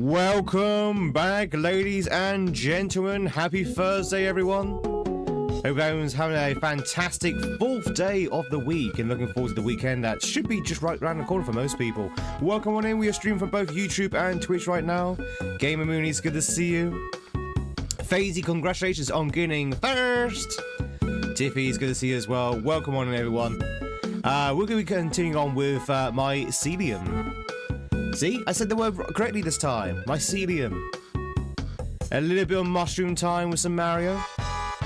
Welcome back, ladies and gentlemen. Happy Thursday, everyone. Hope everyone's having a fantastic 4th day of the week and looking forward to the weekend that should be just right around the corner for most people. Welcome on in. We are streaming from both YouTube and Twitch right now. Gamer Mooney's good to see you. Fazy, congratulations on getting first. Tiffy's good to see you as well. Welcome on in, everyone. We're going to be continuing on with mycelium. See, I said the word correctly this time. Mycelium. A little bit of mushroom time with some Mario.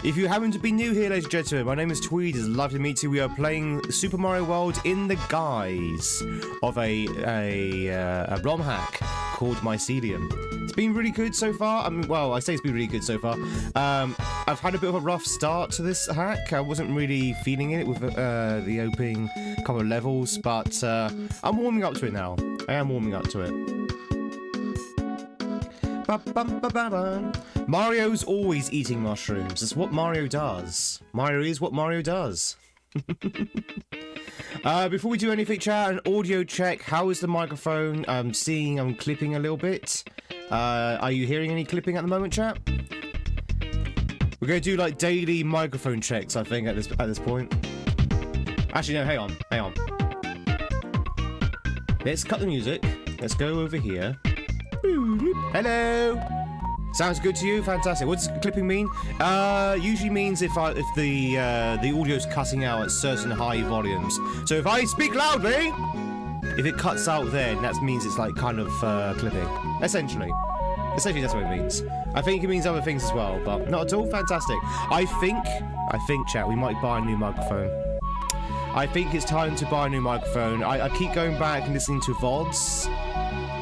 If you happen to be new here, ladies and gentlemen, my name is Tweed. It's lovely to meet you. We are playing Super Mario World in the guise of a ROM hack called Mycelium. It's been really good so far. I mean, well, I say it's been really good so far. I've had a bit of a rough start to this hack. I wasn't really feeling it with the opening couple of levels, but I'm warming up to it now. I am warming up to it. Mario's always eating mushrooms. That's what Mario does. Mario is what Mario does. Before we do anything, chat, an audio check. How is the microphone? I'm clipping a little bit. Are you hearing any clipping at the moment, chat? We're going to do like daily microphone checks, I think, at this point. Actually, no, hang on. Let's cut the music. Let's go over here. Hello. Sounds good to you? Fantastic. What does clipping mean? Usually means if the audio's cutting out at certain high volumes. So if I speak loudly, if it cuts out then that means it's like kind of clipping. Essentially that's what it means. I think it means other things as well, but not at all. Fantastic. I think, chat, we might buy a new microphone. I think it's time to buy a new microphone. I keep going back and listening to VODs,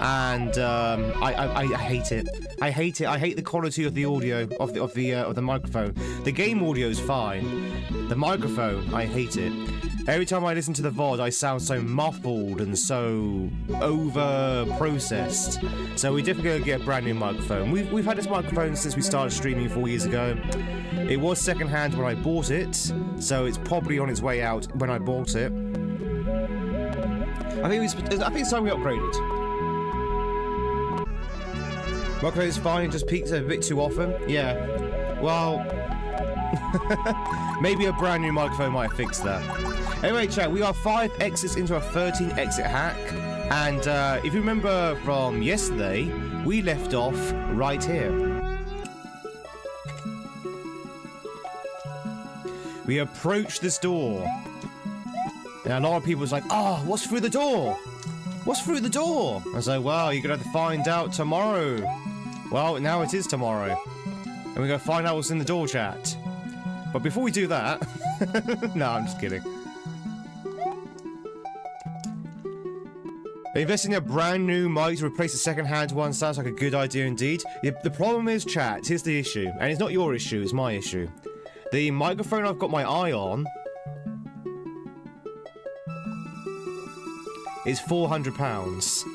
and I hate it. I hate it. I hate the quality of the audio of the microphone. The game audio is fine. The microphone, I hate it. Every time I listen to the VOD, I sound so muffled and so over-processed. So we're definitely going to get a brand new microphone. We've had this microphone since we started streaming 4 years ago. It was second-hand when I bought it, so it's probably on its way out when I bought it. I think it's time we upgraded. Microphone is fine, it just peaks a bit too often. Yeah. Well, maybe a brand new microphone might fix that. Anyway, chat, we are 5 exits into a 13 exit hack, and if you remember from yesterday, we left off right here. We approached this door, and a lot of people was like, "Oh, what's through the door? What's through the door?" I was like, "Well, you're gonna have to find out tomorrow." Well, now it is tomorrow, and we're gonna find out what's in the door, chat. But before we do that, no, I'm just kidding. Investing in a brand new mic to replace a second-hand one sounds like a good idea indeed. The problem is, chat, here's the issue, and it's not your issue, it's my issue. The microphone I've got my eye on is £400.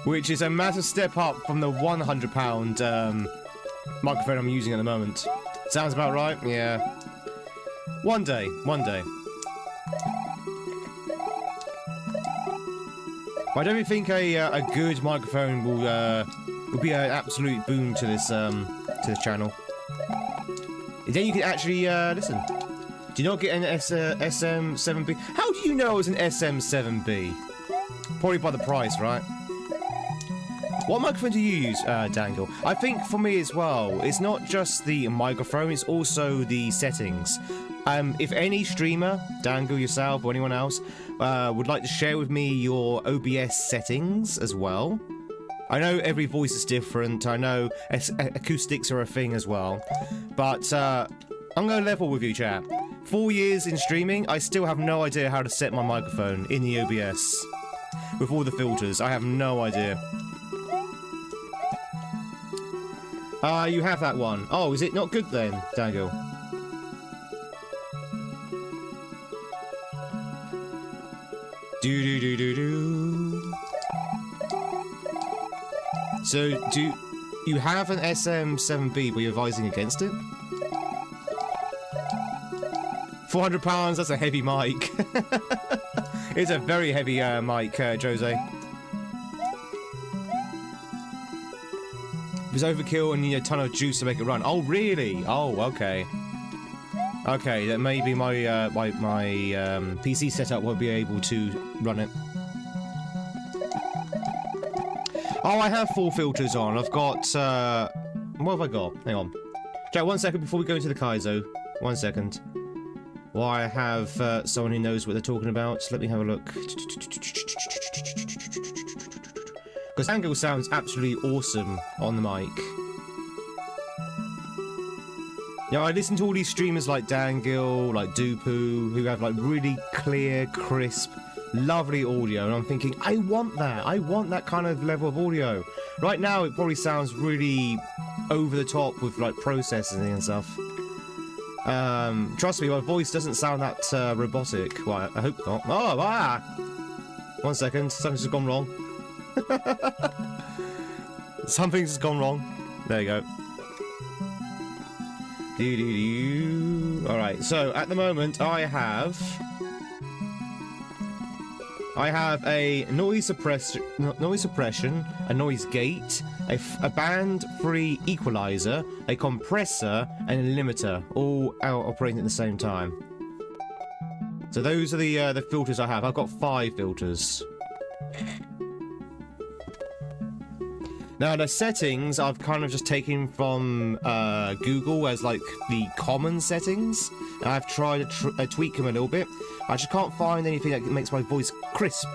Which is a massive step up from the £100 microphone I'm using at the moment. Sounds about right? Yeah. One day. But I don't think a good microphone will be an absolute boon to this channel. And then you can actually listen. Do you not get an SM7B? How do you know it's an SM7B? Probably by the price, right? What microphone do you use, Dangle? I think for me as well, it's not just the microphone, it's also the settings. If any streamer, Dangle, yourself, or anyone else, would like to share with me your OBS settings as well. I know every voice is different, I know acoustics are a thing as well, but I'm going to level with you, chat. 4 years in streaming, I still have no idea how to set my microphone in the OBS. With all the filters, I have no idea. You have that one. Oh, is it not good then, Dangle? Do. So, do you have an SM7B, but you're advising against it? £400, that's a heavy mic. It's a very heavy mic, Jose. It's overkill and you need a ton of juice to make it run. Oh, really? Oh, okay. Okay, that maybe my PC setup won't be able to run it. Oh, I have 4 filters on. I've got, what have I got? Hang on. Jack, 1 second before we go into the Kaizo. 1 second. Well, I have someone who knows what they're talking about. Let me have a look. Because Angle sounds absolutely awesome on the mic. Yeah, I listen to all these streamers like Dangill, like Dupu, who have like really clear, crisp, lovely audio, and I'm thinking, I want that. I want that kind of level of audio. Right now, it probably sounds really over the top with like processing and stuff. Trust me, my voice doesn't sound that robotic. Well, I hope not. Oh, ah! 1 second, something's gone wrong. Something's gone wrong. There you go. Alright, so at the moment I have a noise suppression, a noise gate, a band-free equalizer, a compressor, and a limiter, all out operating at the same time. So those are the filters I have. I've got 5 filters. Now the settings I've kind of just taken from Google as like the common settings. And I've tried to tweak them a little bit. I just can't find anything that makes my voice crisp.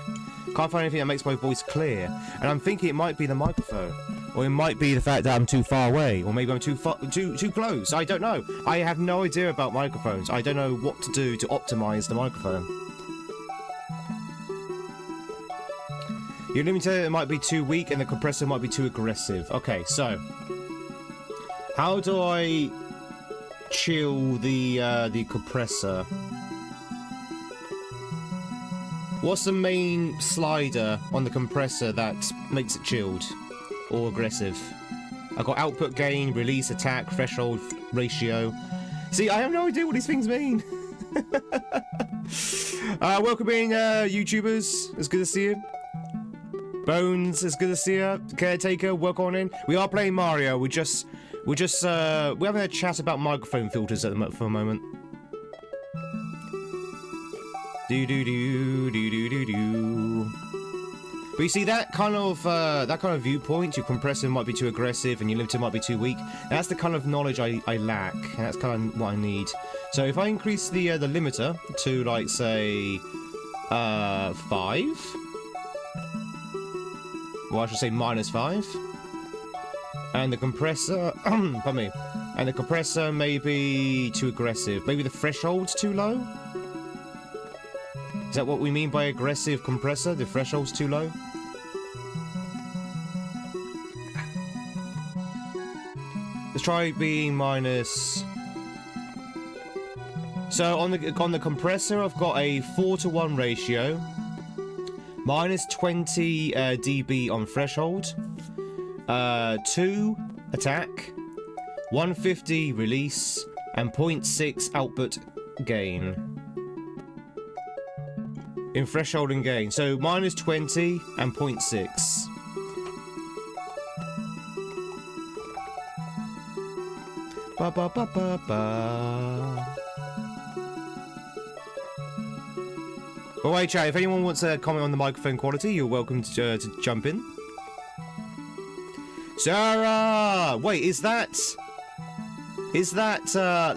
Can't find anything that makes my voice clear. And I'm thinking it might be the microphone, or it might be the fact that I'm too far away, or maybe I'm too close. I don't know. I have no idea about microphones. I don't know what to do to optimize the microphone. Your limiter might be too weak and the compressor might be too aggressive. Okay, so how do I chill the compressor? What's the main slider on the compressor that makes it chilled or aggressive? I've got output gain, release, attack, threshold, ratio. See, I have no idea what these things mean. Welcome in, YouTubers. It's good to see you. Bones, it's good to see you. Caretaker, welcome on in. We are playing Mario. We're having a chat about microphone filters for a moment. But you see that kind of viewpoint, your compressor might be too aggressive and your limiter might be too weak. That's the kind of knowledge I lack, and that's kind of what I need. So if I increase the limiter to like say 5. Well, I should say -5. And the compressor, pardon me, and the compressor may be too aggressive. Maybe the threshold's too low? Is that what we mean by aggressive compressor? The threshold's too low? Let's try being minus... So on the compressor, I've got a 4:1 ratio. Minus 20 dB on threshold, 2 attack, 150 release, and 0.6 output gain. In threshold and gain, so minus 20 and 0.6. Ba ba ba ba ba. But wait, chat, if anyone wants to comment on the microphone quality, you're welcome to jump in. Sarah! Wait, is that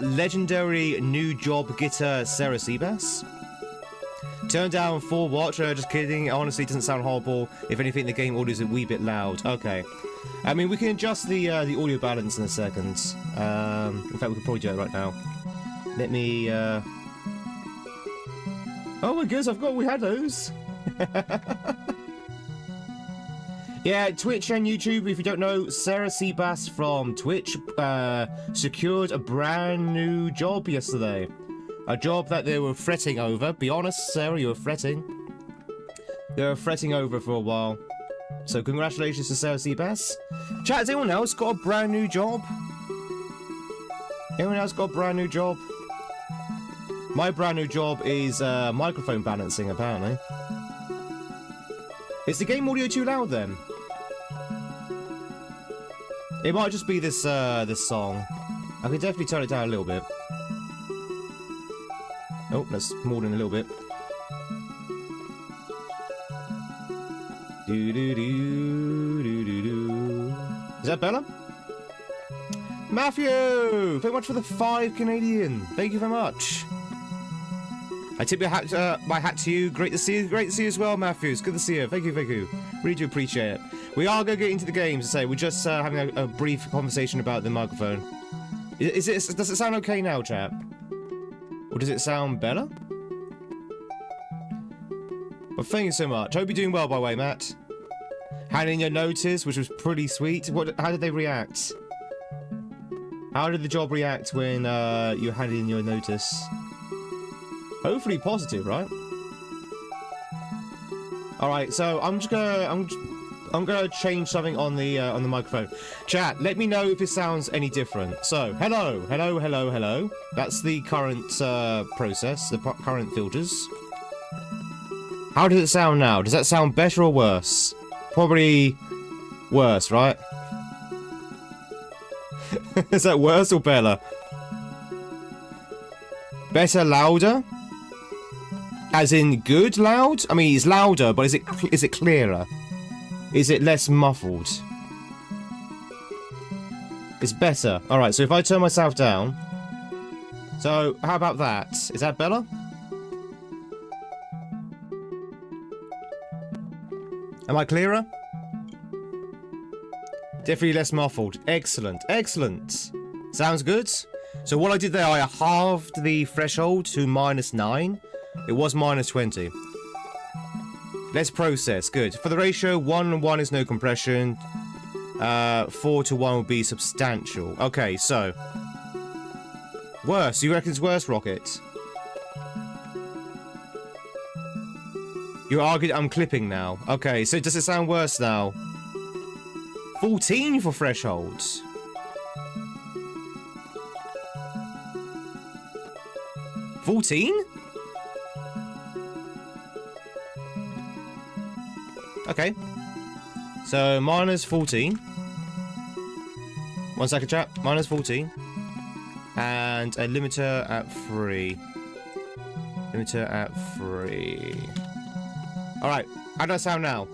legendary new job getter Sarah Seabass? Turn down full watch. Just kidding. Honestly, it doesn't sound horrible. If anything, the game audio is a wee bit loud. Okay. I mean, we can adjust the audio balance in a second. In fact, we could probably do it right now. Let me... Oh my goodness, we had those. Yeah, Twitch and YouTube, if you don't know, Sarah Seabass from Twitch secured a brand new job yesterday. A job that they were fretting over. Be honest, Sarah, you were fretting. They were fretting over for a while. So congratulations to Sarah Seabass. Chat, has anyone else got a brand new job? Anyone else got a brand new job? My brand new job is microphone balancing, apparently. Is the game audio too loud then? It might just be this this song. I could definitely turn it down a little bit. Oh, that's more than a little bit. Do do do do do do. Is that Bella? Matthew! Thank you very much for the 5 Canadian. Thank you very much. I tip my hat to you. Great to see you. Great to see you as well, Matthew. It's good to see you. Thank you, thank you. Really do appreciate it. We are going to get into the games. To say we're just having a brief conversation about the microphone. Does it sound okay now, chap? Or does it sound better? Well, thank you so much. Hope you're doing well, by the way, Matt. Handing in your notice, which was pretty sweet. How did they react? How did the job react when you handed in your notice? Hopefully positive, right? All right, so I'm gonna change something on the microphone. Chat, let me know if it sounds any different. So, hello, hello, hello, hello. That's the current process, the current filters. How does it sound now? Does that sound better or worse? Probably worse, right? Is that worse or better? Better, louder? As in good loud? I mean, it's louder, but is it clearer? Is it less muffled? It's better. Alright, so if I turn myself down... So, how about that? Is that better? Am I clearer? Definitely less muffled. Excellent. Excellent. Sounds good. So what I did there, I halved the threshold to -9. It was -20. Let's process. Good. For the ratio, 1:1 is no compression. 4:1 will be substantial. Okay, so. Worse. You reckon it's worse, Rocket? You argued I'm clipping now. Okay, so does it sound worse now? 14 for thresholds. $14? Okay. So, -14. 1 second, chat. -14. And a limiter at 3. Limiter at 3. Alright, how does that sound now?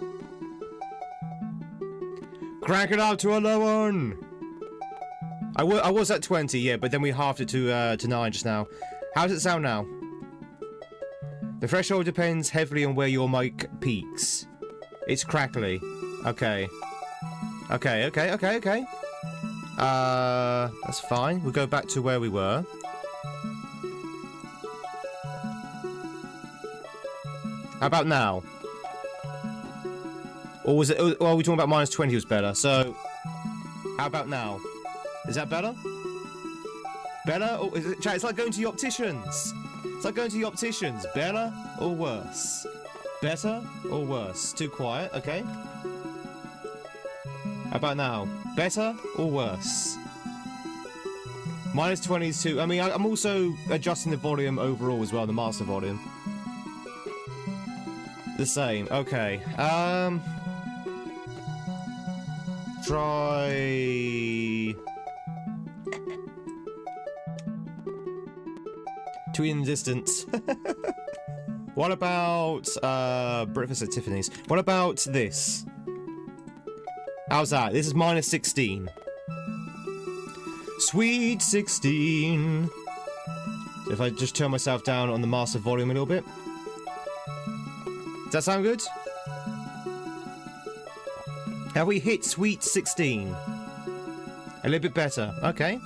Crank it up to 11! I was at 20, yeah, but then we halved it to 9 just now. How does it sound now? The threshold depends heavily on where your mic peaks. It's crackly. Okay. Okay. That's fine. We'll go back to where we were. How about now? Or was it... Or are we talking about -20 was better? So... How about now? Is that better? Better? Or is it... Chat, it's like going to the opticians. It's like going to the opticians. Better or worse? Better or worse? Too quiet, okay. How about now? Better or worse? -20 is too... I mean, I'm also adjusting the volume overall as well, the master volume. The same, okay. Try... Tweed in the distance. What about, breakfast at Tiffany's? What about this? How's that? This is -16. Sweet 16. So if I just turn myself down on the master volume a little bit. Does that sound good? Have we hit sweet 16? A little bit better. Okay.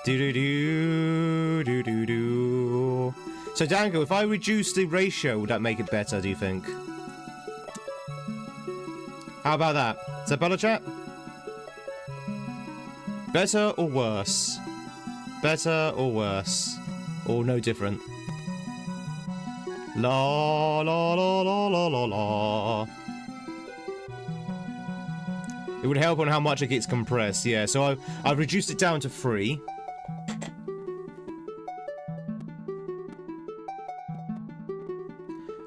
Do-do-do. So, Dango, if I reduce the ratio, would that make it better, do you think? How about that? Is that better, chat? Better or worse? Better or worse? Or no different? La la la la la la la. It would help on how much it gets compressed, yeah. So I've reduced it down to 3.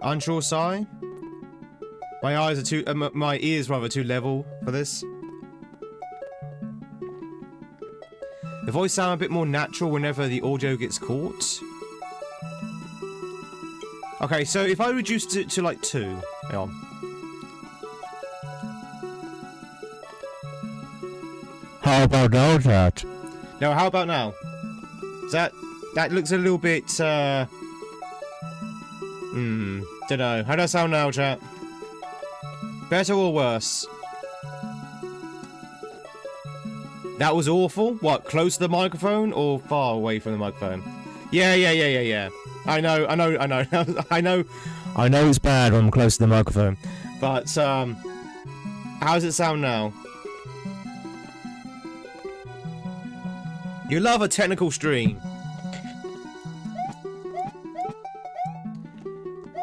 Unsure sigh. My eyes are too, my ears rather too level for this. The voice sound a bit more natural whenever the audio gets caught. Okay, so if I reduced it to like 2, hang on. How about now, chat? No, how about now? That looks a little bit, don't know. How does that sound now, chat? Better or worse? That was awful? What, close to the microphone or far away from the microphone? Yeah. I know. I know it's bad when I'm close to the microphone. But, how does it sound now? You love a technical stream.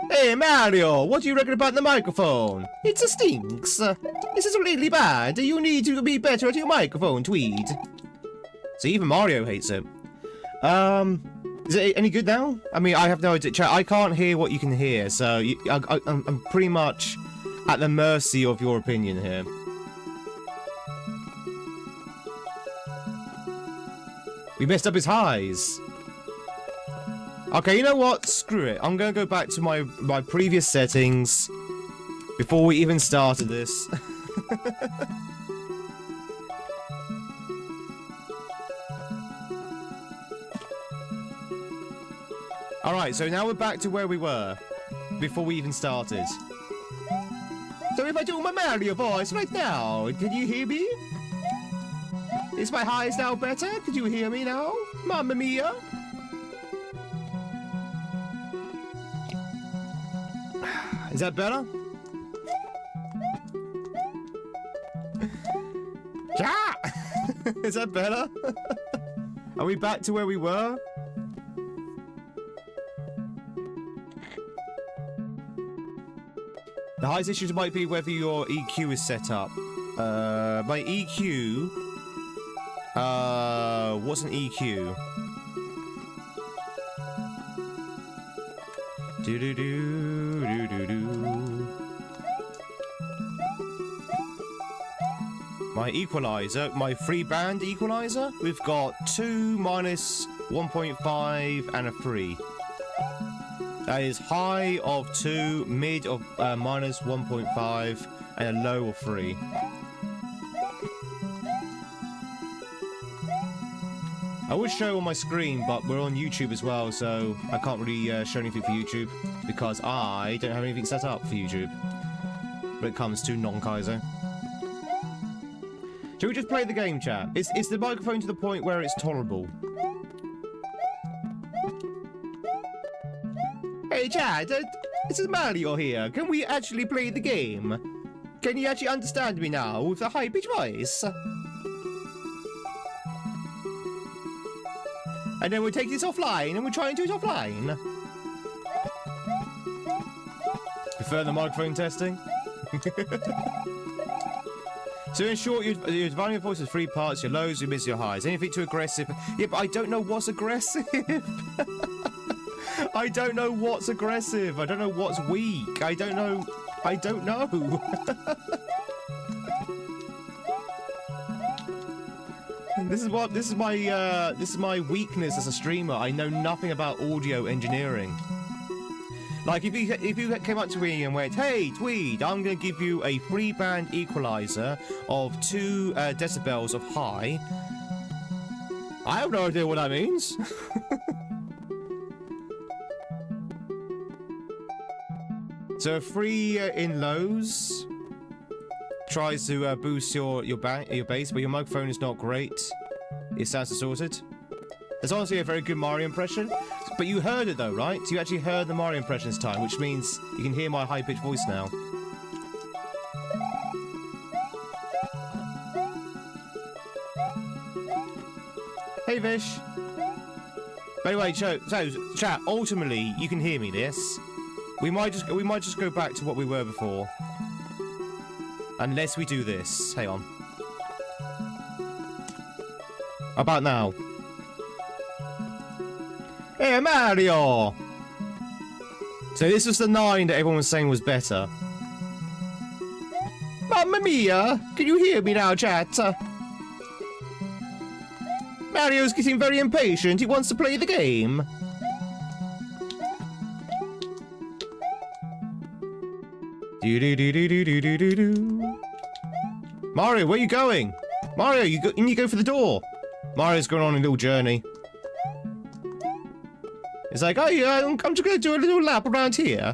Hey Mario, what do you reckon about the microphone? It stinks. This is really bad. You need to be better at your microphone, Tweed. So even Mario hates it. Is it any good now? I mean, I have no idea. Chat, I can't hear what you can hear, so I'm pretty much at the mercy of your opinion here. We messed up his highs. Okay, you know what? Screw it. I'm gonna go back to my previous settings before we even started this. Alright, so now we're back to where we were before we even started. So if I do my Mario voice right now, can you hear me? Is my highs now better? Could you hear me now? Mamma mia! Is that better? Yeah! Is that better? Are we back to where we were? The highest issues might be whether your EQ is set up. My EQ... what's an EQ? My equalizer, my free band equalizer, we've got 2, minus 1.5, and a 3. That is high of 2, mid of minus 1.5, and a low of 3. I would show on my screen, but we're on YouTube as well, so I can't really show anything for YouTube because I don't have anything set up for YouTube when it comes to non-Kaizo. Shall we just play the game, chat? Is the microphone to the point where it's tolerable? Hey, chat, this is Mario here. Can we actually play the game? Can you actually understand me now with a high-pitched voice? And then we take this offline, and we try and do it offline. Prefer the microphone testing? So in short, your dividing your voice is 3 parts, your lows, your mids, your highs. Anything too aggressive. Yeah, but I don't know what's aggressive. I don't know what's aggressive. I don't know what's weak. I don't know. This is my weakness as a streamer. I know nothing about audio engineering. Like if you came up to me and went, "Hey Tweed, I'm going to give you a free band equalizer of 2 decibels of high," I have no idea what that means. So a 3 in lows tries to boost your bass, but your microphone is not great. It sounds distorted. It's honestly a very good Mario impression, but you heard it though, right? So you actually heard the Mario impression this time, which means you can hear my high-pitched voice now. Hey Vish. By the way, so chat, ultimately you can hear me this. We might just go back to what we were before. Unless we do this. Hang on. How about now? Hey Mario! So this was the 9 that everyone was saying was better. Mamma mia! Can you hear me now, chat? Mario's getting very impatient. He wants to play the game. Do-do-do-do-do-do-do-do. Mario, where are you going? Mario, you need to go for the door. Mario's going on a little journey. It's like, oh yeah, I'm just going to do a little lap around here.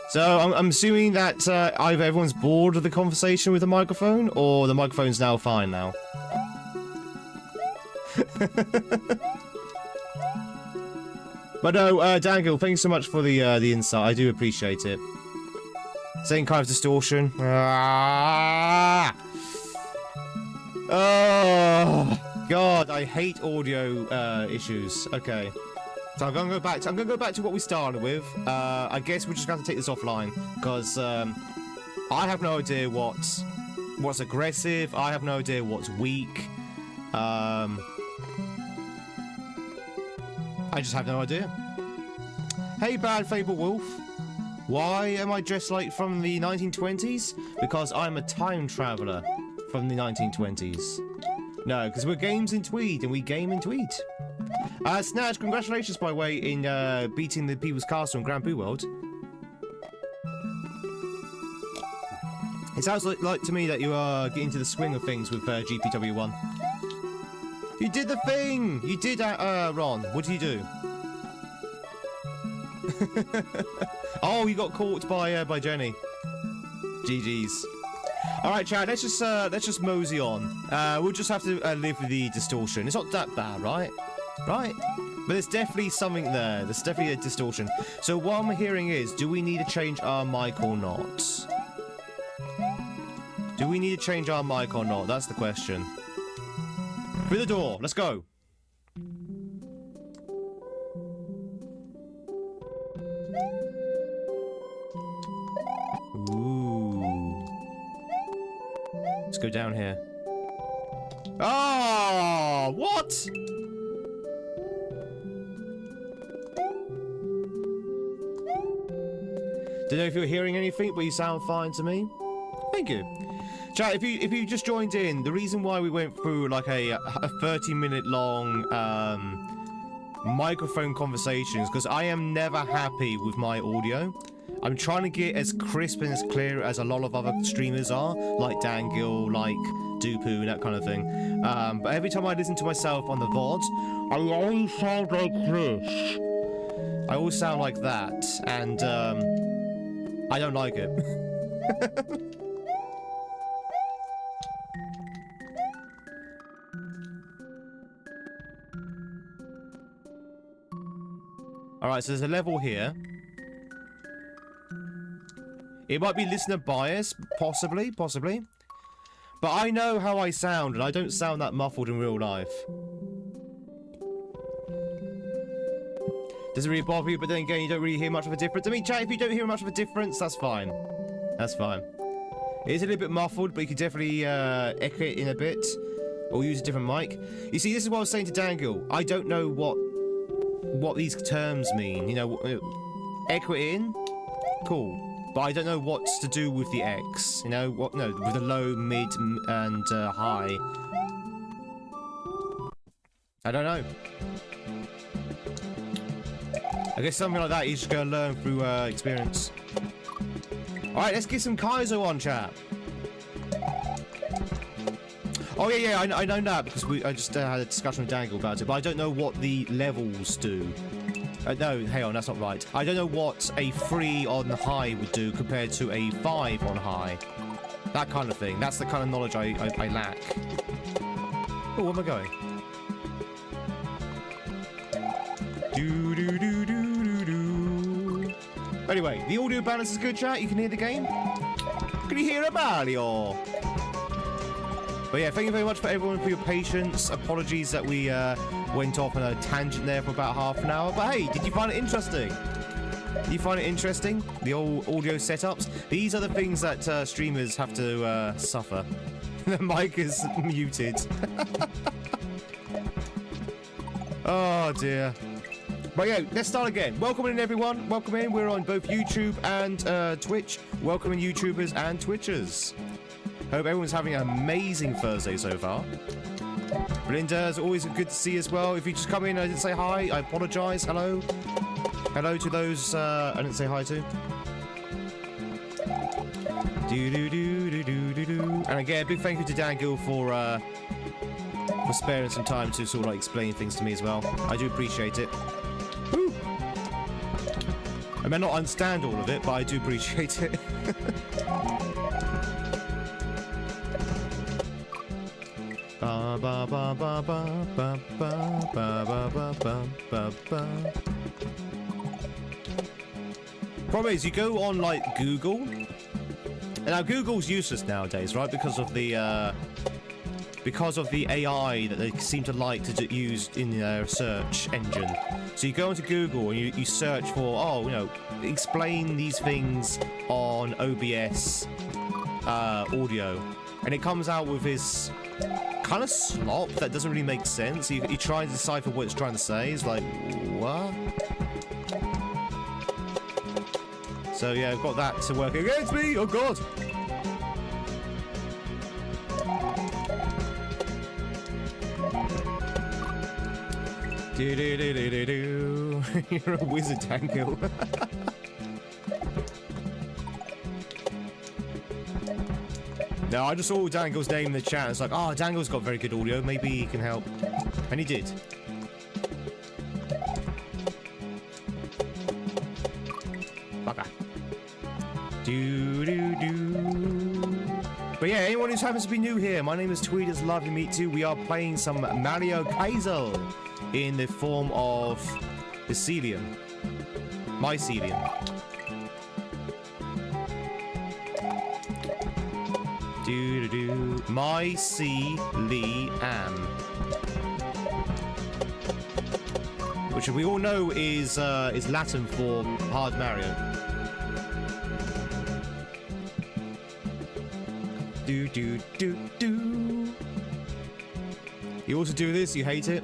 So I'm assuming that either everyone's bored of the conversation with the microphone, or the microphone's now fine now. But no, Dangle, thanks so much for the insight. I do appreciate it. Same kind of distortion. Ah! Oh God, I hate audio issues. Okay, so I'm gonna go back to what we started with. I guess we're just gonna have to take this offline because I have no idea what's aggressive. I have no idea what's weak. I just have no idea. Hey, Bad Fable Wolf. Why am I dressed like from the 1920s? Because I'm a time traveler from the 1920s. No, because we're GamesInTweed and we game in Tweed. Snatch, congratulations by the way in beating the People's Castle in Grand Poo World. It sounds like to me that you are getting into the swing of things with GPW1. You did the thing! You did, Ron. What did you do? Oh, you got caught by Jenny. GG's. All right, chat. Let's just mosey on. We'll just have to live with the distortion. It's not that bad, right? Right? But there's definitely something there. There's definitely a distortion. So what I'm hearing is, do we need to change our mic or not? Do we need to change our mic or not? That's the question. Through the door. Let's go. Ooh. Let's go down here. Oh, what? Don't know if you're hearing anything, but you sound fine to me. Thank you. Chat, if you just joined in, the reason why we went through like a 30-minute long microphone conversations because I am never happy with my audio. I'm trying to get as crisp and as clear as a lot of other streamers are, like Dan Gill, like Dupu, and that kind of thing. But every time I listen to myself on the VOD, I always sound like this. I always sound like that, and I don't like it. Alright, so there's a level here. It might be listener bias, possibly. But I know how I sound, and I don't sound that muffled in real life. Doesn't really bother you, but then again, you don't really hear much of a difference. I mean, chat, if you don't hear much of a difference, that's fine. That's fine. It is a little bit muffled, but you can definitely echo it in a bit, or use a different mic. You see, this is what I was saying to Dangle. I don't know what these terms mean. You know, echo it in, cool. But I don't know what's to do with the X. You know, what? No, with the low, mid, and high. I don't know. I guess something like that you just gotta learn through experience. Alright, let's get some Kaizo on, chat. Oh yeah, I know that because I just had a discussion with Dangle about it, but I don't know what the levels do. No, hang on, that's not right. I don't know what a 3 on high would do compared to a 5 on high. That kind of thing. That's the kind of knowledge I lack. Oh, where am I going? Anyway, the audio balance is good, chat. You can hear the game. Can you hear a Mario? But yeah, thank you very much for everyone for your patience. Apologies that we went off on a tangent there for about half an hour. But hey, did you find it interesting? Did you find it interesting? The old audio setups? These are the things that streamers have to suffer. The mic is muted. Oh dear. But yeah, let's start again. Welcome in, everyone. Welcome in. We're on both YouTube and Twitch. Welcome in, YouTubers and Twitchers. Hope everyone's having an amazing Thursday so far. Belinda, it's always good to see you as well. If you just come in and I didn't say hi, I apologize. Hello. Hello to those I didn't say hi to. And again, big thank you to Dan Gill for sparing some time to sort of like explain things to me as well. I do appreciate it. Woo. I may not understand all of it, but I do appreciate it. Problem is, you go on like Google, and now Google's useless nowadays, right? Because of the AI that they seem to like to use in their search engine. So you go into Google and you search for, oh, you know, explain these things on OBS audio, and it comes out with this kind of slop that doesn't really make sense. You try to decipher what it's trying to say. It's like, what? So yeah, I've got that to work against me. Oh god. Do. You're a wizard, Tango. No, I just saw Dangle's name in the chat. It's like, oh, Dangle's got very good audio. Maybe he can help. And he did. Bugger. But yeah, anyone who happens to be new here, my name is Tweed. It's lovely to meet you. We are playing some Mario Kaizo in the form of Mycelium. Mycelium. Mycelium. Which we all know is Latin for hard Mario. Do. You also do this, you hate it.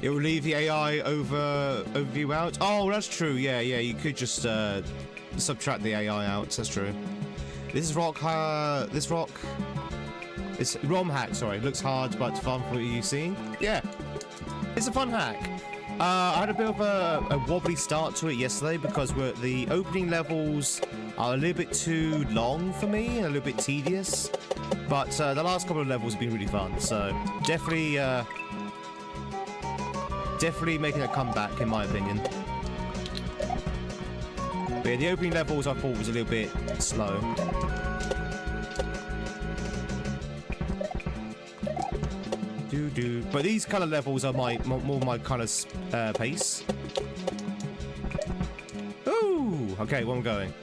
It will leave the AI overview out. Oh, that's true. Yeah, you could just subtract the AI out. That's true. This rock. It's romhacks. Sorry, it looks hard but fun for you seeing. Yeah, it's a fun hack. I had a bit of a wobbly start to it yesterday because the opening levels are a little bit too long for me and a little bit tedious. But the last couple of levels have been really fun. So definitely making a comeback in my opinion. But yeah, the opening levels I thought was a little bit slow. But these kind of levels are more my kind of pace. Ooh, okay, where I'm going.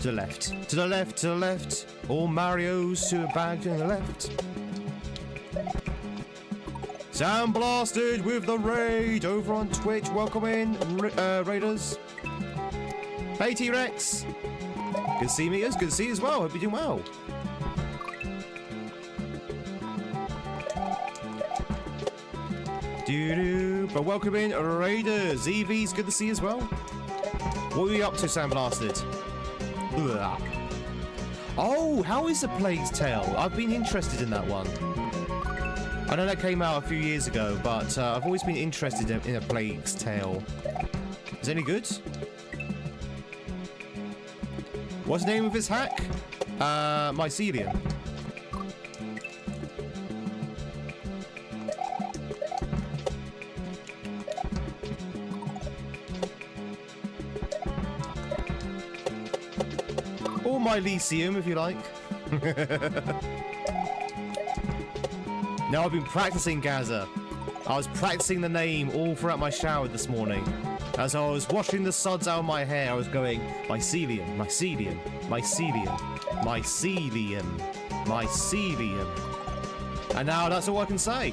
To the left. To the left, to the left. All Marios to the back to the left. Sound blasted with the raid over on Twitch. Welcome in, Raiders. Hey, T-Rex. Good to see me. It's good to see you as well. Hope you're doing well. But welcome in, Raiders. EV's good to see you as well. What are you up to, Sound blasted? Ugh. Oh, how is the Plague's Tale? I've been interested in that one. I know that came out a few years ago, but I've always been interested in a Plague's Tale. Is it any good? What's the name of this hack? Mycelium. Or Mycelium, if you like. Now I've been practicing Gaza. I was practicing the name all throughout my shower this morning. As I was washing the suds out of my hair, I was going, Mycelium, Mycelium, Mycelium, Mycelium, Mycelium. And now that's all I can say.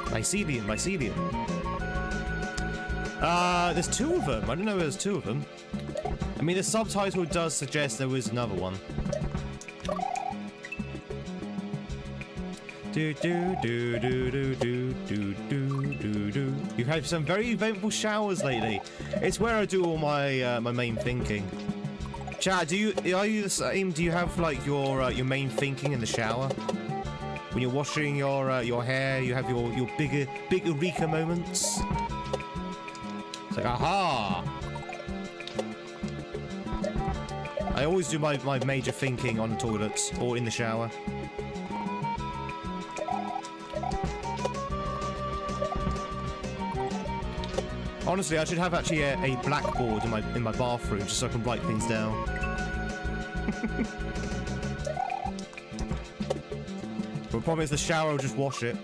Mycelium, Mycelium. There's two of them. I don't know there's two of them. I mean, the subtitle does suggest there was another one. Do do do do do do do do do do. You've had some very eventful showers lately. It's where I do all my my main thinking. Chat, are you the same? Do you have like your main thinking in the shower? When you're washing your hair, you have your big eureka moments. It's like, aha! I always do my major thinking on the toilet or in the shower. Honestly, I should have actually a blackboard in my bathroom just so I can write things down. But the problem is the shower will just wash it.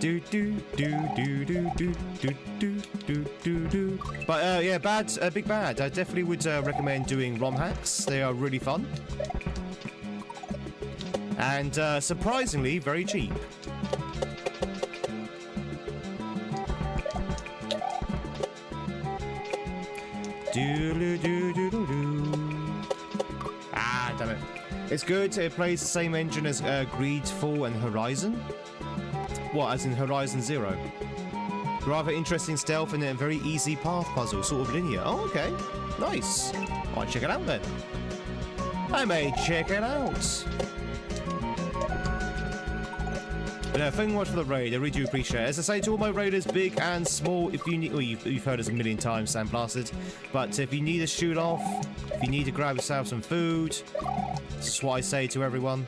Do do do do do do do do do do do. But yeah, Big Bad. I definitely would recommend doing ROM hacks. They are really fun and surprisingly very cheap. Ah, damn it. It's good. It plays the same engine as Greedfall and Horizon. What, as in Horizon Zero? Rather interesting stealth and a very easy path puzzle, sort of linear. Oh, okay. Nice. Might check it out then. I may check it out. But thank you very much for the raid. I really do appreciate it. As I say to all my raiders, big and small, if you need, well, you've heard us a million times, Sandblasted. But if you need a shoot off, if you need to grab yourself some food, this is what I say to everyone.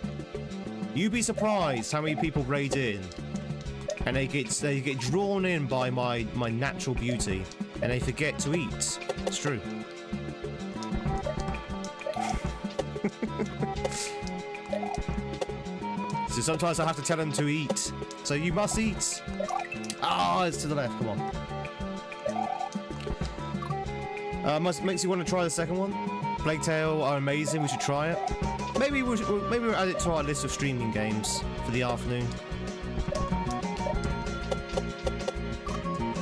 You'd be surprised how many people raid in, and they get drawn in by my natural beauty, and they forget to eat. It's true. So sometimes I have to tell them to eat. So you must eat. Ah, it's to the left. Come on. Makes you want to try the second one. Plague Tale are amazing. We should try it. Maybe we'll add it to our list of streaming games for the afternoon.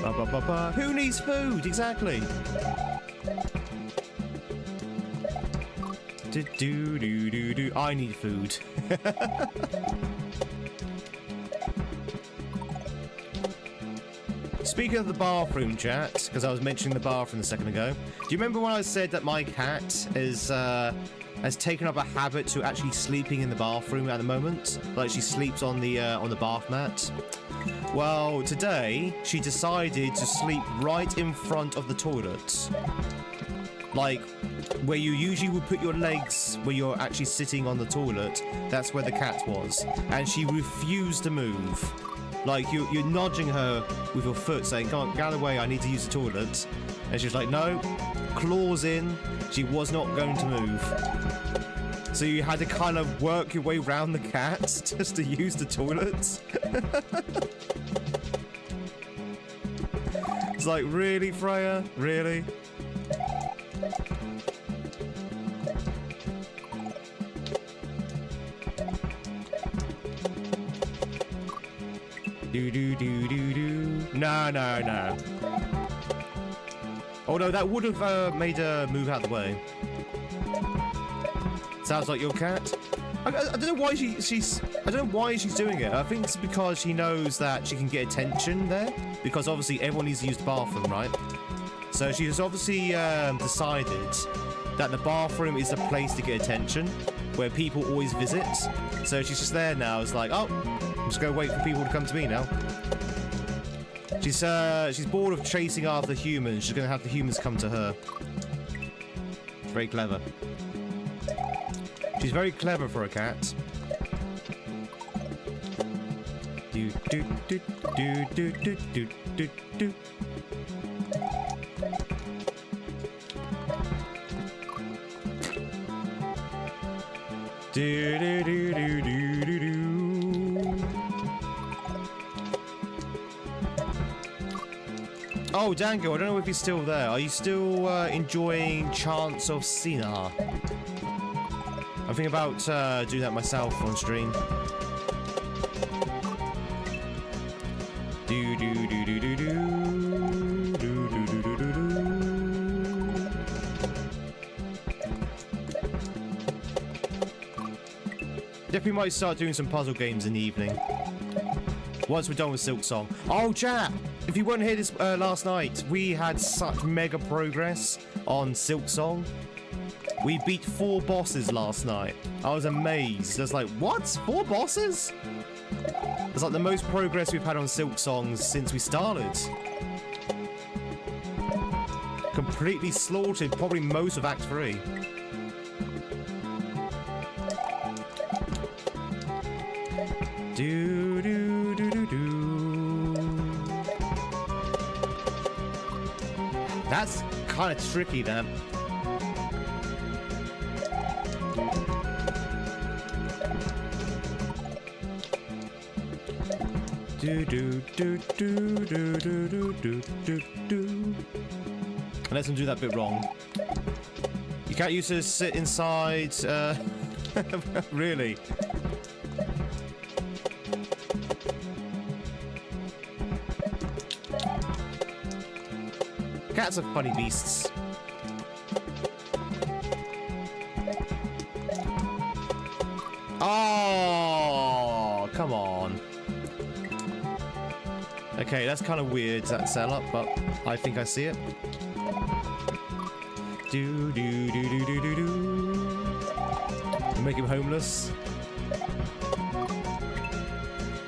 Ba, ba, ba, ba. Who needs food? Exactly. Do do do do do. I need food. Speaking of the bathroom, chat, because I was mentioning the bathroom a second ago. Do you remember when I said that my cat has taken up a habit to actually sleeping in the bathroom at the moment? Like she sleeps on the bath mat. Well, today she decided to sleep right in front of the toilet. Like, where you usually would put your legs where you're actually sitting on the toilet, that's where the cat was. And she refused to move. Like, you're nudging her with your foot saying, "Come on, get out of the way, I need to use the toilet." And she's like, no, claws in, she was not going to move. So you had to kind of work your way around the cat just to use the toilet. It's like, really, Freya? Really? Do do do do do. No, no, no. Although that would have made her move out of the way. Sounds like your cat. I don't know why I don't know why she's doing it. I think it's because she knows that she can get attention there. Because obviously everyone needs to use the bathroom, right? So she's obviously decided that the bathroom is a place to get attention, where people always visit. So she's just there now. It's like, oh, I'm just gonna wait for people to come to me now. She's bored of chasing after humans. She's gonna have the humans come to her. It's very clever. She's very clever for a cat. Do do do do do do do do do. Do do do do do do do. Oh, Dango, I don't know if he's still there. Are you still enjoying Chants of Sinah? I'm thinking about doing that myself on stream. Do do do do do do do do do do do do. Definitely might start doing some puzzle games in the evening. Once we're done with Silk Song. Oh, chat! If you weren't here this last night, we had such mega progress on Silk Song. We beat 4 bosses last night. I was amazed. I was like, what? 4 bosses? It's like the most progress we've had on Silk Songs since we started. Completely slaughtered probably most of Act 3. Do do do do do. That's kind of tricky, then. Do do do do do do do do do do. Unless I do that bit wrong. You can't use to sit inside. Really. Cats are funny beasts. Oh, come on. Okay, that's kind of weird, that setup, but I think I see it. Do do do do do do do. Make him homeless.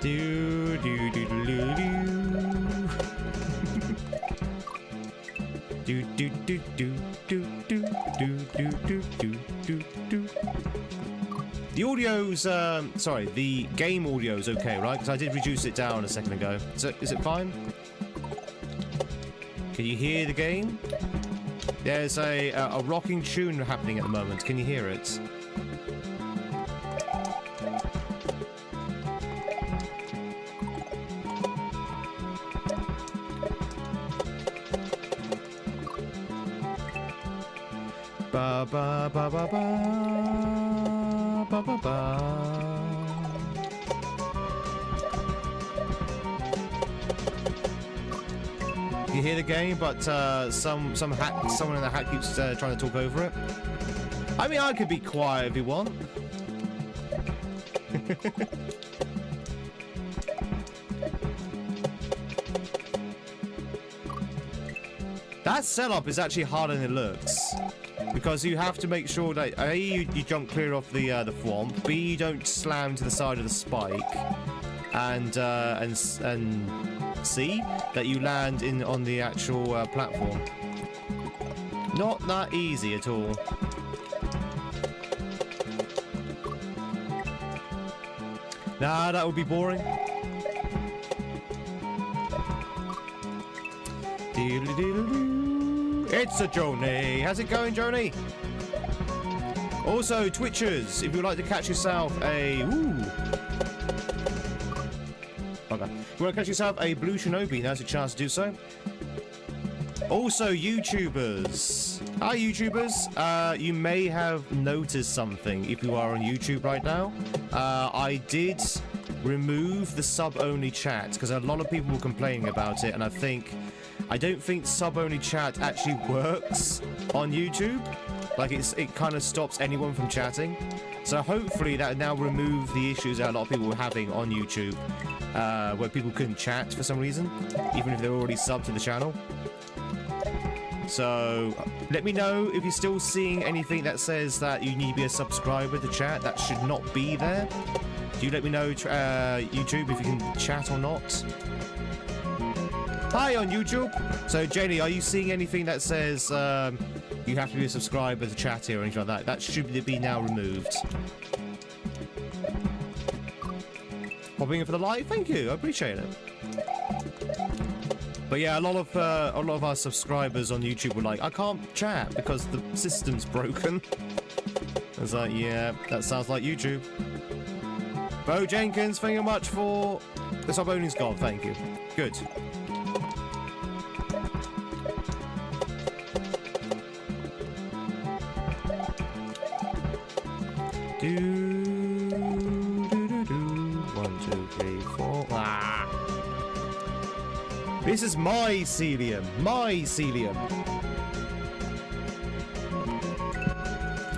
Do do do do do do. Do do do do do do do do do do do do. The audio's sorry, the game audio's okay, right? Because I did reduce it down a second ago. So is it fine? Can you hear the game? There's a rocking tune happening at the moment. Can you hear it? Ba ba ba ba ba ba ba ba. You hear the game, but someone in the hat keeps trying to talk over it. I mean, I could be quiet if you want. That setup is actually harder than it looks, because you have to make sure that A, you jump clear off the thwomp, B, you don't slam to the side of the spike, and C, that you land on the actual platform. Not that easy at all. Nah, that would be boring. It's a Joni. How's it going, Joni? Also, Twitchers, if you'd like to catch yourself a... Ooh. Okay. If you want to catch yourself a Blue Shinobi, now's your chance to do so. Also, YouTubers. Hi, YouTubers. You may have noticed something if you are on YouTube right now. I did remove the sub-only chat because a lot of people were complaining about it, and I don't think sub-only chat actually works on YouTube. Like, it kind of stops anyone from chatting. So hopefully that now remove the issues that a lot of people were having on YouTube, where people couldn't chat for some reason, even if they were already subbed to the channel. So let me know if you're still seeing anything that says that you need to be a subscriber to chat. That should not be there. Do you let me know, YouTube, if you can chat or not? Hi on YouTube. So Jenny, are you seeing anything that says you have to be a subscriber to chat here or anything like that? That should be now removed. Popping in for the live, thank you, I appreciate it. But yeah, a lot of our subscribers on YouTube were like, I can't chat because the system's broken. I was like, yeah, that sounds like YouTube. Bo Jenkins, thank you much for the sub-only gold, thank you. Good. One, two, three, four. Ah. This is my Celium. My Celium.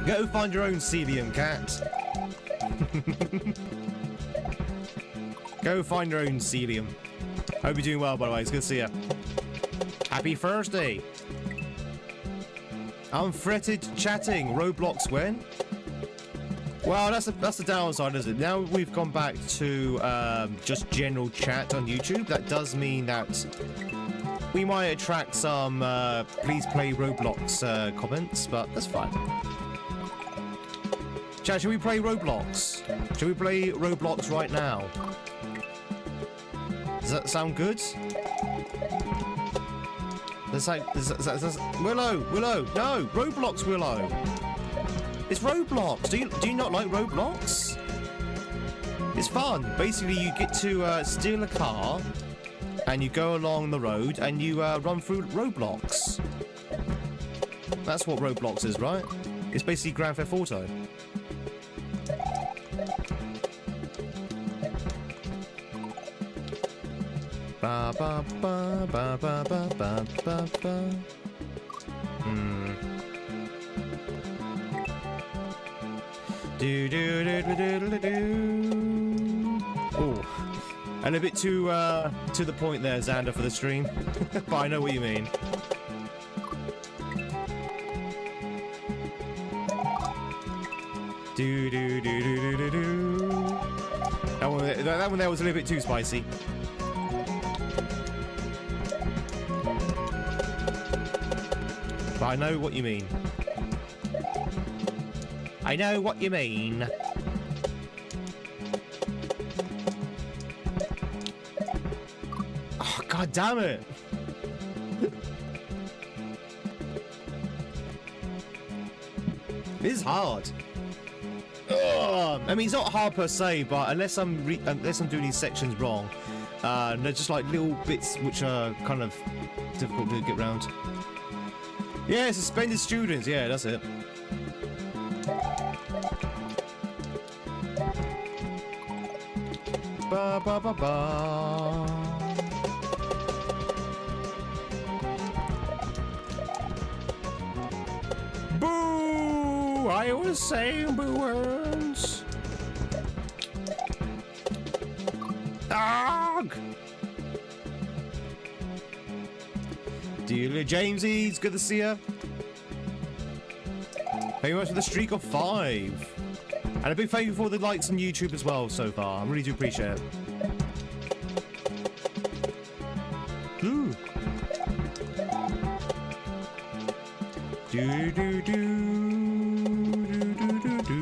Go find your own Celium, cat. Go find your own celium. Hope you're doing well, by the way. It's good to see you. Happy Thursday. Unfretted chatting. Roblox when? Well, that's the downside, isn't it? Now we've gone back to just general chat on YouTube. That does mean that we might attract some please play Roblox comments, but that's fine. Chat, should we play Roblox? Should we play Roblox right now? Does that sound good? Willow, no, Roblox, Willow. It's Roblox. Do you not like Roblox? It's fun. Basically, you get to steal a car, and you go along the road, and you run through Roblox. That's what Roblox is, right? It's basically Grand Theft Auto. Ba ba ba ba ba ba ba ba ba. Do do do do do do do. Oh, and a bit too to the point there, Xander, for the stream. But I know what you mean. Do do do do do do do. That one there was a little bit too spicy. But I know what you mean. I know what you mean. Oh, God damn it. It is hard. Ugh. I mean, it's not hard per se, but unless I'm doing these sections wrong, they're just like little bits which are kind of difficult to get around. Yeah, suspended students. Yeah, that's it. Ba ba ba ba. Boo! I was saying boo words. Dog. Dear Jamesy, it's good to see you. Thank you much for the streak of 5. And a big thank you for the likes on YouTube as well so far. I really do appreciate it. Ooh. Do do do do do do do.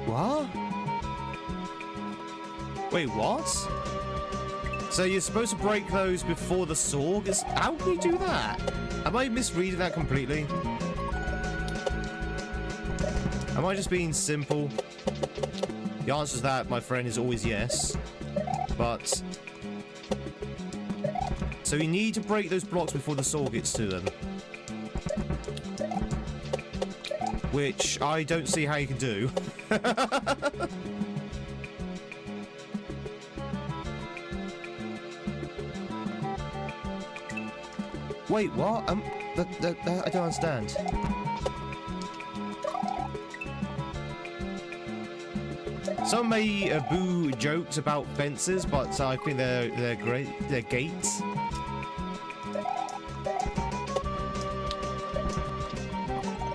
What? Wait, what? So you're supposed to break those before the saw? How can you do that? Am I misreading that completely? Am I just being simple? The answer to that, my friend, is always yes. But... so you need to break those blocks before the saw gets to them. Which I don't see how you can do. Wait, what? I don't understand. Some may boo jokes about fences, but I think they're great. They're gates.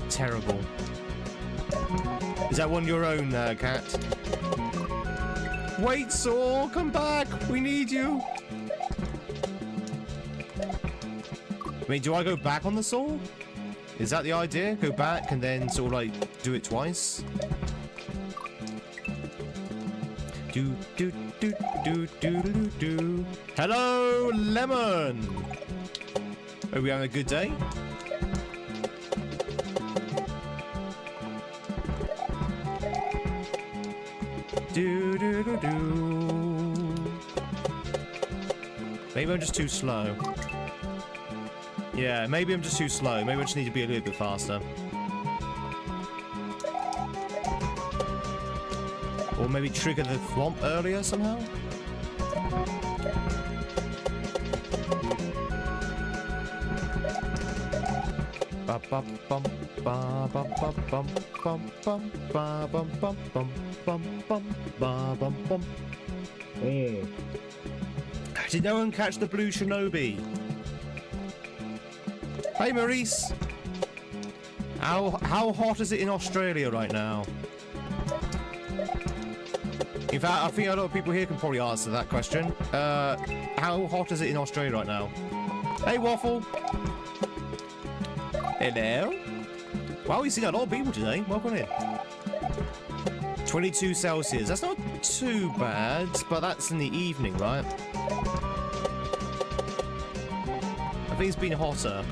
Terrible. Is that one your own, Cat? Wait, Saw, come back! We need you! I mean, do I go back on the saw? Is that the idea? Go back and then sort of like do it twice? Do do do do do do do. Hello, Lemon. Are we having a good day? Do do do do. Maybe I'm just too slow. Yeah, maybe I'm just too slow. Maybe I just need to be a little bit faster. Or maybe trigger the thwomp earlier somehow? Ba bum bum ba bum bum bum bum bum ba bum bum bum bum bum ba bum bum. Did no one catch the blue shinobi? Hey Maurice! How hot is it in Australia right now? In fact, I think a lot of people here can probably answer that question. How hot is it in Australia right now? Hey Waffle! Hello? Wow, we've seen a lot of people today. Welcome in. 22 Celsius. That's not too bad, but that's in the evening, right? I think it's been hotter.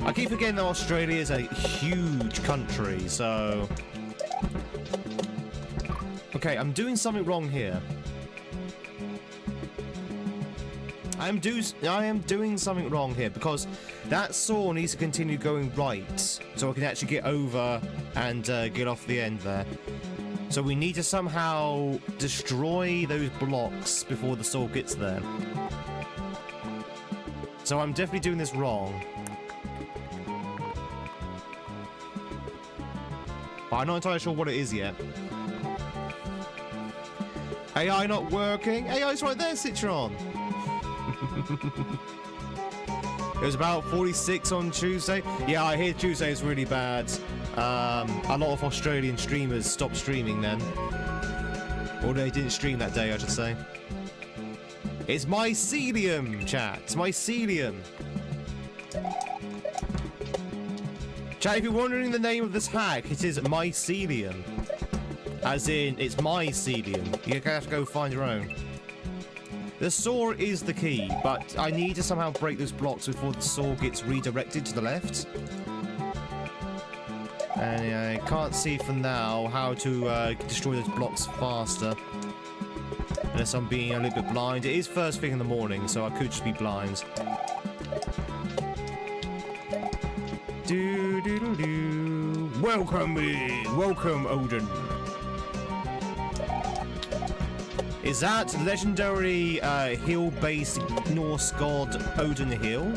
I keep forgetting that Australia is a huge country, so... Okay, I'm doing something wrong here. I am doing something wrong here, because that saw needs to continue going right, so I can actually get over and get off the end there. So we need to somehow destroy those blocks before the saw gets there. So I'm definitely doing this wrong. But I'm not entirely sure what it is yet. AI not working? AI's right there, Citron! It was about 46 on Tuesday. Yeah, I hear Tuesday is really bad. A lot of Australian streamers stopped streaming then. Or they didn't stream that day, I should say. It's mycelium, chat. It's mycelium. Chat, if you're wondering the name of this hack, it is mycelium. As in, it's mycelium. You're gonna have to go find your own. The saw is the key, but I need to somehow break those blocks before the saw gets redirected to the left. And I can't see for now how to destroy those blocks faster. Unless I'm being a little bit blind. It is first thing in the morning, so I could just be blind. Do. Welcome, Odin. Is that legendary hill-based Norse god Odin Hill?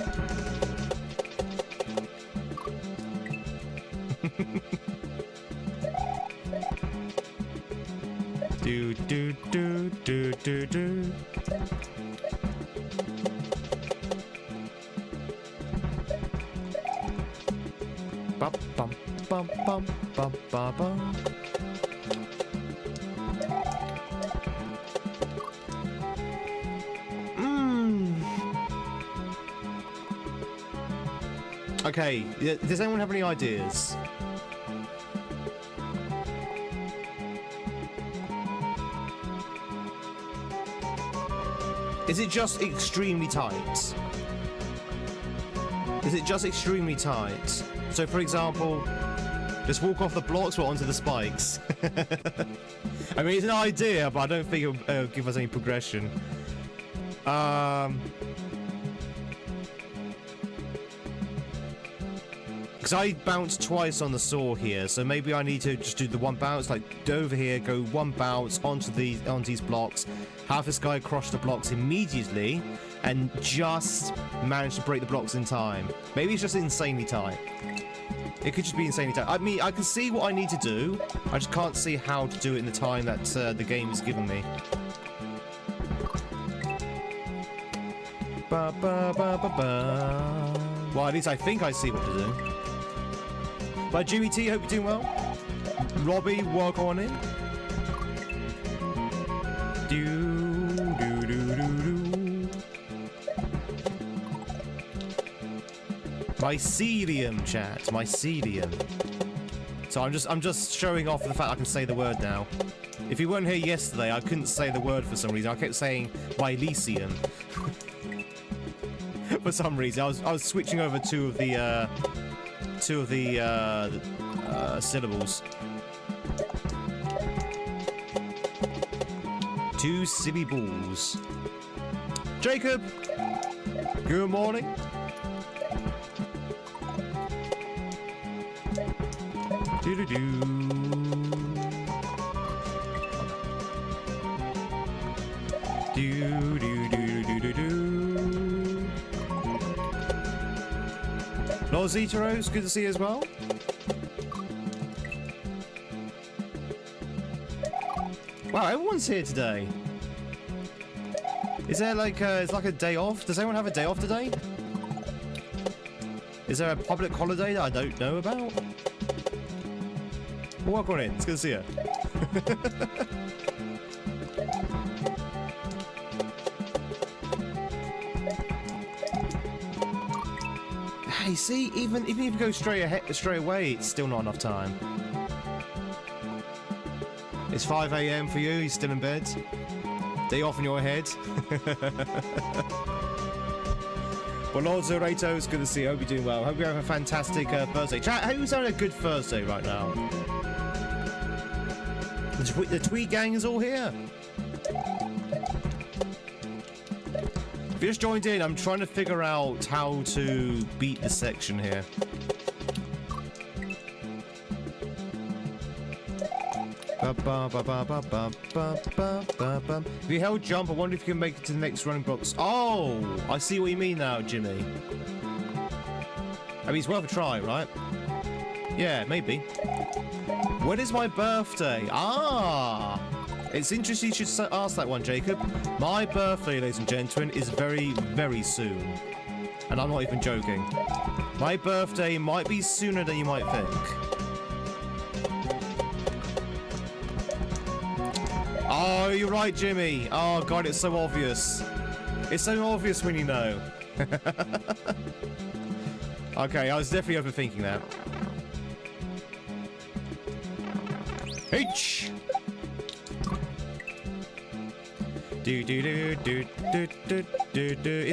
do. Bum bum bum bum bum bum bum. Okay, does anyone have any ideas? Is it just extremely tight? Is it just extremely tight? So, for example, just walk off the blocks or onto the spikes? I mean, it's an idea, but I don't think it'll give us any progression. Because I bounced twice on the saw here, so maybe I need to just do the one bounce, like over here, go one bounce onto these blocks, have this guy crush the blocks immediately, and just manage to break the blocks in time. Maybe it's just insanely tight. It could just be insanely tight. I mean, I can see what I need to do, I just can't see how to do it in the time that the game is giving me. Ba ba ba ba ba. Well, at least I think I see what to do. But Jimmy T, hope you're doing well. Robbie, work on it. Mycelium, chat. Mycelium. So I'm just showing off the fact I can say the word now. If you weren't here yesterday, I couldn't say the word for some reason. I kept saying mycelium. For some reason, I was switching over two of the syllables. Two silly balls. Jacob, good morning. Oh, Zetaros, good to see you as well. Wow, everyone's here today. Is there like it's like a day off? Does anyone have a day off today? Is there a public holiday that I don't know about? Well, welcome in. It's good to see you. Hey, see, even if you go straight away, it's still not enough time. It's 5 AM for you. You're still in bed. Day off in your head. Well, Lord Zorato, it's good to see you. Hope you're doing well. Hope you have a fantastic Thursday. Chat, who's having a good Thursday right now? The Tweed gang is all here. If you just joined in, I'm trying to figure out how to beat the section here. If you held jump, I wonder if you can make it to the next running blocks. Oh, I see what you mean now, Jimmy. I mean, it's worth a try, right? Yeah, maybe. When is my birthday? Ah, it's interesting you should ask that one, Jacob. My birthday, ladies and gentlemen, is very, very soon. And I'm not even joking. My birthday might be sooner than you might think. Oh, you're right, Jimmy. Oh, God, it's so obvious. It's so obvious when you know. Okay, I was definitely overthinking that. H. It's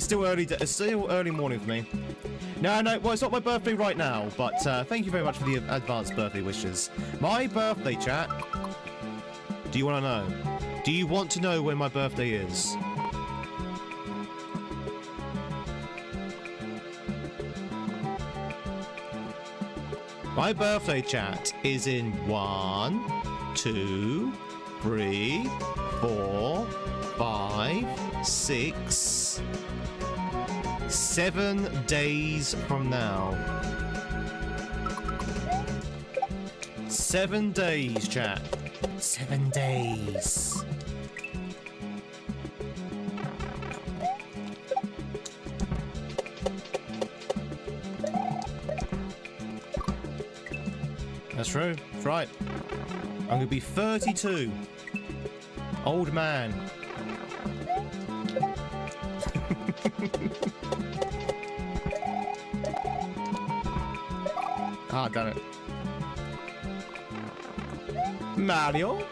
still early. It's still early morning for me. No, well, it's not my birthday right now, but thank you very much for the advanced birthday wishes. My birthday, chat. Do you want to know? Do you want to know when my birthday is? My birthday, chat, is in 1, 2, 3, 4, 5, 6, 7 days from now. 7 days, chat. 7 days. That's true. That's right. I'm going to be 32. Old man. Ah, got it. Mario?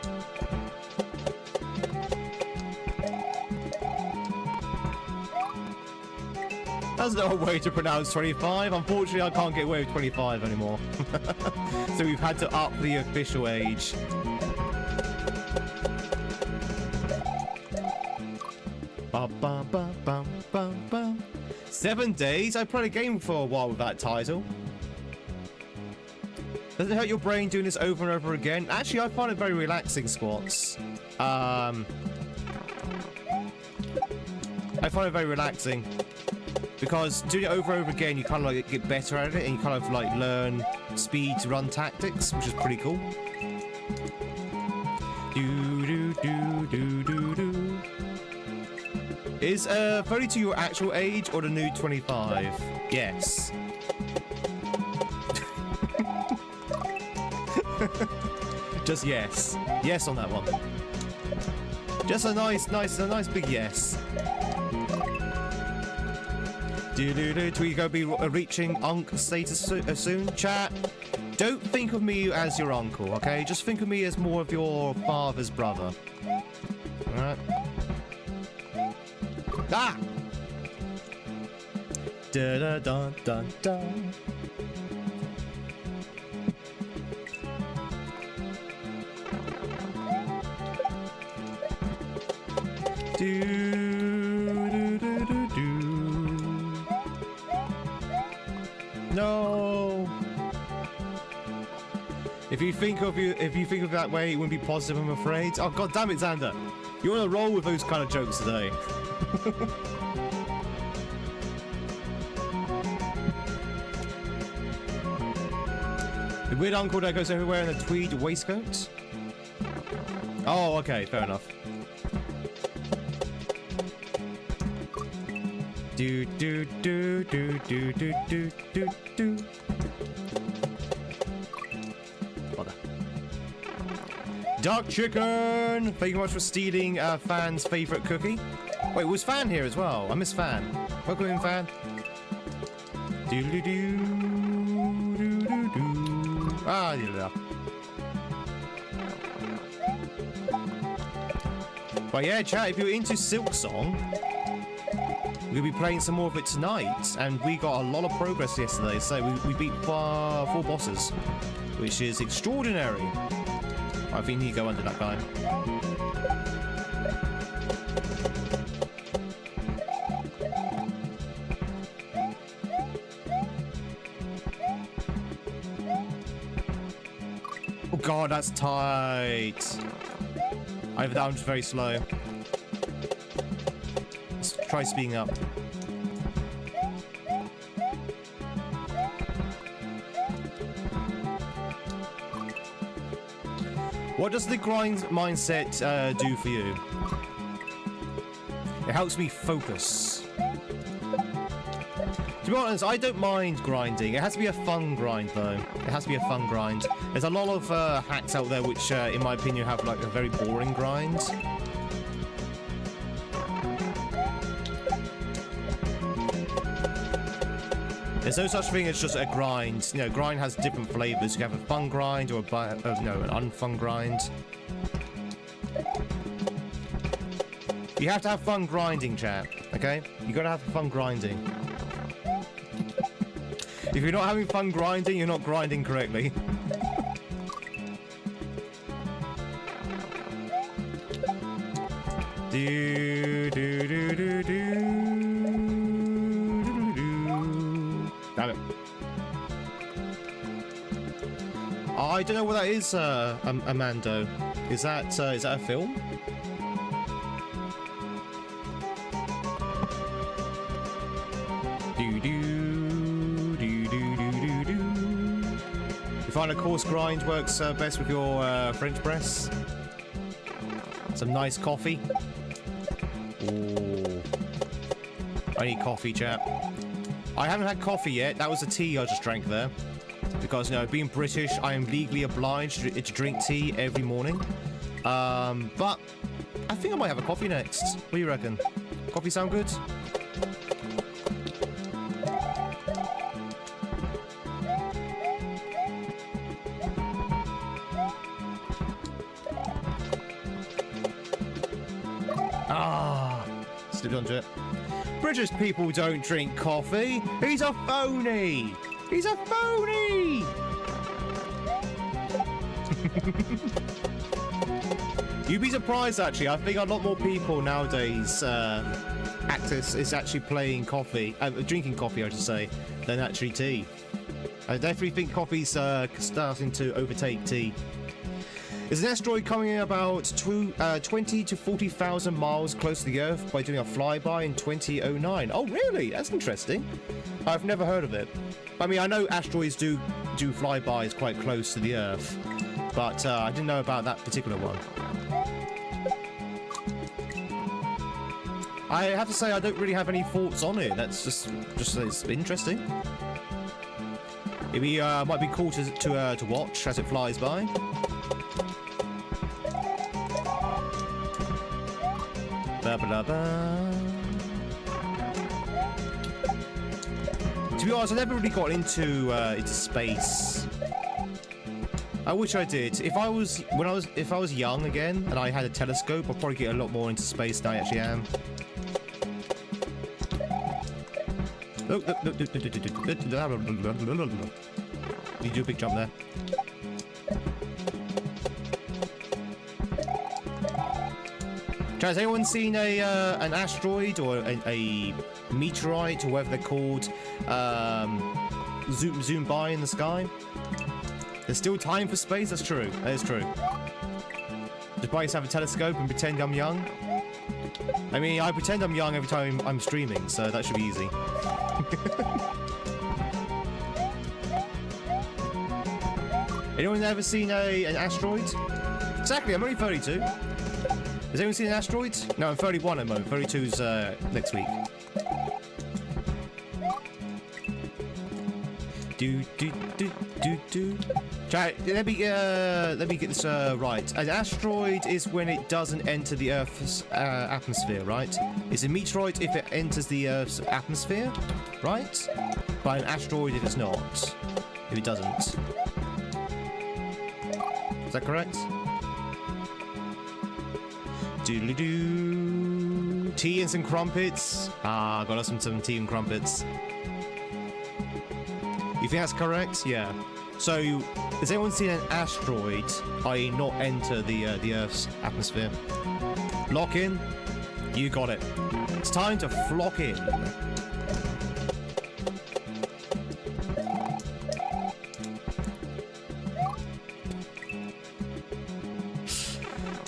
That's no way to pronounce 25. Unfortunately, I can't get away with 25 anymore. So we've had to up the official age. Ba, ba, ba, bum, bum, bum. 7 days? I played a game for a while with that title. Does it hurt your brain doing this over and over again? Actually, I find it very relaxing, squats. I find it very relaxing. Because doing it over and over again, you kind of like get better at it, and you kind of like learn speed to run tactics, which is pretty cool. Is 32 your actual age or the new 25? Yes. Just yes. Yes on that one. Just a nice big yes. Tweed gonna be reaching Unc status soon? Chat, don't think of me as your uncle, okay? Just think of me as more of your father's brother. Alright? Ah! Da-da-dun-dun-dun. No. If you think of it that way, it wouldn't be positive, I'm afraid. Oh, god damn it, Xander. You want to roll with those kind of jokes today. weird uncle that goes everywhere in a tweed waistcoat? Oh, okay, fair enough. Do do do do do do do do do. Bother. Duck chicken! Thank you very much for stealing Fan's favourite cookie. Wait, was Fan here as well? I miss Fan. Welcome in, Fan. Do do do do do do. Ah, yeah. But yeah, chat, if you're into Silk Song, we'll be playing some more of it tonight, and we got a lot of progress yesterday, so we beat 4 bosses, which is extraordinary. I think you go under that guy. Oh god, that's tight. Either that one's very slow. Let's try speeding up. What does the grind mindset do for you? It helps me focus. To be honest, I don't mind grinding. It has to be a fun grind, though. It has to be a fun grind. There's a lot of hacks out there which, in my opinion, have like a very boring grind. There's no such thing as just a grind. You know, grind has different flavors. You can have a fun grind or an unfun grind. You have to have fun grinding, chat. Okay? You gotta have fun grinding. If you're not having fun grinding, you're not grinding correctly. Do do do do do. Damn it. I don't know what that is, Amando. Is that a film? Do do do do do do do. You find a coarse grind works best with your French press. Some nice coffee. Ooh. I need coffee, chap. I haven't had coffee yet. That was a tea I just drank there. Because, you know, being British, I am legally obliged to drink tea every morning. But I think I might have a coffee next. What do you reckon? Coffee sound good? Slipped onto it. British people don't drink coffee. He's a phony. He's a phony. You'd be surprised, actually. I think a lot more people nowadays is actually playing coffee, drinking coffee, I should say, than actually tea. I definitely think coffee's starting to overtake tea. Is an asteroid coming in about 20 to 40,000 miles close to the Earth by doing a flyby in 2009? Oh, really? That's interesting. I've never heard of it. I mean, I know asteroids do flybys quite close to the Earth, but I didn't know about that particular one. I have to say, I don't really have any thoughts on it. That's just it's interesting. It might be cool to watch as it flies by. Blah, blah. To be honest, I never really got into space. I wish I did. If I was young again and I had a telescope, I'd probably get a lot more into space than I actually am. You do a big jump there. Has anyone seen an asteroid or a meteorite or whatever they're called zoom by in the sky? There's still time for space. That's true. That is true. Just buy yourself a telescope and pretend I'm young. I mean, I pretend I'm young every time I'm streaming, so that should be easy. Anyone ever seen an asteroid? Exactly, I'm only 32. Has anyone seen an asteroid? No, I'm 31 at the moment. 32's next week. Chat, let me get this right. An asteroid is when it doesn't enter the Earth's atmosphere, right? It's a meteorite if it enters the Earth's atmosphere, right? But an asteroid if it's not. If it doesn't. Is that correct? Doodly-doo. Tea and some crumpets. Ah, got us some tea and crumpets. You think that's correct? Yeah. So, has anyone seen an asteroid, i.e. not enter the Earth's atmosphere? Lock in. You got it. It's time to flock in.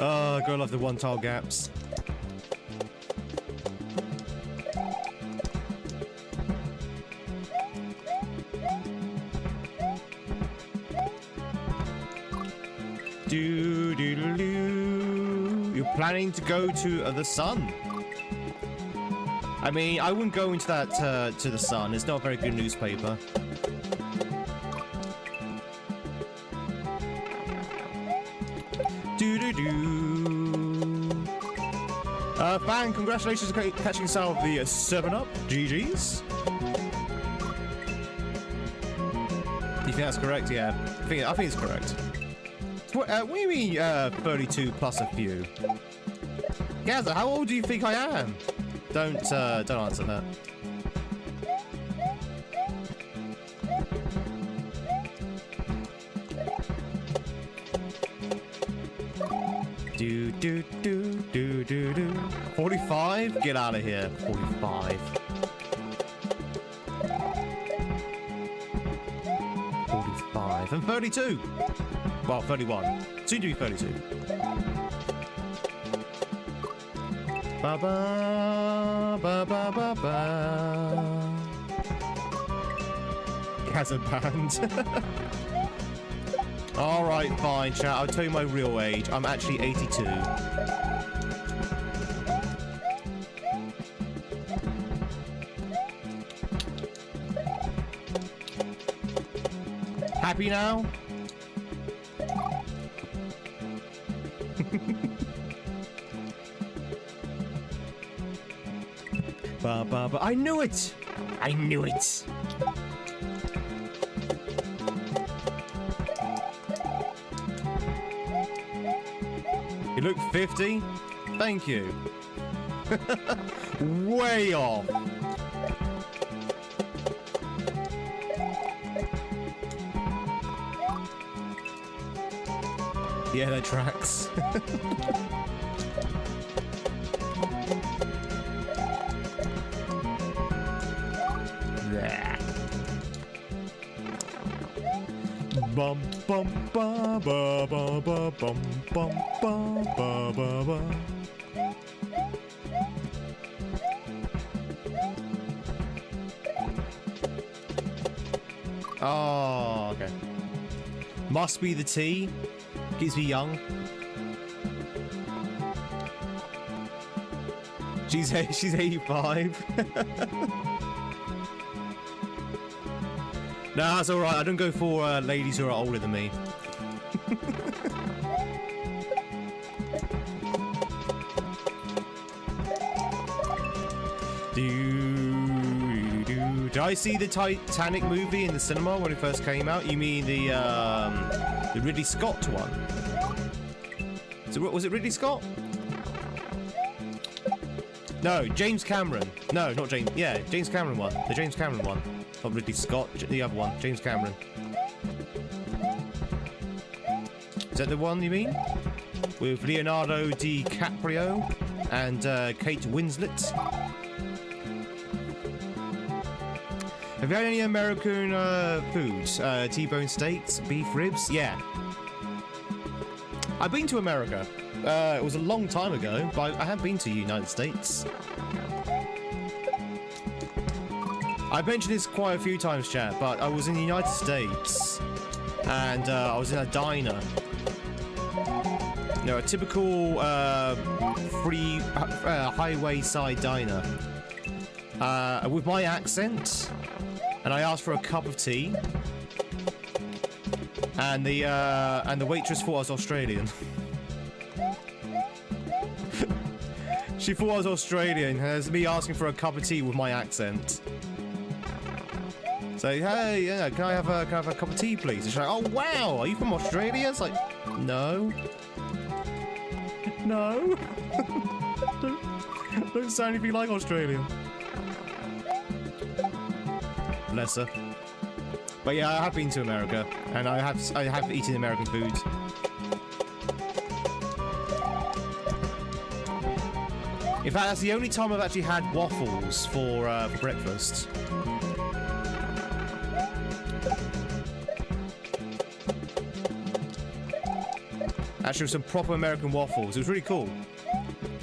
Oh, gotta love the one-tile gaps. You're planning to go to the sun? I mean, I wouldn't go into that to the sun. It's not a very good newspaper. Fan, congratulations on catching some of the 7-Up. GG's. You think that's correct? Yeah, I think it's correct. What do you mean 32 plus a few? Gaza, how old do you think I am? Don't answer that. Do 45? Get out of here. 45. 45 and 32. Well, 31. Soon to be 32. Ba ba ba ba ba ba. Gaza band. Alright, fine, chat. I'll tell you my real age. I'm actually 82. Happy now? Ba ba ba. I knew it! I knew it! You look 50? Thank you. Way off. Yeah, that tracks. Yeah. Bum bum ba ba ba ba bum bum ba ba ba ba. Oh, okay. Must be the tea. Keeps me young. She's 85. Nah, that's alright. I don't go for ladies who are older than me. Did I see the Titanic movie in the cinema when it first came out? You mean the Ridley Scott one? Was it Ridley Scott? No, James Cameron. No, not James. Yeah, James Cameron one. The James Cameron one. Not Ridley Scott. The other one. James Cameron. Is that the one you mean? With Leonardo DiCaprio and Kate Winslet. Have you had any American foods? T-bone steaks, beef ribs? Yeah. I've been to America. It was a long time ago, but I have been to the United States. I've mentioned this quite a few times, chat, but I was in the United States and I was in a diner. You know, a typical highway side diner. With my accent, and I asked for a cup of tea, and the waitress thought I was Australian. She thought I was Australian, and there's me asking for a cup of tea with my accent. So, hey, yeah, can I have a cup of tea, please? And she's like, oh wow, are you from Australia? It's like, no. No. don't sound anything like Australian. Bless her. But yeah, I have been to America, and I have eaten American food. In fact, that's the only time I've actually had waffles for breakfast. Actually, some proper American waffles. It was really cool.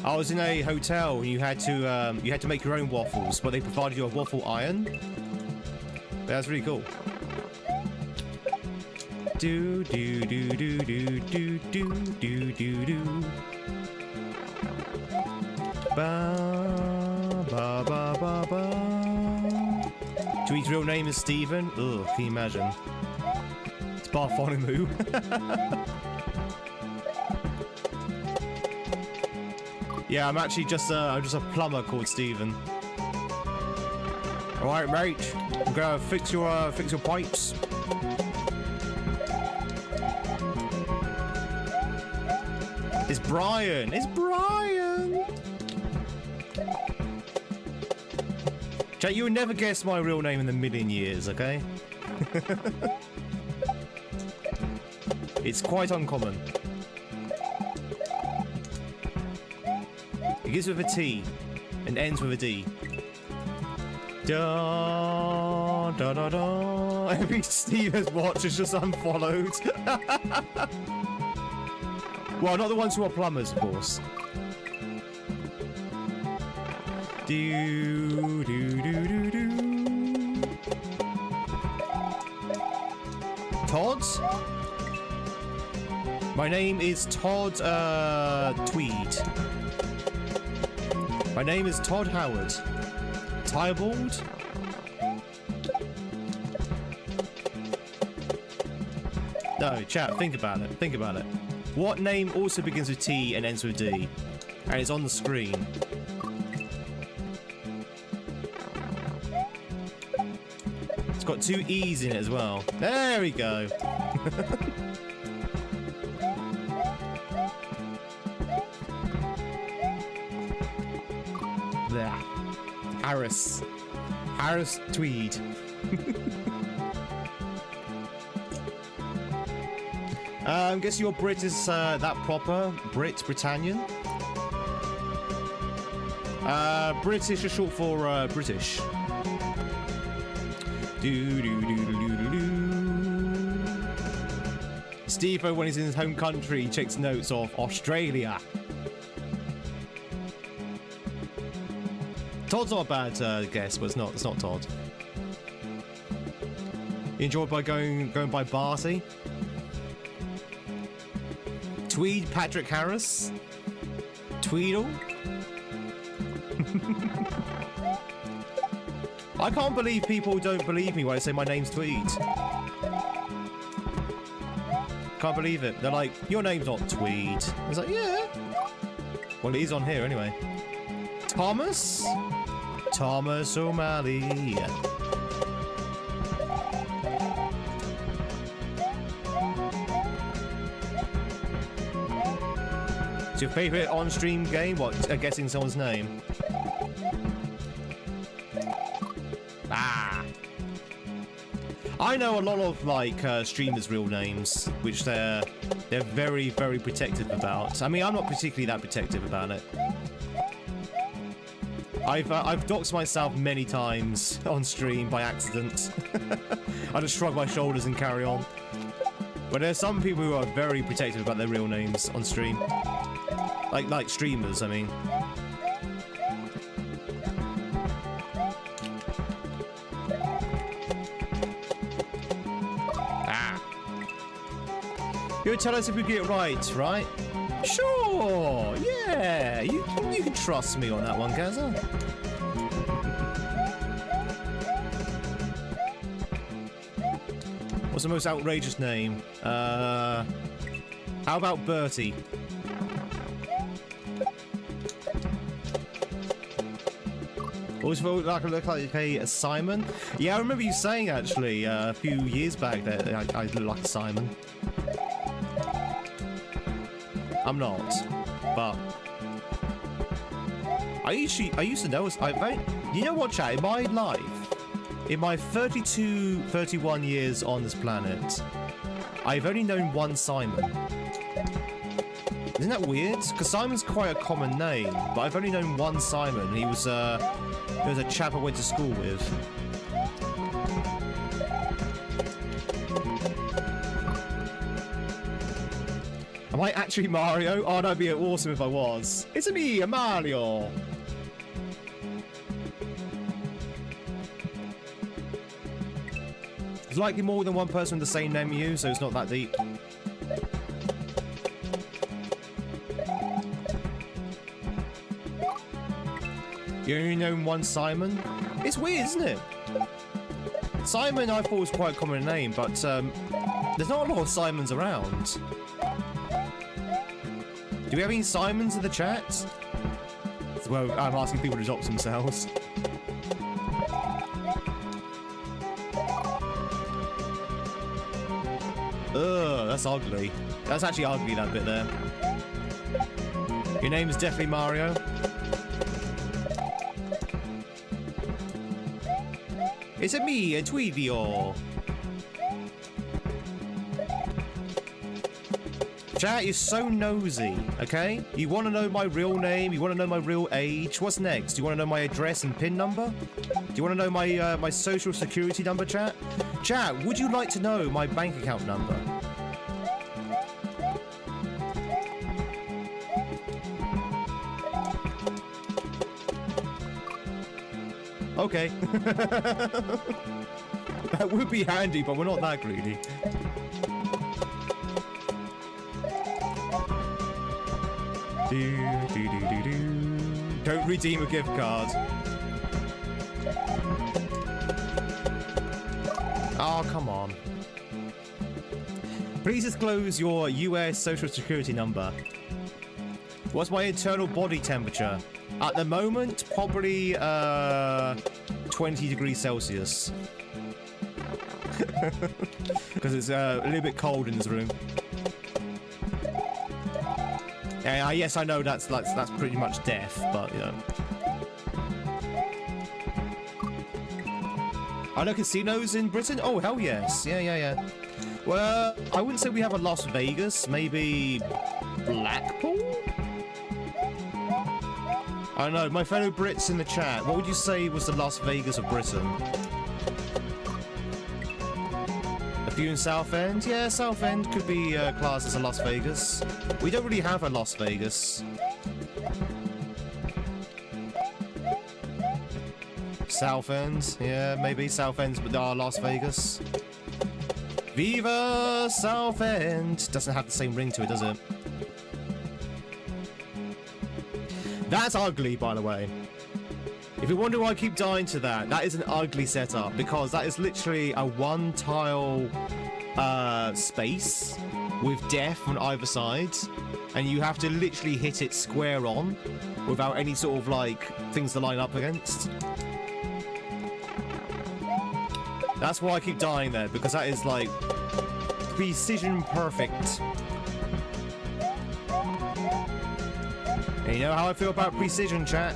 I was in a hotel, and you had to make your own waffles, but they provided you a waffle iron. But that's really cool. Do do do do do do do do do do. Ba ba ba ba ba. Tweed's real name is Stephen. Ugh, can you imagine? It's Bartholomew. Yeah, I'm actually just a plumber called Stephen. All right, mate. I'm gonna fix your pipes. It's Brian. It's Brian. Chat, you would never guess my real name in a million years, okay? It's quite uncommon. It begins with a T and ends with a D. Da da da da. Every Steven's watch is just unfollowed. Well, not the ones who are plumbers, of course. Do do do do do. Todd? My name is Todd Tweed. My name is Todd Howard. Tybald? No, chat, think about it. Think about it. What name also begins with T and ends with D? And it's on the screen. It's got two E's in it as well. There we go. There. Harris. Harris Tweed. I'm guessing your Brit is that proper? Britannian? British is short for British. Do do do do do do. Steve-O, when he's in his home country, takes notes of Australia. Todd's not a bad guess, but it's not Todd. You enjoyed by going by Barty? Tweed Patrick Harris? Tweedle? I can't believe people don't believe me when I say my name's Tweed. Can't believe it. They're like, your name's not Tweed. I was like, yeah. Well, it is on here anyway. Thomas? Thomas O'Malley. It's your favourite on-stream game? What, guessing someone's name? Ah! I know a lot of, like, streamers' real names, which they're very, very protective about. I mean, I'm not particularly that protective about it. I've doxed myself many times on stream by accident. I just shrug my shoulders and carry on. But there's some people who are very protective about their real names on stream. Like streamers, I mean. Ah. You'll tell us if we get it right? Sure, yeah, you can trust me on that one, Gaza. What's the most outrageous name? How about Bertie? Always felt like I look like a Simon. Yeah, I remember you saying actually a few years back that I look like a Simon. I'm not, but I used to know. You know what, chat? In my life, in my 31 years on this planet, I've only known one Simon. Isn't that weird? Because Simon's quite a common name, but I've only known one Simon. He was a chap I went to school with. Am I actually Mario? Oh, that'd be awesome if I was. It's me, Mario. There's likely more than one person with the same name as you, so it's not that deep. You only know one Simon? It's weird, isn't it? Simon I thought was quite a common name, but there's not a lot of Simons around. Do we have any Simons in the chat? Well, I'm asking people to adopt themselves. Ugh, that's ugly. That's actually ugly, that bit there. Your name is definitely Mario. Is it me, a Tweedio? Chat, you're so nosy, okay? You want to know my real name? You want to know my real age? What's next? Do you want to know my address and PIN number? Do you want to know my my social security number, chat? Chat, would you like to know my bank account number? Okay. That would be handy, but we're not that greedy. Don't redeem a gift card. Oh, come on. Please disclose your US social security number. What's my internal body temperature? At the moment, probably 20 degrees Celsius. Because it's a little bit cold in this room. Yeah, yes, I know that's pretty much death, but you know. Are there casinos in Britain? Oh, hell yes. Yeah. Well, I wouldn't say we have a Las Vegas. Maybe Blackpool? I don't know. My fellow Brits in the chat, what would you say was the Las Vegas of Britain? A few in Southend? Yeah, Southend could be classed as a Las Vegas. We don't really have a Las Vegas. Southend, yeah, maybe Southend's our Las Vegas. Viva Southend! Doesn't have the same ring to it, does it? That's ugly, by the way. If you wonder why I keep dying to that, that is an ugly setup, because that is literally a one-tile space with death on either side, and you have to literally hit it square on without any sort of, like, things to line up against. That's why I keep dying there, because that is, like, precision perfect. And you know how I feel about precision, chat?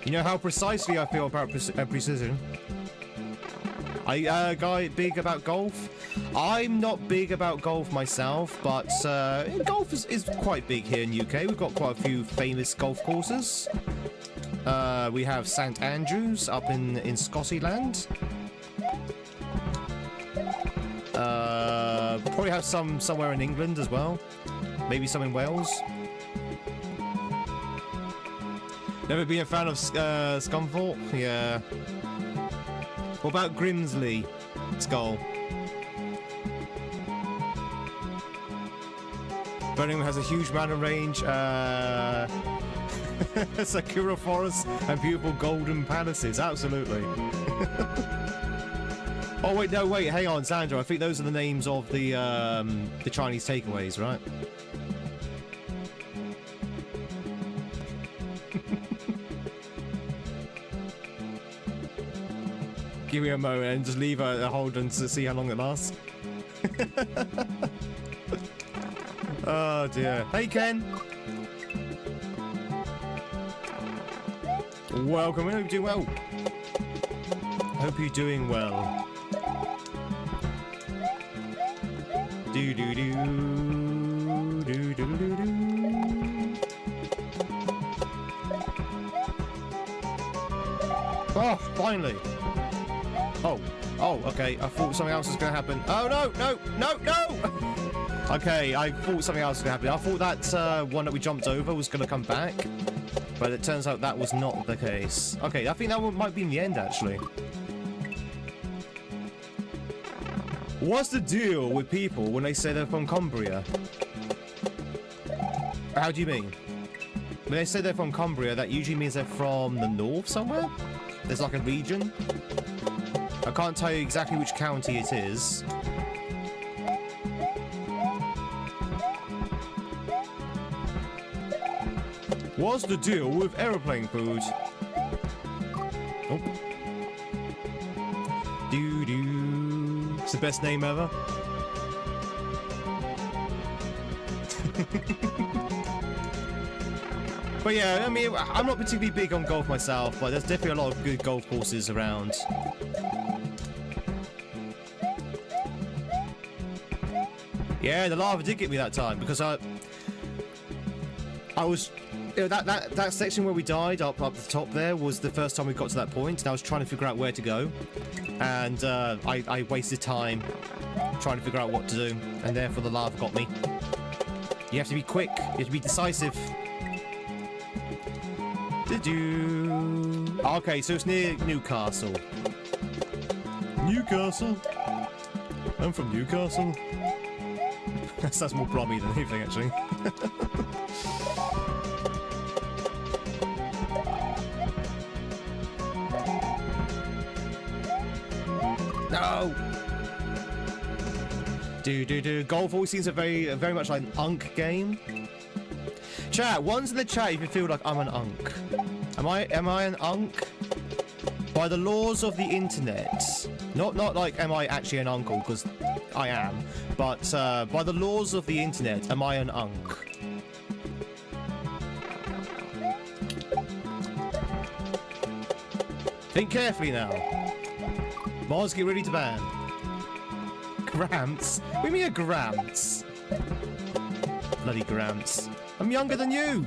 You know how precisely I feel about precision? Guy big about golf? I'm not big about golf myself, but golf is quite big here in UK. We've got quite a few famous golf courses. We have St Andrews up in Scotland. Probably have some somewhere in England as well. Maybe some in Wales. Never been a fan of Scunthorpe? Yeah. What about Grimsley? Skull. Birmingham has a huge mountain range, Sakura forests, and beautiful golden palaces. Absolutely. Oh wait, no, wait, hang on, Sandra. I think those are the names of the Chinese takeaways, right? Give me a moment and just leave a hold and to see how long it lasts. Oh dear. Hey Ken. Welcome. I hope you're doing well. Hope you're doing well. Do do do do do do do. Oh, finally. Oh, okay. I thought something else was going to happen. Oh, no. Okay, I thought something else was going to happen. I thought that one that we jumped over was going to come back. But it turns out that was not the case. Okay, I think that one might be in the end, actually. What's the deal with people when they say they're from Cumbria? How do you mean? When they say they're from Cumbria, that usually means they're from the north somewhere? There's like a region? I can't tell you exactly which county it is. What's the deal with aeroplane food? Oh. Doo-doo. It's the best name ever. But yeah, I mean, I'm not particularly big on golf myself, but there's definitely a lot of good golf courses around. Yeah, the lava did get me that time because I was, you know, that section where we died up the top there was the first time we got to that point, and I was trying to figure out where to go, and I wasted time trying to figure out what to do, and therefore the lava got me. You have to be quick. You have to be decisive. Okay, so it's near Newcastle. Newcastle. I'm from Newcastle. That's more blobby than anything, actually. No. Golf always seems very much like an unk game. Chat, one's in the chat if you feel like I'm an unk. Am I an unk? By the laws of the internet. Not like am I actually an uncle, because I am. But by the laws of the internet, am I an unk? Think carefully now. Mars, get ready to ban. Gramps? What do you mean a Gramps? Bloody Gramps. I'm younger than you!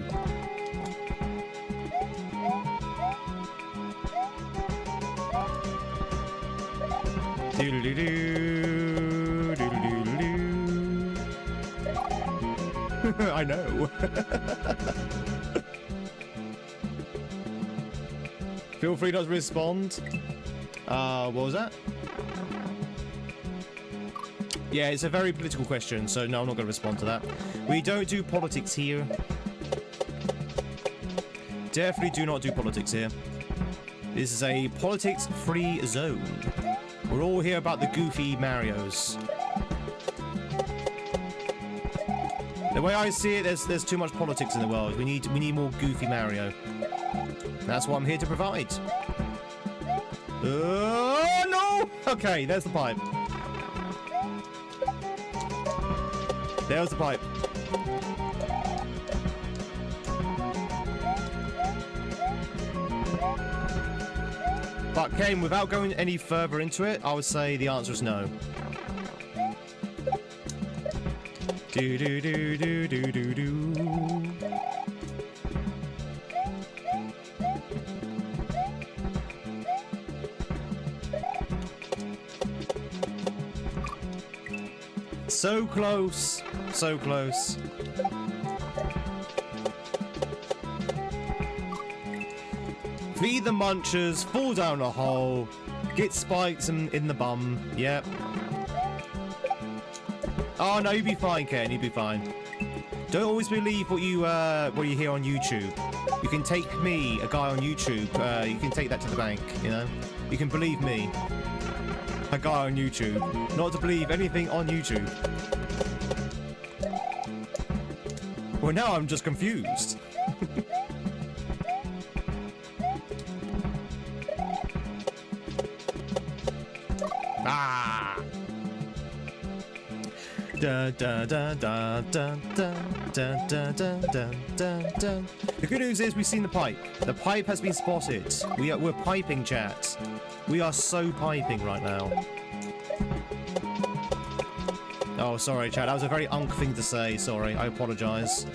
Doodle-doo-doo, doodle-doo-doo. I know. Feel free not to respond. What was that? Yeah, it's a very political question, so no, I'm not going to respond to that. We don't do politics here. Definitely do not do politics here. This is a politics-free zone. We're all here about the goofy Marios. The way I see it, there's too much politics in the world. We need more goofy Mario. That's what I'm here to provide. Oh no! Okay, there's the pipe. There's the pipe. But Kane, without going any further into it, I would say the answer is no. Do do do do do do do. So close, so close. Feed the munchers, fall down a hole, get spiked in the bum. Yep. Oh no, you'll be fine, Ken. You'll be fine. Don't always believe what you hear on YouTube. You can take me, a guy on YouTube. You can take that to the bank. You know, you can believe me, a guy on YouTube, not to believe anything on YouTube. Well, now I'm just confused. Ah! Da, da, da, da, da, da, da, da, da, da, da. The good news is we've seen the pipe. The pipe has been spotted. We're piping, chat. We are so piping right now. Oh, sorry, chat. That was a very unk thing to say. Sorry, I apologise.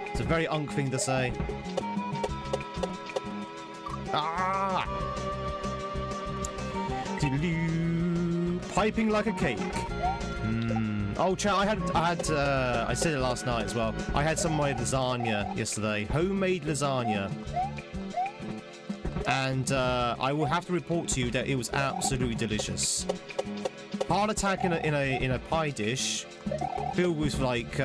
It's a very unk thing to say. Ah! Piping like a cake. Oh, chat, I said it last night as well. I had some of my lasagna yesterday. Homemade lasagna. And I will have to report to you that it was absolutely delicious. Heart attack in a pie dish filled with like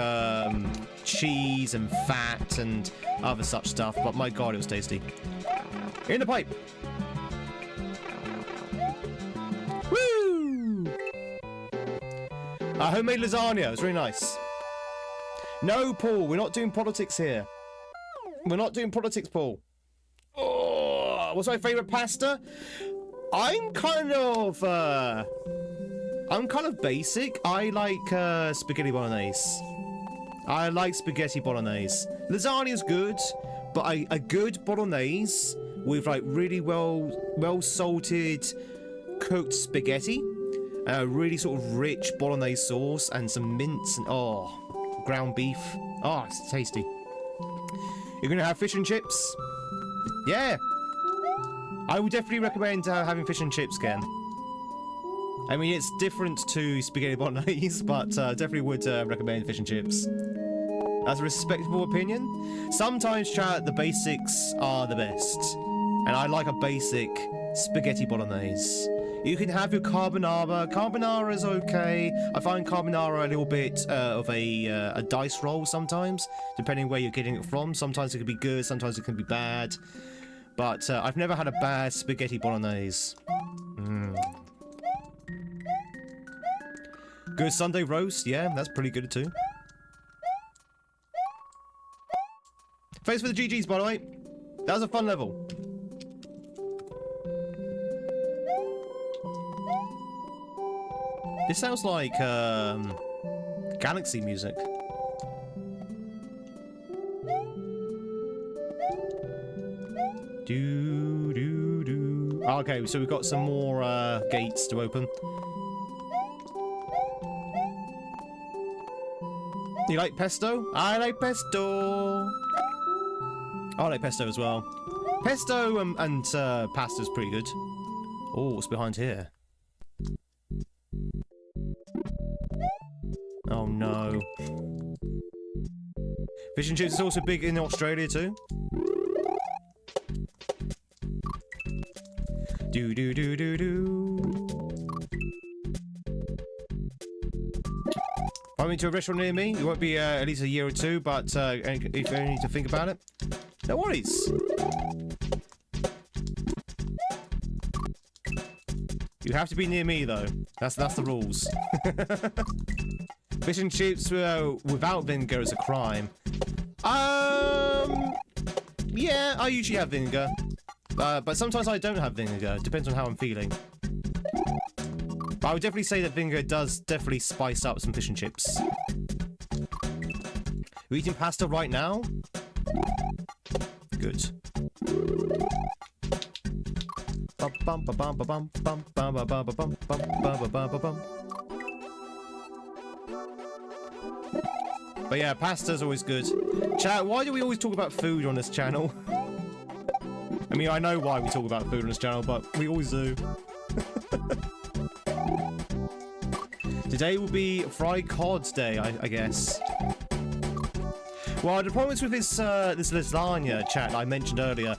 cheese and fat and other such stuff, but my god, it was tasty. In the pipe. Woo! Homemade lasagna. It's really nice. No, Paul, we're not doing politics here. We're not doing politics, Paul. Oh, what's my favourite pasta? I'm kind of basic. I like spaghetti bolognese. I like spaghetti bolognese. Lasagna's good, but a good bolognese with like really well salted cooked spaghetti, a really sort of rich bolognese sauce, and some mince and ground beef. Oh, it's tasty. You're gonna have fish and chips? Yeah. I would definitely recommend having fish and chips, Ken. I mean, it's different to spaghetti bolognese, but definitely would recommend fish and chips. That's a respectable opinion. Sometimes, chat, the basics are the best. And I like a basic spaghetti bolognese. You can have your carbonara. Carbonara is okay. I find carbonara a little bit of a dice roll sometimes, depending where you're getting it from. Sometimes it can be good, sometimes it can be bad. But I've never had a bad spaghetti bolognese. Good Sunday roast, yeah, that's pretty good too. Thanks for the GGs, by the way. That was a fun level. This sounds like Galaxy music. Okay, so we've got some more gates to open. You like pesto? I like pesto. I like pesto as well. Pesto and pasta's pretty good. Oh, what's behind here? Oh no. Fish and chips is also big in Australia too. Do do do do do. Find me to a restaurant near me. It won't be at least a year or two, but if you need to think about it, no worries. You have to be near me though. That's the rules. Fish and chips without vinegar is a crime. Yeah, I usually have vinegar. But sometimes I don't have vinegar. Depends on how I'm feeling. But I would definitely say that vinegar does definitely spice up some fish and chips. We're eating pasta right now? Good. But yeah, pasta's always good. Chat, why do we always talk about food on this channel? I mean, I know why we talk about food on this channel, but we always do. Today will be fried cod's day, I guess. Well, the problem is with this lasagna, chat, I mentioned earlier,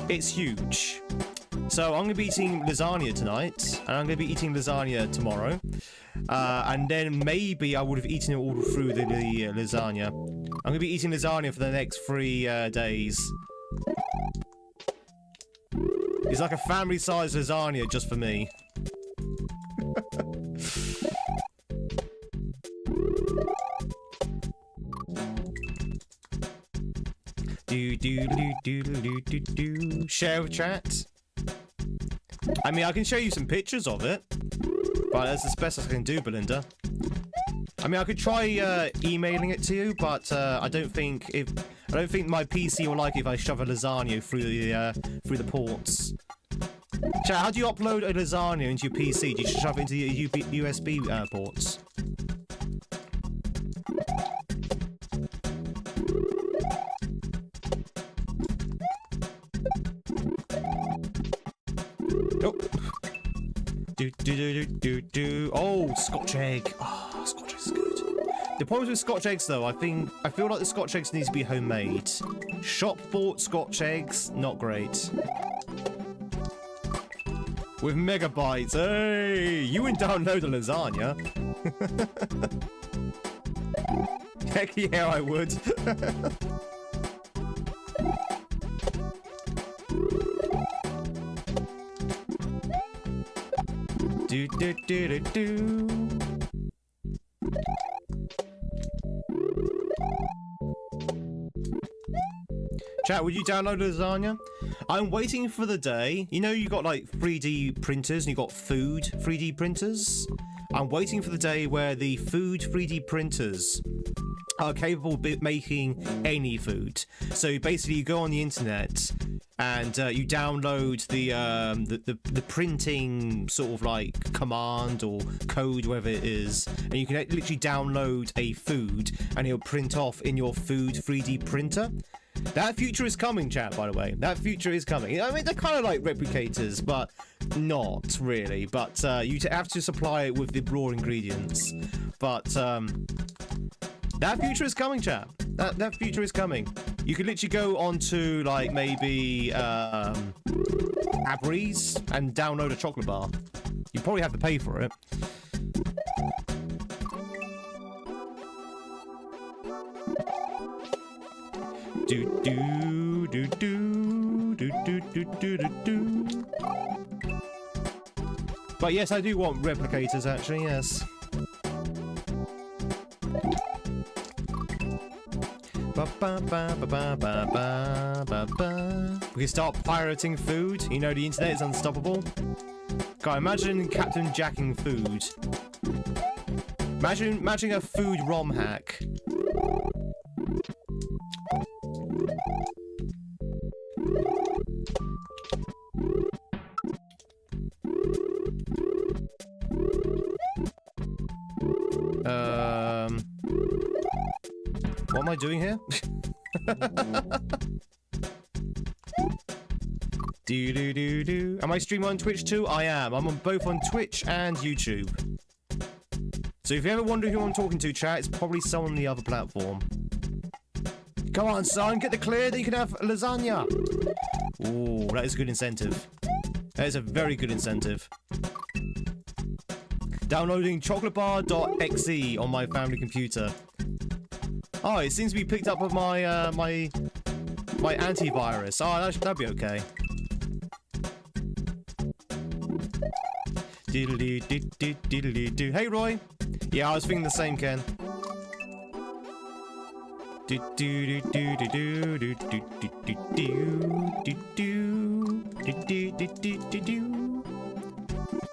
it's huge. So I'm going to be eating lasagna tonight, and I'm going to be eating lasagna tomorrow. And then maybe I would have eaten it all through the lasagna. I'm going to be eating lasagna for the next 3 days. It's like a family-sized lasagna just for me. Share with chat. I mean, I can show you some pictures of it, but that's the best I can do, Belinda. I mean, I could try emailing it to you, but I don't think my PC will like it if I shove a lasagna through the ports. Chat, how do you upload a lasagna into your PC? Do you shove it into your USB ports? Nope. Oh, Scotch egg. Oh, Scotch egg is good. The problem with Scotch eggs, though, I feel like the Scotch eggs need to be homemade. Shop bought Scotch eggs, not great. With megabytes, hey, you wouldn't download a lasagna. Heck yeah, I would. Chat, would you download lasagna? I'm waiting for the day. You know, you got like 3D printers and you got food 3D printers. I'm waiting for the day where the food 3D printers are capable of making any food. So basically, you go on the internet and you download the printing sort of like command or code, whatever it is, and you can literally download a food and it'll print off in your food 3D printer. That future is coming, chat, by the way. That future is coming. I mean, they're kind of like replicators, but not really. But you have to supply it with the raw ingredients. But that future is coming, chat. That future is coming. You could literally go onto, like, maybe Cadbury's and download a chocolate bar. You probably have to pay for it. But yes, I do want replicators, actually, yes. We can start pirating food. You know, the internet is unstoppable. God, imagine Captain Jacking food. Imagine a food ROM hack. What am I doing here? Am I streaming on Twitch too? I am. I'm on both on Twitch and YouTube. So if you ever wonder who I'm talking to, chat, it's probably someone on the other platform. Come on, son, get the clear, then you can have lasagna. Ooh, that is a good incentive. That is a very good incentive. Downloading chocolatebar.exe on my family computer. Oh, it seems to be picked up with my my antivirus. Oh, that'd be okay. Hey, Roy. Yeah, I was thinking the same, Ken.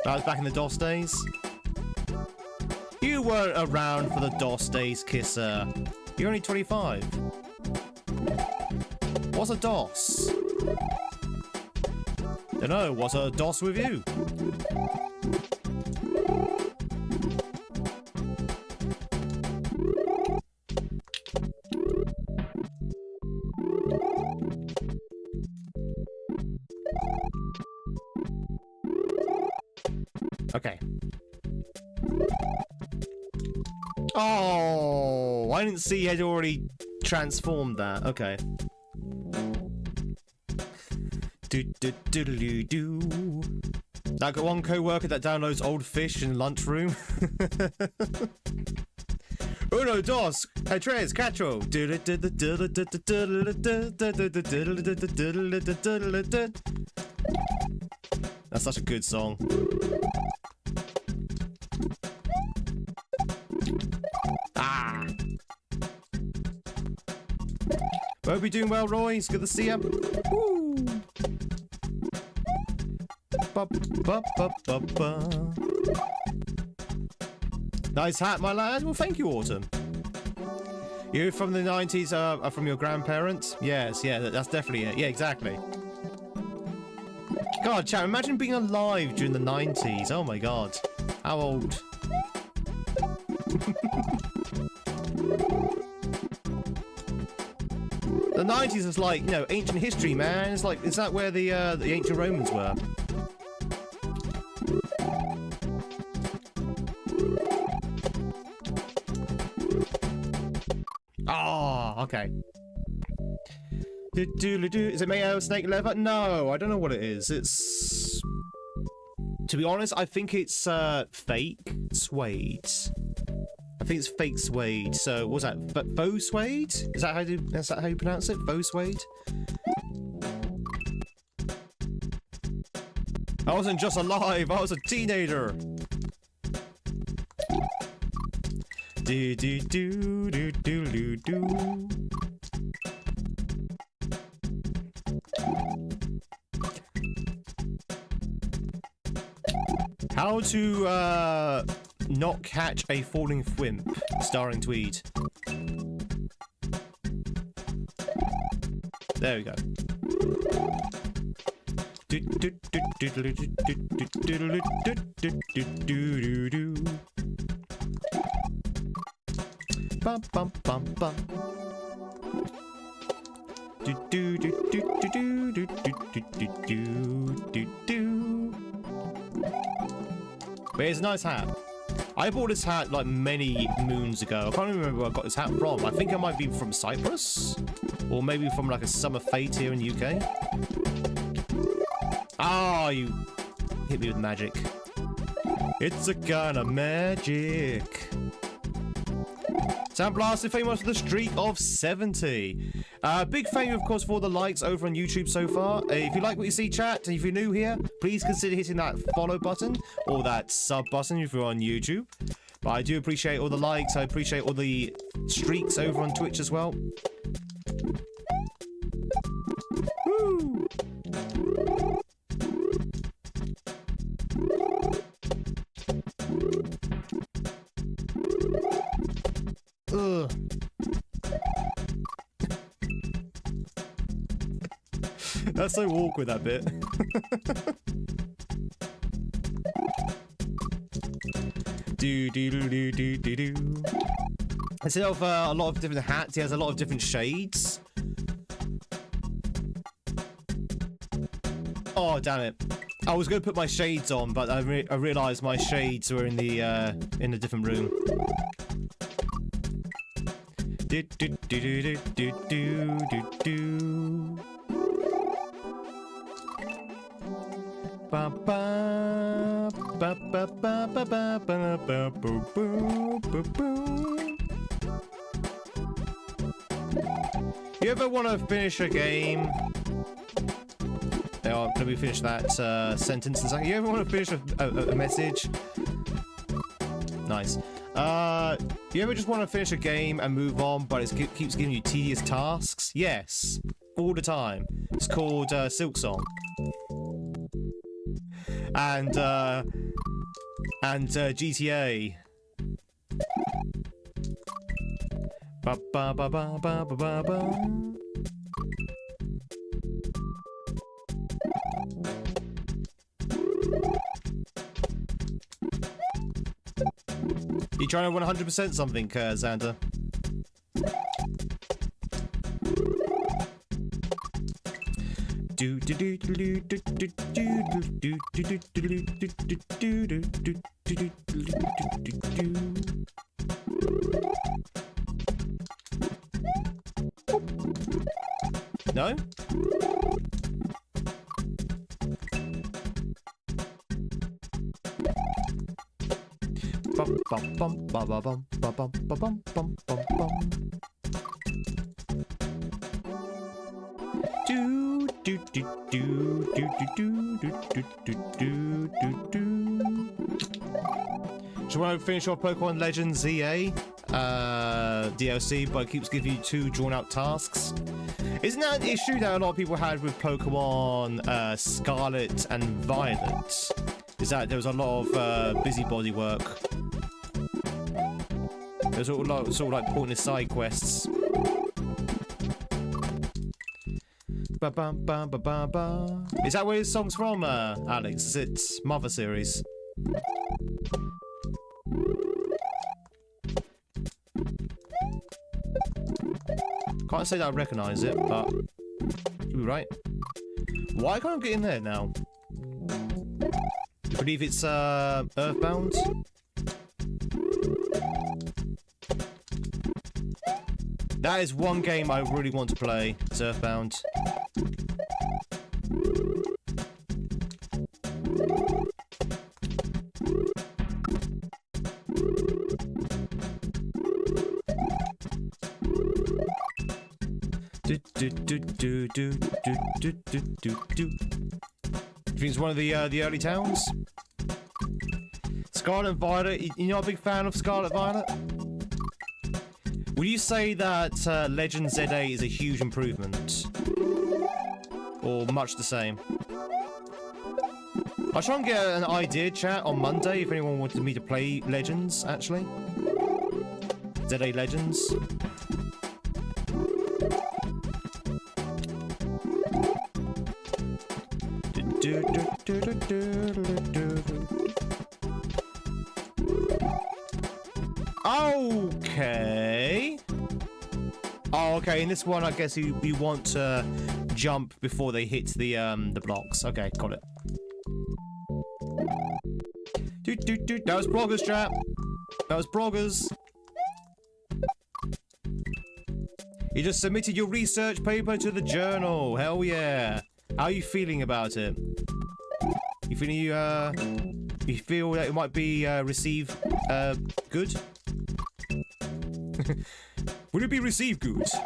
That was back in the DOS days. You weren't around for the DOS days, Kisser. You're only 25. What's a DOS? Dunno, what's a DOS with you? Okay. Oh, I didn't see I'd already transformed that. Okay. That got one co-worker that downloads old fish in lunchroom. Uno, dos, tres, cuatro. That's such a good song. Ah. Hope you're doing well, Roy. It's good to see you. Woo. Ba, ba, ba, ba, ba. Nice hat, my lad. Well, thank you, Autumn. You're from the 90s, from your grandparents? Yes, yeah, that's definitely it. Yeah, exactly. God, chat, imagine being alive during the 90s. Oh my god. How old? The 90s is like, you know, ancient history, man. It's like, is that where the ancient Romans were? Oh, okay. Is it made out of snake leather? No, I don't know what it is. It's... To be honest, I think it's fake suede. I think it's fake suede. So, what's that? Faux suede? Is that how you pronounce it? Faux suede? I wasn't just alive, I was a teenager. Do do do do do do do. How to not catch a falling thwimp, starring Tweed. There we go. Bum bum bum bum. Do do do do do do do do do do. But it's a nice hat. I bought this hat like many moons ago. I can't even remember where I got this hat from. I think it might be from Cyprus, or maybe from like a summer fete here in the UK. Ah, you hit me with magic. It's a kind of magic. Sound Blasted, thank you much for the streak of 70. Big thank you, of course, for all the likes over on YouTube so far. If you like what you see, chat, and if you're new here, please consider hitting that follow button or that sub button if you're on YouTube. But I do appreciate all the likes. I appreciate all the streaks over on Twitch as well. Woo! Ugh. That's so awkward, that bit. Do do do do do do do. Instead of a lot of different hats, he has a lot of different shades. Oh damn it! I was going to put my shades on, but I realised my shades were in a different room. Do do do do do do do do. Ba ba ba ba ba ba ba ba ba boo boo boo boo. You ever want to finish a game? Oh, let me finish that sentence in a second. You ever want to finish a message? Nice. You ever just want to finish a game and move on, but it keeps giving you tedious tasks? Yes, all the time. It's called Silksong. And GTA. Ba ba ba ba ba ba ba ba. You trying to 100% something, Xander? Do do do do do do do do do do do do. No? Bum, bum, bum, ba, ba, bum, ba, bum, ba, bum, bum, bum, bum. Do do do do do do do do do do do do. So when I finish off Pokemon Legends ZA DLC, but it keeps giving you 2 drawn-out tasks. Isn't that an issue that a lot of people had with Pokemon Scarlet and Violet? Is that there was a lot of busybody work? There's sort of like pointless side quests. Ba -bum -ba -ba -ba -ba. Is that where his song's from, Alex? Is it Mother series? Can't say that I recognise it, but you'll be right. Why can't I get in there now? I believe it's Earthbound. That is one game I really want to play. It's Earthbound. Do. You think it's one of the early towns? Scarlet Violet. You're not a big fan of Scarlet Violet? Would you say that Legend ZA is a huge improvement? Or much the same? I'll try and get an idea, chat, on Monday if anyone wanted me to play Legends, actually. ZA Legends. Okay. Oh, okay. In this one, I guess you want to jump before they hit the blocks. Okay, got it. That was Broggers, chat. That was Broggers. You just submitted your research paper to the journal. Hell yeah. How are you feeling about it? You feeling you feel that it might be received good? Would it be received good? Do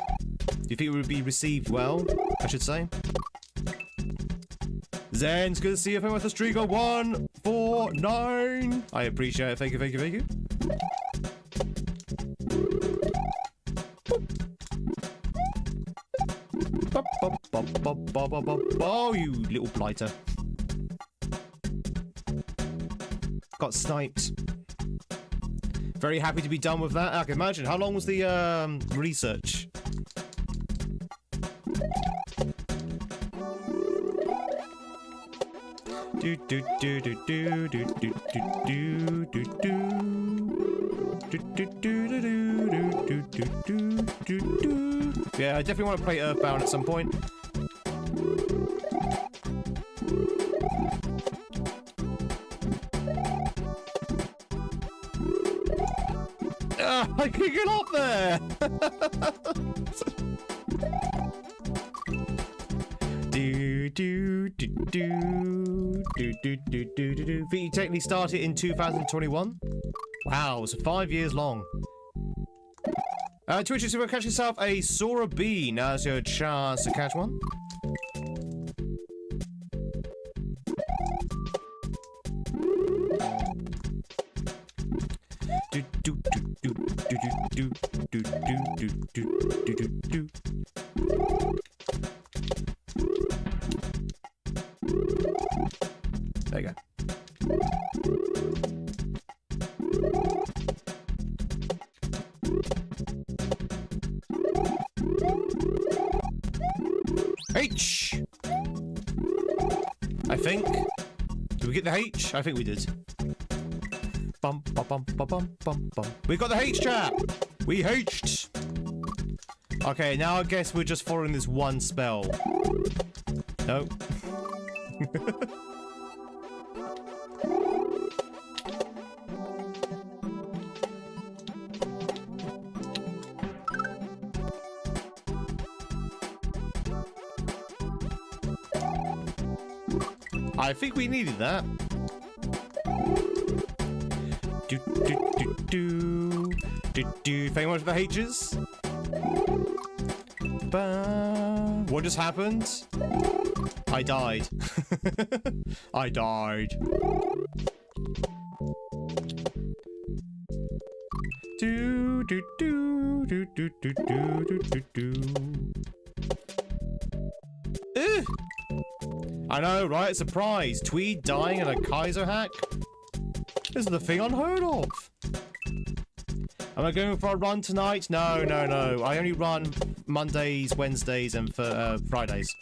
you think it would be received well, I should say? Zen's good to see you. With the streak of 149. I appreciate it. Thank you, thank you, thank you. Oh, you little blighter. Got sniped. Very happy to be done with that. I can imagine. How long was the research? Yeah, I definitely want to play Earthbound at some point. I can't get up there! Think you technically started in 2021? Wow, so 5 years long. Twitch, if you want to catch yourself a Sora B, now's your chance to catch one. There you go. H! I think. Did we get the H? I think we did. Bum, bum, bum, bum, bum, bum, bum. We got the H, chat! We H'd! Okay, now I guess we're just following this one spell. Nope. I think we needed that. Thank you very much for the H's. What just happened? I died. I died. I know, right? Surprise! Tweed dying in a Kaizo hack? This is the thing unheard of. Am I going for a run tonight? No, no, no. I only run Mondays, Wednesdays, and Fridays.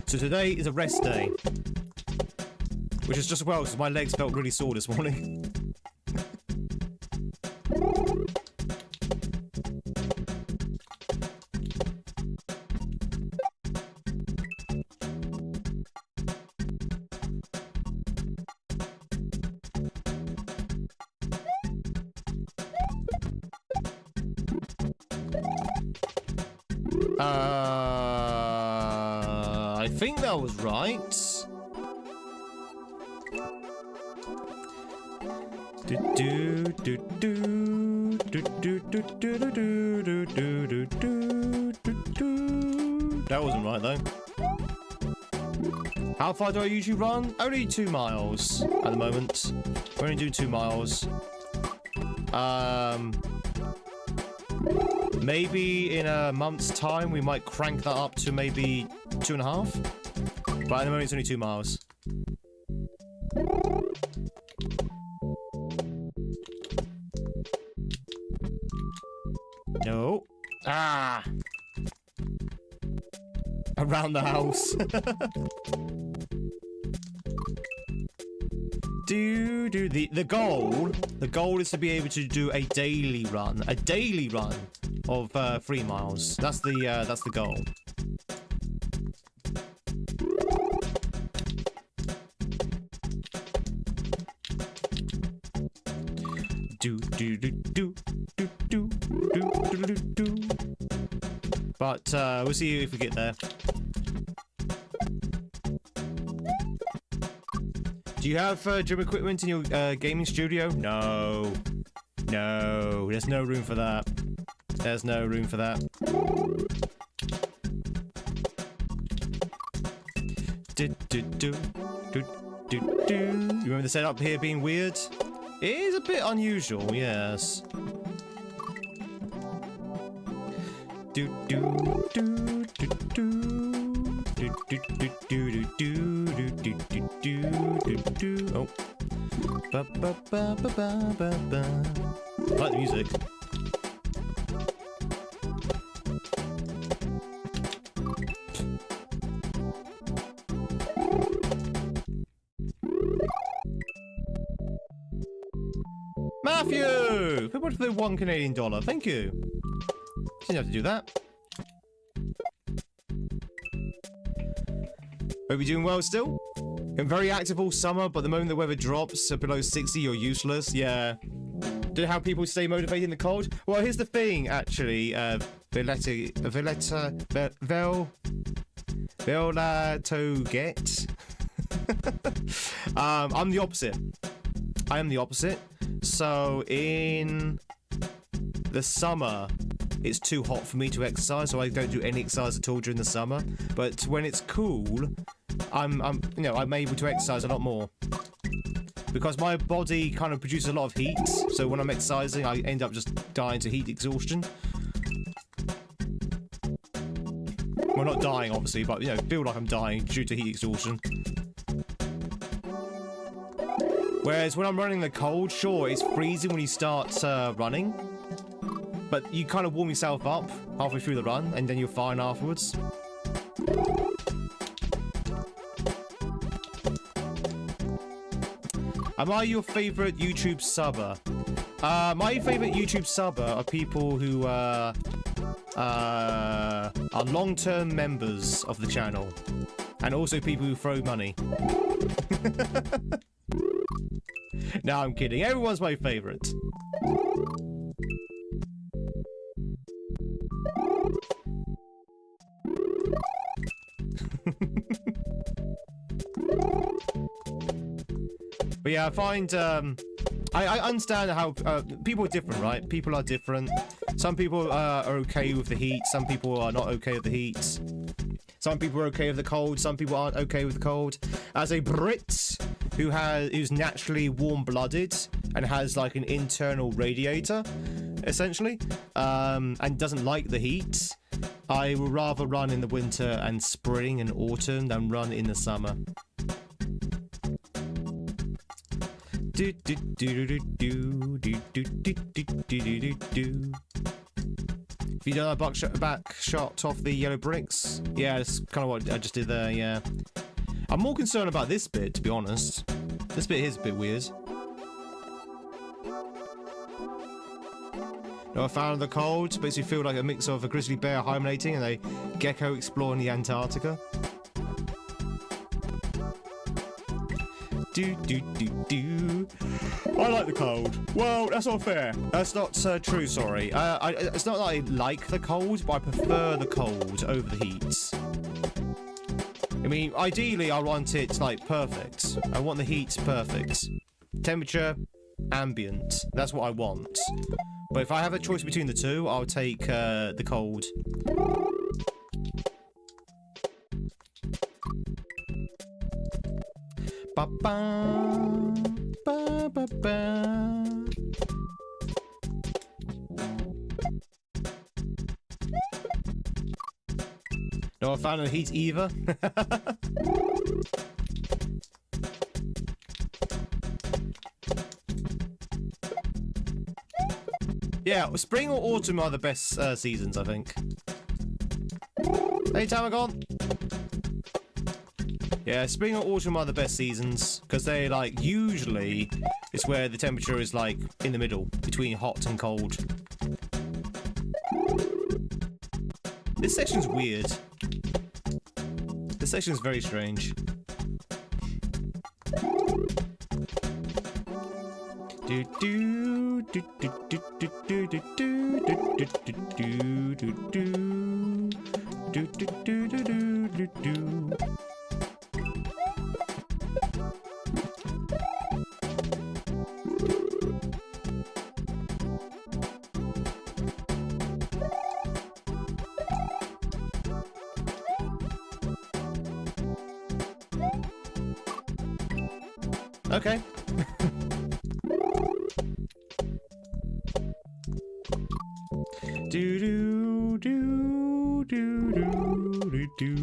So today is a rest day. Which is just well, because my legs felt really sore this morning. I think that was right. That wasn't right though. How far do I usually run? Only 2 miles at the moment. We're only doing 2 miles. Maybe in a month's time we might crank that up to maybe 2.5. But at the moment it's only 2 miles. No. Ah! Around the house. The goal is to be able to do a daily run of 3 miles. That's the goal. But we'll see if we get there. Do you have gym equipment in your gaming studio? No. No, there's no room for that. There's no room for that. You remember the setup here being weird? It is a bit unusual, yes. Oh. I like the music. Matthew! How much for the $1 Canadian? Thank you. Didn't have to do that. Hope you're doing well still. I'm very active all summer, but the moment the weather drops below 60, you're useless. Yeah. Do you know how people stay motivated in the cold? Well, here's the thing, actually. Velatoget. I'm the opposite. I am the opposite. So in the summer, it's too hot for me to exercise, so I don't do any exercise at all during the summer. But when it's cool, I'm able to exercise a lot more. Because my body kind of produces a lot of heat, so when I'm exercising, I end up just dying to heat exhaustion. Well, not dying, obviously, but, feel like I'm dying due to heat exhaustion. Whereas when I'm running in the cold, sure, it's freezing when you start running. But you kind of warm yourself up halfway through the run, and then you're fine afterwards. Am I your favourite YouTube subber? My favourite YouTube subber are people who are long-term members of the channel. And also people who throw money. No, I'm kidding. Everyone's my favourite. But yeah, I find I understand how people are different, right? People are different. Some people are okay with the heat. Some people are not okay with the heat. Some people are okay with the cold. Some people aren't okay with the cold. As a Brit who's naturally warm-blooded and has like an internal radiator, essentially, and doesn't like the heat, I would rather run in the winter and spring and autumn than run in the summer. Do do do do do do do do do do do. If you done a back shot off the yellow bricks, yeah, that's kind of what I just did there. Yeah, I'm more concerned about this bit, to be honest. This bit is a bit weird. No, I found the cold. Basically, feel like a mix of a grizzly bear hibernating and a gecko exploring the Antarctica. Do do do do. I like the cold. Well, that's not fair. That's not true. Sorry. It's not that I like the cold, but I prefer the cold over the heat. I mean, ideally, I want it like perfect. I want the heat perfect. Temperature, ambient. That's what I want. But if I have a choice between the two, I'll take the cold. Ba ba ba ba ba. No, I found the heat either. Yeah, spring or autumn are the best seasons, I think. Hey, Tamagon. Yeah, spring or autumn are the best seasons because they like usually it's where the temperature is like in the middle between hot and cold. This section's weird. This section's very strange. Do do do do do do do do do do do do do do do do. Okay. Do do do do do do do.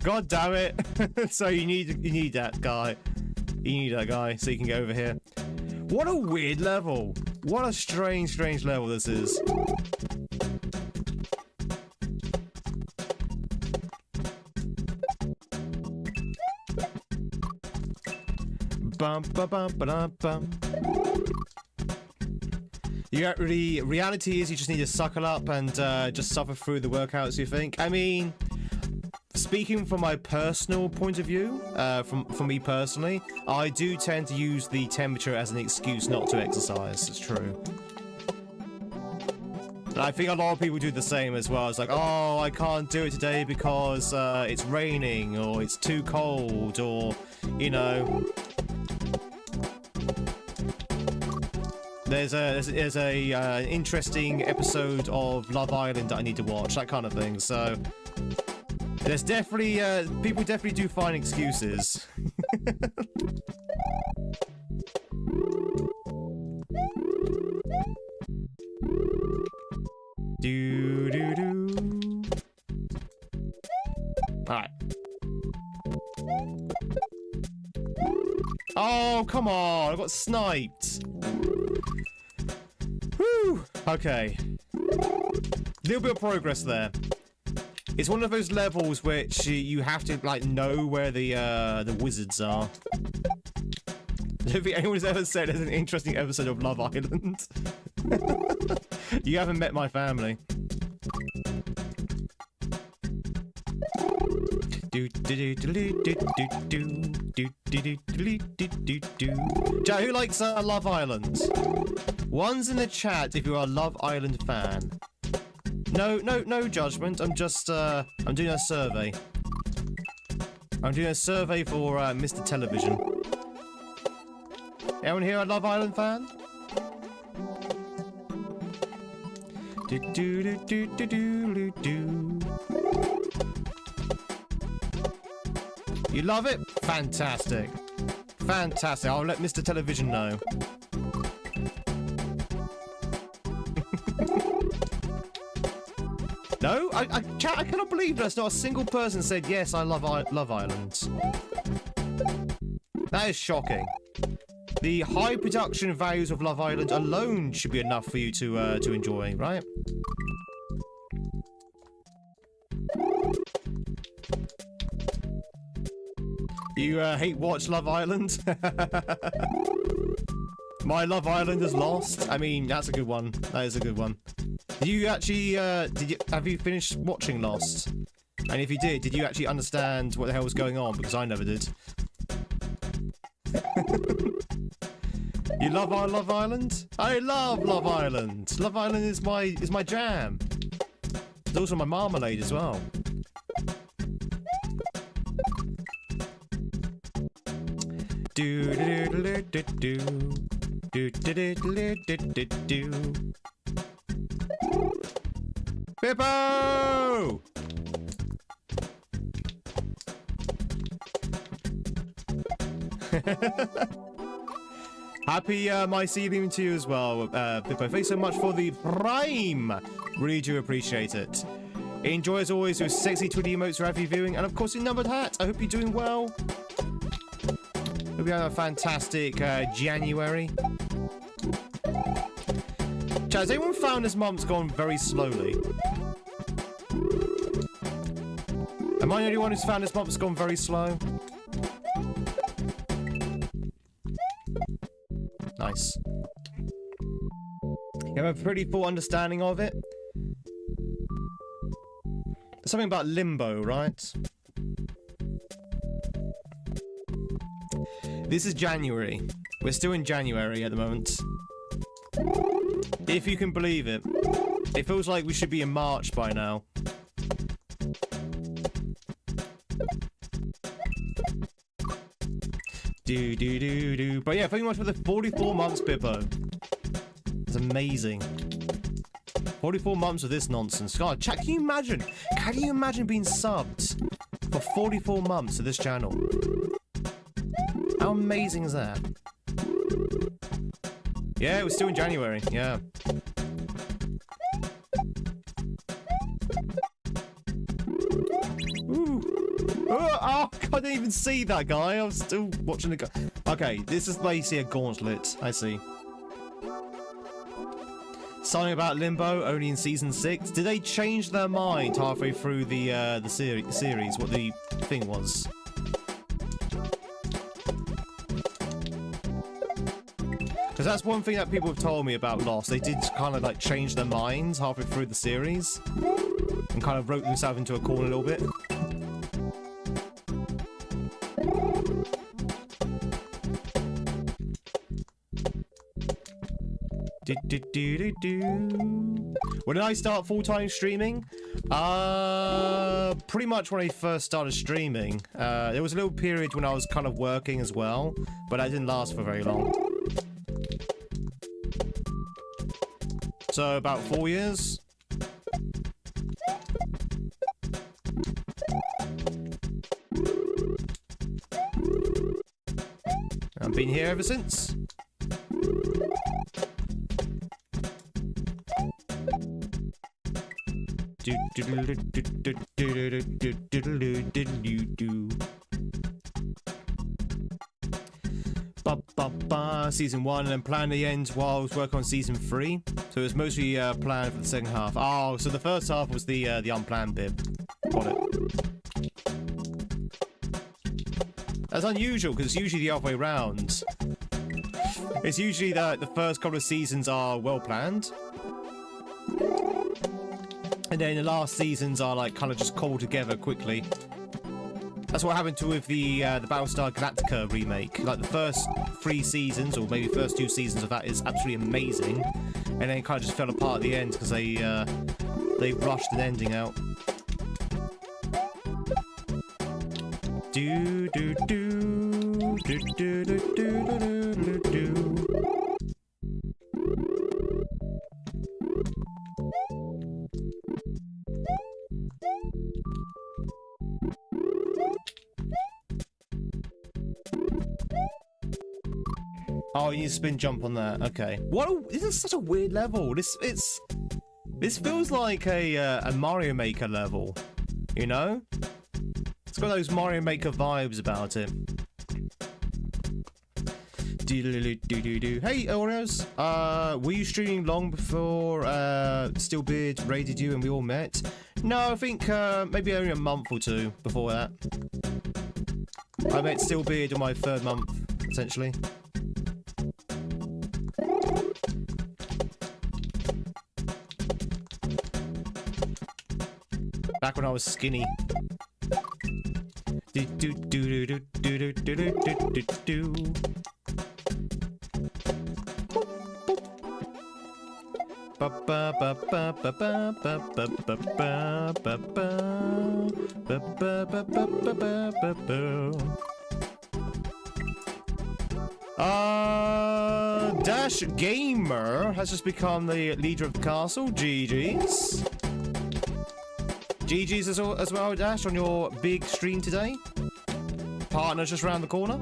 God damn it! So you need that guy. You need that guy so you can get over here. What a weird level. What a strange level this is. Bum ba bum ba dum bum. Reality is you just need to suckle up and just suffer through the workouts, you think? I mean, speaking from my personal point of view, from me personally, I do tend to use the temperature as an excuse not to exercise. It's true. And I think a lot of people do the same as well. It's like, oh, I can't do it today because it's raining, or it's too cold, or, you know... There's a interesting episode of Love Island that I need to watch, that kind of thing, so... There's definitely, people definitely do find excuses. Do do do. Alright. Oh, come on, I got sniped. Whew. Okay. Little bit of progress there. It's one of those levels which you have to like know where the wizards are. I don't think anyone's ever said there's an interesting episode of Love Island. You haven't met my family. Do Chat, who likes Love Island? One's in the chat if you're a Love Island fan. No judgment. I'm just I'm doing a survey. I'm doing a survey for Mr. Television. Anyone here a Love Island fan? You love it? Fantastic. Fantastic. I'll let Mr. Television know. No? Chat, I cannot believe there's not a single person said, yes, I love Love Island. That is shocking. The high production values of Love Island alone should be enough for you to enjoy, right? You hate watch Love Island? My Love Island is lost. I mean, that's a good one. That is a good one. Did you actually, have you finished watching Lost? And if you did you actually understand what the hell was going on? Because I never did. You love our Love Island? I love Love Island. Love Island is my jam. It's also my marmalade as well. Do do do do do do do do do do. Bippo! Happy mycelium to you as well, Bippo. Thanks so much for the Prime. Really do appreciate it. Enjoy as always your sexy Tweedy emotes wherever you're viewing, and of course your numbered hat. I hope you're doing well. Hope you have a fantastic January. Chat, has anyone found this month's gone very slowly? Am I the only one who's found this month's gone very slow? Nice. You have a pretty full understanding of it. There's something about limbo, right? This is January. We're still in January at the moment. If you can believe it. It feels like we should be in March by now. Do. But yeah, thank you much for the 44 months, Bippo. It's amazing. 44 months of this nonsense. God, chat, can you imagine? Can you imagine being subbed for 44 months to this channel? How amazing is that? Yeah, we're still in January. Yeah. Ooh. Oh, I didn't even see that guy. I was still watching the guy. Okay, this is basically a gauntlet. I see. Something about Limbo only in season 6. Did they change their mind halfway through the series? What the thing was? Because that's one thing that people have told me about Lost. They did kind of like change their minds halfway through the series and kind of wrote themselves into a corner a little bit. When did I start full-time streaming? Pretty much when I first started streaming. There was a little period when I was kind of working as well, but that didn't last for very long. So about 4 years. I've been here ever since. Season 1 and then planned the end while I was working on season 3. So it was mostly planned for the second half. Oh, so the first half was the unplanned bit. Got it. That's unusual because it's usually the other way around. It's usually that the first couple of seasons are well planned. And then the last seasons are like kind of just cobbled together quickly. That's what happened with the Battlestar Galactica remake. Like the first 3 seasons, or maybe first 2 seasons of that is absolutely amazing, and then it kind of just fell apart at the end because they rushed an ending out. Do do do do do do do do do. Oh, you need to spin jump on that. Okay. What? This is such a weird level. This feels like a Mario Maker level. You know? It's got those Mario Maker vibes about it. Hey, Oreos. Were you streaming long before Steelbeard raided you and we all met? No, I think maybe only a month or 2 before that. I met Steelbeard on my 3rd month, essentially. Back when I was skinny. Do do do do do do do do do do. Ba ba ba ba ba ba ba ba ba ba ba ba ba ba ba ba ba. Dash Gamer has just become the leader of the castle. GG's. GG's as well, Dash, on your big stream today. Partner's just around the corner.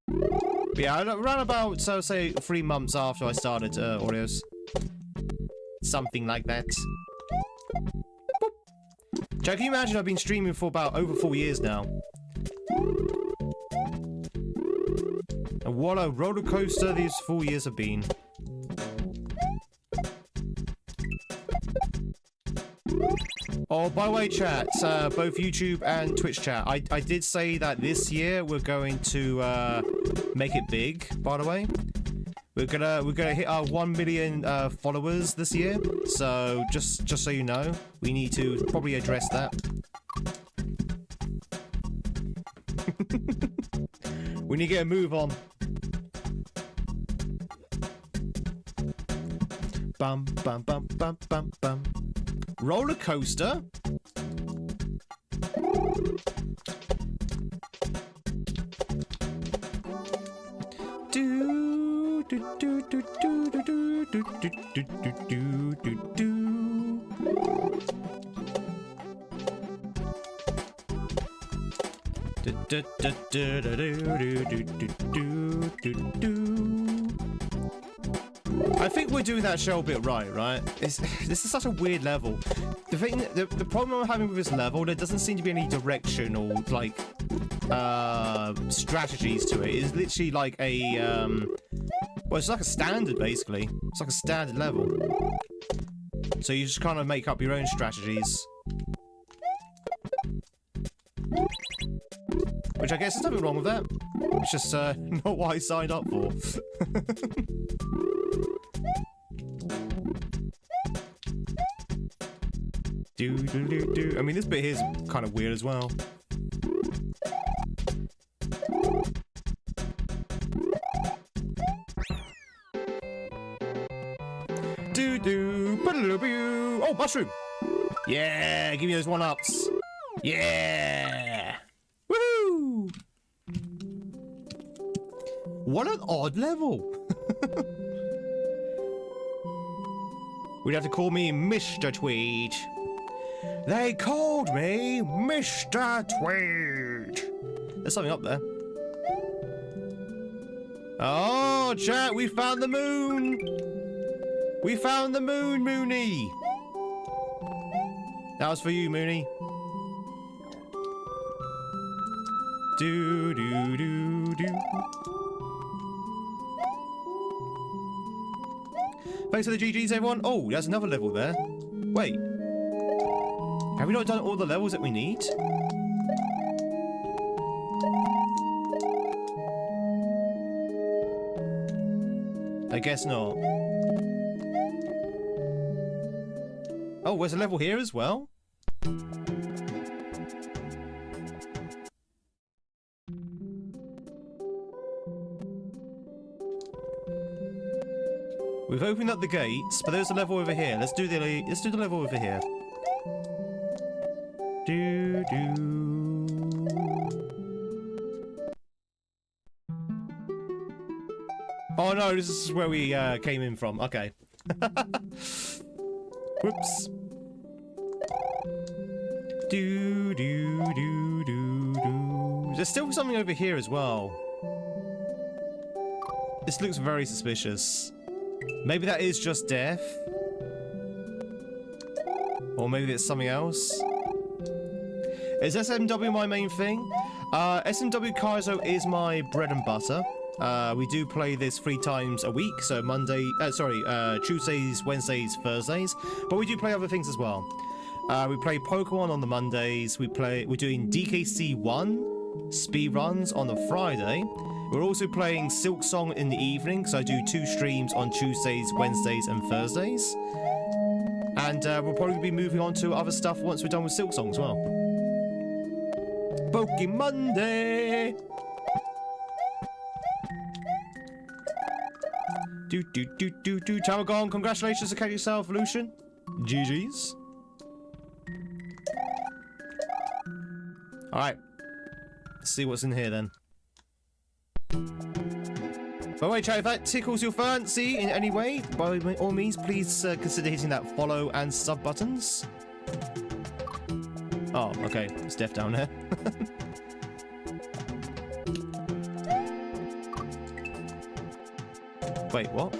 But yeah, around about, so say, 3 months after I started Oreos. Something like that. Jack, can you imagine I've been streaming for about over 4 years now? And what a roller coaster these 4 years have been. Oh, by the way, chat, both YouTube and Twitch chat, I did say that this year we're going to make it big, by the way. We're gonna hit our 1 million followers this year, so just so you know, we need to probably address that. We need to get a move on. Bum bum bum bum bum bum. Roller coaster. Do do do do do do do do do do do do. I think we're doing that show a bit right? This is such a weird level. The problem I'm having with this level, there doesn't seem to be any direction or like strategies to it. It's literally like a well, it's like a standard basically. It's like a standard level. So you just kind of make up your own strategies. Which I guess there's nothing wrong with that. It's just not what I signed up for. Do. I mean, this bit here is kind of weird as well. Do. Oh, mushroom! Yeah, give me those 1-ups. Yeah! Woohoo! What an odd level! We'd have to call me Mr. Tweed. They called me Mr. Tweed. There's something up there. Oh, chat, we found the moon. We found the moon, Mooney. That was for you, Mooney. Do. Thanks for the GGs, everyone. Oh, there's another level there. Wait. Have we not done all the levels that we need? I guess not. Oh, there's a level here as well? We've opened up the gates, but there's a level over here. Let's do the level over here. Do do. Oh no, this is where we came in from. Okay. Whoops. Do do do do do. There's still something over here as well. This looks very suspicious. Maybe that is just death. Or maybe it's something else. Is SMW my main thing? SMW Kaizo is my bread and butter. We do play this 3 times a week, so Tuesdays, Wednesdays, Thursdays. But we do play other things as well. We play Pokemon on the Mondays. We're doing DKC 1 speed runs on the Friday. We're also playing Silk Song in the evening, so I do 2 streams on Tuesdays, Wednesdays, and Thursdays. And we'll probably be moving on to other stuff once we're done with Silk Song as well. Pokemon Monday! Do. Tamagon, congratulations to catch yourself, Lucian. GG's. Alright. Let's see what's in here then. By the way, chat, if that tickles your fancy in any way, by all means, please consider hitting that follow and sub buttons. Oh, okay. It's death down there. Wait, what?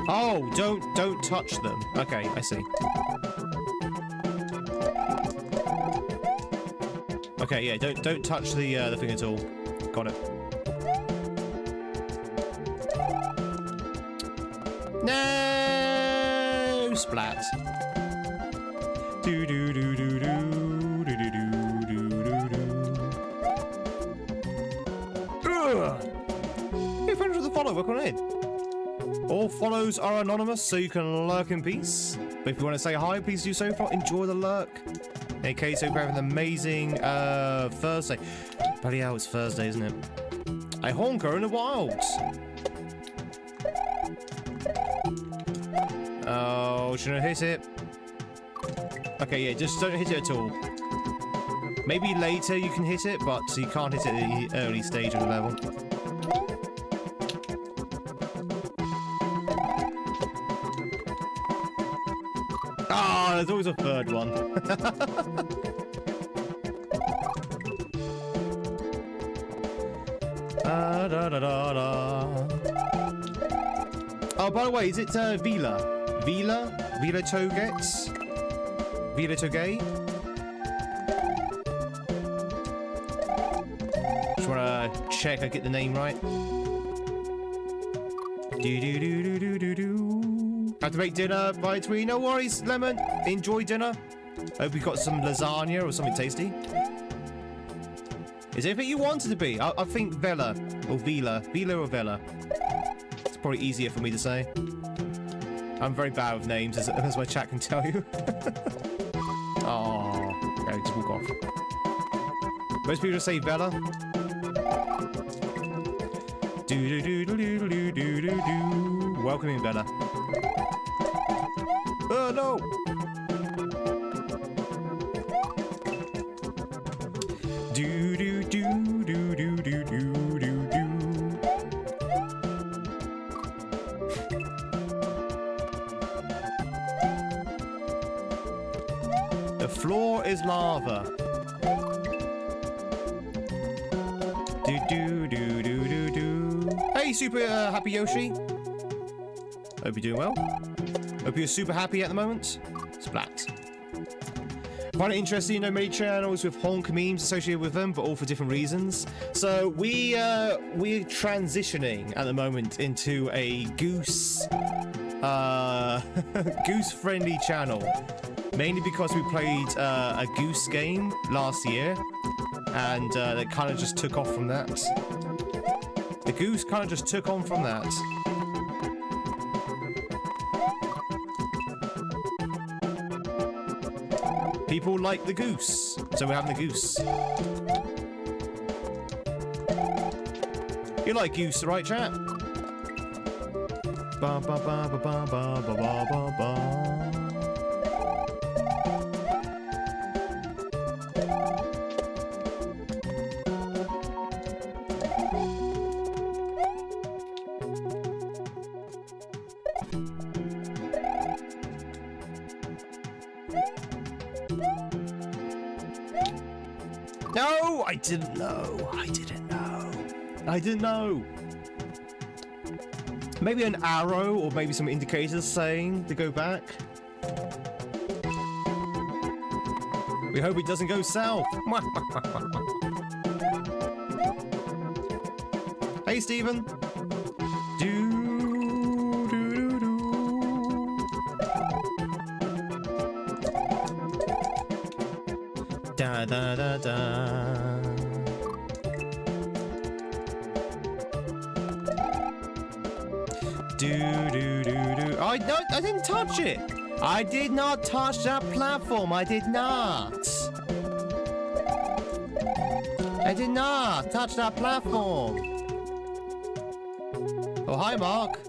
Oh, don't touch them. Okay, I see. Okay, yeah, don't touch the thing at all. Got it. No splat. Do do do do do do do do do do. Hey, friends with a follow, welcome in. All follows are anonymous, so you can lurk in peace. But if you want to say hi, please do so. Enjoy the lurk. Hey, Kaizo, we're having an amazing Thursday. Bloody hell, it's Thursday, isn't it? A honker in the wilds. Oh, shouldn't I hit it? Okay, yeah, just don't hit it at all. Maybe later you can hit it, but you can't hit it at the early stage of the level. Ah, there's always a third one. Da, da, da, da. Oh, by the way, is it Vila? Vila Togets? Vila Toge? Just wanna check I get the name right. Do do do do do do do. Have to make dinner by Tweed. No worries, Lemon. Enjoy dinner. Hope you got some lasagna or something tasty. Is it anything you wanted to be? I think Vela or Vila. Vila or Vela. It's probably easier for me to say. I'm very bad with names, as my chat can tell you. Oh, okay, just walk off. Most people just say Vela. Do do do do do do do do do. Welcome in, Vela. Oh no! Do do do do do do do do do. The floor is lava. Do do do do do do. Hey, super happy Yoshi. Hope you're doing well. Hope you're super happy at the moment. Splat. Find it interesting, you know, many channels with honk memes associated with them, but all for different reasons. So we're transitioning at the moment into a goose goose-friendly channel, mainly because we played a goose game last year, and they kind of just took off from that. The goose kind of just took on from that. People like the goose, so we're having the goose. You like goose, right, chat? Ba ba ba ba ba ba ba ba ba. No, I didn't know. I didn't know. I didn't know. Maybe an arrow or maybe some indicators saying to go back. We hope it doesn't go south. Hey, Stephen. Da da da da. Do do do do. I didn't touch it. I did not touch that platform. I did not. I did not touch that platform. Oh, hi, Mark.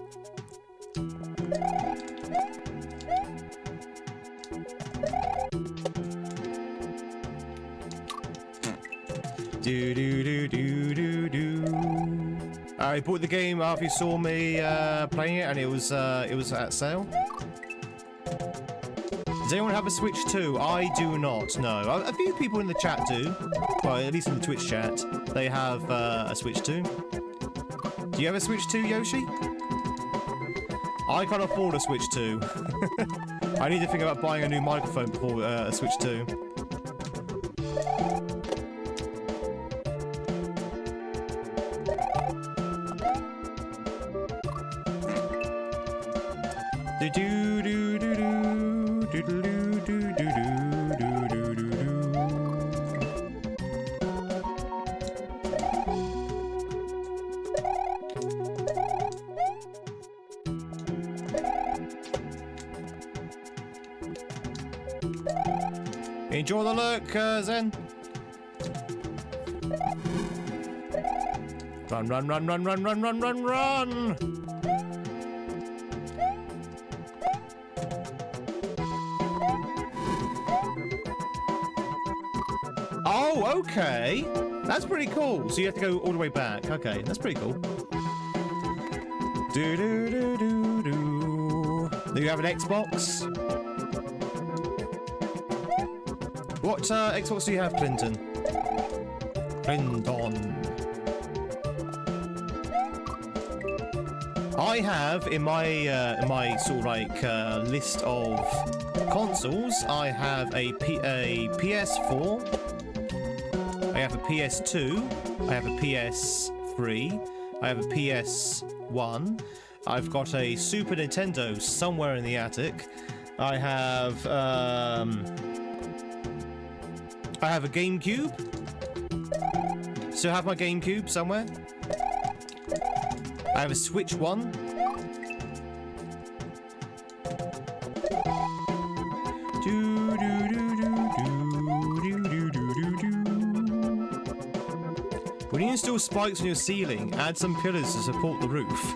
Do do do do do do. I bought the game after you saw me playing it, and it was at sale. Does anyone have a Switch 2? I do not. No, a few people in the chat do. Well, at least in the Twitch chat, they have a Switch 2. Do you have a Switch 2, Yoshi? I can't afford a Switch 2. I need to think about buying a new microphone before a Switch 2. Do do do do do do do do do do do do do. Enjoy the look, Zen. Run, run, run, run, run, run, run, run, run. Oh, okay. That's pretty cool. So you have to go all the way back. Okay, that's pretty cool. Do do do do do. Do you have an Xbox? What Xbox do you have, Clinton? Clinton. I have in my sort of like list of consoles. I have a PS4. I have a PS2, I have a PS3, I have a PS1, I've got a Super Nintendo somewhere in the attic, I have a GameCube, so I have my GameCube somewhere, I have a Switch 1, when you install spikes on your ceiling, add some pillars to support the roof.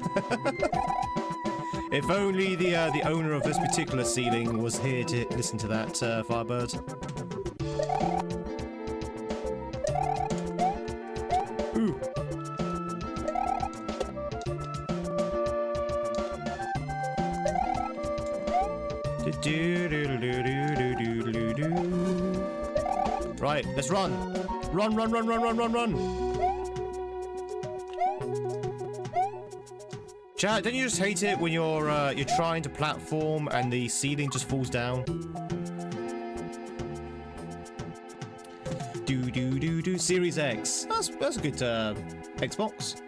If only the owner of this particular ceiling was here to listen to that, Firebird. Ooh. Right, let's run. Run, run, run, run, run, run, run. Chat, don't you just hate it when you're trying to platform and the ceiling just falls down? Do do do do. Series X. That's a good Xbox.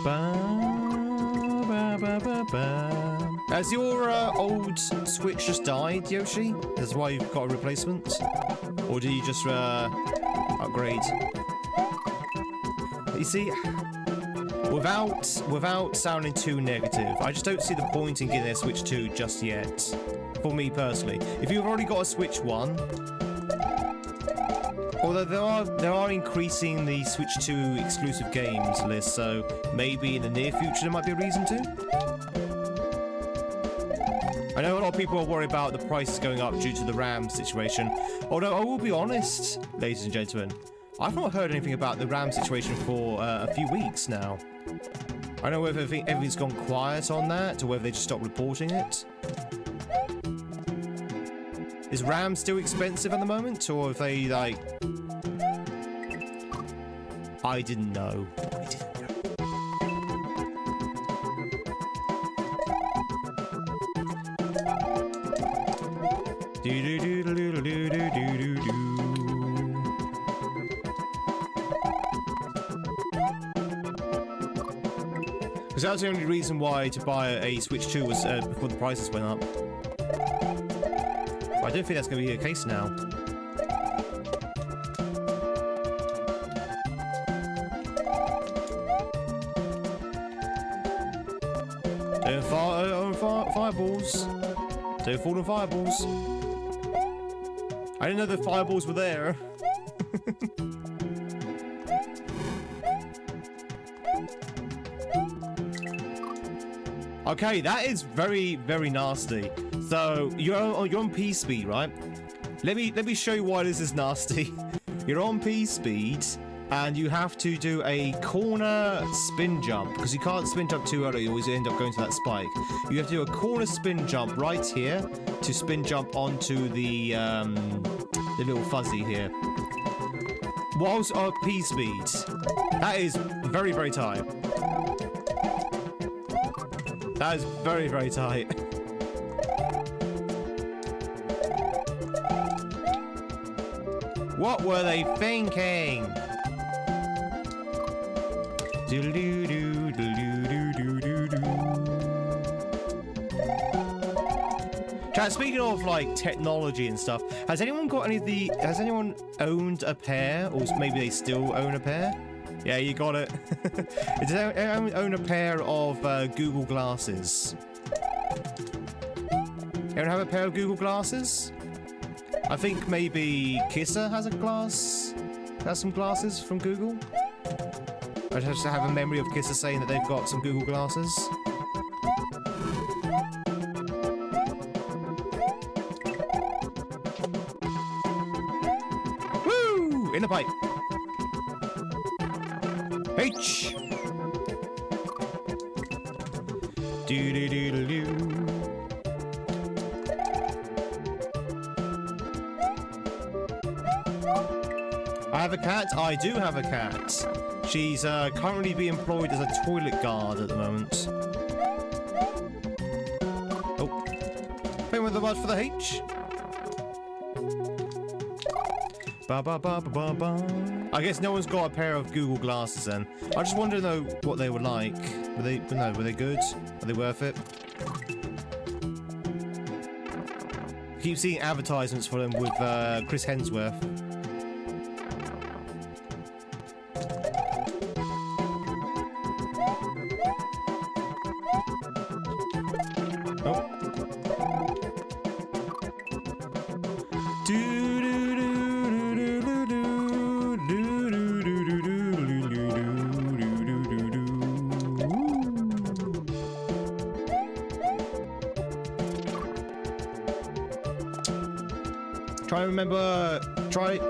Ba ba ba ba ba. Has your old Switch just died, Yoshi? That's why you've got a replacement? Or do you just upgrade? You see, without sounding too negative, I just don't see the point in getting a Switch 2 just yet. For me personally, if you've already got a Switch 1, although there are increasing the Switch 2 exclusive games list, so maybe in the near future there might be a reason to. I know a lot of people are worried about the prices going up due to the RAM situation. Although I will be honest, ladies and gentlemen, I've not heard anything about the RAM situation for a few weeks now. I don't know whether everything's gone quiet on that, or whether they just stopped reporting it. Is RAM still expensive at the moment, or have they, like... I didn't know. Because that was the only reason why to buy a Switch 2 was before the prices went up. But I don't think that's going to be the case now. Fireballs. Don't fall on fireballs. I didn't know the fireballs were there. Okay, that is very, very nasty. So you're on P speed, right? Let me show you why this is nasty. You're on P speed, and you have to do a corner spin jump because you can't spin jump too early. You always end up going to that spike. You have to do a corner spin jump right here to spin jump onto the little fuzzy here. Whilst at P speed, that is very, very tight. That is very, very tight. What were they thinking? Chat, speaking of like technology and stuff, has anyone got any of the... Has anyone owned a pair? Or maybe they still own a pair? Yeah, you got it. Does anyone own a pair of Google glasses? Anyone have a pair of Google glasses? I think maybe Kisser has a glass. Has some glasses from Google. I just have a memory of Kisser saying that they've got some Google glasses. Woo! In the pipe. H. Do do do do do. I have a cat. I do have a cat. She's currently being employed as a toilet guard at the moment. Oh, playing with the word for the H. Ba ba ba ba ba ba. I guess no one's got a pair of Google glasses then. I just wanted to know what they were like. Were they good? Are they worth it? I keep seeing advertisements for them with Chris Hemsworth.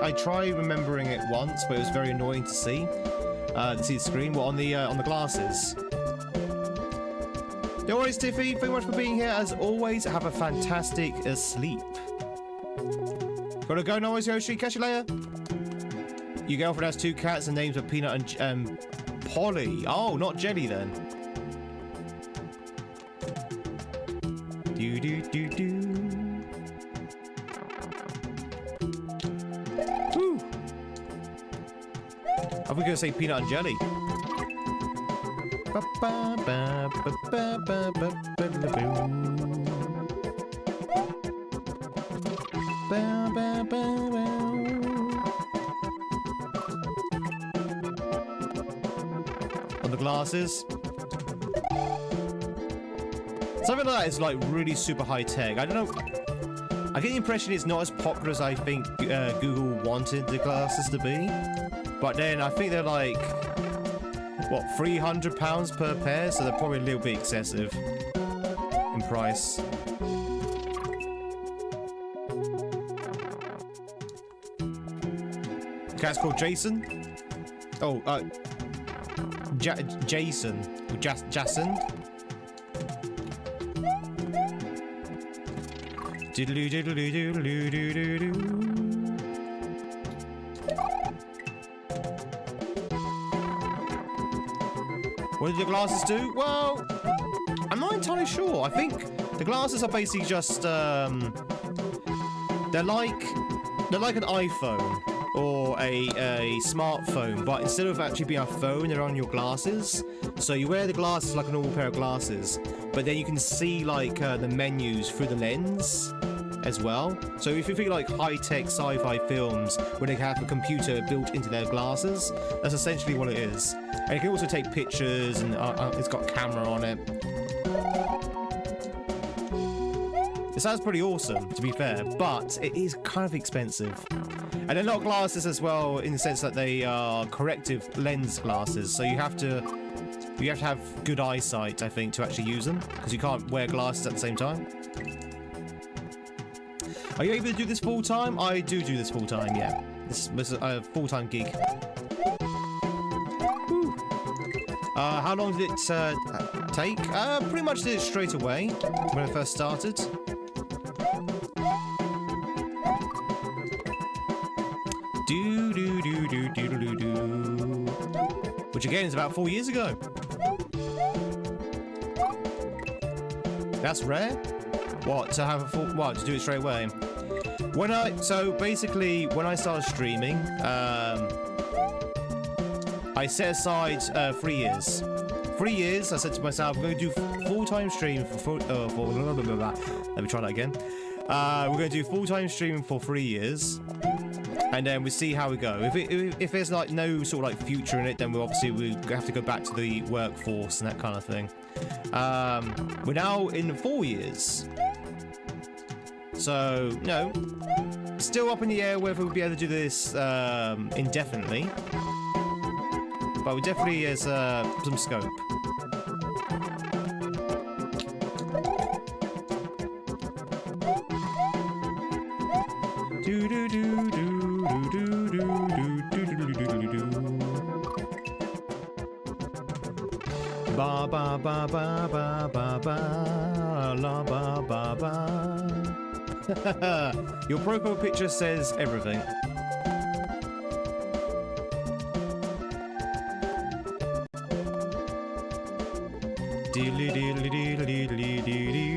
I tried remembering it once, but it was very annoying to see the screen. Well, on the glasses. No worries, Tiffy. Thank you very much for being here. As always, have a fantastic sleep. Gotta go, no worries, Yoshi. Catch you later. Your girlfriend has 2 cats and names are Peanut and Polly. Oh, not Jelly then. Do do do do. I was going to say peanut and jelly. Ba, ba, ba, ba, ba, ba, ba, ba, ba, ba. the glasses. Something like that is like really super high tech. I don't know. I get the impression it's not as popular as I think Google wanted the glasses to be. But then I think they're like, what, £300 per pair? So they're probably a little bit excessive in price. Cat's called Jason. Oh, Jason. Jason. Diddly diddly doodly doo doo doo. What did the glasses do? Well, I'm not entirely sure. I think the glasses are basically just they're like an iPhone or a smartphone, but instead of actually being a phone, they're on your glasses. So you wear the glasses like a normal pair of glasses, but then you can see like the menus through the lens as well. So if you think like high-tech sci-fi films where they have a computer built into their glasses, that's essentially what it is. And it can also take pictures, and it's got a camera on it. It sounds pretty awesome, to be fair, but it is kind of expensive. And they're not glasses as well, in the sense that they are corrective lens glasses, so you have to have good eyesight, I think, to actually use them, because you can't wear glasses at the same time. Are you able to do this full time? I do this full time, yeah. This is a full-time gig. Whew. How long did it take? Pretty much did it straight away when I first started. Which again is about 4 years ago. That's rare. What, to have a full, what, to do it straight away? So basically when I started streaming, I set aside 3 years. 3 years, I said to myself, we're going to do full-time streaming let me try that again. We're going to do full-time streaming for 3 years. And then we see how we go. If there's like no sort of like future in it, then we have to go back to the workforce and that kind of thing. We're now in 4 years, so no, still up in the air whether we'll be able to do this indefinitely. But we definitely has some scope. Do do do do. Ba ba ba ba ba ba ba la ba ba ba. Your profile picture says everything. Diddly diddly diddly diddly diddly.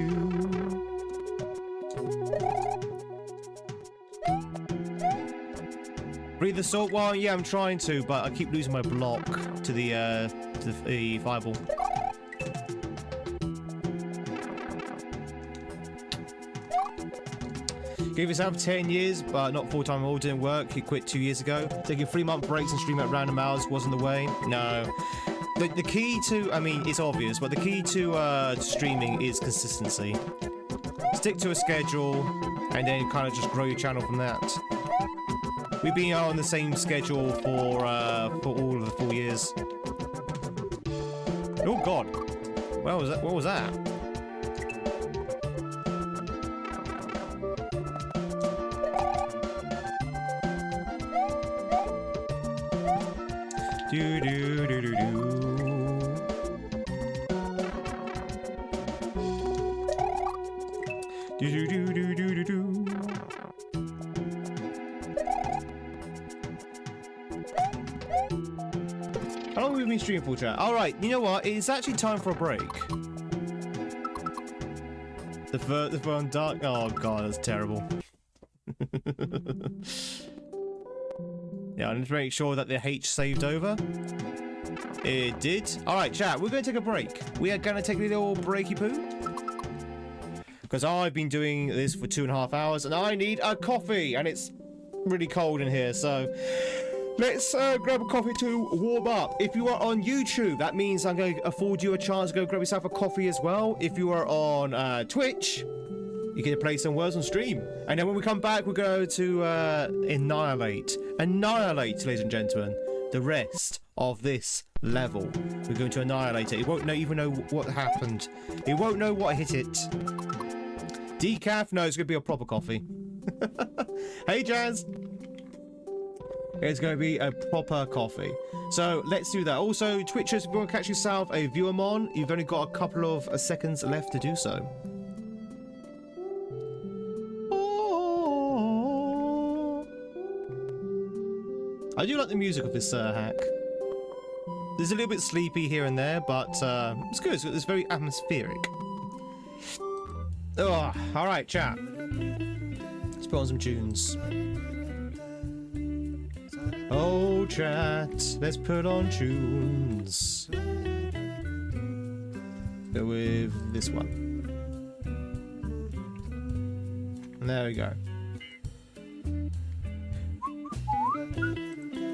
Breathe the salt. Well, yeah, I'm trying to, but I keep losing my block to the fireball. Gave yourself 10 years, but not full-time at all. Didn't work. He quit 2 years ago. Taking 3-month breaks and streaming at random hours wasn't the way. No. The key to, I mean, it's obvious, but the key to streaming is consistency. Stick to a schedule, and then kind of just grow your channel from that. We've been on the same schedule for all of the 4 years. Oh God! What was that? What was that? Do do do do do. Do do do do do do. How long have we been streaming for, chat? Alright, you know what? It's actually time for a break. The phone dark. Oh god, that's terrible. Yeah, I need to make sure that the H saved over. It did. Alright, chat, we're going to take a break. We are going to take a little breaky poo. Because I've been doing this for 2.5 hours and I need a coffee. And it's really cold in here, so Let's grab a coffee to warm up. If you are on YouTube, that means I'm going to afford you a chance to go grab yourself a coffee as well. If you are on Twitch, you can play some words on stream. And then when we come back, we're going to annihilate, ladies and gentlemen, the rest of this level. We're going to annihilate it. It won't even know what happened. It won't know what hit it. Decaf? No, it's going to be a proper coffee. Hey, Jazz. It's going to be a proper coffee. So let's do that. Also, Twitchers, if you want to catch yourself a viewer mon, you've only got a couple of seconds left to do so. Oh. I do like the music of this hack. There's a little bit sleepy here and there, but it's good. It's very atmospheric. Oh, all right, chat. Let's put on some tunes. Oh, chat, let's put on tunes. Go with this one. And there we go.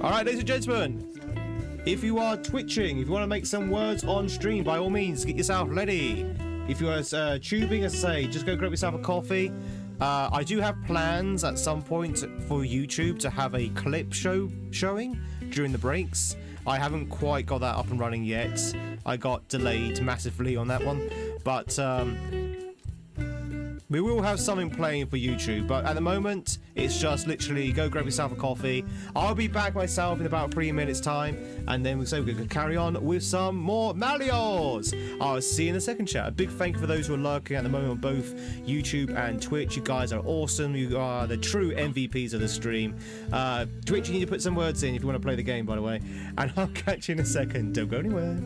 Alright, ladies and gentlemen, if you are twitching, if you want to make some words on stream, by all means, get yourself ready. If you are tubing, as I say, just go grab yourself a coffee. I do have plans at some point for YouTube to have a clip showing during the breaks. I haven't quite got that up and running yet. I got delayed massively on that one. But we will have something playing for YouTube. But at the moment, it's just literally go grab yourself a coffee. I'll be back myself in about 3 minutes time. And then we're going to carry on with some more Malios. I'll see you in the second chat. A big thank you for those who are lurking at the moment on both YouTube and Twitch. You guys are awesome. You are the true MVPs of the stream. Twitch, you need to put some words in if you want to play the game, by the way. And I'll catch you in a second. Don't go anywhere.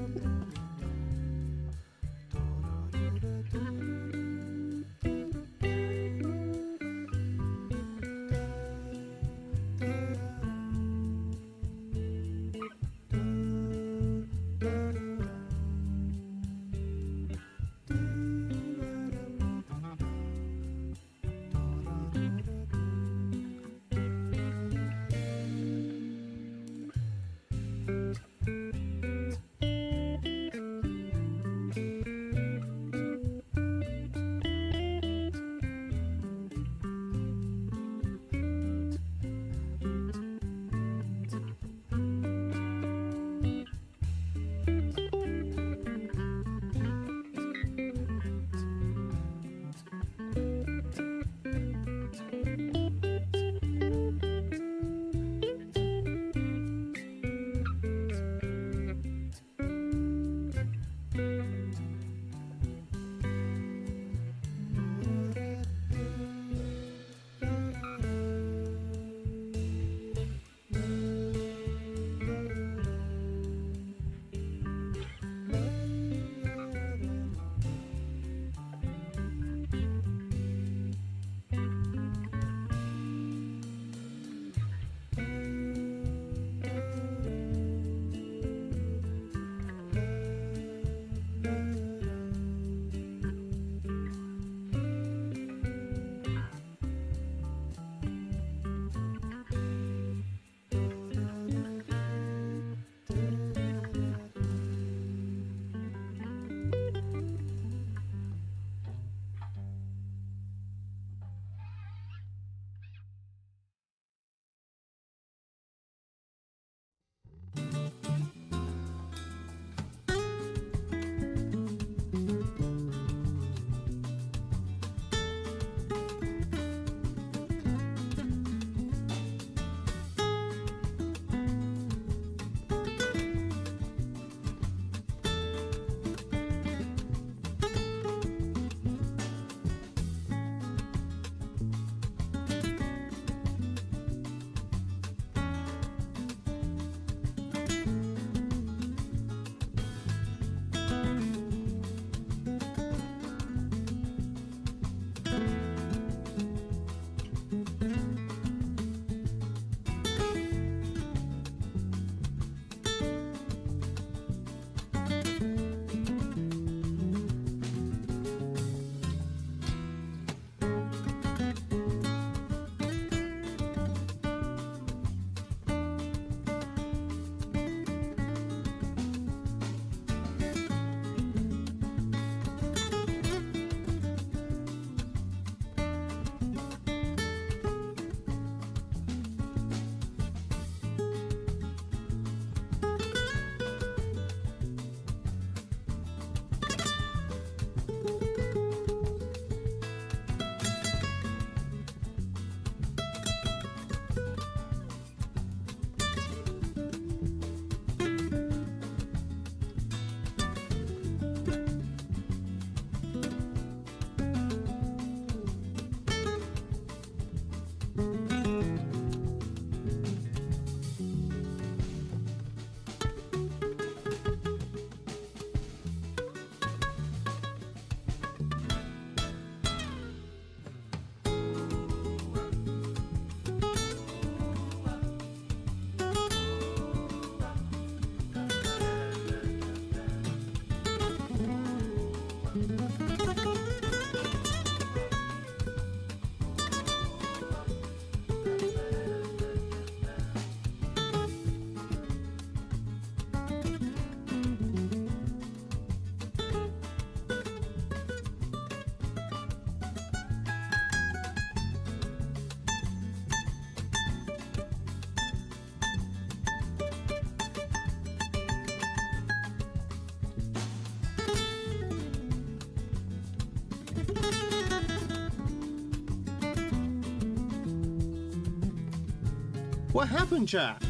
What happened, chat?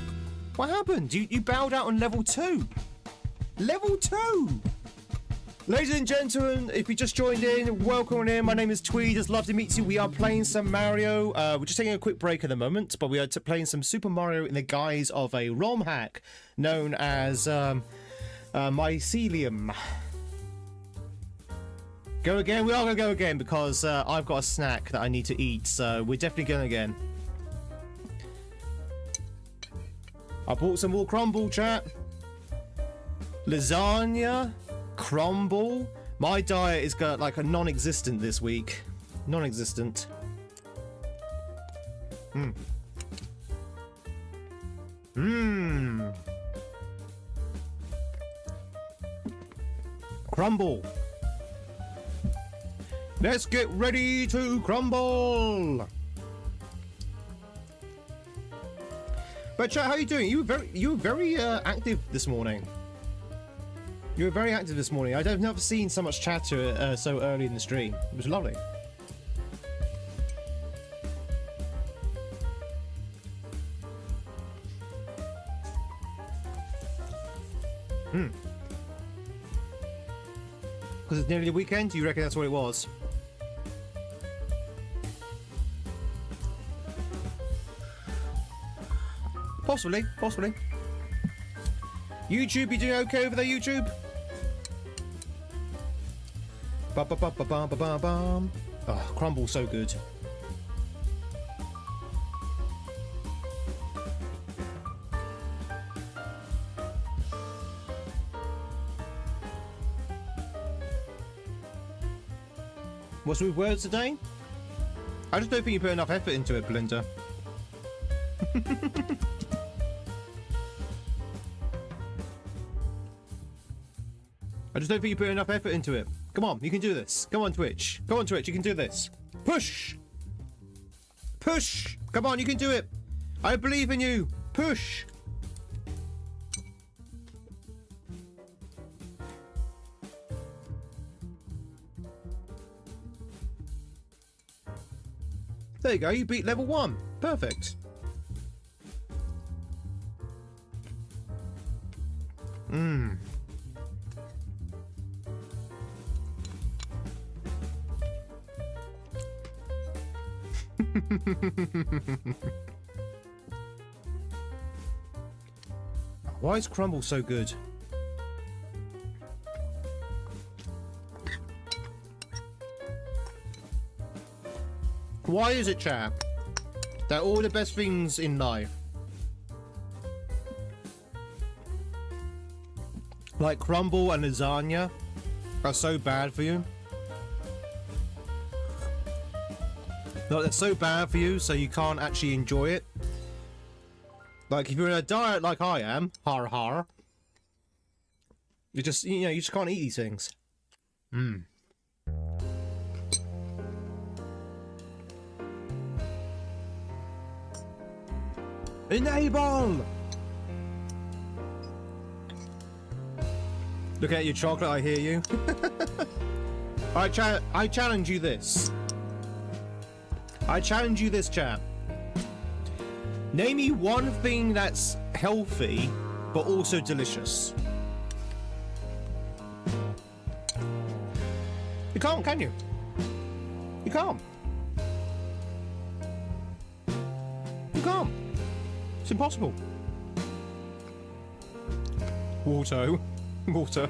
What happened? You bowed out on level 2. Level 2! Ladies and gentlemen, if you just joined in, welcome on in. My name is Tweed. It's love to meet you. We are playing some Mario. We're just taking a quick break at the moment, but we are playing some Super Mario in the guise of a ROM hack known as mycelium. Go again? We are going to go again because I've got a snack that I need to eat, so we're definitely going again. I bought some more crumble, chat. Lasagna, crumble. My diet is got like a non-existent this week. Non-existent. Crumble. Let's get ready to crumble. But chat, how are you doing? You were very active this morning. You were very active this morning. I've never seen so much chatter so early in the stream. It was lovely. Because it's nearly the weekend? Do you reckon that's what it was? Possibly, possibly. YouTube, you doing okay over there, YouTube? Ba-ba-ba-ba-ba-ba-bum. Oh, crumble's so good. What's with words today? I just don't think you put enough effort into it, Belinda. I just don't think you put enough effort into it. Come on, you can do this. Come on, Twitch. Go on, Twitch, you can do this. Push! Push! Come on, you can do it. I believe in you. Push! There you go, you beat level 1. Perfect. Why is crumble so good? Why is it, chap, that all the best things in life, like crumble and lasagna, are so bad for you? No, they're so bad for you, so you can't actually enjoy it. Like, if you're in a diet like I am, har har, you just, you just can't eat these things. Enable! Look at your chocolate, I hear you. I challenge you this. I challenge you this, chat. Name me one thing that's healthy, but also delicious. You can't, can you? You can't. You can't. It's impossible. Water. Water.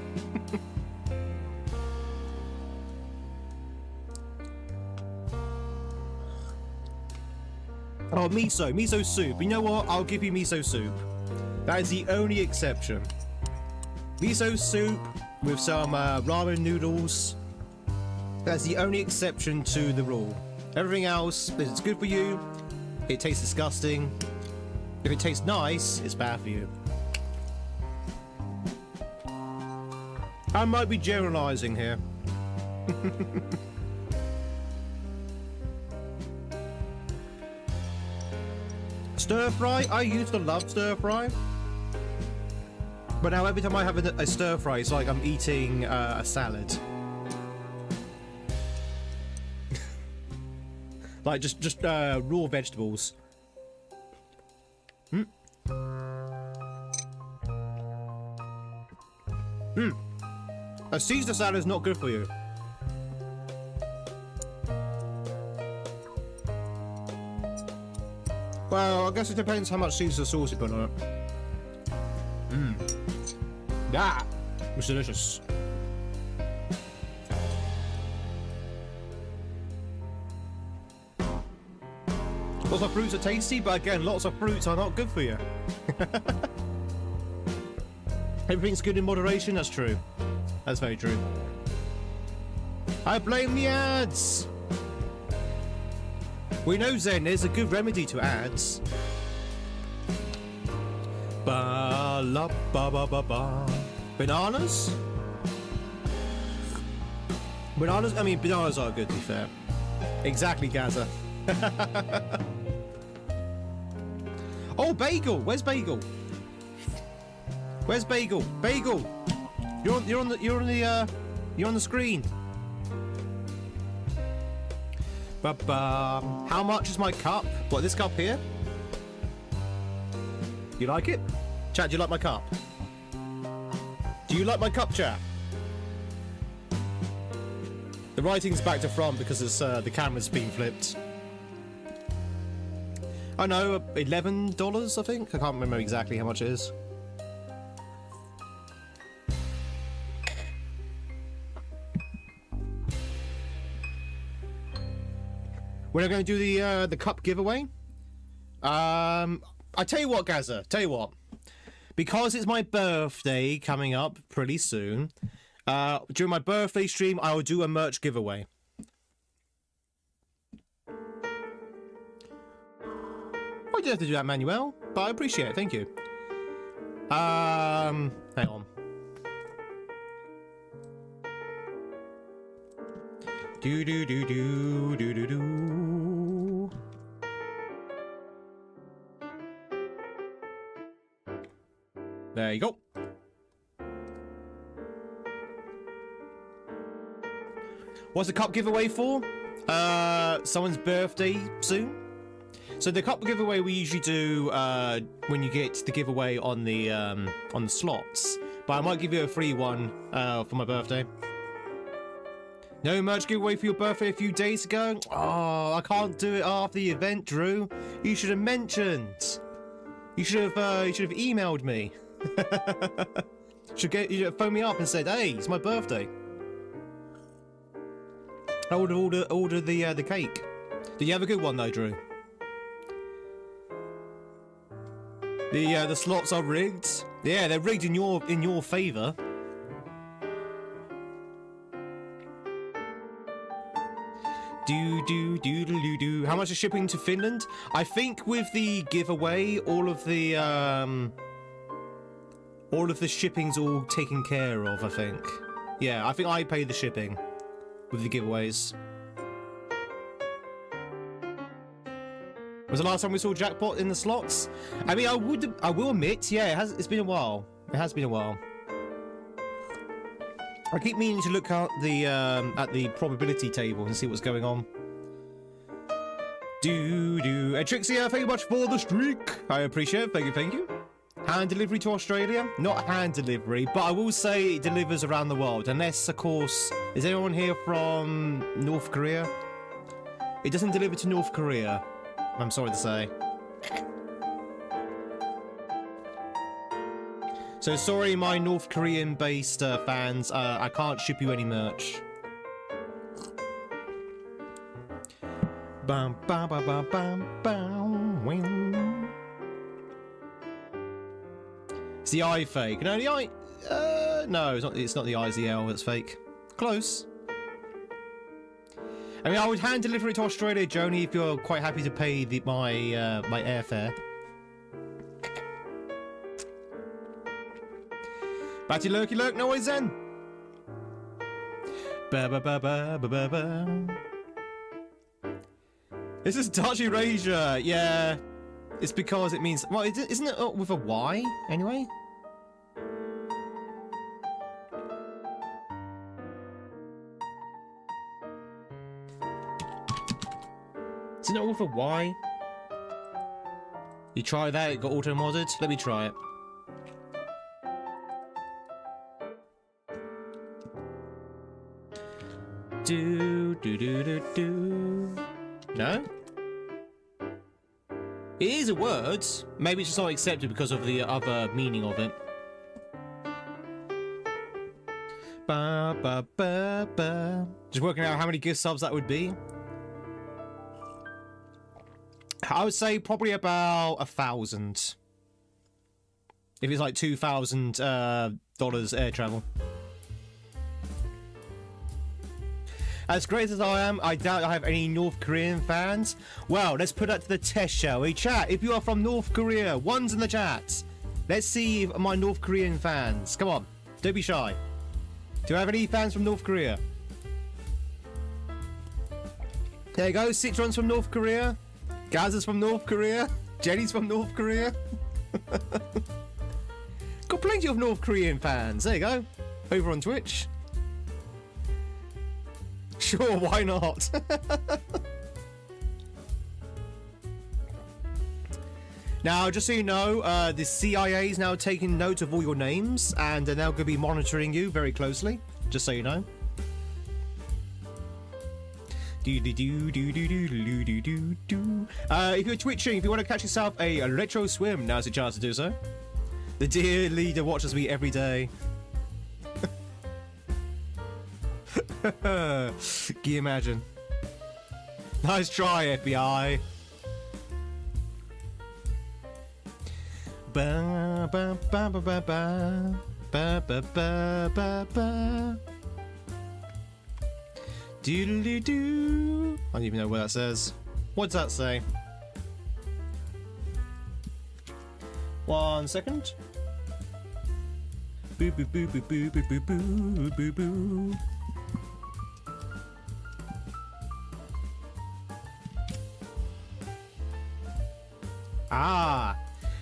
Oh, miso soup. You know what? I'll give you miso soup. That is the only exception. Miso soup with some ramen noodles. That's the only exception to the rule. Everything else, if it's good for you, it tastes disgusting. If it tastes nice, it's bad for you. I might be generalizing here. Stir fry? I used to love stir fry. But now every time I have a stir fry, it's like I'm eating a salad. Like just raw vegetables. A Caesar salad is not good for you. Well, I guess it depends how much Caesar sauce you put on it. That was delicious. Lots of fruits are tasty, but again, lots of fruits are not good for you. Everything's good in moderation, that's true. That's very true. I blame the ads! We know, Zen, there's a good remedy to ads. Ba la ba ba ba ba. Bananas? Bananas? I mean, bananas are good, to be fair. Exactly, Gaza. Oh, Bagel! Where's Bagel? Where's Bagel? Bagel! You're on the screen. Ba-ba. How much is my cup? What, this cup here? You like it? Chat, do you like my cup? Do you like my cup, chat? The writing's back to front because it's, the camera's been flipped. I know, $11, I think? I can't remember exactly how much it is. We're going to do the cup giveaway. I tell you what, Gaza, tell you what. Because it's my birthday coming up pretty soon, during my birthday stream, I will do a merch giveaway. I didn't have to do that, Manuel, but I appreciate it. Thank you. Hang on. Do do do do do do do. There you go. What's the cup giveaway for? Someone's birthday soon. So the cup giveaway we usually do when you get the giveaway on the slots, but I might give you a free one for my birthday. No merch giveaway for your birthday a few days ago? Oh, I can't do it after the event, Drew. You should have mentioned. You should have emailed me. You should have phoned me up and said, "Hey, it's my birthday." I would have ordered the cake. Did you have a good one though, Drew? The slots are rigged. Yeah, they're rigged in your favour. Do. How much is shipping to Finland? I think with the giveaway, all of the shipping's all taken care of. I think. Yeah, I think I pay the shipping with the giveaways. Was the last time we saw jackpot in the slots? I mean, I will admit, yeah, it's been a while. It has been a while. I keep meaning to look at the probability table and see what's going on. And Trixie, thank you much for the streak. I appreciate it. Thank you. Hand delivery to Australia? Not hand delivery, but I will say it delivers around the world. Unless, of course, is anyone here from North Korea? It doesn't deliver to North Korea, I'm sorry to say. So sorry, my North Korean-based fans, I can't ship you any merch. Bam, bam, bam, bam, bam, bam, wing. It's the eye fake. No, the eye... no, it's not the eye, it's the L that's fake. Close. I mean, I would hand deliver it to Australia, Joni, if you're quite happy to pay my airfare. Batty lurky lurk, no way zen. Ba ba ba ba ba ba ba. This is Dutch erasure. Yeah, it's because it means. Well, isn't it with a Y anyway? Isn't it with a Y? You try that. It got auto modded. Let me try it. No? It is a word. Maybe it's just not accepted because of the other meaning of it. Ba, ba, ba, ba. Just working out how many gift subs that would be. I would say probably about 1,000. If it's like $2,000 air travel. As great as I am, I doubt I have any North Korean fans. Well, let's put that to the test, shall we? Chat, if you are from North Korea, ones in the chat. Let's see if my North Korean fans. Come on, don't be shy. Do I have any fans from North Korea? There you go, Citron's from North Korea. Gaza's from North Korea. Jenny's from North Korea. Got plenty of North Korean fans. There you go. Over on Twitch. Sure, why not? Now, just so you know, the CIA is now taking note of all your names, and they're now going to be monitoring you very closely. Just so you know. If you're twitching, if you want to catch yourself a retro swim, now's the chance to do so. The dear leader watches me every day. Can you imagine? Nice try, FBI. Ba ba ba ba ba ba ba ba ba ba ba. Doodly doo. I don't even know what that says. What does that say? 1 second. Boo boo boo boo boo boo boo boo boo boo. Ah,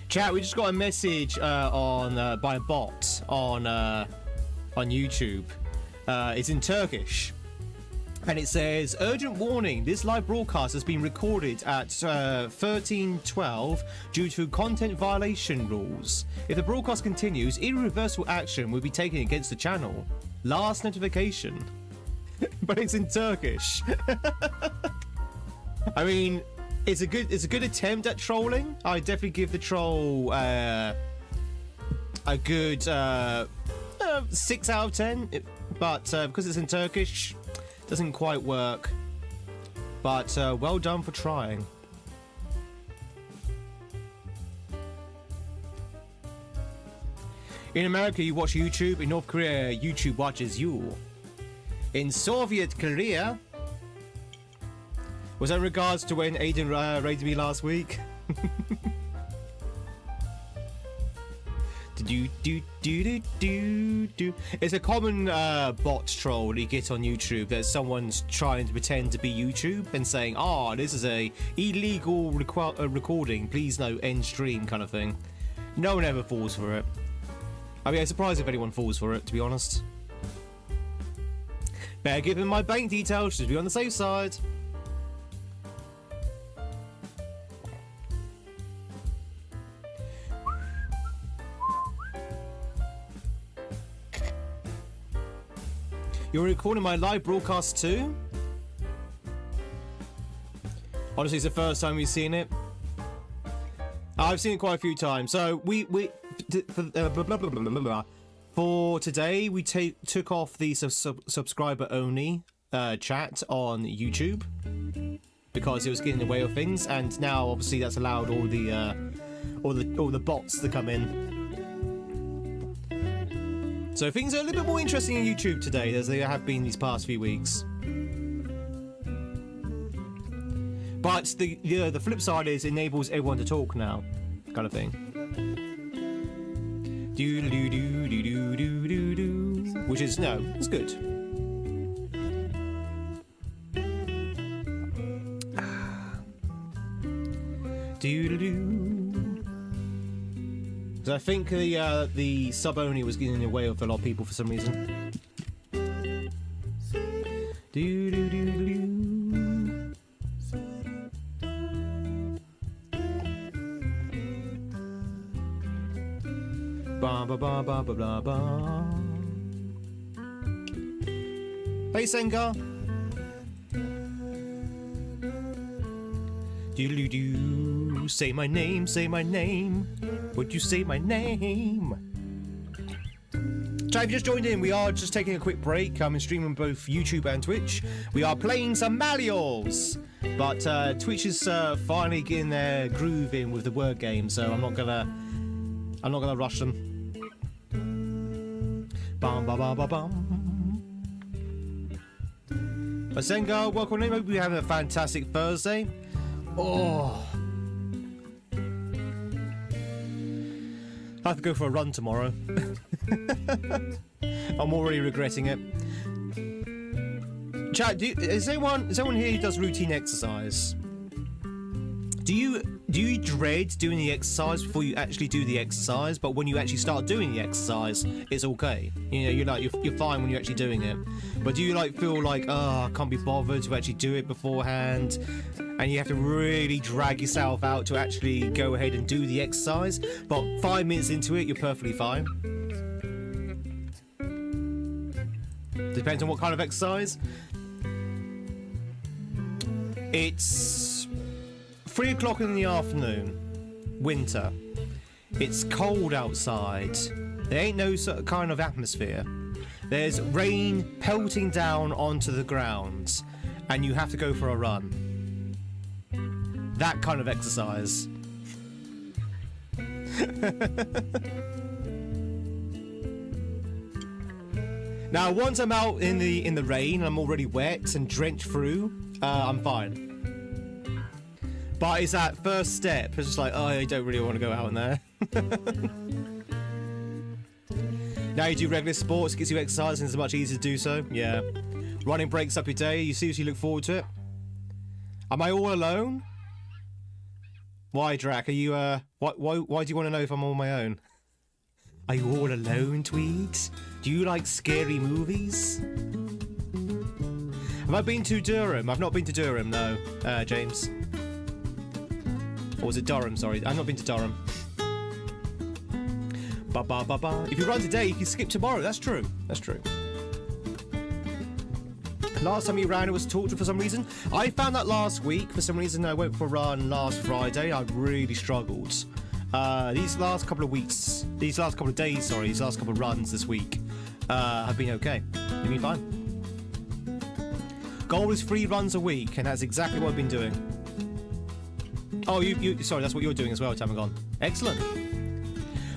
chat. We just got a message on by a bot on YouTube. It's in Turkish. And it says, urgent warning, this live broadcast has been recorded at 13:12 due to content violation rules. If the broadcast continues, irreversible action will be taken against the channel. Last notification. But it's in Turkish. I mean, it's a good attempt at trolling. I definitely give the troll a good 6 out of 10. But because it's in Turkish, doesn't quite work, but well done for trying. In America, you watch YouTube. In North Korea, YouTube watches you. In Soviet Korea, was that in regards to when Aiden raided me last week? It's a common bot troll you get on YouTube that someone's trying to pretend to be YouTube and saying, "Ah, this is a illegal recording. Please no end stream," kind of thing. No one ever falls for it. I mean, I'm surprised if anyone falls for it, to be honest. Better give him my bank details to be on the safe side. You're recording my live broadcast too? Honestly, it's the first time we've seen it. I've seen it quite a few times. So for today, we took off the subscriber only chat on YouTube because it was getting in the way of things, and now obviously that's allowed all the bots to come in. So things are a little bit more interesting on YouTube today as they have been these past few weeks. But the flip side is it enables everyone to talk now, kind of thing. Which is it's good. So I think the sub only was getting in the way of a lot of people for some reason. Ba ba ba ba ba ba ba. Hey Sengar. Do-do-do. Say my name, say my name. Would you say my name? So if you just joined in, we are just taking a quick break. I'm streaming on both YouTube and Twitch. We are playing some Malios, but Twitch is finally getting their groove in with the word game, so I'm not gonna rush them. Bum ba ba ba bum. Masenga, welcome in. Hope you're having a fantastic Thursday. Oh, I have to go for a run tomorrow. I'm already regretting it. Chat, is anyone here who does routine exercise? Do you dread doing the exercise before you actually do the exercise, but when you actually start doing the exercise, it's okay? You know, you're fine when you're actually doing it. But do you feel like, oh, I can't be bothered to actually do it beforehand, and you have to really drag yourself out to actually go ahead and do the exercise, but 5 minutes into it, you're perfectly fine? Depends on what kind of exercise. It's 3 o'clock in the afternoon, winter. It's cold outside. There ain't no sort of kind of atmosphere. There's rain pelting down onto the ground, and you have to go for a run. That kind of exercise. Now, once I'm out in the rain, I'm already wet and drenched through. I'm fine. But it's that first step. It's just like, oh, I don't really want to go out in there. Now you do regular sports, it gets you exercise, and it's much easier to do so. Yeah. Running breaks up your day. You seriously look forward to it. Am I all alone? Why, Drac? Are you why do you want to know if I'm on my own? Are you all alone, Tweed? Do you like scary movies? Have I been to Durham? I've not been to Durham, no, James. Or was it Durham? Sorry, I've not been to Durham. Ba ba ba ba. If you run today, you can skip tomorrow. That's true. That's true. Last time you ran, it was torture for some reason. I found that last week. For some reason, I went for a run last Friday. I really struggled. These last couple of weeks, these last couple of days, sorry, these last couple of runs this week have been okay. They've been fine. Goal is 3 runs a week, and that's exactly what I've been doing. Oh, sorry, that's what you're doing as well, Tamagon. Excellent.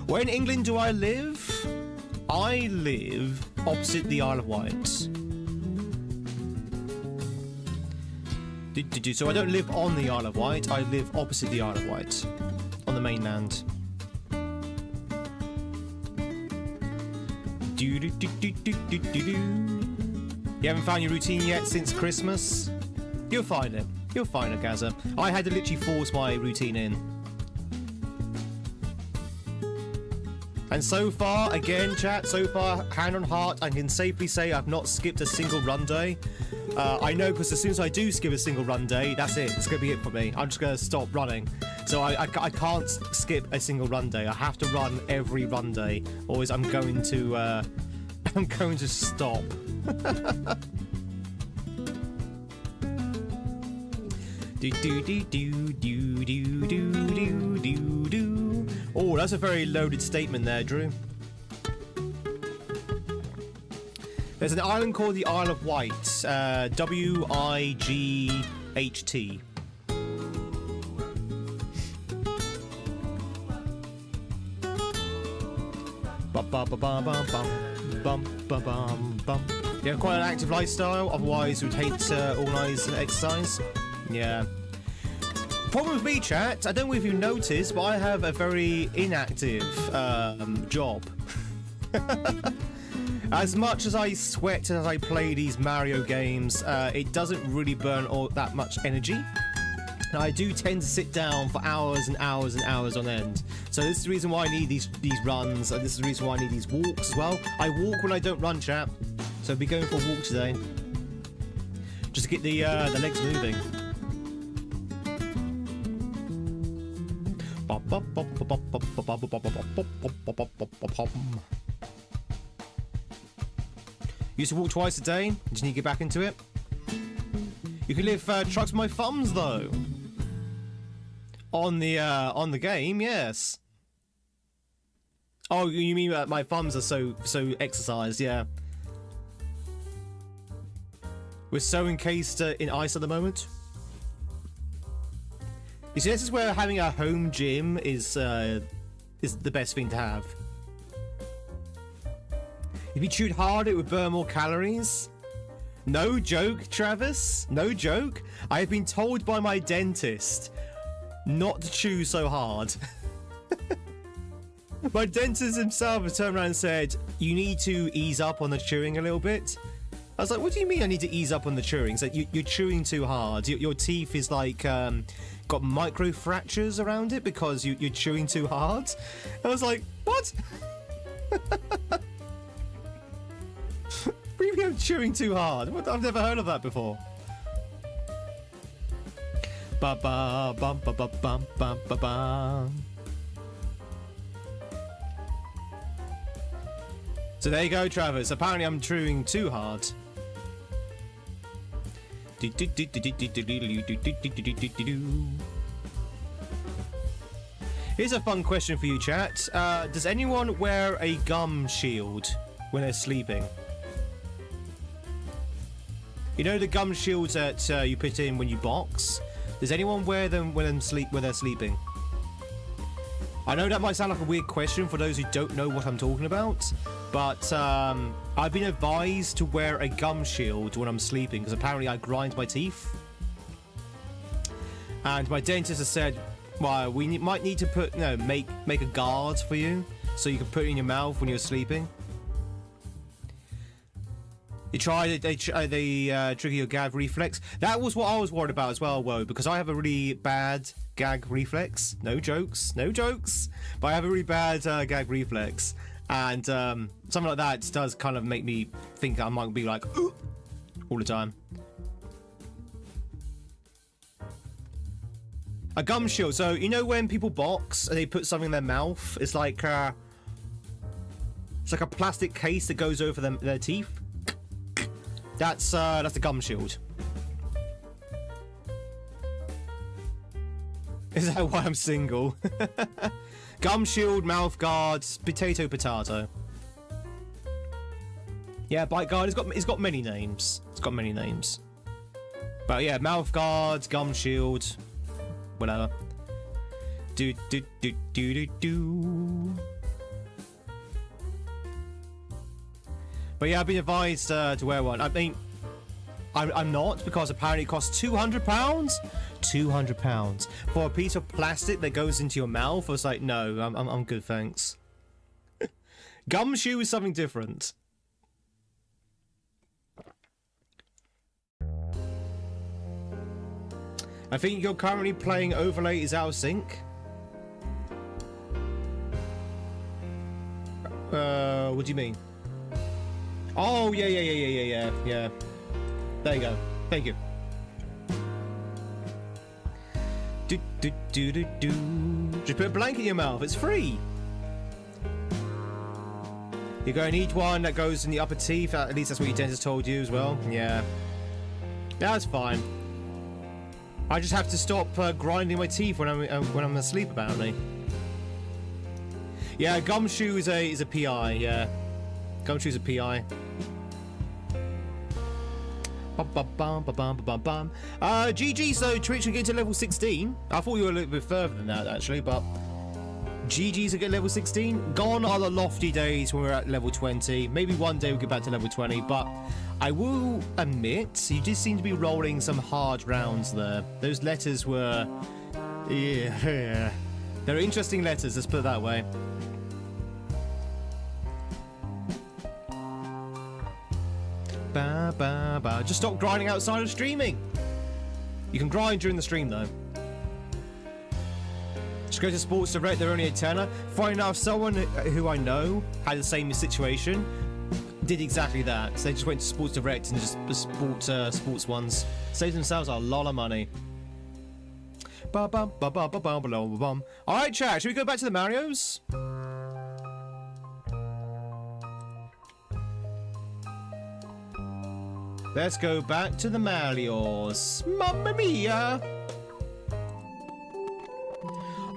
Where in England do I live? I live opposite the Isle of Wight. So I don't live on the Isle of Wight, I live opposite the Isle of Wight. On the mainland. You haven't found your routine yet since Christmas? You'll find it. You'll find it, Gaza. I had to literally force my routine in. And so far, again, chat, so far, hand on heart, I can safely say I've not skipped a single run day. I know, because as soon as I do skip a single run day, that's it. It's going to be it for me. I'm just going to stop running. So I can't skip a single run day. I have to run every run day, or I'm going to stop. Oh, that's a very loaded statement there, Drew. There's an island called the Isle of Wight, W-I-G-H-T. You have quite an active lifestyle, otherwise you would hate to organise exercise. Yeah. Problem with me, chat, I don't know if you noticed, but I have a very inactive job. As much as I sweat and as I play these Mario games, it doesn't really burn all that much energy. And I do tend to sit down for hours and hours and hours on end. So this is the reason why I need these runs, and this is the reason why I need these walks as well. I walk when I don't run, chat. So I'll be going for a walk today. Just to get the legs moving. Used to walk twice a day. Just need to get back into it. You can lift trucks with my thumbs, though. On the game, yes. Oh, you mean my thumbs are so exercised? Yeah. We're so encased in ice at the moment. You see, this is where having a home gym is the best thing to have. If you chewed hard, it would burn more calories. No joke, Travis. No joke. I have been told by my dentist not to chew so hard. My dentist himself has turned around and said, you need to ease up on the chewing a little bit. I was like, what do you mean I need to ease up on the chewing? It's like, you're chewing too hard. Your teeth is like, got micro fractures around it because you're chewing too hard. I was like, what? What do you mean I'm chewing too hard? I've never heard of that before. Ba ba bum ba ba bum bum ba bum. So there you go, Travis. Apparently I'm chewing too hard. Here's a fun question for you, chat. Does anyone wear a gum shield when they're sleeping? You know the gum shields that you put in when you box? Does anyone wear them when they're sleeping? I know that might sound like a weird question for those who don't know what I'm talking about, but I've been advised to wear a gum shield when I'm sleeping because apparently I grind my teeth. And my dentist has said, well, we might need to make a guard for you so you can put it in your mouth when you're sleeping. They trigger your gag reflex. That was what I was worried about as well, Woe, because I have a really bad gag reflex. No jokes, no jokes. But I have a really bad gag reflex. And something like that does kind of make me think I might be like, ooh, all the time. A gum shield. So, you know when people box and they put something in their mouth? It's like a plastic case that goes over their teeth. That's a gum shield. Is that why I'm single? Gum shield, mouth guard, potato. Yeah, bite guard. It's got many names. It's got many names. But yeah, mouth guard, gum shield, whatever. Do. But yeah, I've been advised to wear one. I mean, I'm not, because apparently it costs £200. £200 for a piece of plastic that goes into your mouth. I was like, no, I'm good, thanks. Gumshoe is something different. I think you're currently playing Overlay is out of sync. What do you mean? Oh, yeah. There you go. Thank you. Just put a blanket in your mouth. It's free. You're going to need one that goes in the upper teeth. At least that's what your dentist told you as well. Yeah. That's fine. I just have to stop grinding my teeth when I'm asleep, apparently. Yeah, Gumshoe is a PI. Yeah, Gumshoe's a PI. GG, so Twitch will get to level 16. I thought you were a little bit further than that, actually, but GG's will get level 16. Gone are the lofty days when we're at level 20. Maybe one day we'll get back to level 20, but I will admit, you did seem to be rolling some hard rounds there. Those letters were... yeah. They're interesting letters, let's put it that way. Just stop grinding outside of streaming. You can grind during the stream though. Just go to Sports Direct, they're only a tenner. Funny enough, someone who I know had the same situation, did exactly that. So they just went to Sports Direct and just bought sports ones. Saved themselves a lot of money. Alright chat, should we go back to the Marios? Let's go back to the Marios. Mamma mia!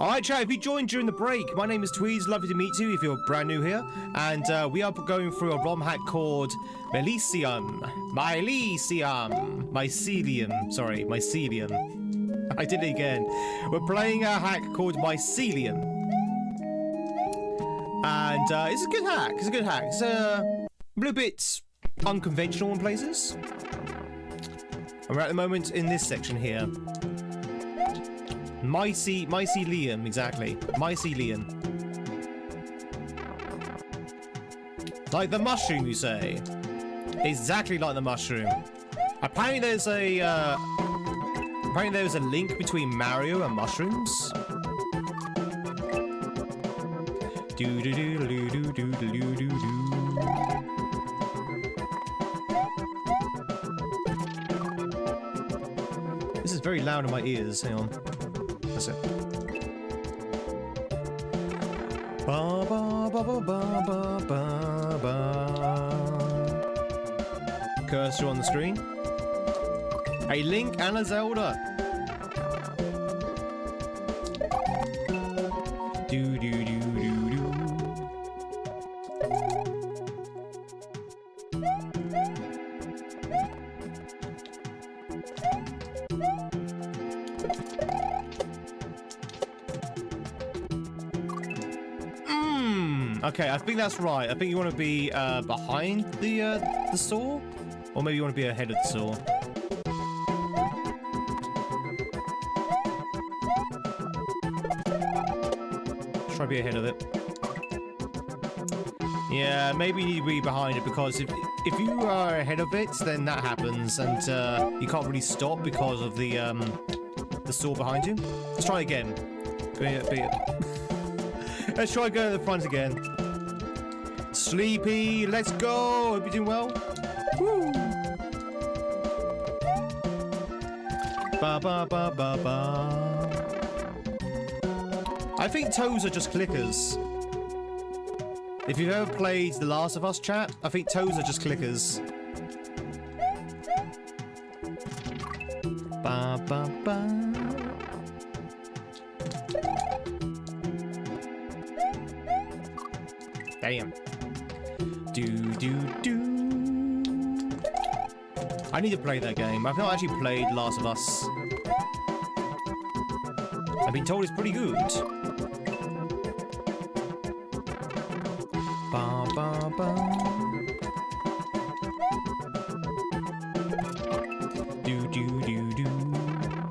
Alright chat, if you joined during the break, my name is Tweed, lovely to meet you if you're brand new here. And we are going through a ROM hack called Mycelium. Sorry, Mycelium. I did it again. We're playing a hack called Mycelium. And it's a good hack, It's a little bit unconventional in places. And we're at the moment in this section here. Mycelium, exactly. Mycelium. Like the mushroom, you say? Exactly like the mushroom. Apparently there's a link between Mario and mushrooms. Do do do do do do do do do. This is very loud in my ears. Hang on. That's it. Ba ba ba ba ba ba ba ba. Cursor on the screen. A Link and a Zelda. Do do do do do. Okay, I think that's right. I think you want to be behind the saw, or maybe you want to be ahead of the saw. Try to be ahead of it. Yeah, maybe you need to be behind it because if you are ahead of it, then that happens, and you can't really stop because of the saw behind you. Let's try again. Let's try going to the front again. Sleepy, let's go. Hope you're doing well. Woo. Ba ba ba ba ba. I think toes are just clickers. If you've ever played The Last of Us, chat, I think toes are just clickers. Ba ba ba. Damn. Do do do. I need to play that game. I've not actually played Last of Us. I've been told it's pretty good. Ba ba ba. Do do do do.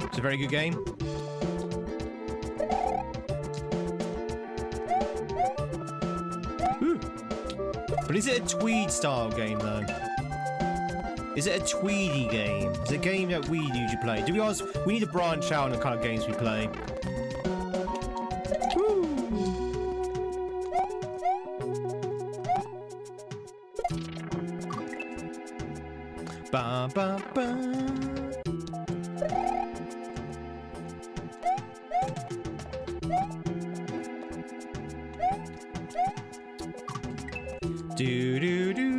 It's a very good game. But is it a Tweed style game though? Is it a Tweedy game? Is it a game that we usually play? To be honest, we need to branch out on the kind of games we play. Woo. Ba ba ba. Do do do.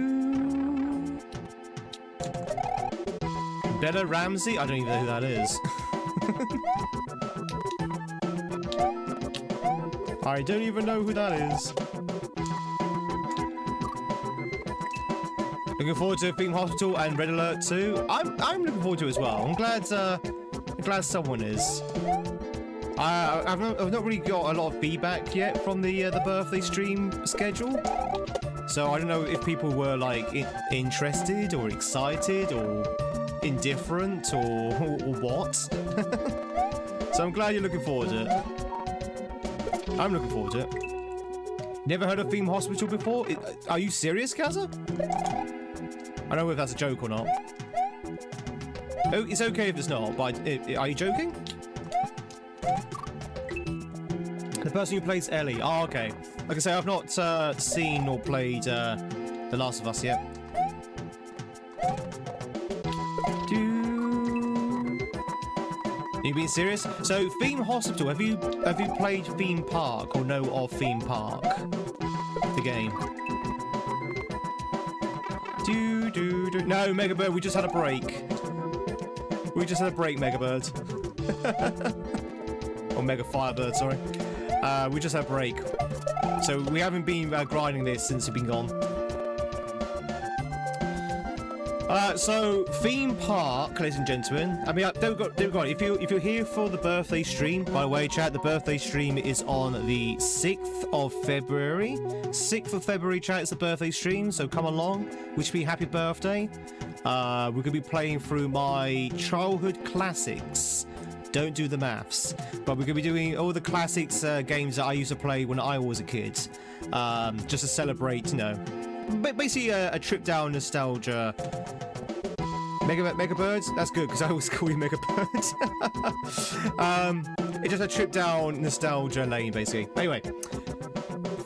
Bella Ramsey? I don't even know who that is. I don't even know who that is. Looking forward to Theme Hospital and Red Alert 2. I'm looking forward to it as well. I'm glad someone is. I've not really got a lot of feedback yet from the birthday stream schedule. So I don't know if people were like interested or excited or indifferent or what. So I'm glad you're looking forward to it. I'm looking forward to it. Never heard of Theme Hospital before? Are you serious, Kaizo? I don't know if that's a joke or not. Oh, it's okay if it's not, but are you joking? The person who plays Ellie. Oh, okay. Like I say, I've not seen or played The Last of Us yet. Are you being serious? So, Theme Hospital. Have you played Theme Park or know of Theme Park? The game. No, Megabird. We just had a break. We just had a break, Megabird. Or Mega Firebird, sorry. We just had a break. So we haven't been grinding this since you've been gone. So theme park, ladies and gentlemen. I mean, don't go. If you're here for the birthday stream, by the way, chat, the birthday stream is on the 6th of February. 6th of February, chat, is the birthday stream. So come along. Wish me happy birthday. We're gonna be playing through my childhood classics. Don't do the maths, but we're gonna be doing all the classics games that I used to play when I was a kid, just to celebrate, you know, basically a trip down nostalgia. Mega Birds? That's good, because I always call you Mega Birds. It's just a trip down nostalgia lane, basically. Anyway,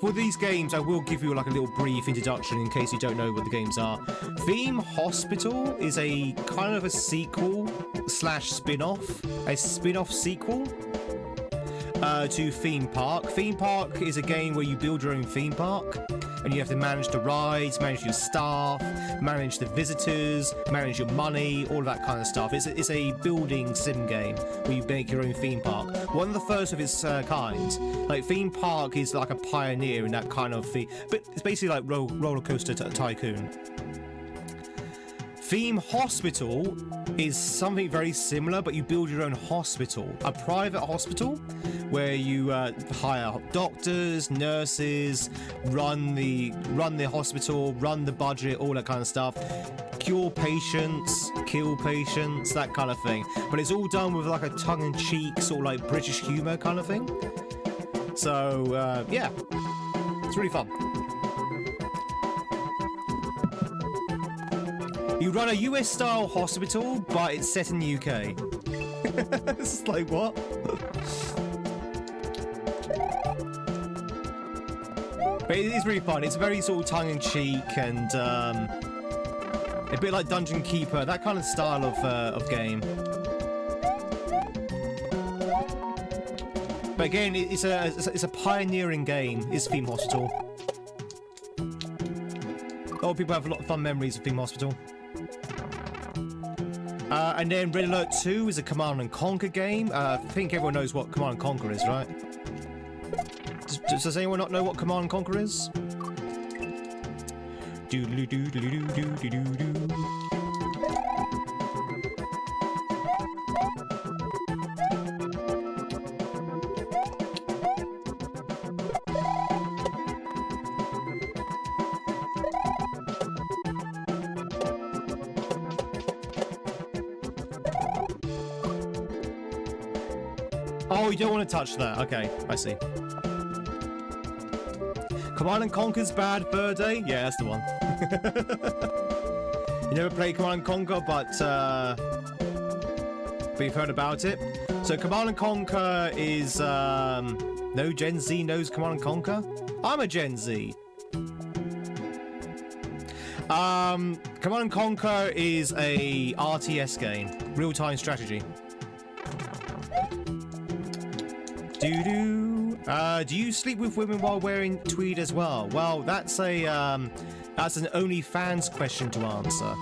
for these games, I will give you like a little brief introduction in case you don't know what the games are. Theme Hospital is a kind of a sequel slash spin-off, a spin-off sequel to Theme Park. Theme Park is a game where you build your own theme park, and you have to manage the rides, manage your staff, manage the visitors, manage your money, all of that kind of stuff. It's a building sim game where you make your own theme park. One of the first of its kind. Like, Theme Park is like a pioneer in that kind of thing, but it's basically like Roller Coaster Tycoon. Theme Hospital is something very similar, but you build your own hospital, a private hospital where you hire doctors, nurses, run the hospital, run the budget, all that kind of stuff, cure patients, kill patients, that kind of thing. But it's all done with like a tongue-in-cheek sort of like British humor kind of thing. So yeah, it's really fun. You run a US-style hospital, but it's set in the UK. It's like, what? But it is really fun. It's very sort of tongue-in-cheek and a bit like Dungeon Keeper, that kind of style of game. But again, it's a pioneering game. It's Theme Hospital. A lot of people have a lot of fun memories of Theme Hospital. And then Red Alert 2 is a Command and Conquer game. I think everyone knows what Command and Conquer is, right? Does anyone not know what Command and Conquer is? Doodly-doo-doodly-doo-doodly-doo-doo. Oh, you don't want to touch that. Okay, I see. Command & Conquer's Bad Fur Day? Yeah, that's the one. You never played Command & Conquer, but you've heard about it. So Command & Conquer is... no Gen Z knows Command & Conquer? I'm a Gen Z. Command & Conquer is a RTS game. Real-time strategy. Do you sleep with women while wearing tweed as well? Well, that's an OnlyFans question to answer.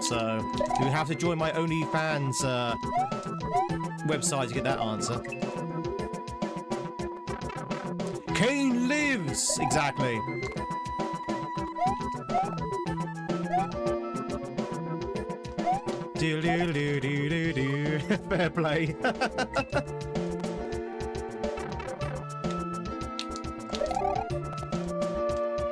So you have to join my OnlyFans website to get that answer. Kane lives! Exactly. Do. Fair play.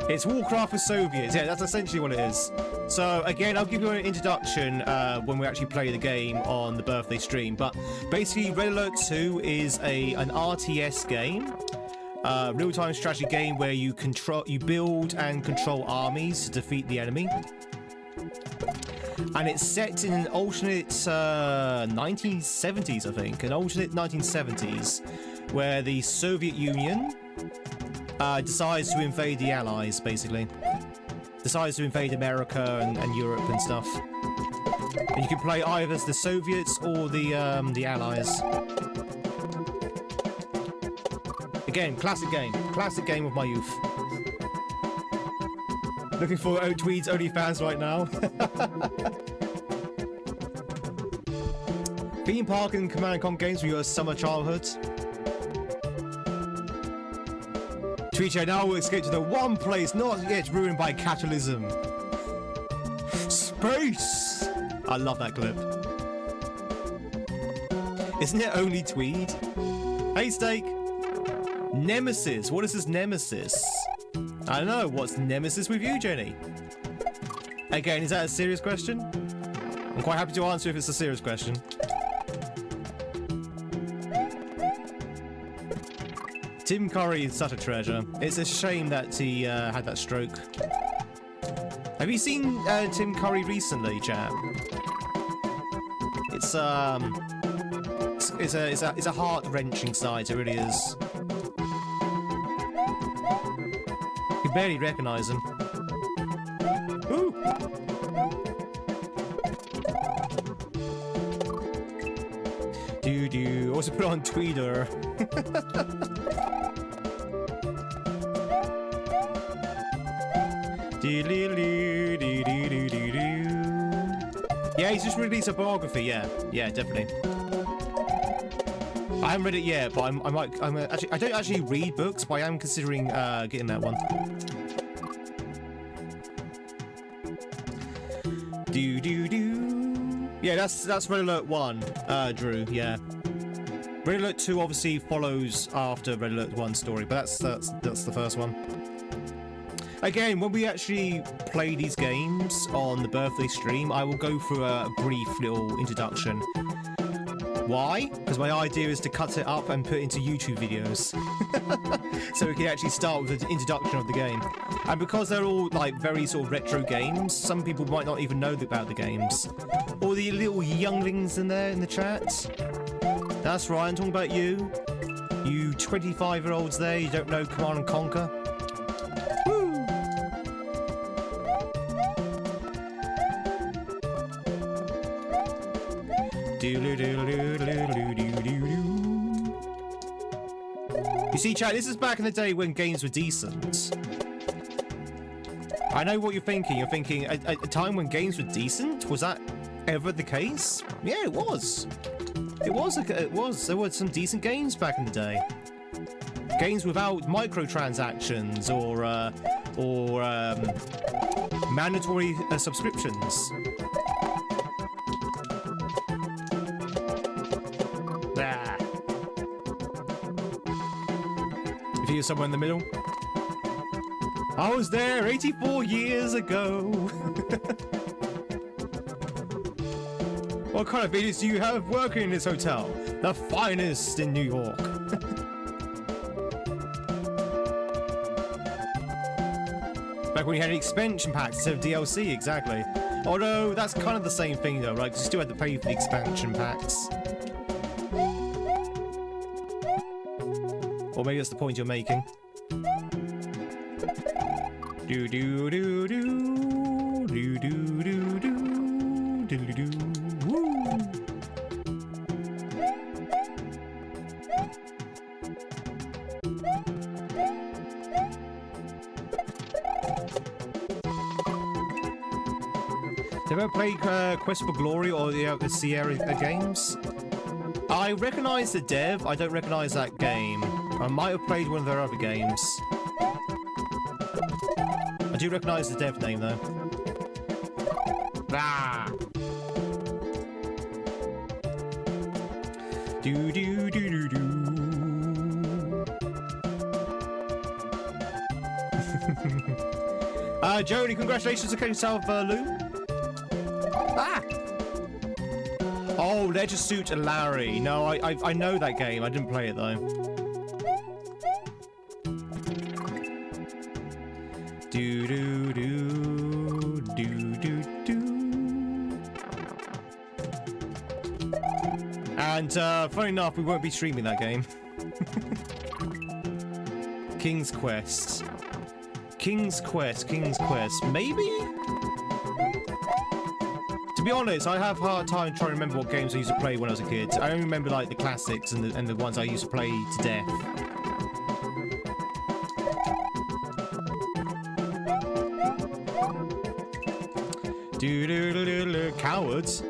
It's Warcraft with Soviets. Yeah, that's essentially what it is. So again, I'll give you an introduction when we actually play the game on the birthday stream. But basically, Red Alert 2 is an RTS game, real-time strategy game where you build and control armies to defeat the enemy. And it's set in an alternate 1970s, I think, an alternate 1970s, where the Soviet Union decides to invade the Allies, basically. Decides to invade America and Europe and stuff. And you can play either as the Soviets or the Allies. Again, classic game. Classic game of my youth. Looking for Tweed's OnlyFans right now. Theme Park and Command & Conquer games from your summer childhood. Tweed now will escape to the one place not yet ruined by capitalism. Space! I love that clip. Isn't it only Tweed? Hey, Steak! Nemesis. What is this nemesis? I don't know. What's nemesis with you, Jenny? Again, is that a serious question? I'm quite happy to answer if it's a serious question. Tim Curry is such a treasure. It's a shame that he had that stroke. Have you seen Tim Curry recently, chap? It's a heart-wrenching sight. It really is. You barely recognise him. Ooh. Do. Also put on Tweeder. Yeah, he's just released a biography. Yeah, definitely. I haven't read it yet, but I don't actually read books, but I am considering getting that one. Yeah, that's Red Alert 1, Drew. Yeah. Red Alert 2 obviously follows after Red Alert 1 story, but that's the first one. Again, when we actually play these games on the birthday stream, I will go through a brief little introduction. Why? Because my idea is to cut it up and put it into YouTube videos. So we can actually start with the introduction of the game. And because they're all like very sort of retro games, some people might not even know about the games. All the little younglings in there in the chat. That's right, I'm talking about you. You 25-year-olds there, you don't know Command & Conquer. You see, chat, this is back in the day when games were decent. I know what you're thinking. You're thinking, a time when games were decent? Was that ever the case? Yeah, it was. It was. There were some decent games back in the day. Games without microtransactions or mandatory subscriptions. If you're somewhere in the middle. I was there 84 years ago. What kind of idiots do you have working in this hotel? The finest in New York. Back when you had expansion packs instead of DLC, exactly. Although, that's kind of the same thing though, right? Because you still had to pay for the expansion packs. Or maybe that's the point you're making. Do do do do do do do do do do. Woo. Did you ever play Quest for Glory or the Sierra games? I recognise the dev. I don't recognise that game. I might have played one of their other games. I do recognise the dev name though. Ah! Do do do do do. Jody, congratulations to yourself, Lou. Ah! Oh, Leisure Suit Larry. No, I know that game. I didn't play it though. Do do do do do do. And funny enough, we won't be streaming that game. King's Quest. King's Quest. Maybe? To be honest, I have a hard time trying to remember what games I used to play when I was a kid. I only remember like the classics and the ones I used to play to death. Cowards?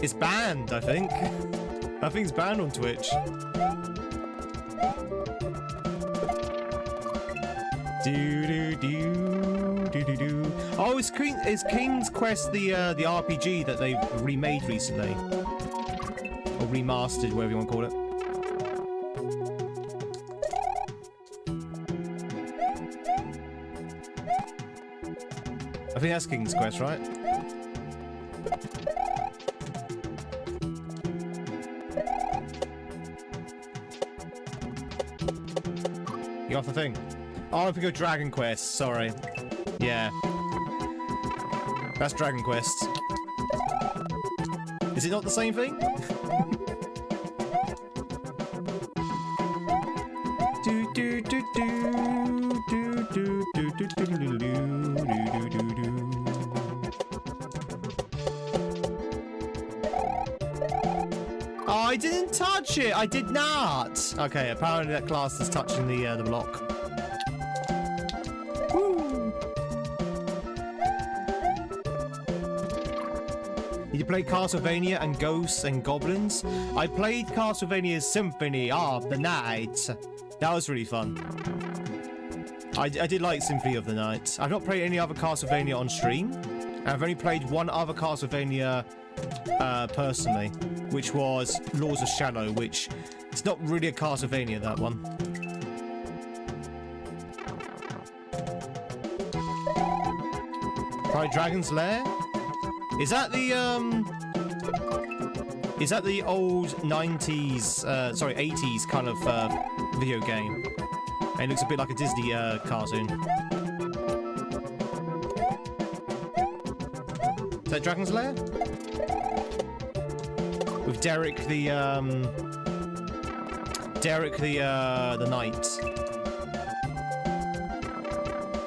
It's banned, I think. I think it's banned on Twitch. Do do do do do do. Oh, is King's Quest the RPG that they've remade recently, or remastered, whatever you want to call it? I think that's King's Quest, right? You off the thing? Oh, I forgot Dragon Quest. Sorry. Yeah. That's Dragon Quest. Is it not the same thing? Do do do do do do do do do do do do do. Oh, I didn't touch it. I did not. Okay, apparently that class is touching the block. Woo. Did you play Castlevania and Ghosts and Goblins? I played Castlevania Symphony of the Night. That was really fun. I did like Symphony of the Night. I've not played any other Castlevania on stream. I've only played one other Castlevania personally, which was Lords of Shadow, which it's not really a Castlevania, that one. Right, Dragon's Lair? Is that the old 90s, sorry, 80s kind of video game? And it looks a bit like a Disney cartoon. Is that Dragon's Lair? With Derek the knight.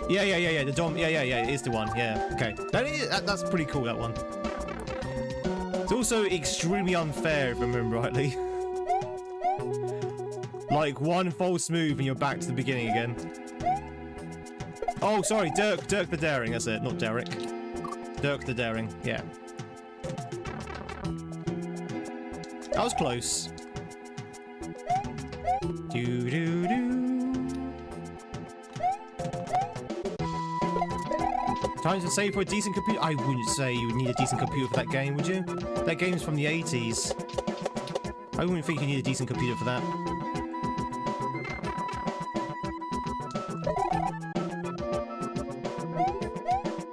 Yeah. The Dom. Yeah. It is the one. Yeah. Okay. That's pretty cool. That one. It's also extremely unfair, if I remember rightly. Like one false move and you're back to the beginning again. Oh, sorry, Dirk the Daring. That's it, not Derek. Dirk the Daring. Yeah. That was close. Do do do. Time to save for a decent computer. I wouldn't say you would need a decent computer for that game, would you? That game's from the 80s. I wouldn't think you need a decent computer for that.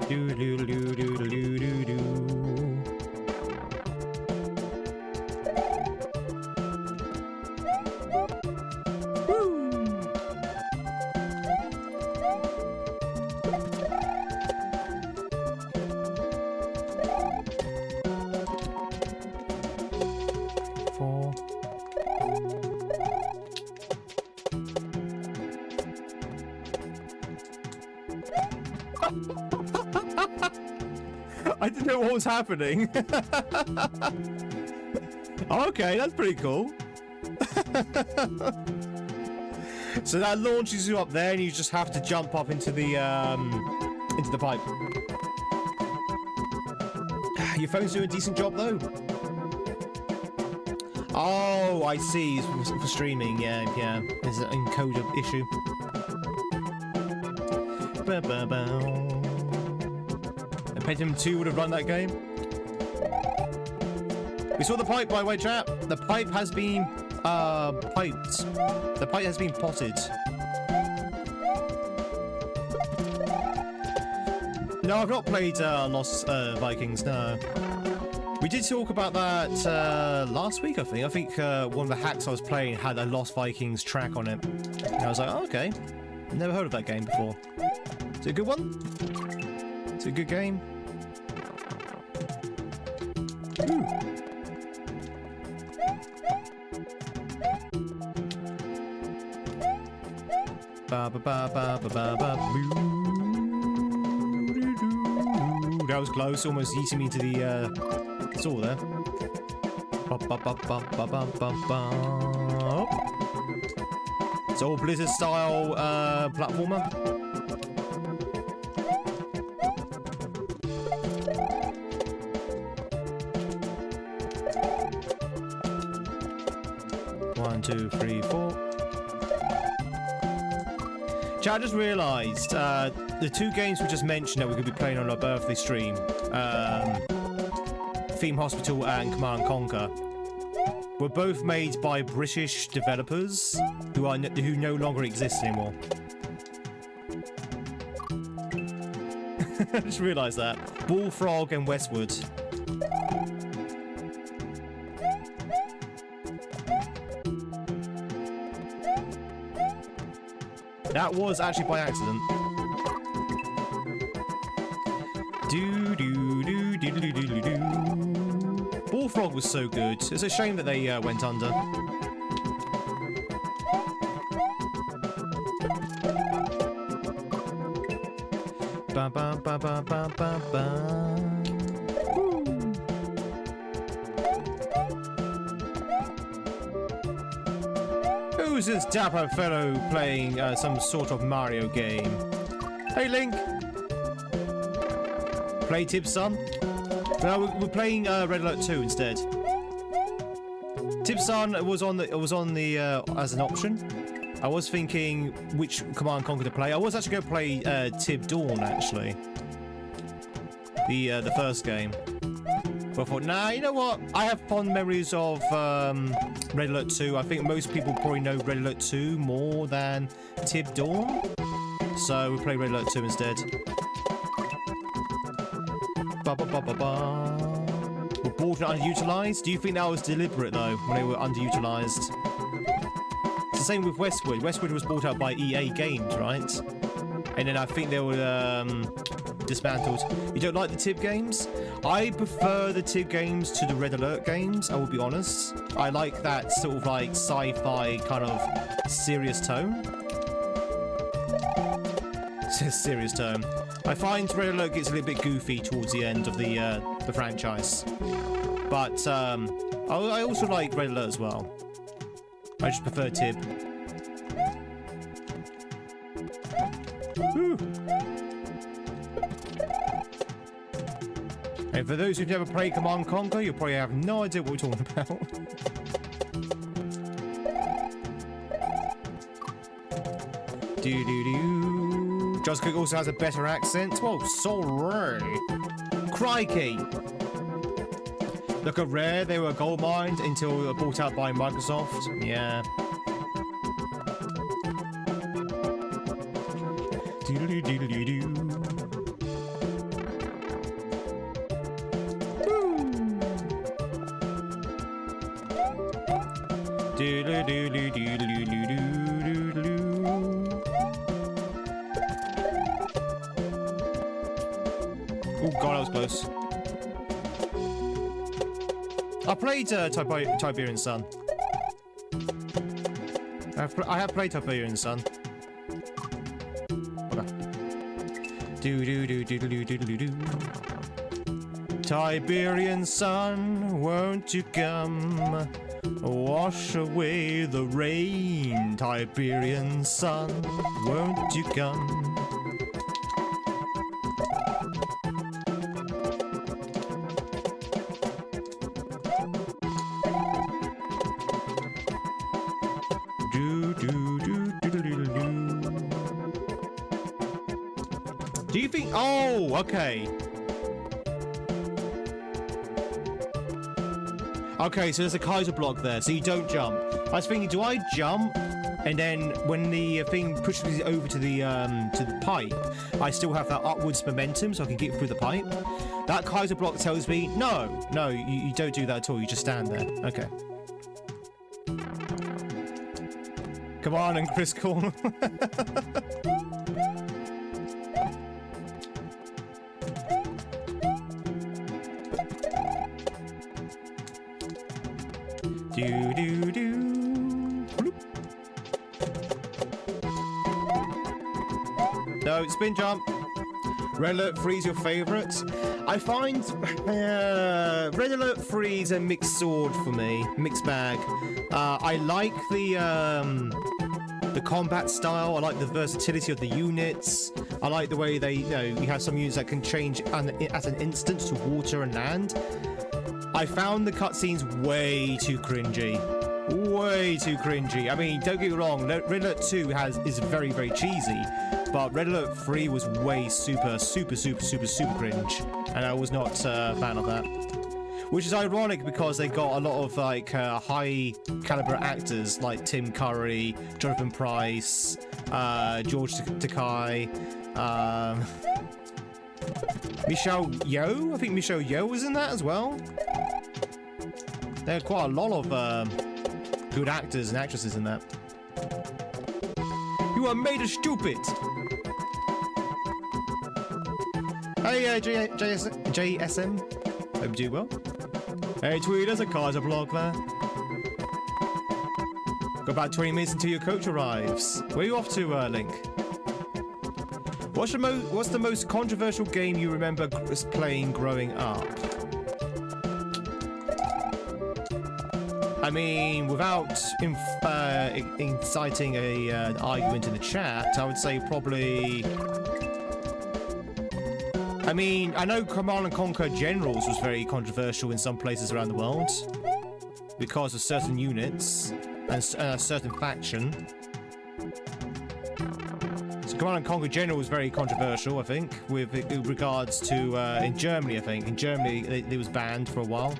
Do do do do do do do do. I didn't know what was happening. Okay, that's pretty cool. So that launches you up there, and you just have to jump up into the pipe. Your phone's doing a decent job, though. Oh, I see. It's for streaming. Yeah. There's an encoder issue. Pentium 2 would have run that game. We saw the pipe, by the way, chat. The pipe has been piped. The pipe has been potted. No, I've not played Lost Vikings. No. We did talk about that last week, I think. I think one of the hacks I was playing had a Lost Vikings track on it. And I was like, oh, okay. Never heard of that game before. Is it a good one? It's a good game. Ooh. Ba ba ba ba ba ba ba boo. That was close, almost eating me to the saw there. Ba ba ba ba ba ba ba ba. It's all Blizzard style platformer. One, two, three, four. Chat, I just realised the two games we just mentioned that we're going to be playing on our birthday stream, Theme Hospital and Command & Conquer, were both made by British developers who no longer exist anymore. I just realised that. Bullfrog and Westwood. That was actually by accident. Bullfrog was so good. It's a shame that they went under. Ba ba ba ba ba ba ba. Who's this dapper fellow playing some sort of Mario game? Hey, Link! Play Tib's son? No, we're playing Red Alert 2 instead. Tib's son was on the as an option. I was thinking which Command & Conquer to play. I was actually going to play Tib Dawn, actually. The first game. But I thought, nah, you know what? I have fond memories of Red Alert 2. I think most people probably know Red Alert 2 more than Tib Dawn. So we play Red Alert 2 instead. Ba ba ba ba ba. Were bought and underutilized? Do you think that was deliberate though, when they were underutilized? It's the same with Westwood. Westwood was bought out by EA Games, right? And then I think they were dismantled. You don't like the Tib games? I prefer the Tib games to the Red Alert games, I will be honest. I like that sort of like sci-fi kind of serious tone. Serious tone. I find Red Alert gets a little bit goofy towards the end of the franchise. But I also like Red Alert as well. I just prefer Tib. Whew. And for those who've never played Command & Conquer, you'll probably have no idea what we're talking about. Do-do-do. Just Cook also has a better accent. Whoa, sorry. Crikey. Look at Rare, they were gold mined until bought out by Microsoft. Yeah. Do-do-do-do-do-do. Oh god, that was close. I played Tiberian Sun. I have played Tiberian Sun. Okay. Do. Tiberian Sun, won't you come? Wash away the rain, Tiberian Sun, won't you come? Do you think? Oh, okay. Okay, so there's a Kaizo block there, so you don't jump. I was thinking, do I jump, and then when the thing pushes me over to the pipe, I still have that upwards momentum, so I can get through the pipe? That Kaizo block tells me, no, you don't do that at all. You just stand there. Okay. Come on, and Chris Cornell. Do. No, spin jump. Red Alert 3 is your favourite? I find Red Alert 3 is a mixed sword for me, mixed bag. I like the combat style. I like the versatility of the units. I like the way they, you have some units that can change at an instant to water and land. I found the cutscenes way too cringy. way too cringy. I mean, don't get me wrong, Red Alert 2 is very, very cheesy, but Red Alert 3 was way super cringe, and I was not a fan of that. Which is ironic because they got a lot of like high caliber actors like Tim Curry, Jonathan Pryce, George Takei, Michelle Yeoh. I think Michelle Yeoh was in that as well. There are quite a lot of good actors and actresses in that. You are made of stupid. Hey, JSM. Hope you do well. Hey, Tweed, there's a Kaizo blog there. Got about 20 minutes until your coach arrives. Where are you off to, Link? What's the most controversial game you remember playing growing up? I mean, without inciting an argument in the chat, I would say probably... I mean, I know Command & Conquer Generals was very controversial in some places around the world because of certain units and a certain faction. So Command & Conquer General was very controversial, I think, with regards to in Germany. I think in Germany it was banned for a while.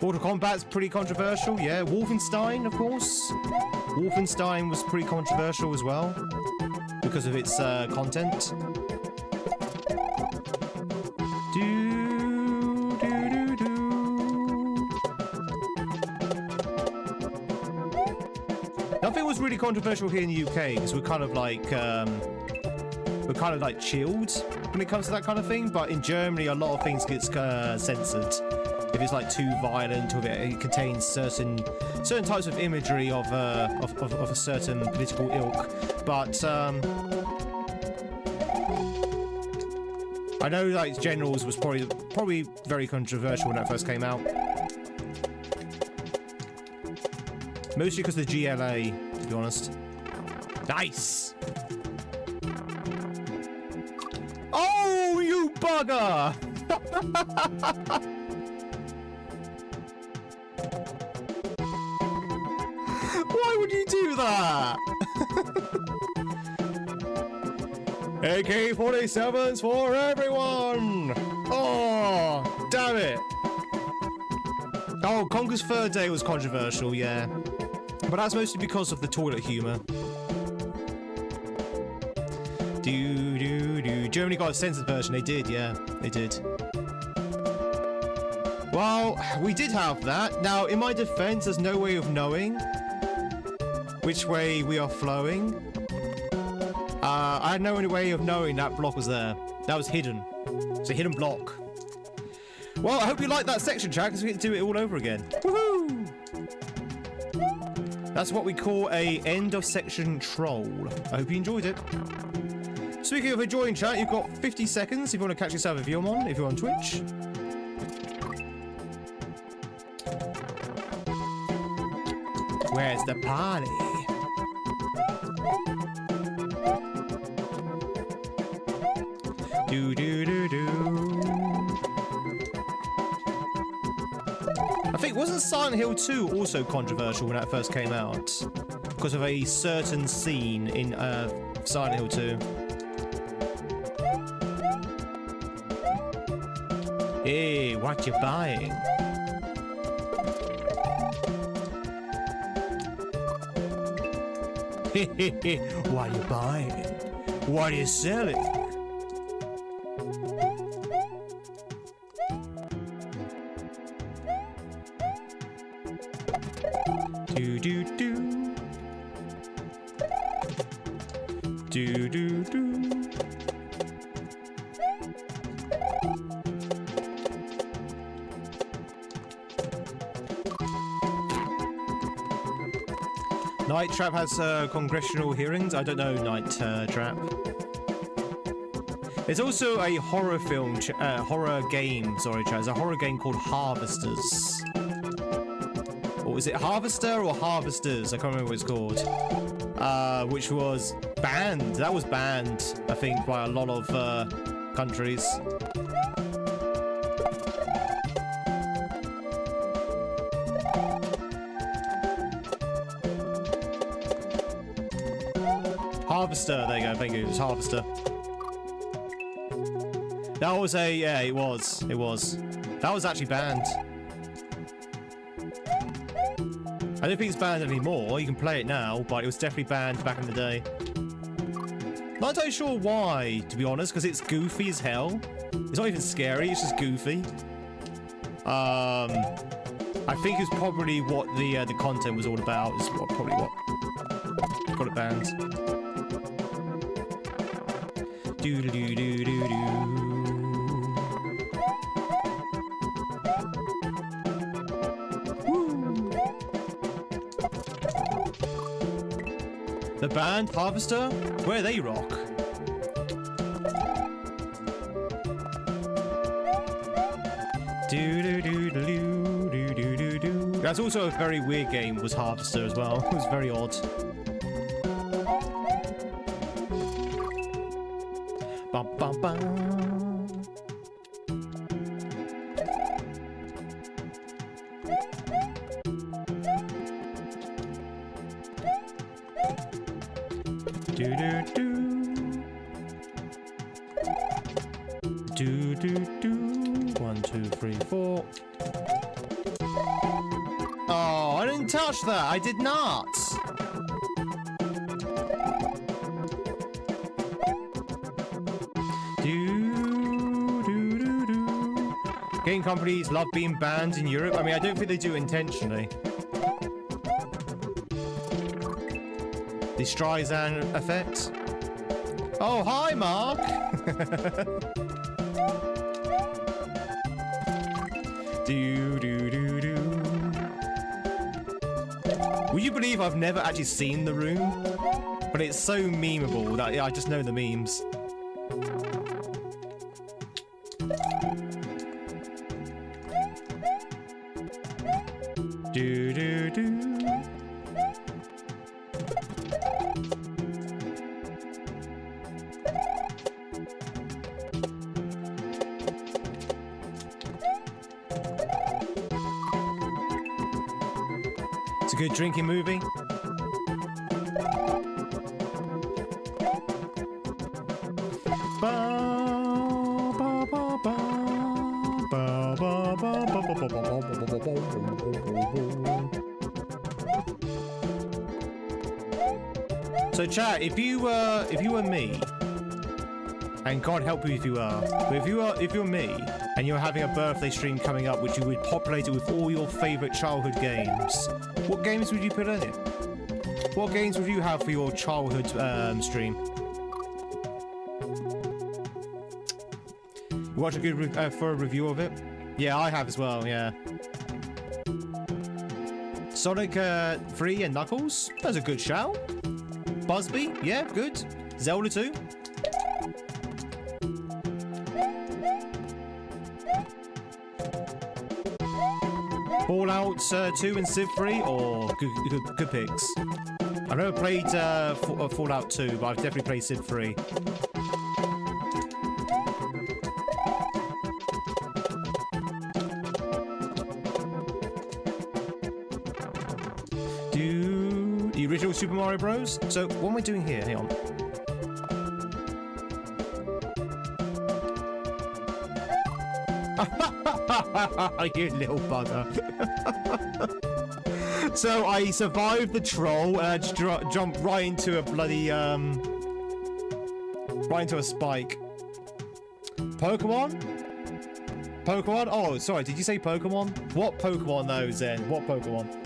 Mortal Kombat's pretty controversial, yeah. Wolfenstein, of course. Wolfenstein was pretty controversial as well because of its content. Nothing was really controversial here in the UK because we're kind of like chilled when it comes to that kind of thing. But in Germany, a lot of things get censored if it's like too violent, or if it contains certain types of imagery of a certain political ilk. But I know like Generals was probably very controversial when that first came out. Mostly because of the GLA, to be honest. Nice! Oh, you bugger! Why would you do that? AK-47s for everyone! Oh, damn it! Oh, Conker's Third Day was controversial, yeah. But that's mostly because of the toilet humor. Germany got a censored version. They did, yeah. They did. Well, we did have that. Now, in my defense, there's no way of knowing which way we are flowing. I had no way of knowing that block was there. That was hidden. It's a hidden block. Well, I hope you liked that section, chat, because we get to do it all over again. Woohoo! That's what we call a end of section troll. I hope you enjoyed it. Speaking of enjoying, chat, you've got 50 seconds if you want to catch yourself if you're on Twitch. Where's the party? I think, wasn't Silent Hill 2 also controversial when that first came out? Because of a certain scene in Silent Hill 2. Hey, what you buying? What are you buying? What are you selling? Night Trap has congressional hearings. I don't know Night Trap. There's also a horror film, horror game. Sorry, chat. There's a horror game called Harvesters. Or is it Harvester or Harvesters? I can't remember what it's called. Which was banned. That was banned, I think, by a lot of countries. Harvester, there you go, thank you, it was Harvester. That was a, yeah, it was. That was actually banned. I don't think it's banned anymore, you can play it now, but it was definitely banned back in the day. Not entirely sure why, to be honest, because it's goofy as hell. It's not even scary, it's just goofy. I think it's probably what the content was all about, is probably what got it banned. Do-do-do-do-do-do. The band Harvester? Where they rock? Do-do-do-do-do-do-do-do. That's also a very weird game, was Harvester as well. It was very odd. Bum, bum, bum. Do-do-do. 1, 2, 3, 4. Oh, I didn't touch that. I did not. Do-do-do-do. Game companies love being banned in Europe. I mean, I don't think they do intentionally. The Streisand effect. Oh, hi, Mark. Do-do-do-do. Will you believe I've never actually seen The Room? But it's so memeable that I just know the memes. Do-do-do. It's a good drinking movie. So chat, if you were me, and God help you if you are, but if you're me and you're having a birthday stream coming up which you would populate it with all your favorite childhood games, what games would you put in it? What games would you have for your childhood stream? You watch a good for a review of it? Yeah, I have as well, yeah. Sonic 3 and Knuckles? That's a good shout. Busby? Yeah, good. Zelda 2? Fallout 2 and Civ 3? Or good picks. I've never played Fallout 2, but I've definitely played Civ 3. The original Super Mario Bros. So what am I doing here? Hang on. You little bugger. So I survived the troll and I just jumped right into a bloody right into a spike. Pokemon? Pokemon? Oh, sorry, did you say Pokemon? What Pokemon though, Zen? What Pokemon?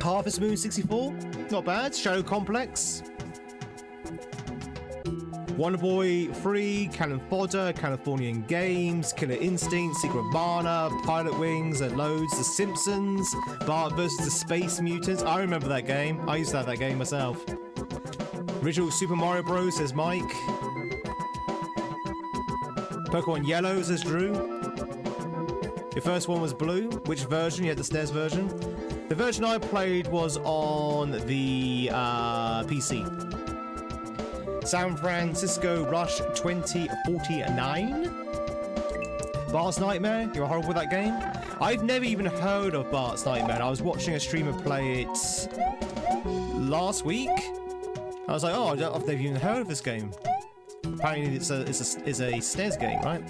Harvest Moon 64? Not bad. Shadow Complex. Wonder Boy 3, Cannon Fodder, Californian Games, Killer Instinct, Secret Mana, Pilot Wings, and loads. The Simpsons, Bart vs. the Space Mutants. I remember that game. I used to have that game myself. Original Super Mario Bros. Says Mike. Pokemon Yellow says Drew. Your first one was blue. Which version? You had the SNES version. The version I played was on the PC. San Francisco Rush 2049. Bart's Nightmare. You're horrible with that game. I've never even heard of Bart's Nightmare. I was watching a streamer play it last week. I was like, oh, I don't know if they've even heard of this game. Apparently it's a SNES game, right?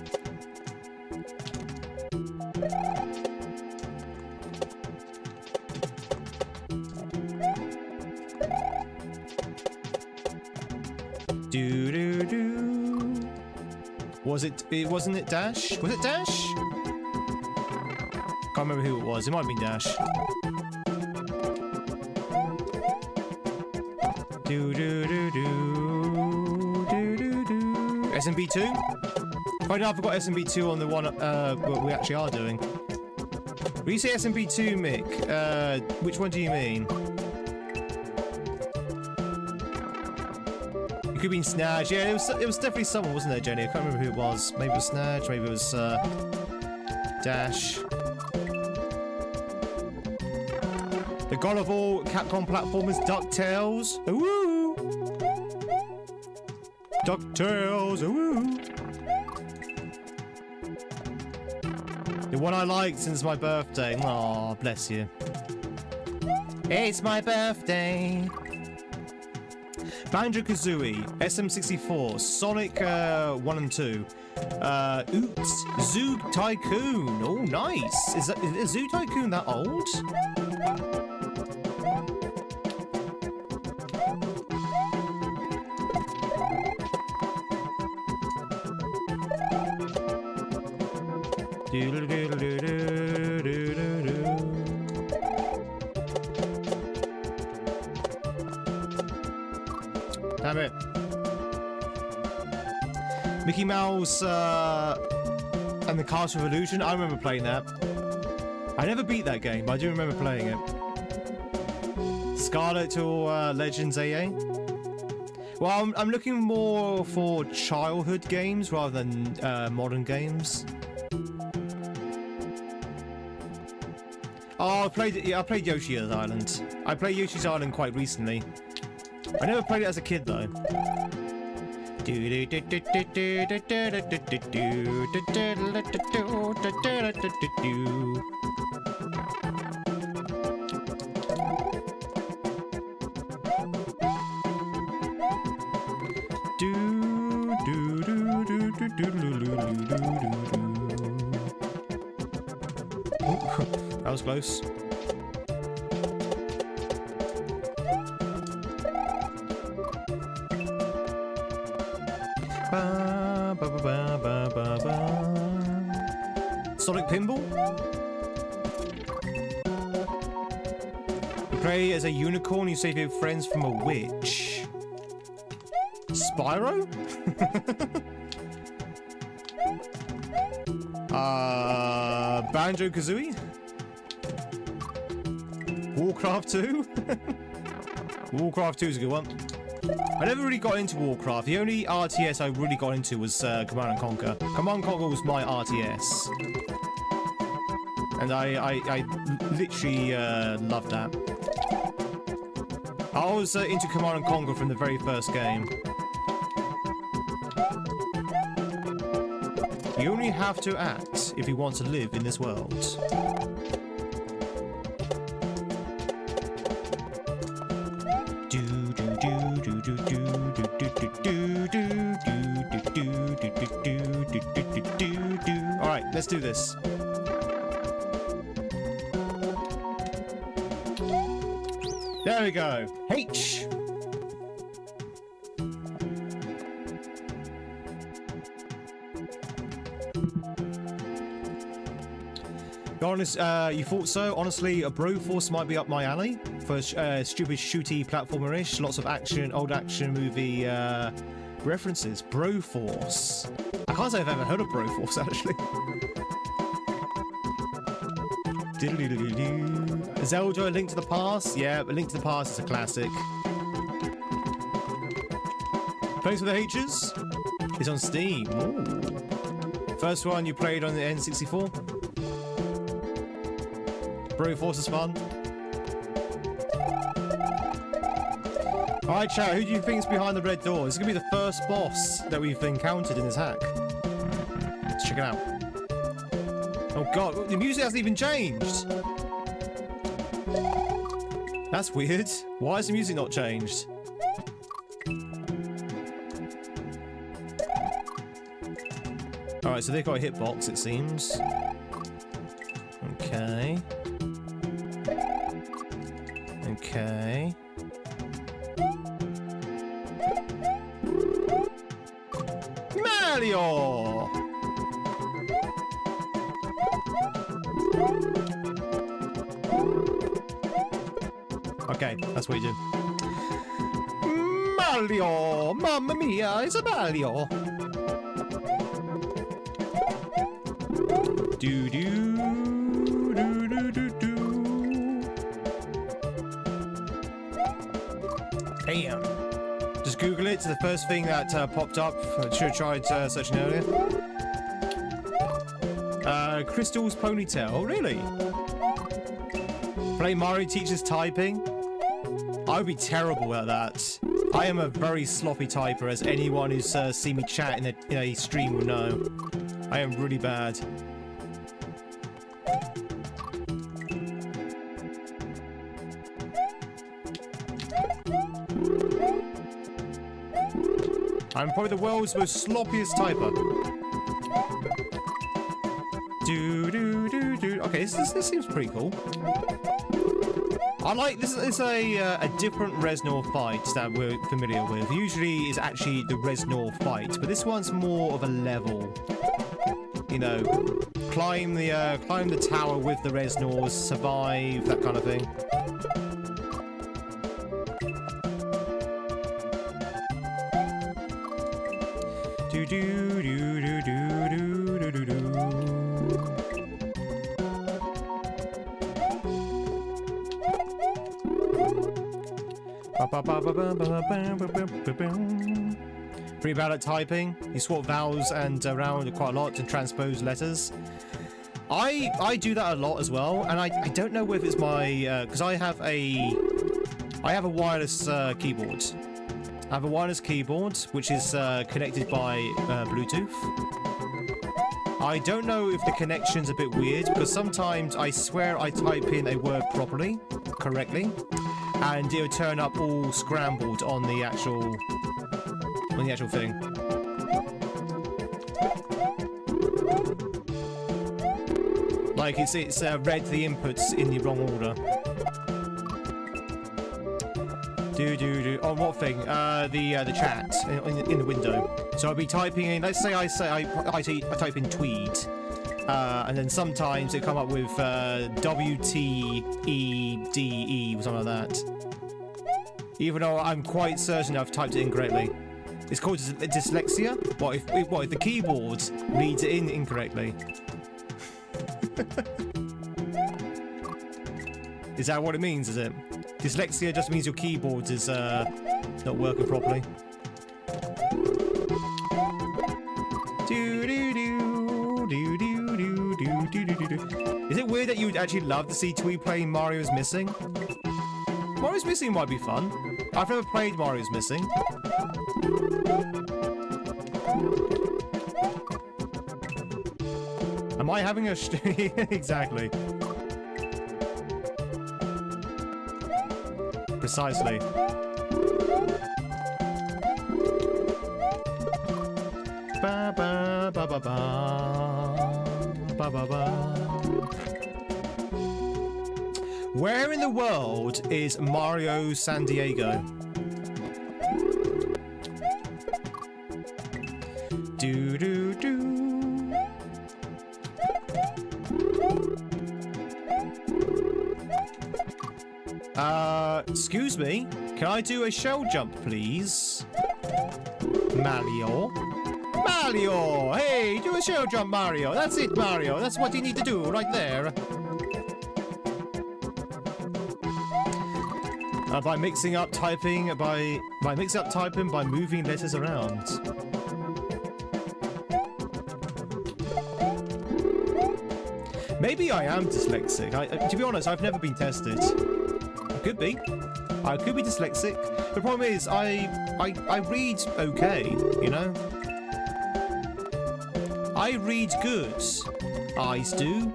Do. Wasn't it Dash? Was it Dash? Can't remember who it was. It might have been Dash. SMB2? Right now I've got SMB2 on the one what we actually are doing. When you say SMB2, Mick, which one do you mean? It could be Snatch. Yeah, it was definitely someone, wasn't there, Jenny? I can't remember who it was. Maybe it was Snatch, maybe it was Dash. The god of all Capcom platformers, DuckTales. Ooh! DuckTales, ooh! The one I liked since my birthday. Aw, bless you. It's my birthday. Banjo-Kazooie, SM64, Sonic 1 and 2, Oops, Zoo Tycoon. Oh, nice. Is Zoo Tycoon that old? Damn it. Mickey Mouse and the Castle Revolution. I remember playing that. I never beat that game, but I do remember playing it. Scarlet or Legends AA? Well, I'm looking more for childhood games rather than modern games. Oh, I played Yoshi's Island. I played Yoshi's Island quite recently. I never played it as a kid though. That was close. Sonic Pinball? You play as a unicorn, you save your friends from a witch. Spyro? Banjo-Kazooie? Warcraft 2? Warcraft 2 is a good one. I never really got into Warcraft. The only RTS I really got into was Command & Conquer. Command & Conquer was my RTS. And I literally loved that. I was into Command & Conquer from the very first game. You only have to act if you want to live in this world. Alright, let's do this. There we go. H. Be honest, you thought so? Honestly, a Broforce might be up my alley for stupid shooty platformer-ish. Lots of action, old action movie references. Broforce. I can't say I've ever heard of Broforce actually. Zelda: A Link to the Past. Yeah, A Link to the Past is a classic. Plays for the H's. It's on Steam. Ooh. First one you played on the N64. Broforce is fun. Alright, chat, who do you think is behind the red door? This is going to be the first boss that we've encountered in this hack. Let's check it out. Oh god, the music hasn't even changed! That's weird. Why has the music not changed? Right, so they've got a hitbox, it seems. Okay. Okay. Mario! Okay, that's what you do. Mario! Mamma mia, it's a Mario! Do do do do do do. Damn. Just Google it. It's the first thing that popped up. I should have tried searching earlier. Crystal's ponytail. Really? Play Mario teaches typing. I would be terrible at that. I am a very sloppy typer, as anyone who's seen me chat in a stream will know. I am really bad. I'm probably the world's most sloppiest typer. Do do do do. Okay, this seems pretty cool. I like this. It's a different Reznor fight that we're familiar with. Usually, it's actually the Reznor fight, but this one's more of a level. You know, climb the tower with the Reznors, survive, that kind of thing. Do do do do do do do do. Pretty bad at typing. You swap vowels and around quite a lot and transpose letters. I do that a lot as well, and I don't know whether it's my because I have a wireless keyboard. I have a wireless keyboard which is connected by Bluetooth. I don't know if the connection's a bit weird, because sometimes I swear I type in a word correctly, and it'll turn up all scrambled on the actual thing. Like it's read the inputs in the wrong order. Do. On what thing? The chat in the window. So I'll be typing in. Let's say I type in Tweed, and then sometimes it come up with WTEDE or something like that. Even though I'm quite certain I've typed it incorrectly. It's called dyslexia. What if the keyboard reads it in incorrectly? Is that what it means? Is it? Dyslexia just means your keyboard is not working properly. Is it weird that you would actually love to see Tweed playing Mario's Missing? Mario's Missing might be fun. I've never played Mario's Missing. Am I having a exactly? Precisely. Ba ba ba ba ba ba ba ba. Where in the world is Mario San Diego? Do do do. Excuse me, can I do a shell jump, please? Mario? Mario! Hey, do a shell jump, Mario! That's it, Mario! That's what you need to do, right there! By mixing up typing, by moving letters around. Maybe I am dyslexic. To be honest, I've never been tested. I could be. I could be dyslexic. The problem is, I read okay, you know? I read good. Eyes do.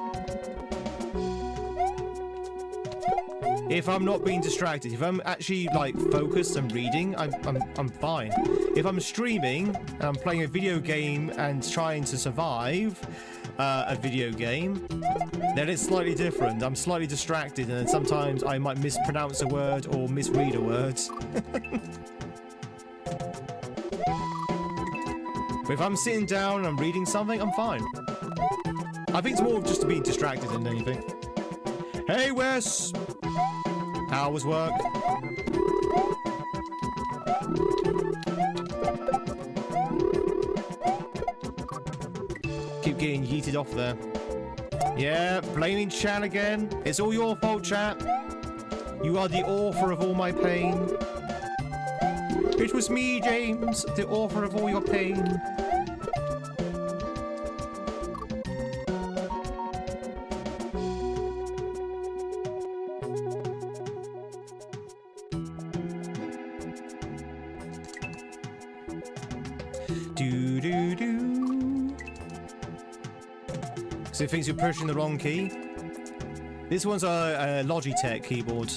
If I'm not being distracted, if I'm actually like focused and reading, I'm fine. If I'm streaming and I'm playing a video game and trying to survive a video game, then it's slightly different. I'm slightly distracted, and then sometimes I might mispronounce a word or misread a word. But if I'm sitting down and I'm reading something, I'm fine. I think it's more of just being distracted than anything. Hey, Wes! How was work? Keep getting yeeted off there. Yeah, blaming chat again. It's all your fault, chat. You are the author of all my pain. It was me, James, the author of all your pain. So it thinks you're pushing the wrong key. This one's a Logitech keyboard.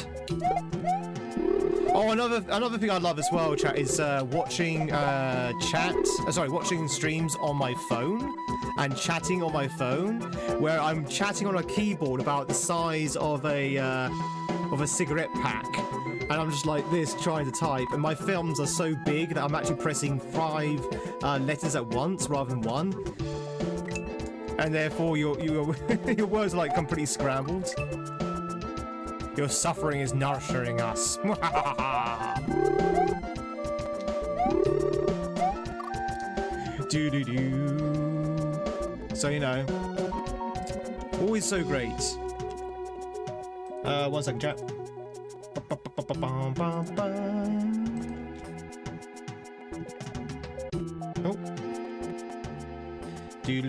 Oh, another thing I love as well, chat, is watching watching streams on my phone and chatting on my phone, where I'm chatting on a keyboard about the size of a cigarette pack, and I'm just like this trying to type, and my films are so big that I'm actually pressing 5 letters at once rather than 1, and therefore your your words like completely scrambled. Your suffering is nurturing us. Do. So, you know, always so great. 1 second, chat. Oh. Do.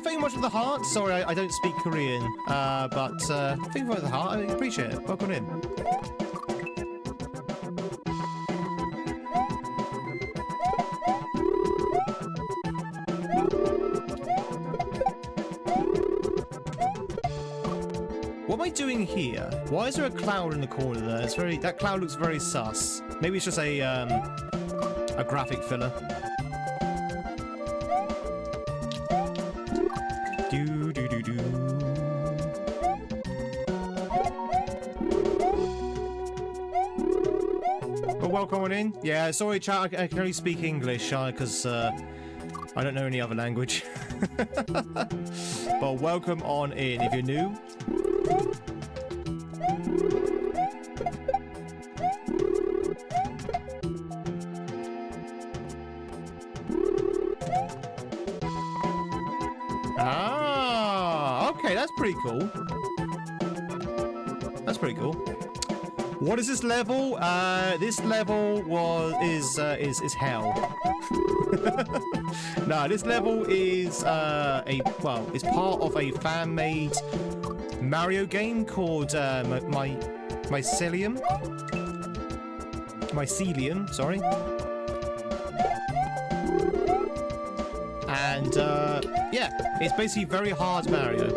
Thank you much for the heart. Sorry, I don't speak Korean, but thank you for the heart. I appreciate it. Welcome in. What am I doing here? Why is there a cloud in the corner there? It's very. That cloud looks very sus. Maybe it's just a graphic filler. Welcome on in. Yeah, sorry, chat. I can only speak English because I don't know any other language. But welcome on in if you're new. Ah, okay, that's pretty cool. That's pretty cool. What is this level? This level is hell. No, this level is it's part of a fan-made Mario game called Mycelium. Mycelium, sorry. And yeah, it's basically very hard Mario.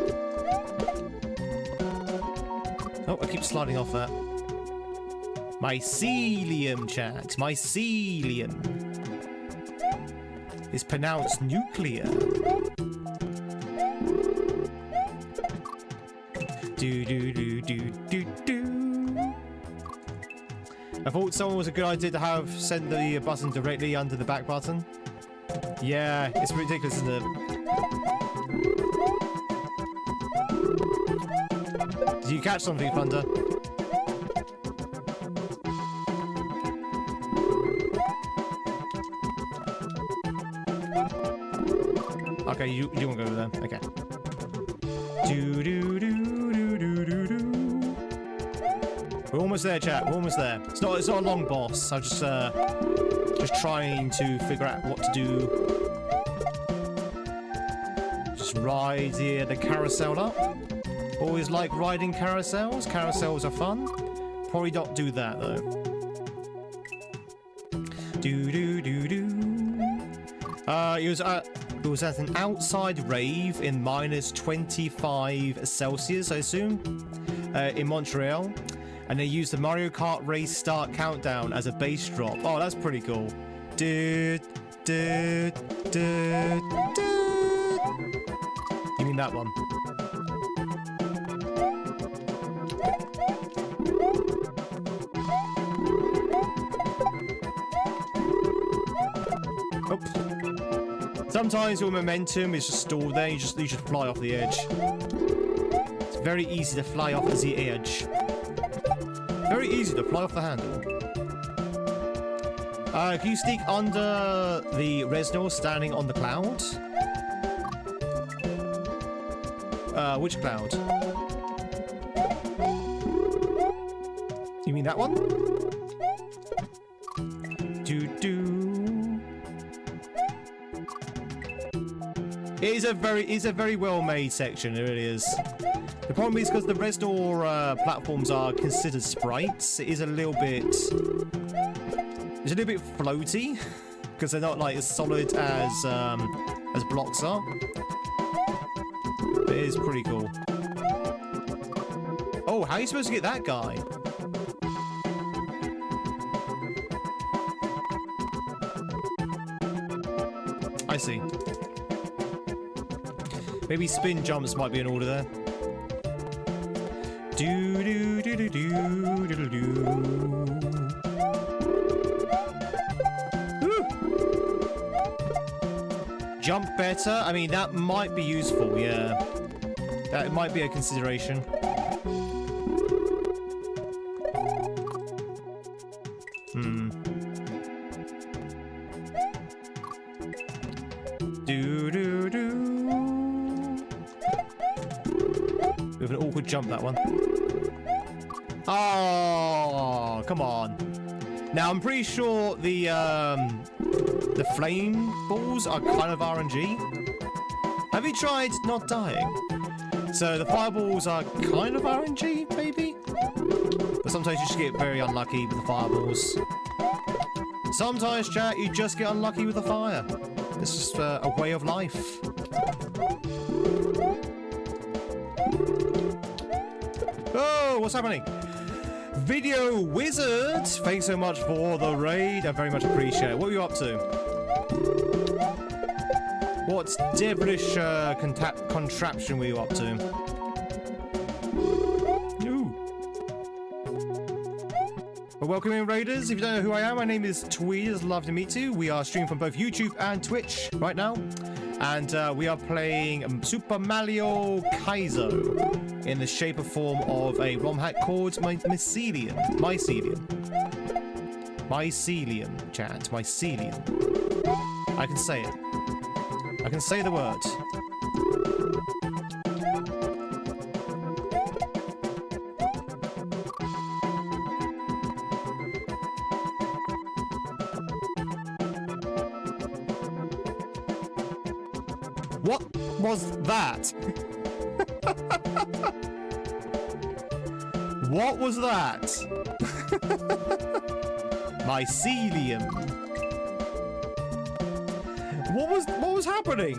Oh, I keep sliding off that. Mycelium, chat. Mycelium. It's pronounced nuclear. Do. I thought someone was a good idea to have send the button directly under the back button. Yeah, it's ridiculous, isn't it? Did you catch something, Thunder? Okay, you won't go over there. Okay. Do. We're almost there, chat. We're almost there. It's not a long boss. I'm just trying to figure out what to do. Just ride the carousel up. Always like riding carousels. Carousels are fun. Probably not do that though. It was at an outside rave in -25 Celsius, I assume, in Montreal, and they used the Mario Kart race start countdown as a bass drop. Oh, that's pretty cool. Dude. You mean that one? Sometimes your momentum is just stalled there. You should fly off the edge. It's very easy to fly off the edge. Very easy to fly off the handle. Can you sneak under the Resnor standing on the cloud? Which cloud? You mean that one? It is a very well made section, it really is. The problem is because the Resnor platforms are considered sprites, it is a little bit floaty because they're not like as solid as blocks are. But it is pretty cool. Oh, how are you supposed to get that guy? I see. Maybe spin jumps might be in order there. Jump better? I mean, that might be useful, yeah. That might be a consideration. With an awkward jump, that one. Oh, come on. Now, I'm pretty sure the flame balls are kind of RNG. Have you tried not dying? So the fireballs are kind of RNG, maybe? But sometimes you just get very unlucky with the fireballs. Sometimes, chat, you just get unlucky with the fire. It's just a way of life. Oh, what's happening? Video Wizard, thanks so much for the raid. I very much appreciate it. What are you up to? What devilish contraption were you up to? Ooh. Well, welcome in, Raiders. If you don't know who I am, my name is Tweed. It's lovely to meet you. We are streaming from both YouTube and Twitch right now. And we are playing Super Mario Kaizo in the shape or form of a ROM hack called Mycelium. Mycelium, chat. Mycelium. I can say it. I can say the word. What was that? What was that? Mycelium. What was happening?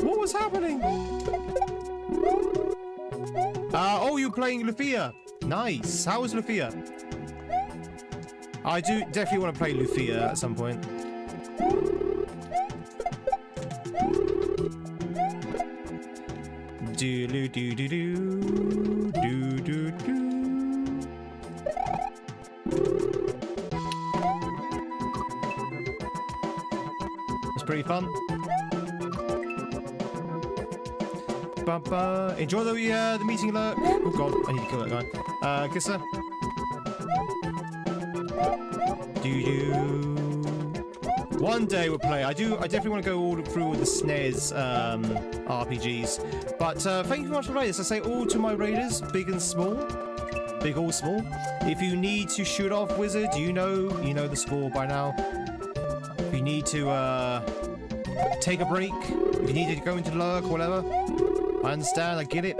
What was happening? Oh, you're playing Lufia. Nice. How was Lufia? I do definitely want to play Lufia at some point. Do do do do do do do. It's pretty fun. Enjoy the meeting alert. Oh god, I need to kill that guy. Kisser. One day we'll play. I definitely want to go all through all the SNES RPGs. But thank you very much for raiders. I say all to my raiders, big and small. Big or small. If you need to shoot off Wizard, you know the score by now. If you need to take a break, if you need to go into lurk or whatever, I understand, I get it.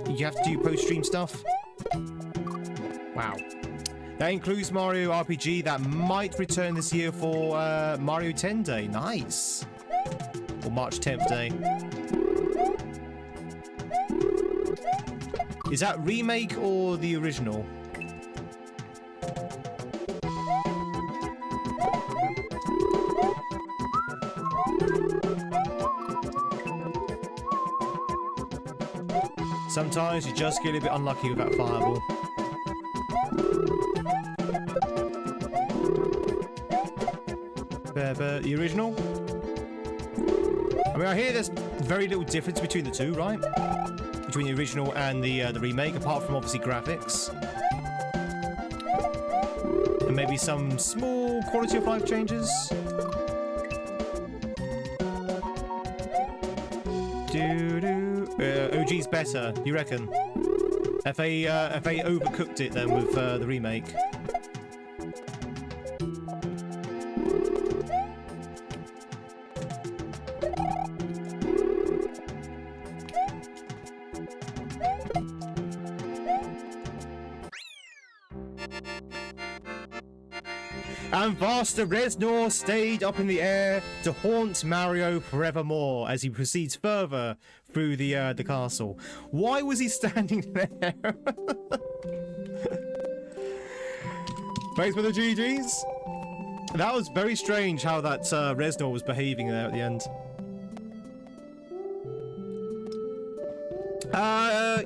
You have to do post-stream stuff. Wow. That includes Mario RPG that might return this year for Mario 10 Day. Nice. Or March 10th Day. Is that remake or the original? Sometimes you just get a bit unlucky with that fireball. The original? I mean, I hear there's very little difference between the two, right? Between the original and the remake, apart from obviously graphics. And maybe some small quality of life changes. OG's better, you reckon? If they overcooked it then with the remake. And Master Reznor stayed up in the air to haunt Mario forevermore as he proceeds further through the castle. Why was he standing there? Thanks for the GGs. That was very strange how that Reznor was behaving there at the end.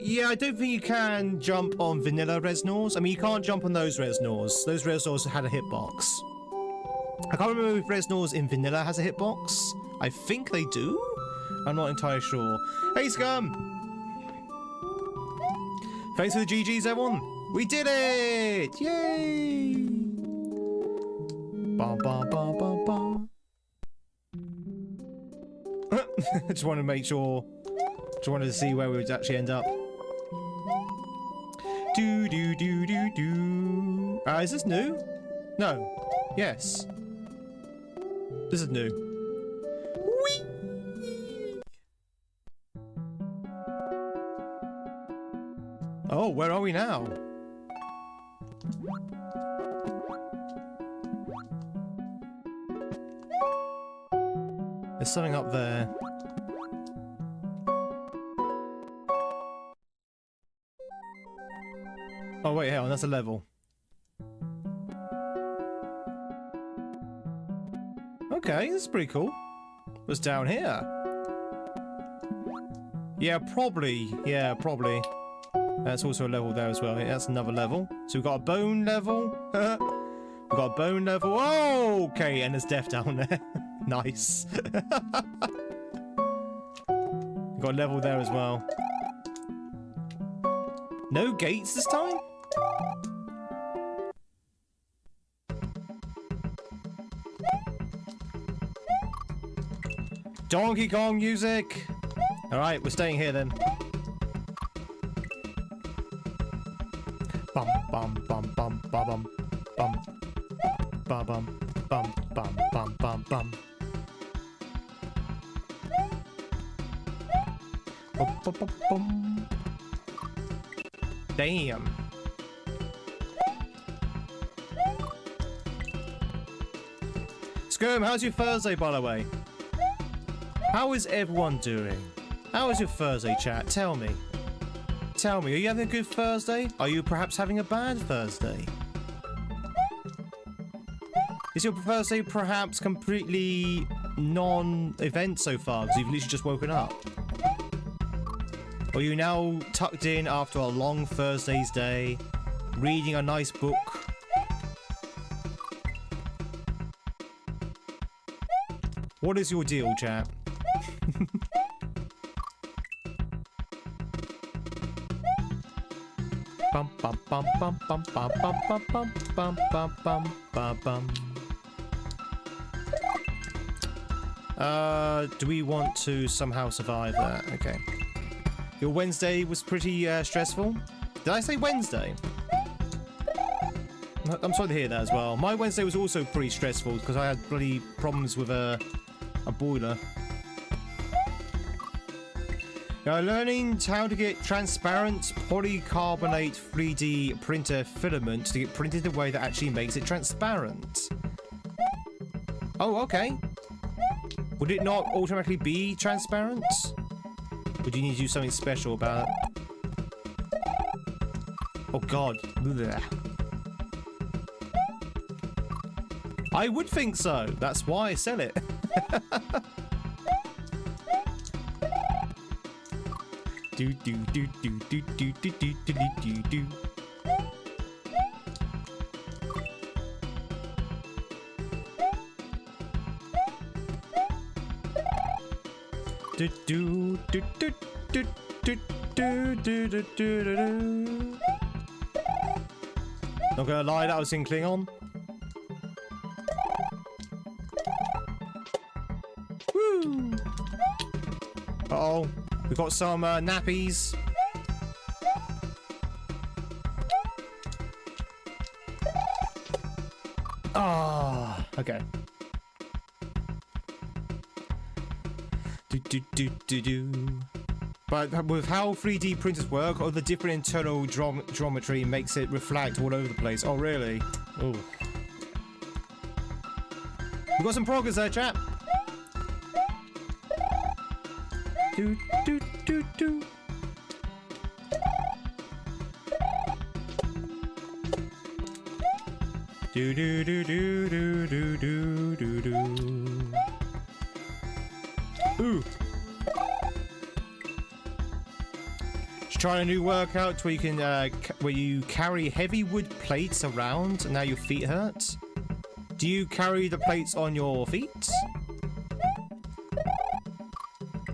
Yeah, I don't think you can jump on vanilla Reznors. I mean, you can't jump on those Reznors. Those Reznors had a hitbox. I can't remember if Reznors in vanilla has a hitbox. I think they do. I'm not entirely sure. Hey, Scum! Thanks for the GGs, everyone. We did it! Yay! Ba ba ba ba ba. I just wanted to make sure. Just wanted to see where we would actually end up. Do do do do do. Is this new? No. Yes. This is new. Whee! Oh, where are we now? There's something up there. Oh wait, hang on, that's a level. Okay, this is pretty cool. What's down here? Yeah, probably. Yeah, probably. That's also a level there as well. Yeah, that's another level. So we've got a bone level. We've got a bone level. Oh, okay, and there's death down there. Nice. We've got a level there as well. No gates this time? Donkey Kong music! Alright, we're staying here then. Bum bum bum bum bum bum bum bum bum bum bum bum bum. Bum bum bum bum. Damn. Skirm, how's your Thursday, by the way? How is everyone doing? How is your Thursday, chat? Tell me. Tell me, are you having a good Thursday? Are you perhaps having a bad Thursday? Is your Thursday perhaps completely non-event so far because you've literally just woken up? Or are you now tucked in after a long Thursday's day, reading a nice book? What is your deal, chat? Bum bum bum bum bum bum bum bum bum bum bum bum bum. Do we want to somehow survive that? Okay. Your Wednesday was pretty stressful. Did I say Wednesday? I'm sorry to hear that as well. My Wednesday was also pretty stressful because I had bloody problems with a boiler. Now, learning how to get transparent polycarbonate 3D printer filament to get printed in a way that actually makes it transparent. Oh, okay. Would it not automatically be transparent? Or do you need to do something special about it? Oh god. Blech. I would think so. That's why I sell it. Do do do do do do do do do do do. Do do do do do do do do do do. Not gonna lie, that was in Klingon. Woo! Uh-oh. We've got some nappies. Ah, okay. But with how 3D printers work, or the different internal geometry makes it reflect all over the place. Oh, really? Oh. We've got some progress there, chap. Do do do do. Do do do do do do do do do. Ooh. Just trying a new workout where you can where you carry heavy wood plates around and now your feet hurt. Do you carry the plates on your feet?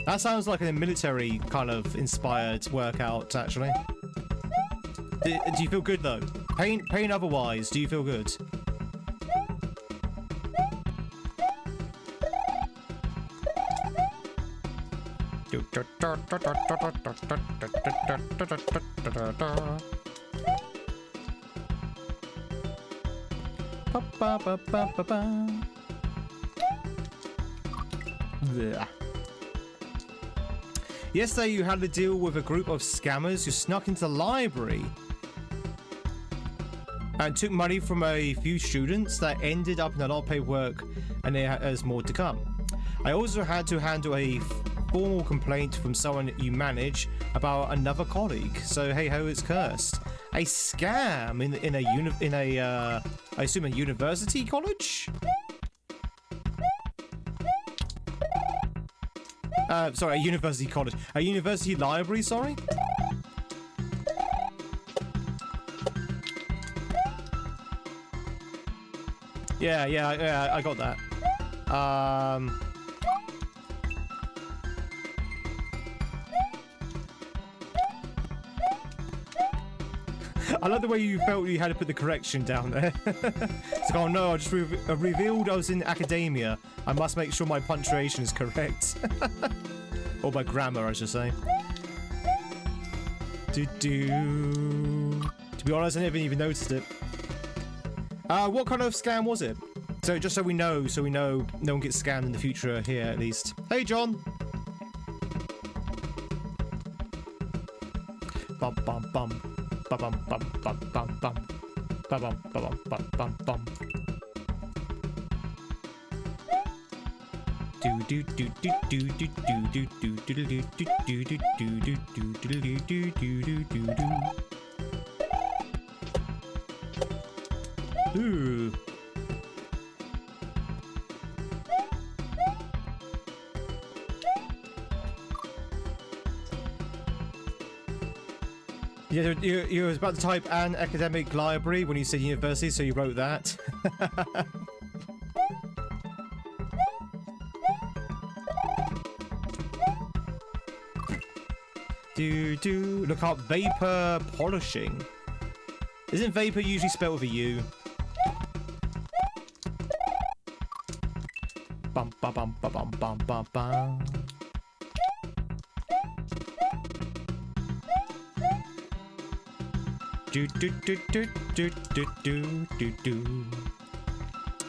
That sounds like a military kind of inspired workout, actually. Do you feel good though? Pain otherwise, do you feel good? Yesterday you had to deal with a group of scammers who snuck into the library and took money from a few students that ended up in a lot of paperwork, and there's more to come. I also had to handle a formal complaint from someone you manage about another colleague. So hey ho, it's cursed. A scam in a I assume a university college? Sorry, a university college. A university library, sorry? Yeah, I got that. I love the way you felt you had to put the correction down there. It's like, oh no, I just revealed I was in academia. I must make sure my punctuation is correct. Or my grammar, I should say. To be honest, I never even noticed it. What kind of scam was it? So just so we know no one gets scammed in the future here at least. Hey, John. Bum bum bum. Bum bum bum bum bum bum. Bum bum bum bum bum bum. Do do do do do do do do do do do do do do do do do do do do. Ooh. Yeah, you was about to type an academic library when you said university, so you wrote that. Look up vapor polishing. Isn't vapor usually spelled with a U? Bum bum bum bum bum bum bum. Do do do do do do do do do.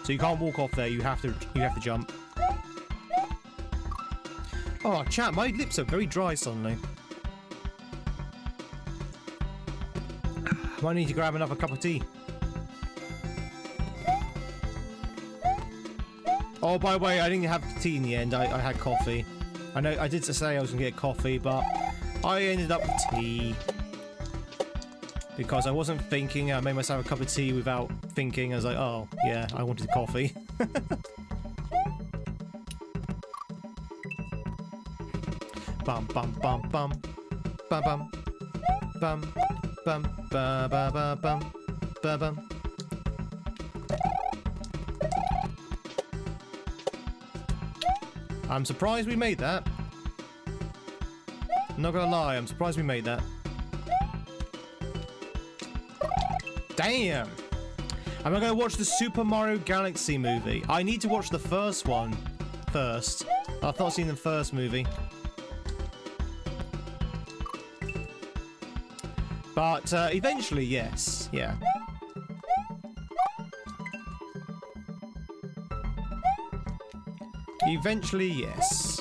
So you can't walk off there. You have to jump. Oh, chat, my lips are very dry suddenly. Might need to grab another cup of tea. Oh, by the way, I didn't have tea in the end. I had coffee. I know I did say I was going to get coffee, but I ended up with tea. Because I wasn't thinking. I made myself a cup of tea without thinking. I was like, oh, yeah, I wanted coffee. Bum, bum, bum, bum. Bum, bum. Bum, bum, ba, ba, ba, bum, ba, bum. I'm surprised we made that. Not gonna lie, I'm surprised we made that. Damn! Am I gonna watch the Super Mario Galaxy movie? I need to watch the first one first. I've not seen the first movie. But eventually, yes. Yeah. Eventually, yes.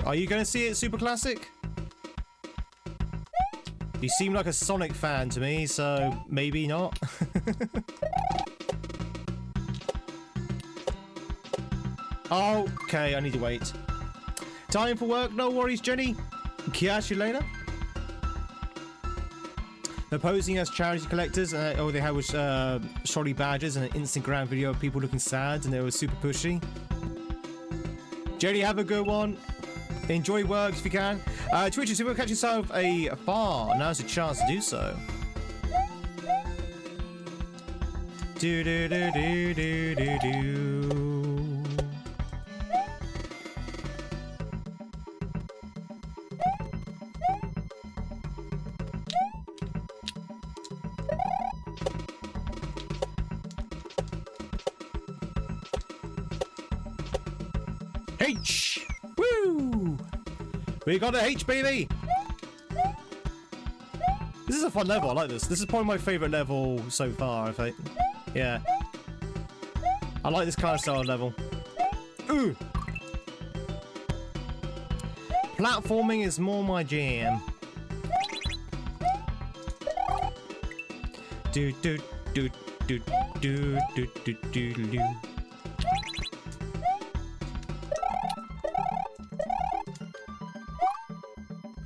Are you going to see it, Super Classic? You seem like a Sonic fan to me, so maybe not. Okay, I need to wait. Time for work? No worries, Jenny. Catch you later. They're posing as charity collectors. All they had was shoddy badges and an Instagram video of people looking sad, and they were super pushy. Jenny, have a good one. Enjoy work if you can. Twitch, if you will catch yourself a far, now's a chance to do so. Do do do do do do do. H! Woo! We got a H, baby! This is a fun level, I like this. This is probably my favourite level so far, I think. Yeah. I like this kind of style of level. Ooh! Platforming is more my jam. Do do do do do do do do do.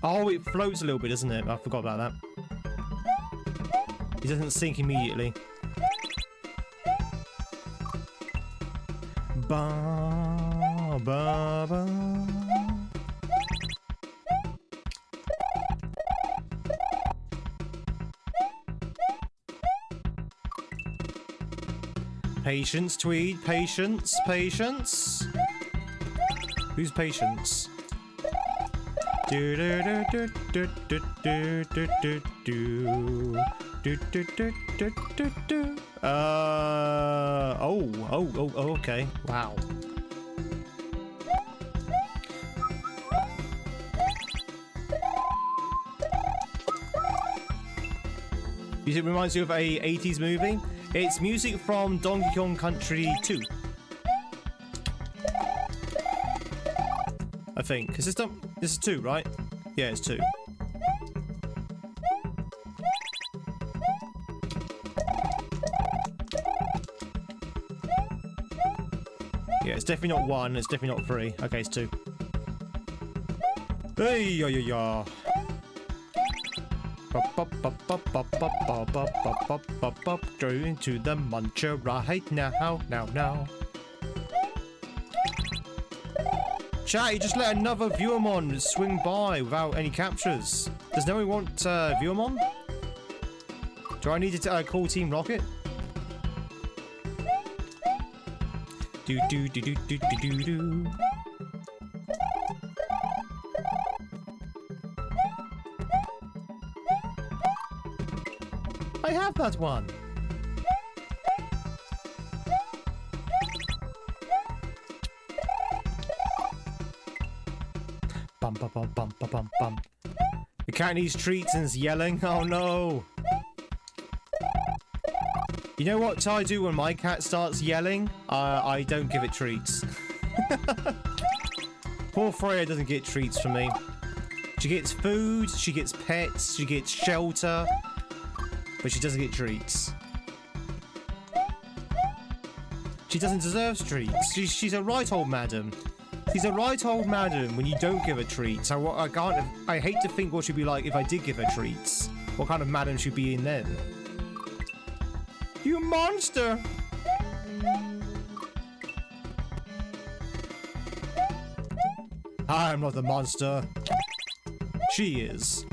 Oh, it floats a little bit, doesn't it? I forgot about that. It doesn't sink immediately. Ba ba ba. Patience, Tweed. Patience. Patience. Who's Patience? Do do do do do do do do do do do do do do. Oh, okay. Wow. Music reminds you of a 80s movie. It's music from Donkey Kong Country 2. I think. Is this done? This is 2, right? Yeah, it's 2. Yeah, it's definitely not 1. It's definitely not 3. Okay, it's 2. Hey, ya ya ya. Going to the muncher right now, now. Chat, you just let another Viewamon swing by without any captures. Does no one want Viewamon? Do I need to call Team Rocket? Do do do do do do do do. I have that one. Bum bum bum bum bum bum bum. The cat needs treats and is yelling. Oh no! You know what I do when my cat starts yelling? I don't give it treats. Poor Freya doesn't get treats from me. She gets food, she gets pets, she gets shelter, but she doesn't get treats. She doesn't deserve treats. She's a right old madam. She's a right old madam when you don't give her treats. I hate to think what she'd be like if I did give her treats. What kind of madam she'd be in then? You monster! I'm not the monster. She is.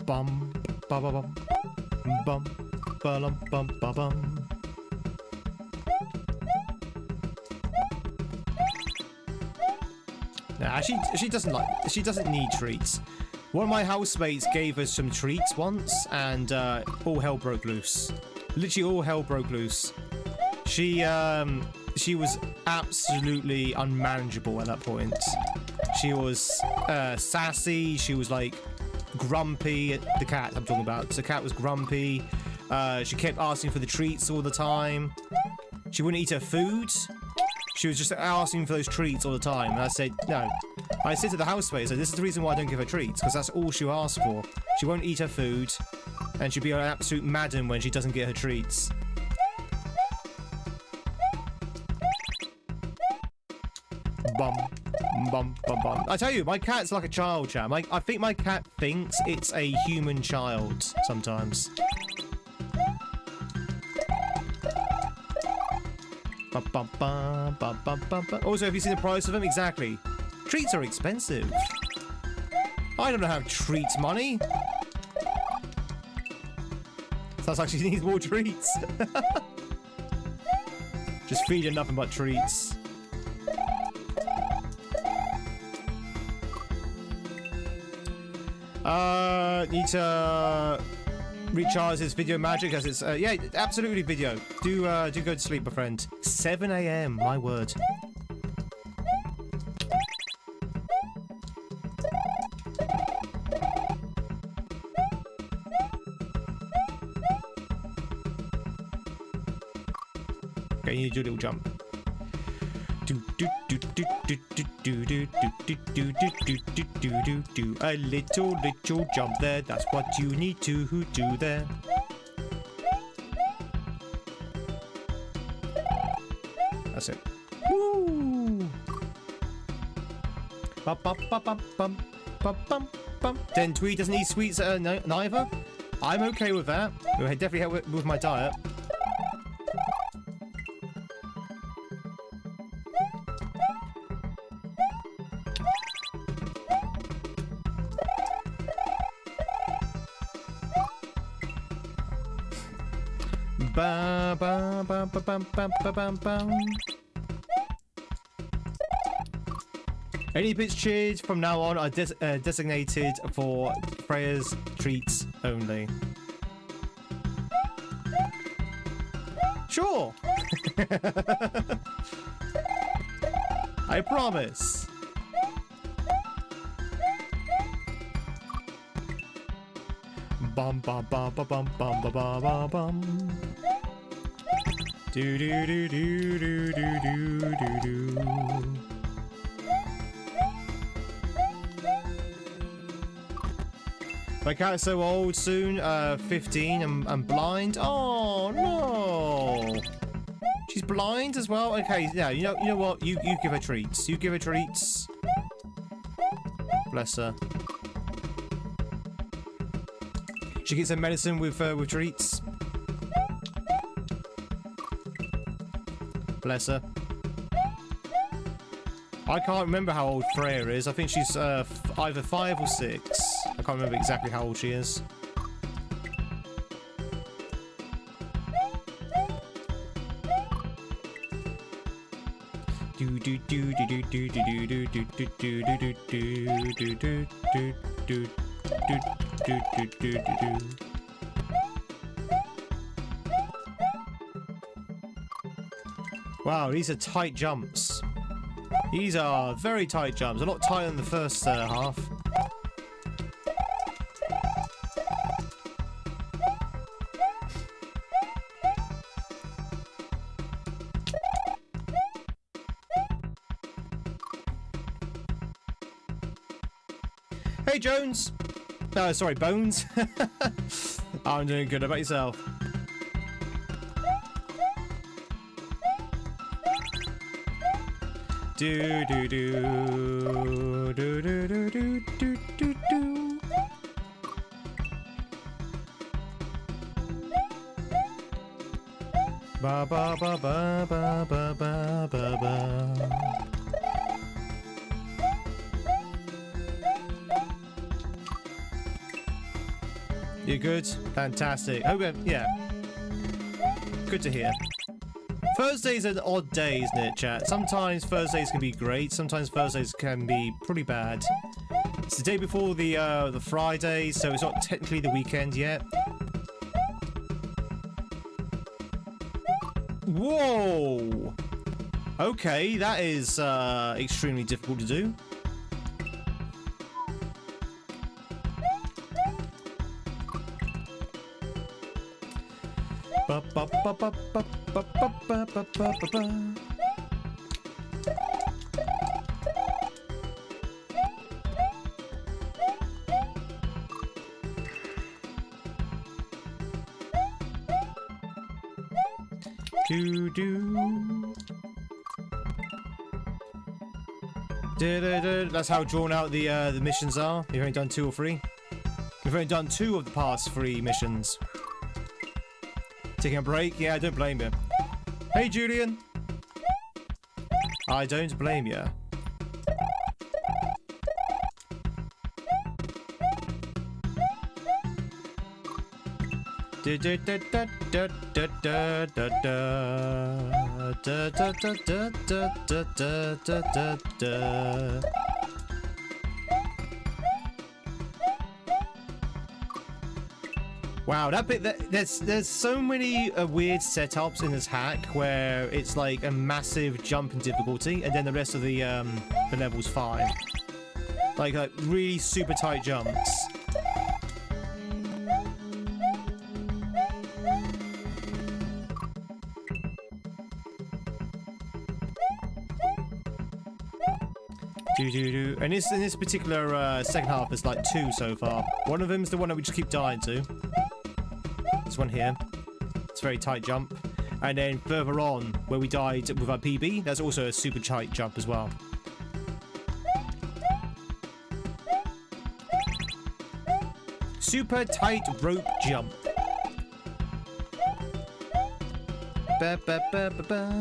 Bum ba ba bum bum ba lum bum ba bum. Nah, she doesn't need treats. One of my housemates gave us some treats once, and all hell broke loose. Literally all hell broke loose. She was absolutely unmanageable at that point. She was sassy. She was like grumpy. The cat I'm talking about. The cat was grumpy. She kept asking for the treats all the time. She wouldn't eat her food. She was just asking for those treats all the time. And I said, no. I said to the housemate, so this is the reason why I don't give her treats, because that's all she'll ask for. She won't eat her food, and she'll be an absolute madam when she doesn't get her treats. Bum, bum, bum, bum. I tell you, my cat's like a child, chat. I think my cat thinks it's a human child sometimes. Bum, bum, bum, bum, bum, bum, bum. Also, have you seen the price of them? Exactly. Treats are expensive. I don't have treats money. Sounds like she needs more treats. Just feed her nothing but treats. Need to recharge this video magic as it's yeah, absolutely video. Do go to sleep, my friend. 7 AM, my word. Okay, you need to do a little jump. A little jump there. That's what you need to do there. That's it. Woo! Bum bum bum bum bum bum bum bum. Then Tweed doesn't eat sweets neither. I'm okay with that. It would definitely help with my diet. Ba ba ba ba bum bum ba bum bum. Any bits cheered from now on are designated for Freya's treats only. Sure. I promise. Bum bum bum bum bum bum bum bum bum. Do do do do do do do do do. My cat's so old soon, 15 and blind. Oh no! She's blind as well. Okay, yeah. You know what? You give her treats. You give her treats. Bless her. She gets her medicine with treats. Bless her. I can't remember how old Freya is. I think she's either 5 or 6. I can't remember exactly how old she is. Do do do do do do do do do do do do do do do do do. Wow, these are tight jumps. These are very tight jumps. A lot tighter than the first half. Hey, Jones. Sorry, Bones. I'm doing good. How about yourself? Do do do do do do do do do do. Ba ba ba ba ba ba ba ba ba. You good? Fantastic. Hope yeah. Good to hear. Thursdays are an odd day, isn't it, chat? Sometimes Thursdays can be great. Sometimes Thursdays can be pretty bad. It's the day before the Friday, so it's not technically the weekend yet. Whoa! Okay, that is extremely difficult to do. Ba ba ba ba ba ba ba ba ba ba ba. Do do. That's how drawn out the missions are. You've only done 2 or 3. You've only done 2 of the past 3 missions. Taking a break? Yeah, I don't blame you. Hey, Julian. I don't blame you. Da da da da da da da da da da da da da da da da da. Wow, that bit, there's so many weird setups in this hack where it's like a massive jump in difficulty, and then the rest of the level's fine. Like really super tight jumps. And in this particular second half, there's like 2 so far. One of them's the one that we just keep dying to. This one here. It's a very tight jump. And then further on, where we died with our PB, that's also a super tight jump as well. Super tight rope jump. Ba ba ba ba ba.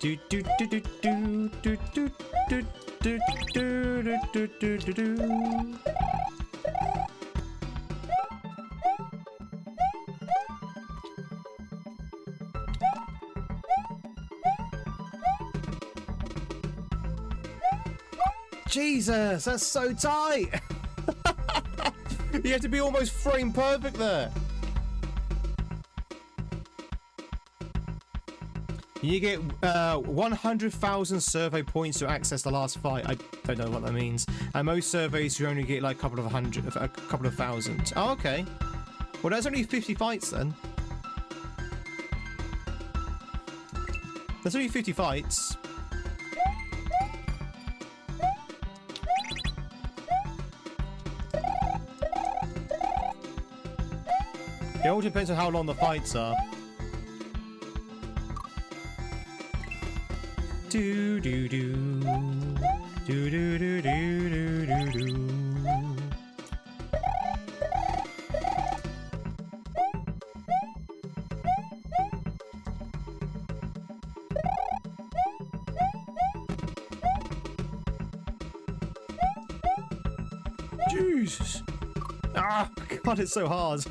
Do do do do do do do do do do do do do do. Jesus, that's so tight. You have to be almost frame perfect there. You get 100,000 survey points to access the last fight. I don't know what that means. And most surveys you only get like a couple of thousand. Oh, okay. Well, that's only 50 fights then. That's only 50 fights. It all depends on how long the fights are. Do do do do do do do do do. Jesus! Ah, God, it's so hard.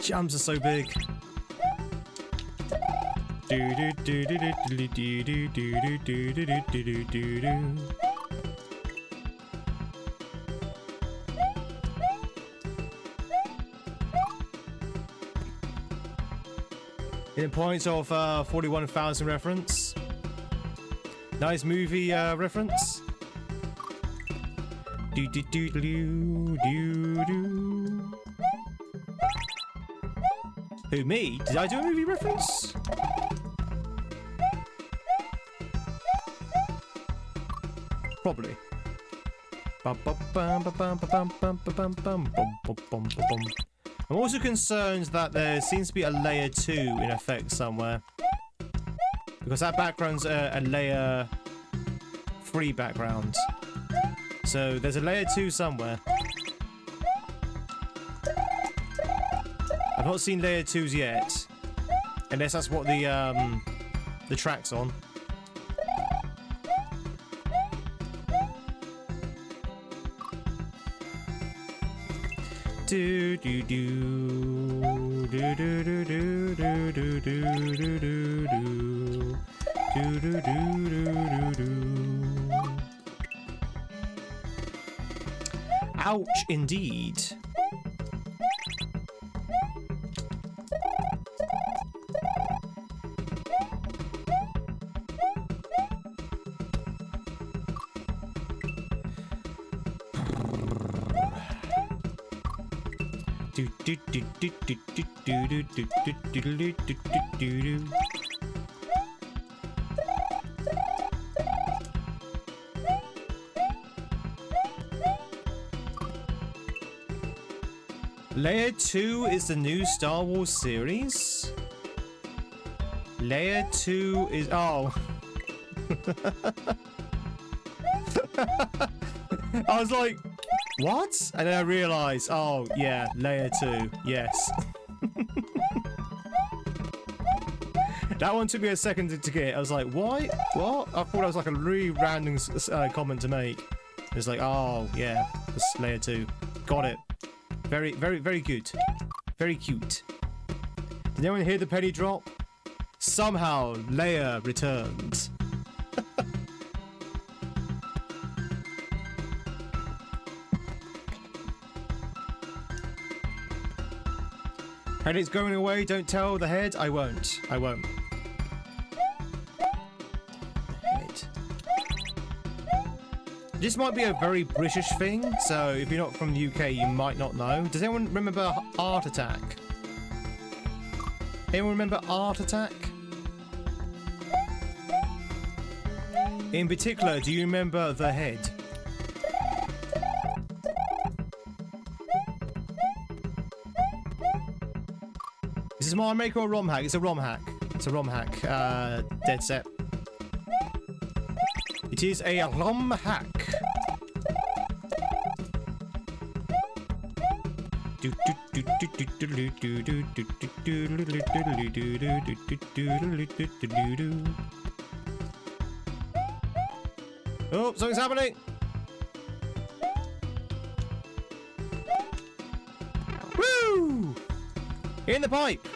Jumps are so big. Do do do do do do do do do do do do do do. In points of 41,000 reference. Nice movie reference. Do do do do do do. Who, me? Did I do a movie reference? Probably. I'm also concerned that there seems to be a layer 2 in effect somewhere. Because that background's a layer 3 background. So there's a layer 2 somewhere. I've not seen layer 2s yet. Unless that's what the track's on. Do do do do do do do do do do do do do do do. Ouch, indeed. Layer 2 is the new Star Wars series? Layer 2 is... Oh. I was like, what? And then I realised, oh, yeah, layer 2, yes. That one took me a second to get. I was like, why? What? I thought that was like a really random comment to make. It's like, oh, yeah, it's layer 2. Got it. Very, very, very good. Very cute. Did anyone hear the penny drop? Somehow, Leia returned. Headache's going away, don't tell the head. I won't. I won't. Head. This might be a very British thing, so if you're not from the UK, you might not know. Does anyone remember Art Attack? Anyone remember Art Attack? In particular, do you remember the head? Is this Mario Maker or ROM hack? It's a ROM hack. It's a ROM hack. Dead set. It is a ROM hack. Oh, something's happening. Woo! In the pipe.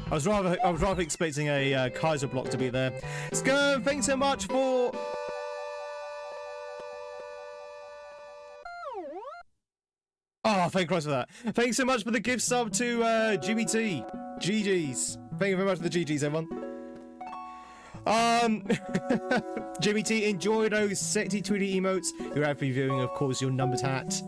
I was rather expecting a Kaizo block to be there. Skirm, thanks so much for... Oh, thank Christ for that. Thanks so much for the gift sub to GBT. GG's. Thank you very much for the GG's, everyone. GBT, enjoy those sexy Tweedy emotes. You're out for viewing, of course, your numbered hat.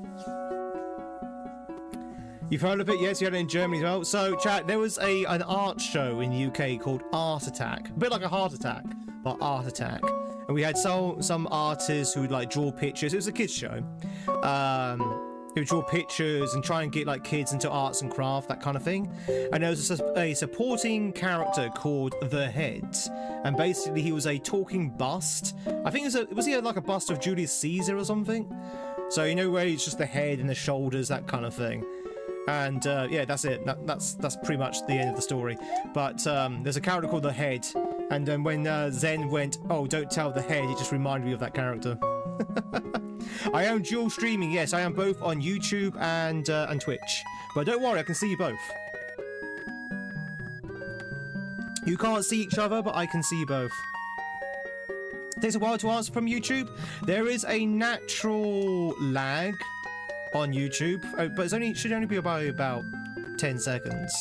You've heard of it? Yes, you had it in Germany as well. So, chat, there was an art show in the UK called Art Attack. A bit like a heart attack, but Art Attack. And we had some artists who would, like, draw pictures. It was a kids' show. Who would draw pictures and try and get, like, kids into arts and craft, that kind of thing. And there was a supporting character called The Head. And basically, he was a talking bust. I think was he like a bust of Julius Caesar or something? So, you know, where it's just the head and the shoulders, that kind of thing. And yeah, that's it. That's pretty much the end of the story. But there's a character called The Head, and then when Zen went, "Oh, don't tell the head," it just reminded me of that character. I am dual streaming. Yes, I am both on YouTube and Twitch. But don't worry, I can see you both. You can't see each other, but I can see you both. It takes a while to answer from YouTube. There is a natural lag on YouTube, but it should only be about 10 seconds.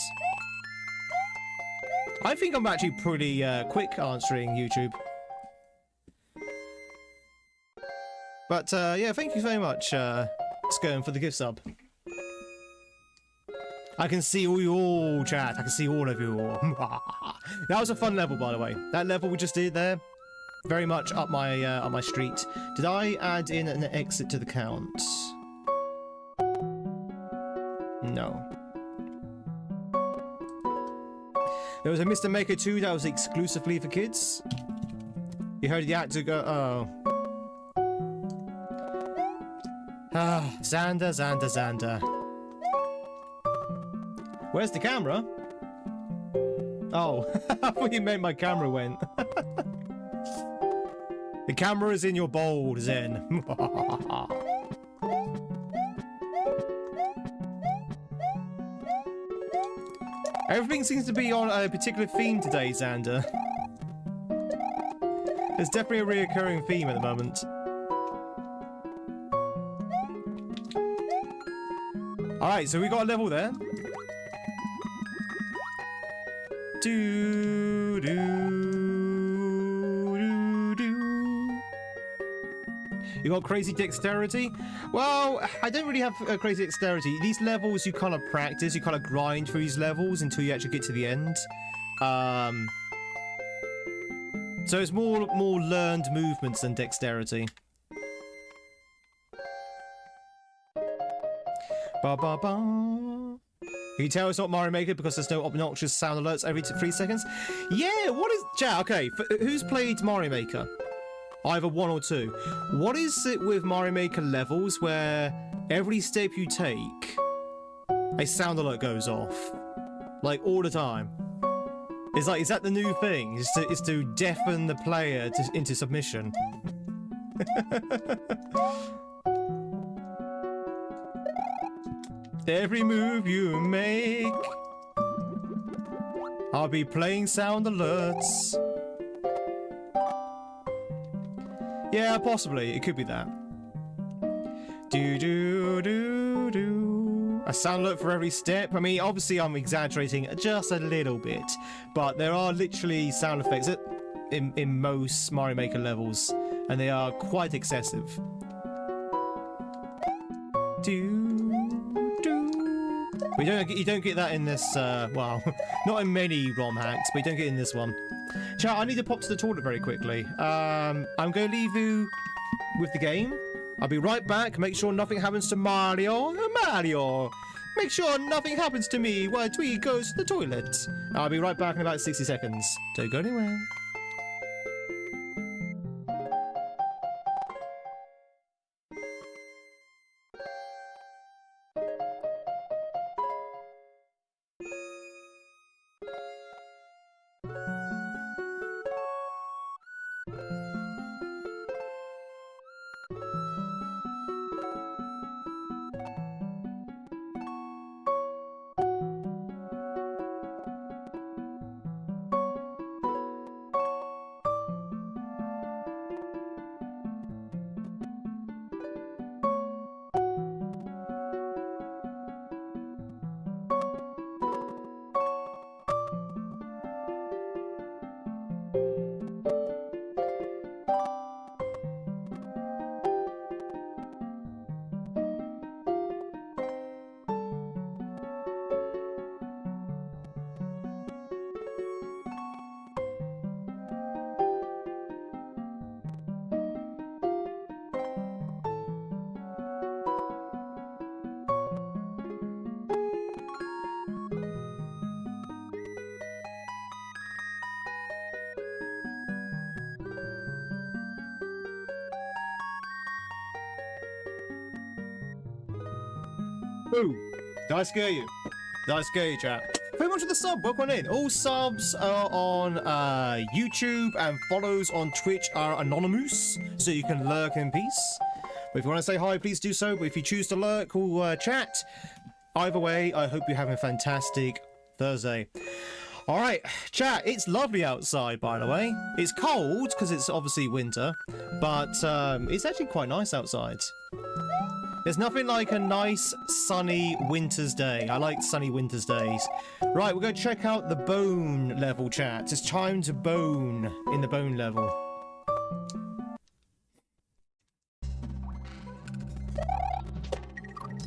I think I'm actually pretty quick answering YouTube. But yeah, thank you very much, Skirm, for the gift sub. I can see all you all, chat. I can see all of you all. That was a fun level, by the way. That level we just did there, very much up my street. Did I add in an exit to the count? No. There was a Mr. Maker 2 that was exclusively for kids. You heard the actor go, oh. Ah, Xander, Xander, Xander. Where's the camera? Oh, I thought you meant my camera went. The camera is in your bowl, Zen. Everything seems to be on a particular theme today, Xander. There's definitely a reoccurring theme at the moment. Alright, so we got a level there. Do, do, do, do. You got crazy dexterity? Well, I don't really have crazy dexterity. These levels you kind of practice, you kind of grind through these levels until you actually get to the end. So it's more learned movements than dexterity. Ba ba ba. Can you tell it's not Mario Maker because there's no obnoxious sound alerts every 3 seconds? Yeah, what is... Chat, okay, who's played Mario Maker? Either 1 or 2. What is it with Mario Maker levels where every step you take, a sound alert goes off? Like, all the time. It's like, is that the new thing? Is to deafen the player into submission? Every move you make, I'll be playing sound alerts. Yeah, possibly. It could be that. Do do do do. A sound alert for every step. I mean, obviously I'm exaggerating just a little bit, but there are literally sound effects in most Mario Maker levels, and they are quite excessive. Do. You don't get that in this, well, not in many ROM hacks, but you don't get it in this one. Chat, I need to pop to the toilet very quickly. I'm going to leave you with the game. I'll be right back. Make sure nothing happens to Mario. Mario! Make sure nothing happens to me while Tweed goes to the toilet. I'll be right back in about 60 seconds. Don't go anywhere. Ooh, did I scare you? Did I scare you, chat? Very much of the sub, welcome in. All subs are on YouTube and follows on Twitch are anonymous, so you can lurk in peace. But if you want to say hi, please do so. But if you choose to lurk or chat, either way, I hope you're having a fantastic Thursday. Alright, chat, it's lovely outside, by the way. It's cold, because it's obviously winter, but it's actually quite nice outside. There's nothing like a nice, sunny winter's day. I like sunny winter's days. Right, we're going to check out the bone level, chat. It's time to bone in the bone level.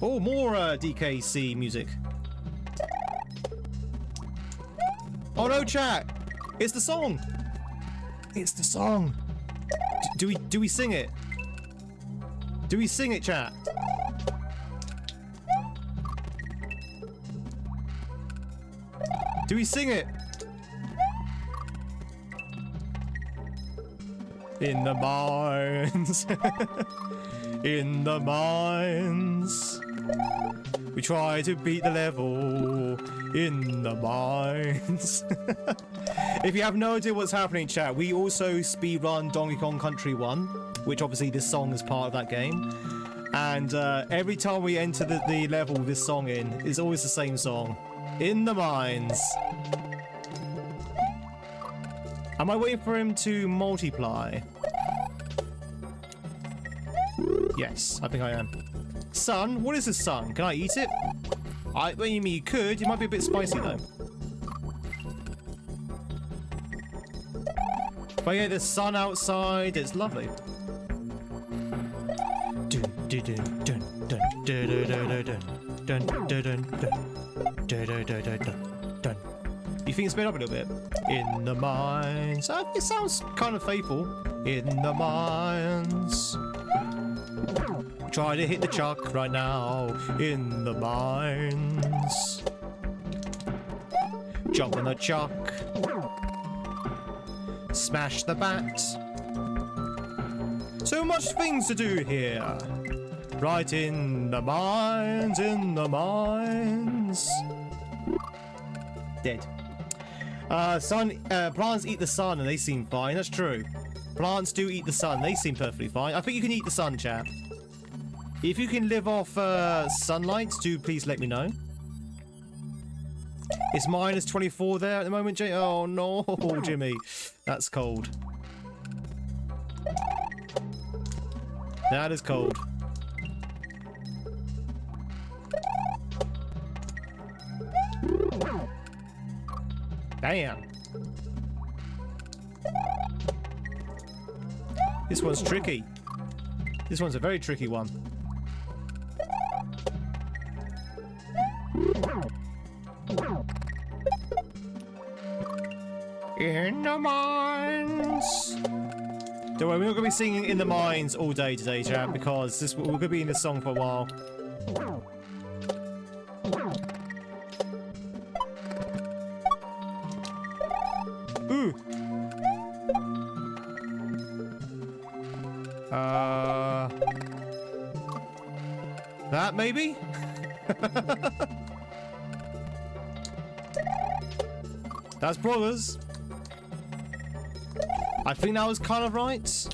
Oh, more DKC music. Oh no, chat! It's the song! It's the song! Do we sing it? Do we sing it, chat? Do we sing it? In the mines. In the mines. We try to beat the level. In the mines. If you have no idea what's happening, chat, we also speedrun Donkey Kong Country 1, which obviously this song is part of that game. And every time we enter the level with this song in, it's always the same song. In the mines. Am I waiting for him to multiply? Yes, I think I am. Sun? What is this sun? Can I eat it? What do you mean you could? It might be a bit spicy though. But yeah, there's sun outside. It's lovely. You think it's made up a little bit? In the mines. It sounds kind of faithful. In the mines. Try to hit the chuck right now. In the mines. Jump on the chuck. Smash the bat. So much things to do here. Right in the mines, in the mines. Dead. Plants eat the sun and they seem fine. That's true. Plants do eat the sun. They seem perfectly fine. I think you can eat the sun, chap. If you can live off sunlight, do please let me know. It's -24 there at the moment, Jay. Oh no, Jimmy. That's cold. That is cold. Damn. This one's tricky. This one's a very tricky one. In the mines. Don't worry, we're not going to be singing In the Mines all day today, chat, because we're going to be in this song for a while. Ooh. That maybe? That's brothers. I think that was kind of right.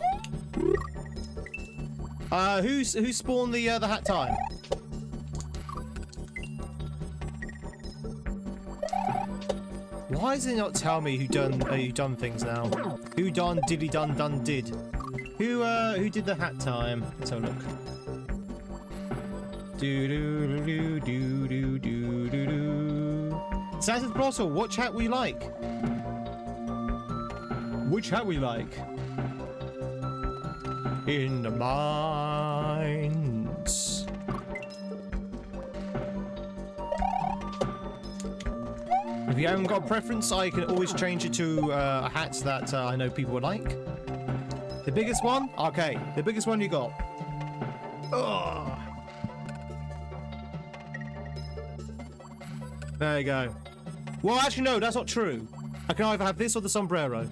Who spawned the hat time? Why does it not tell me who done things now? Who done diddy done did? Who did the hat time? Let's have a look. Do do do do do do do do. Santa's Bottle, what chat we like? Which hat we like? In the mines. If you haven't got a preference, I can always change it to a hat that I know people would like. The biggest one? Okay, the biggest one you got. Ugh. There you go. Well, actually, no, that's not true. I can either have this or the sombrero.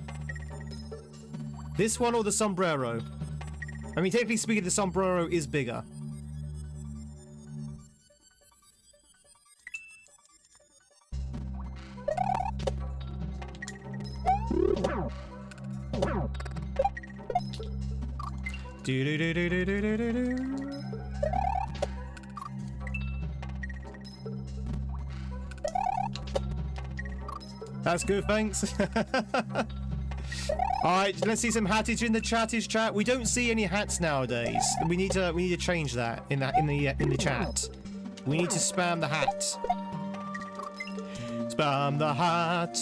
This one or the sombrero. I mean, technically speaking, the sombrero is bigger. Do do do do do do do do. That's good, thanks. Alright, let's see some hattage in the chat. We don't see any hats nowadays. We need to change that in the chat. We need to spam the hat. Spam the hat.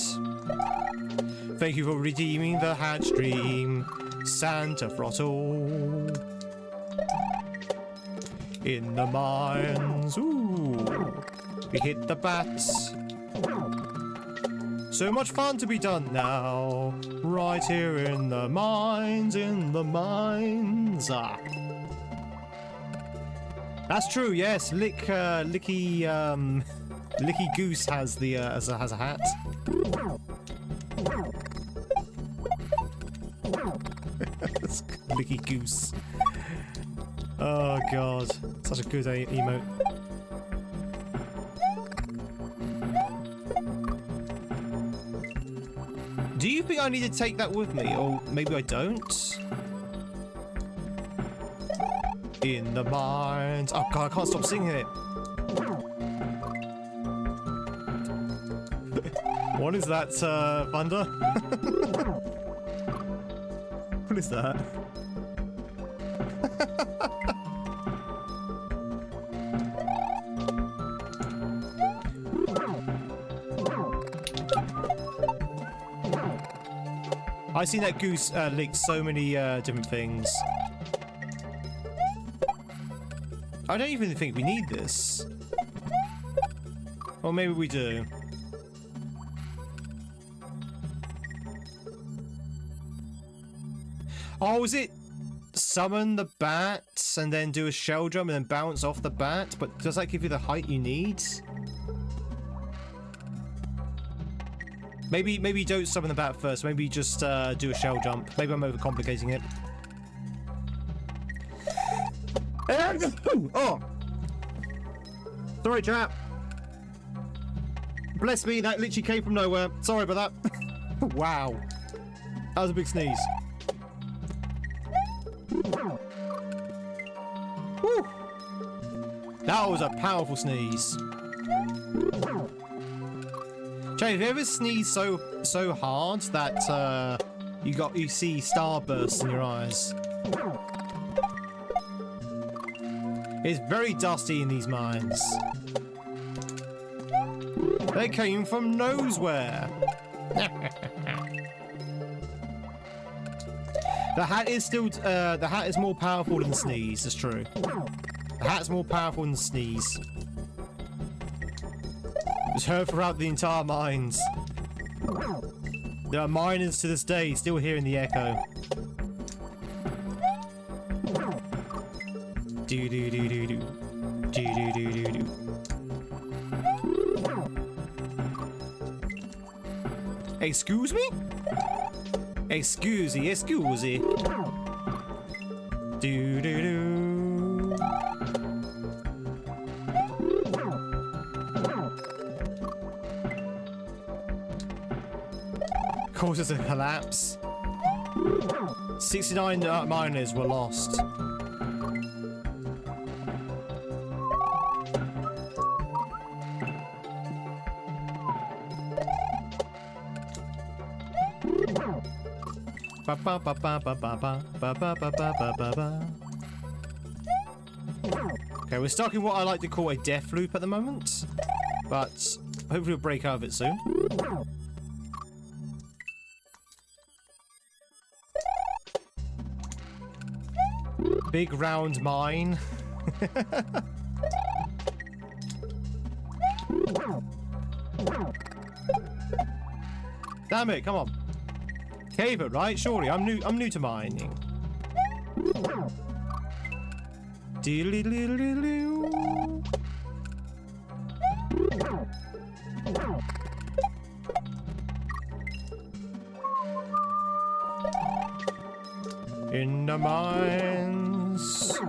Thank you for redeeming the hat stream. Santa Throttle. In the mines. Ooh. We hit the bats. So much fun to be done now. Right here in the mines, Ah. That's true, yes. Licky Goose has the has a hat. Licky Goose. Oh god, such a good emote. Do you think I need to take that with me, or maybe I don't? In the mines. Oh god, I can't stop singing it. What is that, Thunder? What is that? I've seen that goose lick so many different things. I don't even think we need this. Or maybe we do. Oh, is it summon the bat and then do a shell jump and then bounce off the bat? But does that give you the height you need? Maybe don't summon the bat first. Maybe just do a shell jump. Maybe I'm overcomplicating it. Oh! Sorry, chap. Bless me, that literally came from nowhere. Sorry about that. Wow. That was a big sneeze. Woo! That was a powerful sneeze. Jay, have you ever sneezed so hard that you see starbursts in your eyes? It's very dusty in these mines. They came from nowhere. The hat is still the hat is more powerful than the sneeze. That's true. The hat's more powerful than the sneeze. It's heard throughout the entire mines. There are miners to this day still hearing the echo. Do do do do do. Do do do do do. Excuse me? Excuse. Do do do. Causes a collapse. 69 miners were lost. Okay, we're stuck in what I like to call a death loop at the moment, but hopefully we'll break out of it soon. Big round mine. Damn it, come on. Cave it, right? Surely, I'm new to mining. In the mines.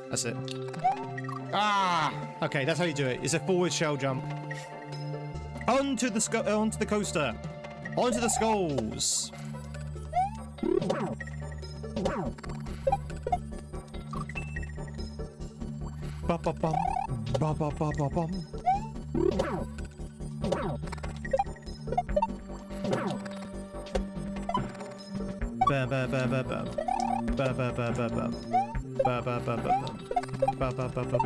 That's it. Ah! Okay, that's how you do it. It's a forward shell jump. Onto the coaster. Onto the skulls. Ba ba bum. Ba ba ba ba bum. Ba ba ba ba bum. Ba ba ba ba bum. Ba ba ba ba bum. Ba ba ba ba bum.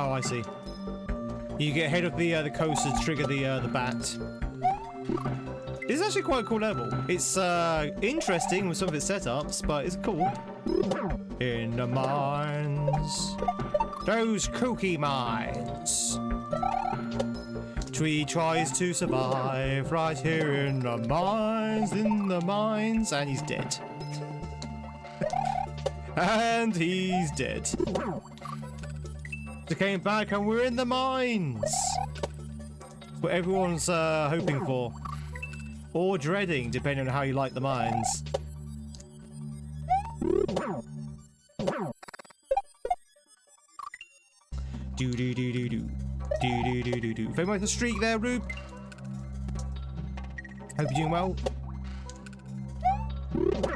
Oh, I see. You get ahead of the coaster to trigger the bat. It's actually quite a cool level. It's interesting with some of its setups, but it's cool. In the mines, those kooky mines. Tweed tries to survive right here in the mines, and he's dead. And he's dead. They came back and we're in the mines. What everyone's hoping for. Or dreading, depending on how you like the mines. Do do do do do. Do do do do do. Very much the streak there, Rube. Hope you're doing well.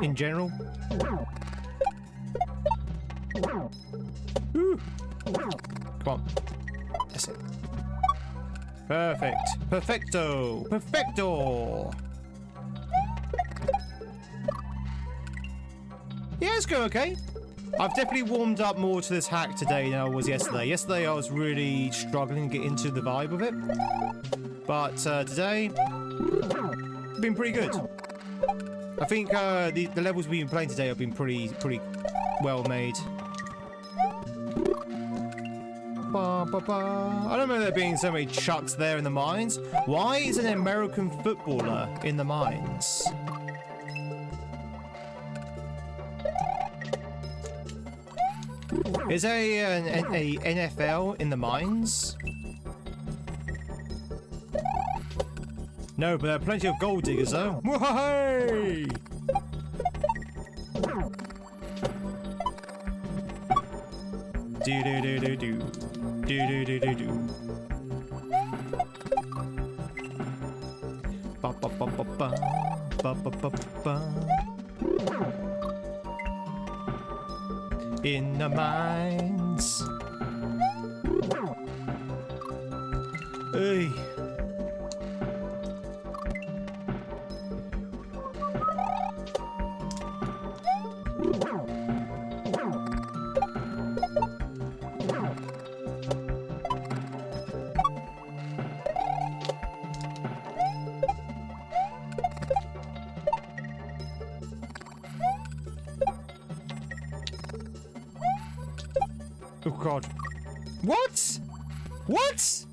In general. Woo. Come on. That's it. Perfect. Perfecto. Perfecto. Yeah, it's going okay. I've definitely warmed up more to this hack today than I was yesterday. Yesterday I was really struggling to get into the vibe of it. But today, been pretty good. I think the levels we've been playing today have been pretty well made. I don't remember there being so many chucks there in the mines. Why is an American footballer in the mines? Is there a NFL in the mines? No, but there are plenty of gold diggers though. Whoa-hey! Do do do do do. Do do do do do. Ba ba ba ba ba. Ba ba ba ba. In the mines. Hey. Oh god. What? What?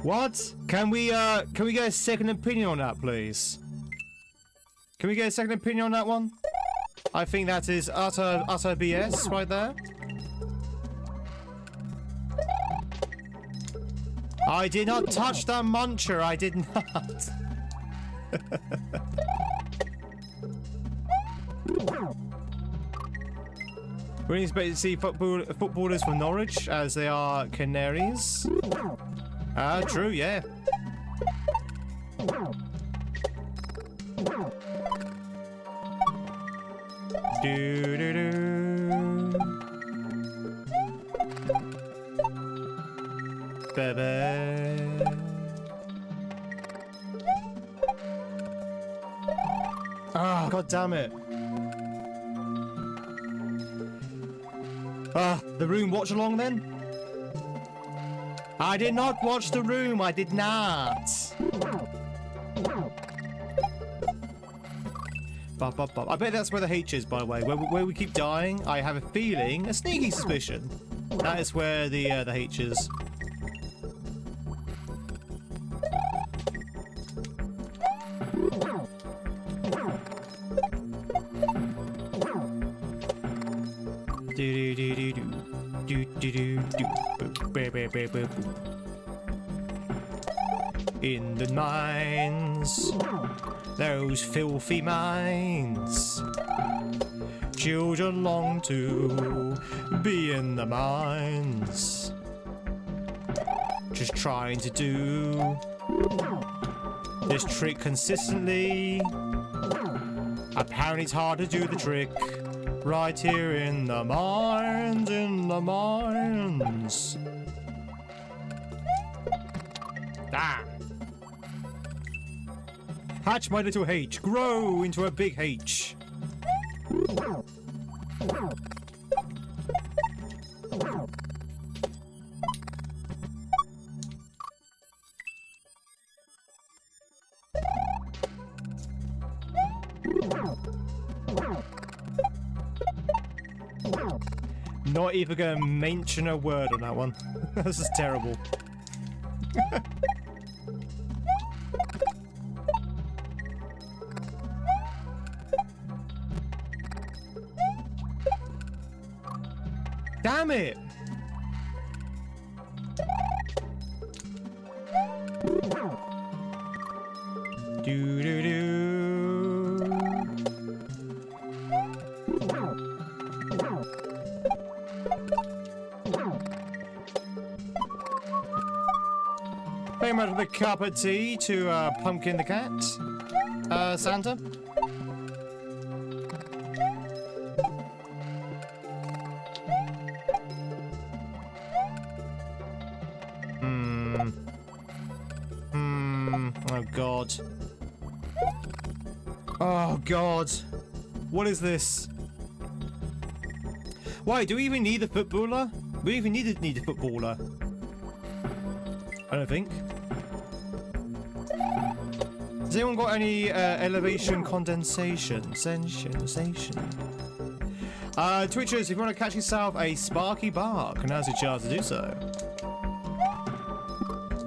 What? Can we get a second opinion on that, please? Can we get a second opinion on that one? I think that is utter BS right there. I did not touch the muncher, I did not. We didn't expect to see footballers from Norwich as they are Canaries. True, yeah. Do do do. Baby. Ah, god damn it. The room watch along then? I did not watch the room, I did not. I bet that's where the H is, by the way. Where we keep dying, I have a feeling, a sneaky suspicion. That is where the H is. Do do do do do do do do. In the mines, those filthy mines. Children long to be in the mines. Just trying to do this trick consistently. Apparently it's hard to do the trick. Right here in the mines, in the mines. Ah! Hatch my little H, grow into a big H. Not even gonna mention a word on that one. This is terrible. Damn it! Do do do. Very much with a cup of tea to Pumpkin the cat. Santa. Oh God. Oh God. What is this? Why, do we even need a footballer? We even need a footballer. I don't think. Has anyone got any elevation condensation? Sensation. Twitchers, if you want to catch yourself a Sparky bark, now's your chance to do so.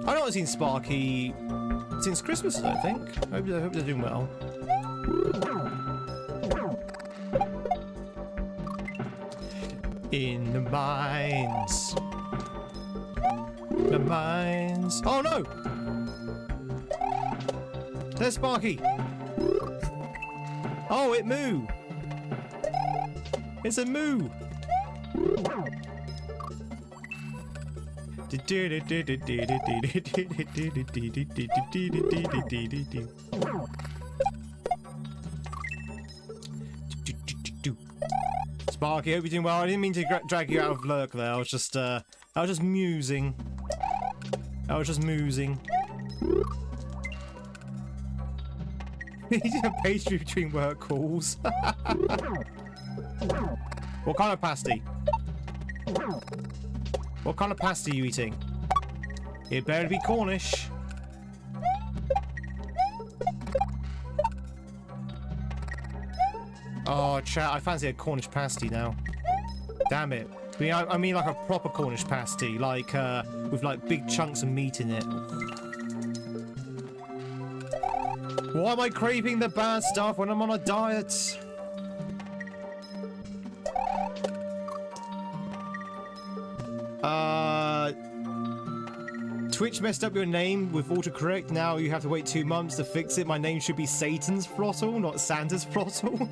I've not seen Sparky since Christmas, I think. I hope they're doing well. In the mines. The mines. Oh no! There's Sparky. Oh, it moo. It's a moo. Sparky, hope you're doing well. I didn't mean to drag you out of lurk there. I was just musing. I was just musing. A pastry between work calls. What kind of pasty? What kind of pasty are you eating? It better be Cornish. Oh, chat, I fancy a Cornish pasty now. Damn it. I mean like a proper Cornish pasty, like, with like big chunks of meat in it. Why am I craving the bad stuff when I'm on a diet? Twitch messed up your name with autocorrect. Now you have to wait 2 months to fix it. My name should be Satan's Throttle, not Santa's Throttle.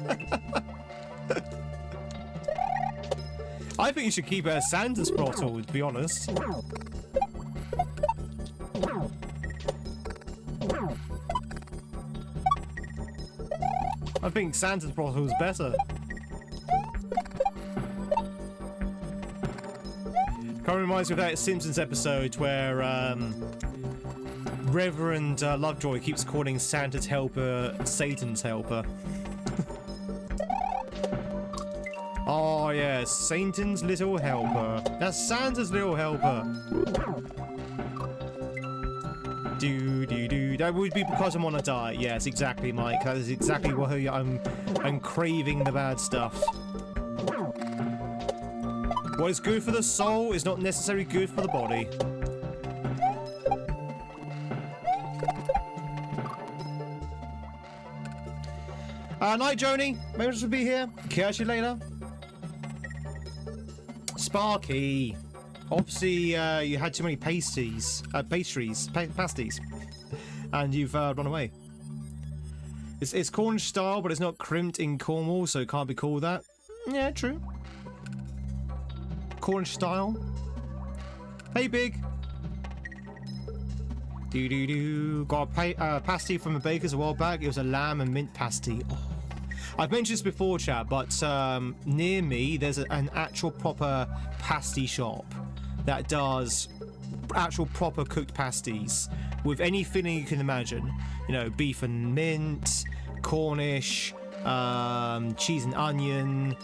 I think you should keep it as Santa's Throttle, to be honest. I think Santa's Throttle is better. Kind of reminds me of that Simpsons episode where Reverend Lovejoy keeps calling Santa's helper Satan's helper. Oh yeah, Satan's little helper. That's Santa's little helper. Do. That would be because I'm on a diet. Yes, exactly, Mike. That is exactly why I'm craving the bad stuff. What is good for the soul is not necessarily good for the body. Night, Joni. Maybe she'll be here. Catch you later. Sparky. Obviously, you had too many pasties, and you've run away. It's Cornish style, but it's not crimped in Cornwall, so it can't be called that. Yeah, true. Cornish style. Hey, Big. Do. Got a pasty from a baker's a while back. It was a lamb and mint pasty. Oh. I've mentioned this before, chat, but near me there's an actual proper pasty shop that does actual proper cooked pasties with any filling you can imagine. You know, beef and mint, Cornish, cheese and onion,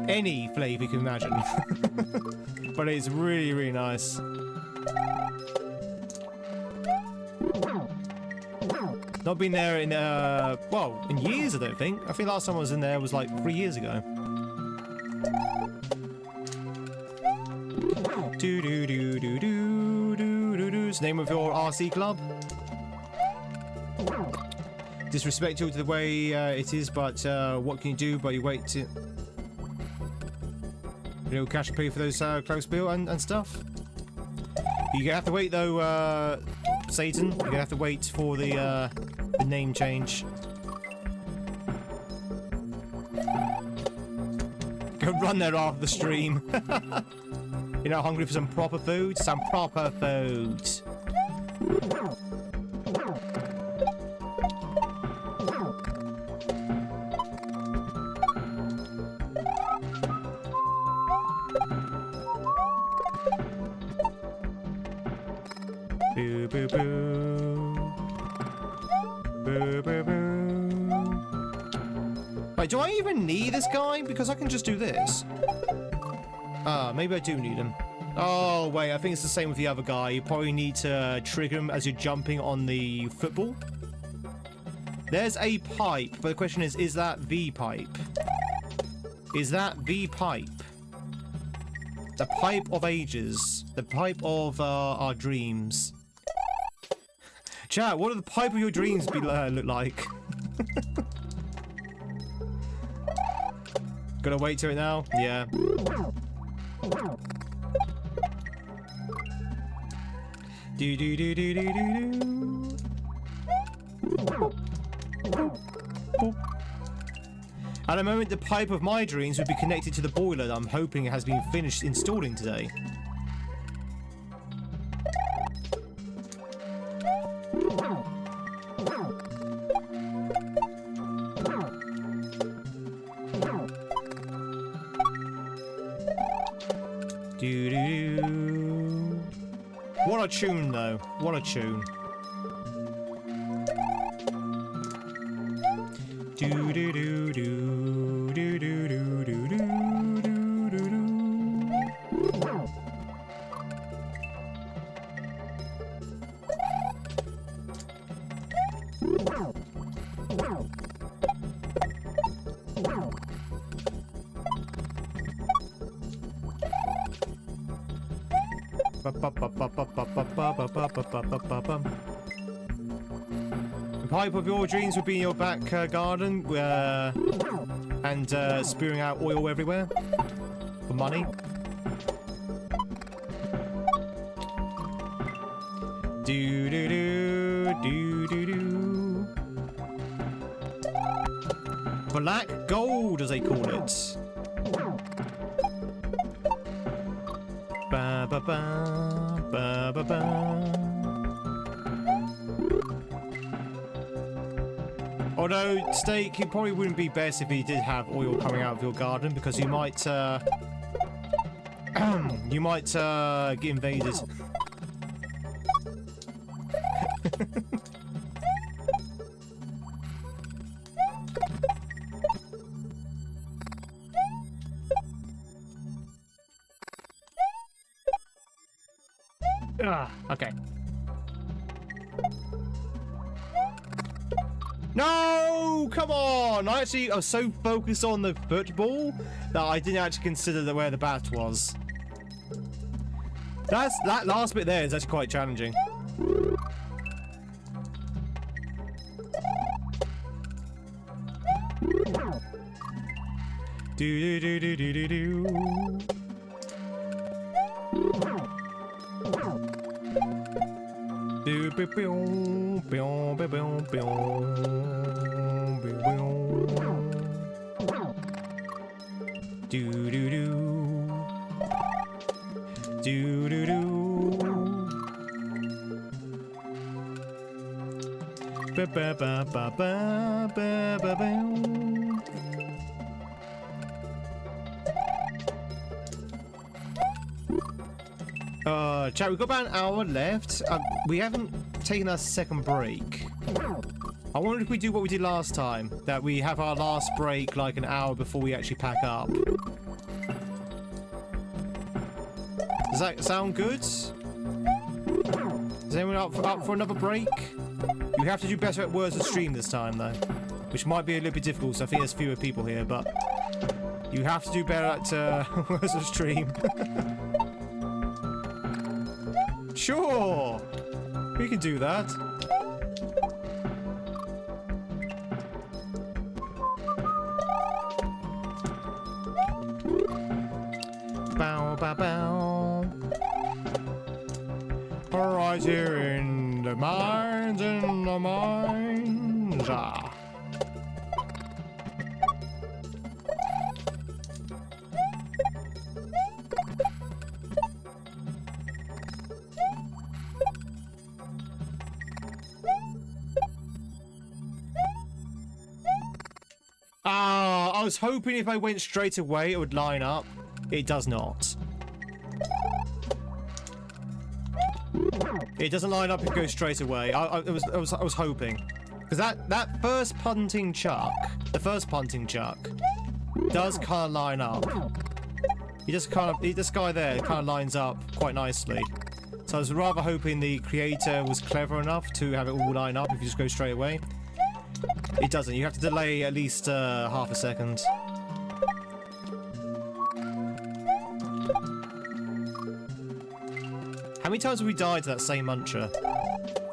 any flavour you can imagine. But it's really, really nice. Not been there in, well, in years, I don't think. I think last time I was in there was like 3 years ago. It's the name of your RC club. Disrespectful to the way it is, but what can you do? But you wait to... You know, cash to pay for those close bill and stuff. You're gonna have to wait though, Satan. You're gonna have to wait for the name change. Go run there after the stream. You're not hungry for some proper food? Some proper food. Boo, boo, boo. Boo, boo, boo. Wait, do I even need this guy? Because I can just do this. Ah, maybe I do need him. Oh, wait, I think it's the same with the other guy. You probably need to trigger him as you're jumping on the football. There's a pipe, but the question is that the pipe? Is that the pipe? The pipe of ages. The pipe of our dreams. Chat, what do the pipe of your dreams look like? Gotta wait to it now? Yeah. Do do do do do do do. At the moment, the pipe of my dreams would be connected to the boiler that I'm hoping has been finished installing today. Doo-doo-doo. What a tune, though. What a tune. Do-do-do-do, do-do-do-do-do-do-do-do. The pipe of your dreams would be in your back garden and spewing out oil everywhere for money. Do do do do do do. Black gold, as they call it. Ba ba ba ba ba ba. Although, Steak, it probably wouldn't be best if you did have oil coming out of your garden, because you might, you might, get invaded. Okay. No! Come on! I was so focused on the football that I didn't actually consider where the bat was. That last bit there is actually quite challenging. Do do do do do do do. Do do do do do do. Ba ba ba ba ba ba ba ba. Chat, we've got about an hour left. We haven't taken our second break. I wonder if we do what we did last time, that we have our last break like an hour before we actually pack up. Does that sound good? Does Is anyone up for another break? You have to do better at words of stream this time, though. Which might be a little bit difficult, so I think there's fewer people here, but... You have to do better at words of stream. Sure! We can do that. Bow, bow, bow. Right here in the mines, Ah. I was hoping if I went straight away it would line up. It does not. It doesn't line up if it goes straight away. I was hoping. Because that first punting chuck, the first punting chuck, does kind of line up. This guy there kind of lines up quite nicely. So I was rather hoping the creator was clever enough to have it all line up if you just go straight away. It doesn't. You have to delay at least half a second. How many times have we died to that same muncher?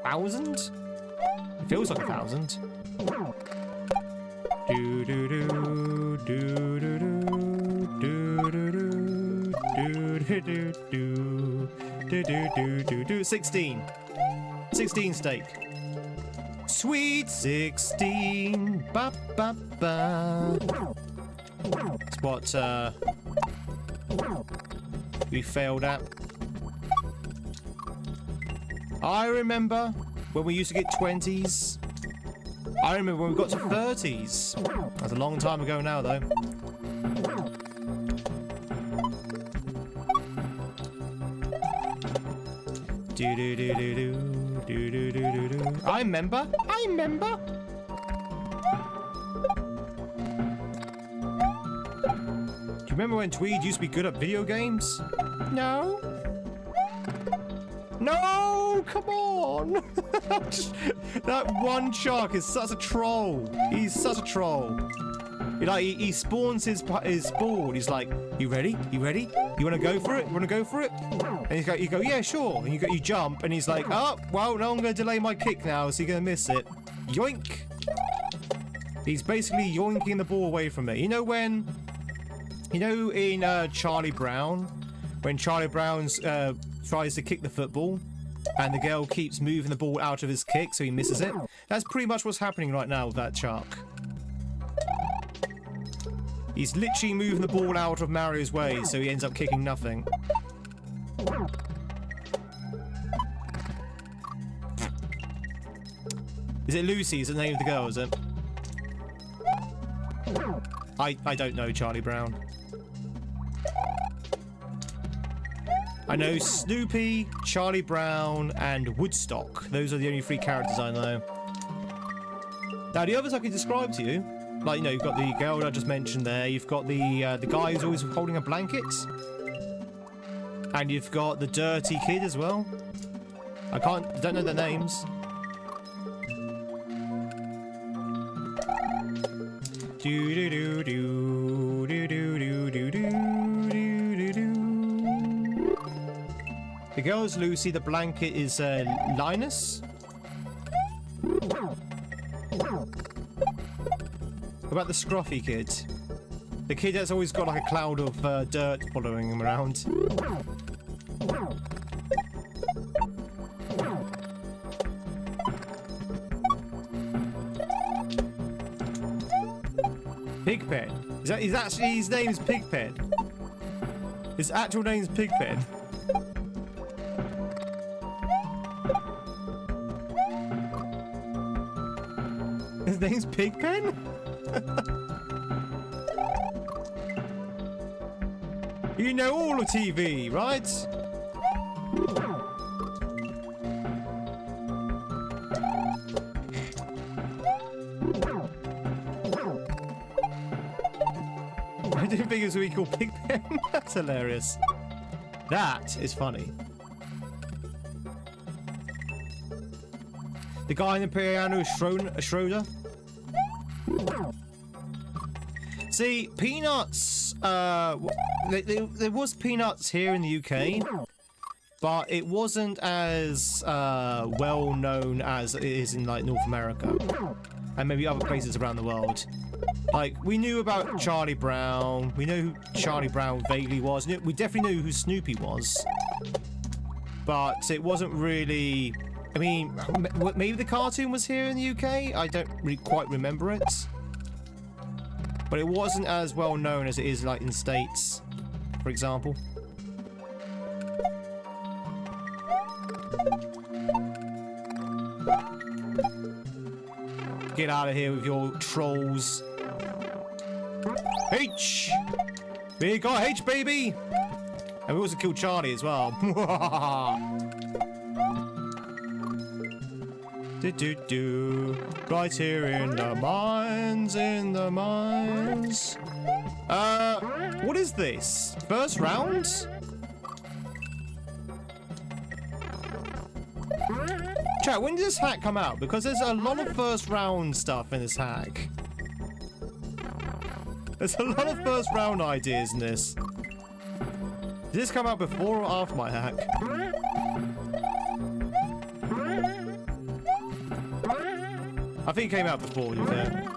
1,000? It feels like 1,000. Do do do do do do do do do do 16. 16 steak. Sweet 16. Ba ba ba. That's what we failed at. I remember when we used to get 20s. I remember when we got to 30s. That's a long time ago now, though. Do do do do do do do do do. I remember. I remember. Do you remember when Tweed used to be good at video games? No. No, come on! That one shark is such a troll. He's such a troll. He spawns his ball. He's like, "You ready? You ready? You want to go for it? You want to go for it?" And you go, "Yeah, sure." And you jump, and he's like, "Oh, well, no, I'm going to delay my kick now, so you're going to miss it." Yoink! He's basically yoinking the ball away from me. You know when? You know in Charlie Brown, when Charlie Brown's tries to kick the football and the girl keeps moving the ball out of his kick so he misses it. That's pretty much what's happening right now with that shark. He's literally moving the ball out of Mario's way so he ends up kicking nothing. Is it Lucy? Is the name of the girl, is it? I don't know, Charlie Brown. I know Snoopy, Charlie Brown, and Woodstock. Those are the only 3 characters I know. Now, the others I can describe to you. Like, you know, you've got the girl that I just mentioned there. You've got the guy who's always holding a blanket. And you've got the dirty kid as well. I don't know their names. Do do do do do do do do do. The girl's Lucy, the blanket is Linus. What about the scruffy kid? The kid that's always got like a cloud of dirt following him around. Pigpen. Is actually his name's Pigpen? His actual name's Pigpen. His name's Pigpen? You know all of TV, right? I didn't think it was really called Pigpen. That's hilarious. That is funny. The guy in the piano, Schroeder. See, peanuts, there was peanuts here in the UK, but it wasn't as well known as it is in like North America and maybe other places around the world. Like, we knew about Charlie Brown, we know who Charlie Brown vaguely was, we definitely knew who Snoopy was, but it wasn't really, I mean, maybe the cartoon was here in the UK, I don't really quite remember it. But it wasn't as well known as it is like in the States, for example. Get out of here with your trolls. H! We got H, baby! And we also killed Charlie as well. Do-do-do. Right here in the mines, what is this? First round? Chat, when did this hack come out? Because there's a lot of first round stuff in this hack. There's a lot of first round ideas in this. Did this come out before or after my hack? I think it came out before, you know.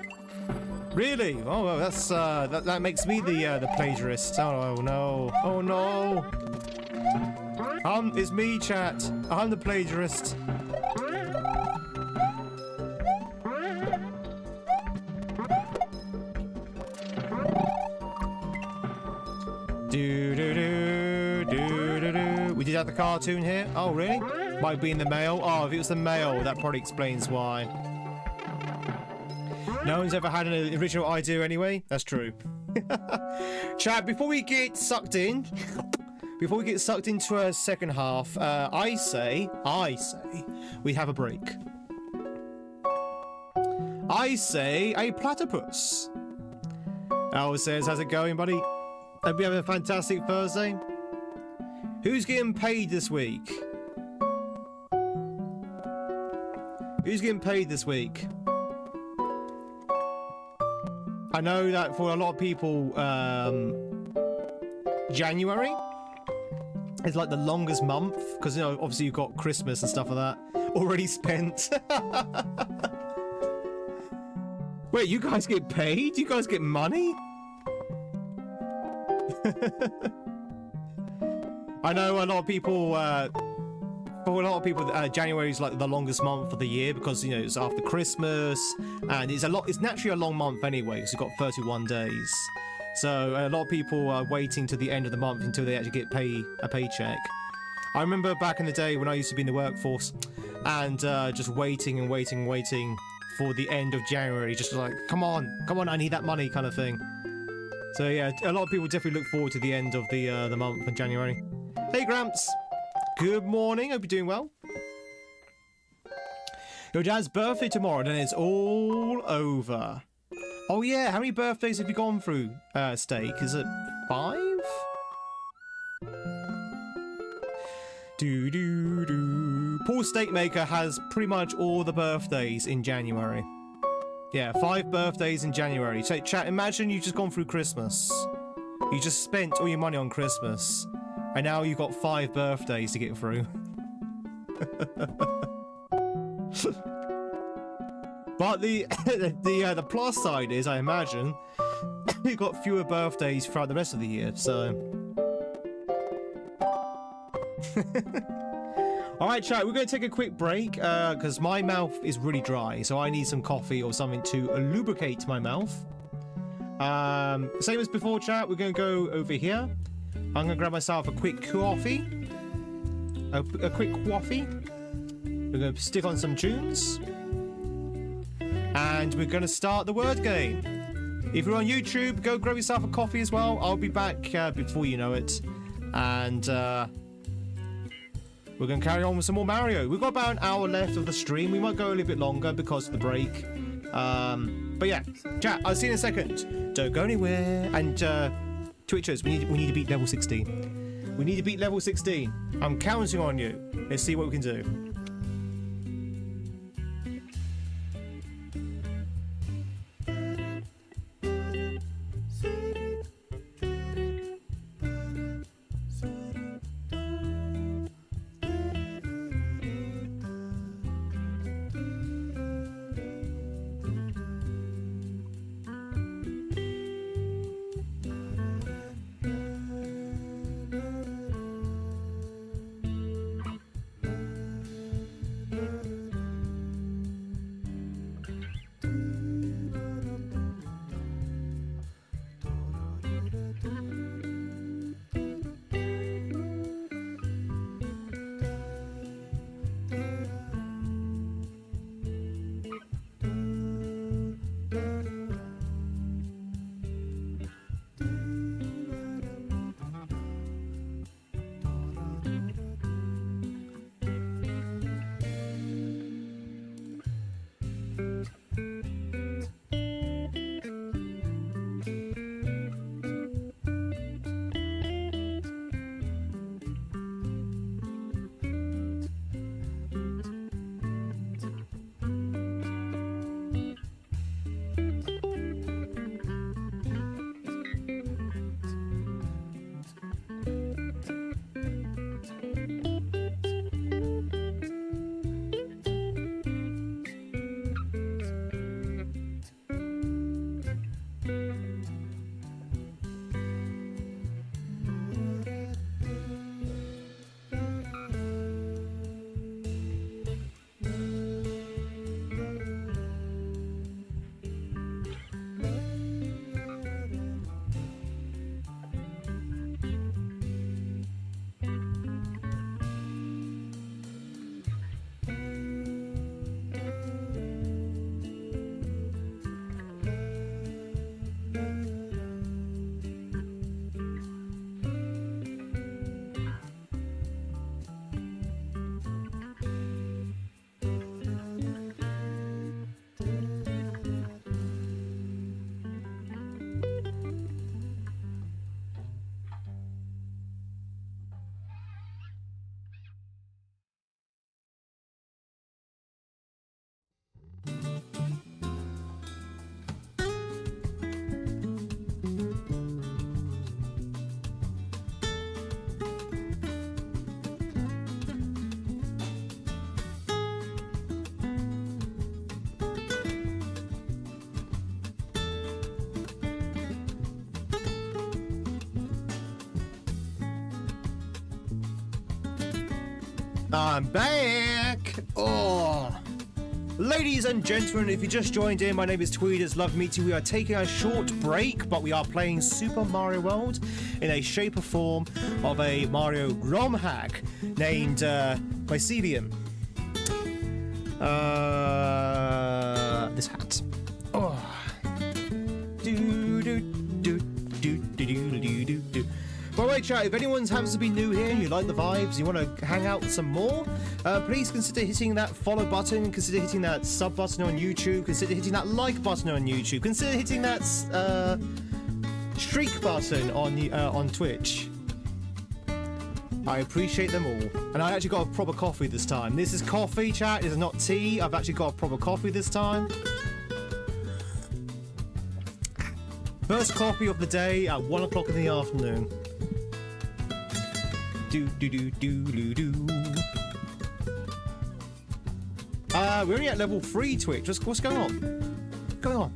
Really? Oh, well, that's that makes me the plagiarist. Oh no! Oh no! It's me, chat. I'm the plagiarist. We did have the cartoon here. Oh, really? Might be in the mail. Oh, if it was the mail, that probably explains why. No one's ever had an original idea anyway. That's true. Chat, before we get sucked into a second half, I say, we have a break. I say a platypus. Al says, how's it going, buddy? Hope you have a fantastic Thursday. Who's getting paid this week? Who's getting paid this week? I know that for a lot of people, January is like the longest month because, you know, obviously you've got Christmas and stuff like that already spent. Wait, you guys get paid? You guys get money? I know a lot of people, January is like the longest month of the year because, you know, it's after Christmas and it's naturally a long month anyway because you've got 31 days. So a lot of people are waiting to the end of the month until they actually get a paycheck. I remember back in the day when I used to be in the workforce and just waiting for the end of January, just like, come on, I need that money kind of thing. So yeah, a lot of people definitely look forward to the end of the month in January. Hey Gramps, good morning, hope you're doing well. Your dad's birthday tomorrow and then it's all over. Oh yeah, how many birthdays have you gone through, Steak? Is it 5? Paul Steakmaker has pretty much all the birthdays in January. Yeah, 5 birthdays in January. So chat, imagine you've just gone through Christmas. You just spent all your money on Christmas. And now you've got 5 birthdays to get through. But the plus side is, I imagine, you've got fewer birthdays throughout the rest of the year, so... Alright chat, we're going to take a quick break, because my mouth is really dry, so I need some coffee or something to lubricate my mouth. Same as before chat, we're going to go over here. I'm going to grab myself a quick coffee. A quick coffee. We're going to stick on some tunes. And we're going to start the word game. If you're on YouTube, go grab yourself a coffee as well. I'll be back before you know it. And we're going to carry on with some more Mario. We've got about an hour left of the stream. We might go a little bit longer because of the break. But yeah, chat, I'll see you in a second. Don't go anywhere. And Twitchers, we need to beat level 16. We need to beat level 16. I'm counting on you. Let's see what we can do. I'm back! Oh! Ladies and gentlemen, if you just joined in, my name is Tweed. It's love meeting. We are taking a short break, but we are playing Super Mario World in a shape or form of a Mario ROM hack named Mycelium. This hat. Oh. By the way, chat, if anyone happens to be new here and you like the vibes, you want to hang out some more, please consider hitting that follow button, consider hitting that sub button on YouTube, consider hitting that like button on YouTube, consider hitting that streak button on Twitch. I appreciate them all. And I actually got a proper coffee this time. This is coffee, chat. This is not tea. I've actually got a proper coffee this time. First coffee of the day at 1 o'clock in the afternoon. We're only at level 3, Twitch. What's going on? What's going on?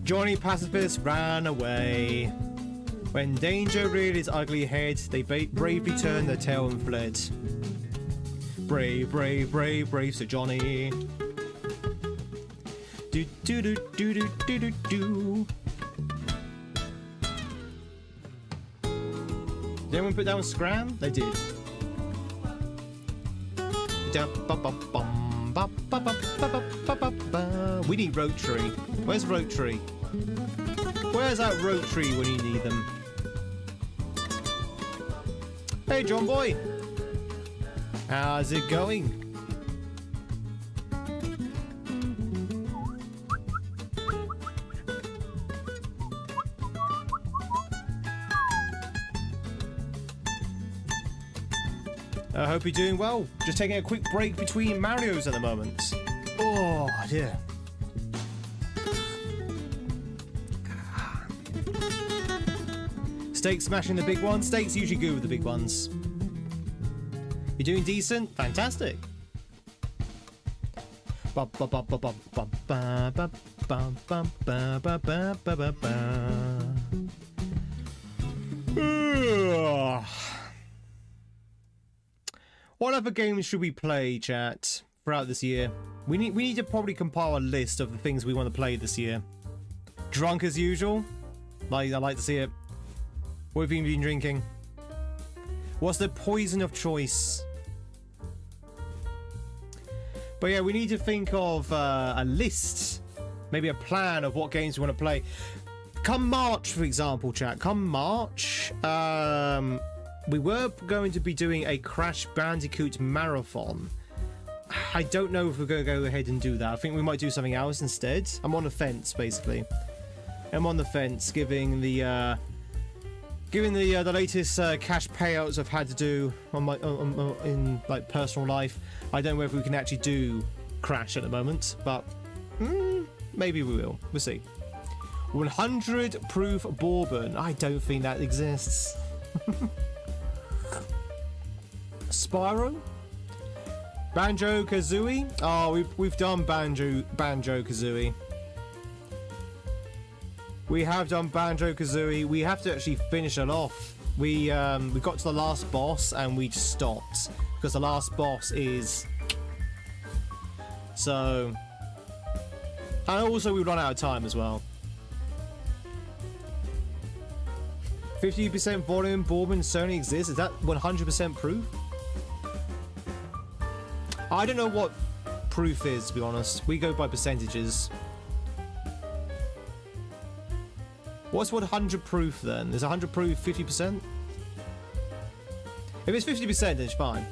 Johnny Pacifist ran away. When danger reared its ugly head, they bravely turned their tail and fled. Brave, brave, brave, brave Sir Johnny. Do do do do do do do do. Did anyone put down Scram? They did. We need Rotary. Where's Rotary? Where's that Rotary when you need them? Hey, John boy. How's it going? I hope you're doing well. Just taking a quick break between Marios at the moment. Oh, dear. Steak smashing the big ones. Steak's usually good with the big ones. You're doing decent? Fantastic. What other games should we play, chat, throughout this year? We need to probably compile a list of the things we want to play this year. Drunk as usual. I like to see it. What have you been drinking? What's the poison of choice? But yeah, we need to think of a list, maybe a plan of what games we want to play. Come March, for example, chat. Come March, we were going to be doing a Crash Bandicoot marathon. I don't know if we're going to go ahead and do that. I think we might do something else instead. I'm on the fence, basically. I'm on the fence, giving the latest cash payouts I've had to do on my in like personal life. I don't know if we can actually do Crash at the moment, but maybe we will. We'll see. 100 proof bourbon. I don't think that exists. Spyro, Banjo Kazooie. Oh, we've done Banjo Kazooie. We have done Banjo Kazooie. We have to actually finish it off. We got to the last boss and we just stopped because the last boss is so. And also we run out of time as well. 50% volume bourbon Sony exists. Is that 100% proof? I don't know what proof is, to be honest. We go by percentages. What's 100 proof then? Is 100 proof 50%? If it's 50%, then it's fine.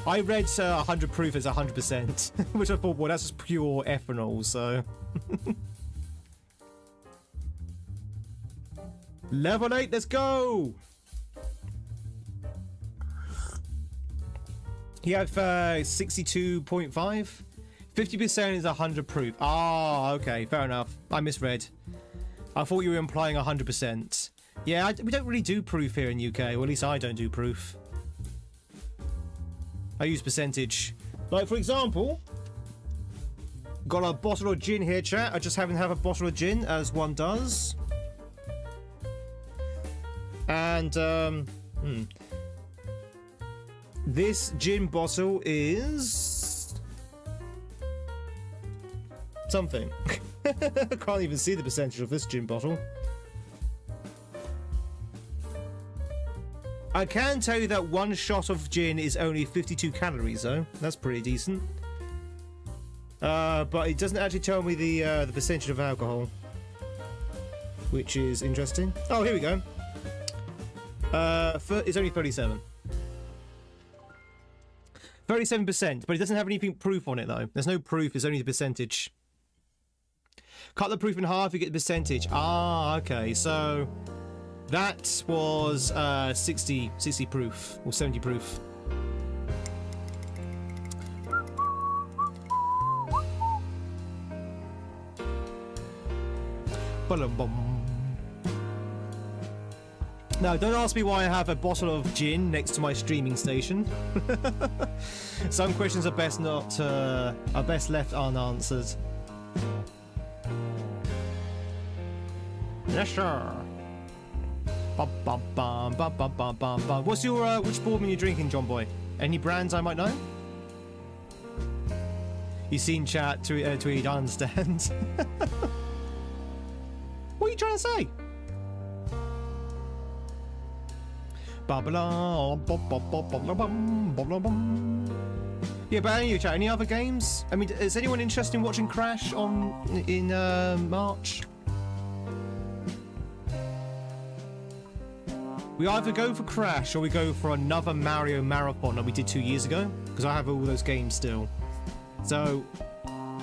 I read 100 proof as 100%, which I thought, well, that's just pure ethanol, so. Level 8, let's go! You have 62.5. 50% is 100 proof. Ah, okay, fair enough. I misread. I thought you were implying 100%. Yeah, we don't really do proof here in UK, or at least I don't do proof. I use percentage. Like, for example, got a bottle of gin here, chat. I just happen to have a bottle of gin, as one does. And, This gin bottle is something. I can't even see the percentage of this gin bottle. I can tell you that one shot of gin is only 52 calories, though. That's pretty decent. But it doesn't actually tell me the percentage of alcohol, which is interesting. Oh, here we go. It's only 37. 37%, but it doesn't have anything proof on it, though. There's no proof, it's only the percentage. Cut the proof in half, you get the percentage. Ah, okay, so that was 60 proof, or 70 proof. Now, don't ask me why I have a bottle of gin next to my streaming station. Some questions are best left unanswered. Yes, sir. What's your which bourbon you're drinking, John Boy? Any brands I might know? You seen chat, Tweed, I understand. What are you trying to say? Yeah, but anyway, chat, any other games? I mean, is anyone interested in watching Crash in March? We either go for Crash or we go for another Mario marathon that we did 2 years ago, because I have all those games still. So,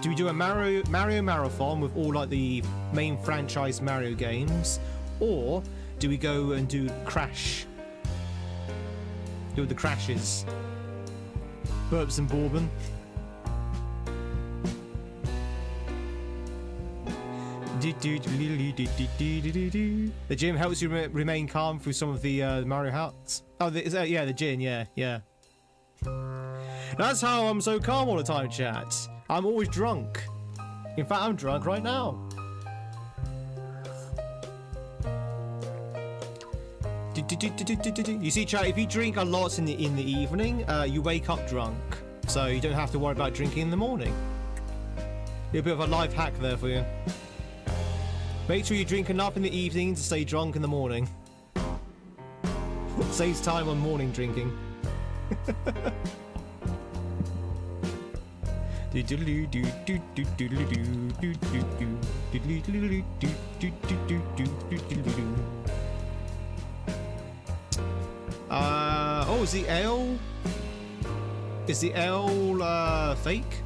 do we do a Mario marathon with all like the main franchise Mario games, or do we go and do Crash? Do the crashes. Burps and bourbon. The gym helps you remain calm through some of the Mario Hearts. Oh, yeah, the gin, yeah. That's how I'm so calm all the time, chat. I'm always drunk. In fact, I'm drunk right now. You see, chat, if you drink a lot in the evening, you wake up drunk. So you don't have to worry about drinking in the morning. A bit of a life hack there for you. Make sure you drink enough in the evening to stay drunk in the morning. Saves time on morning drinking. Oh, is the L? Is the L fake?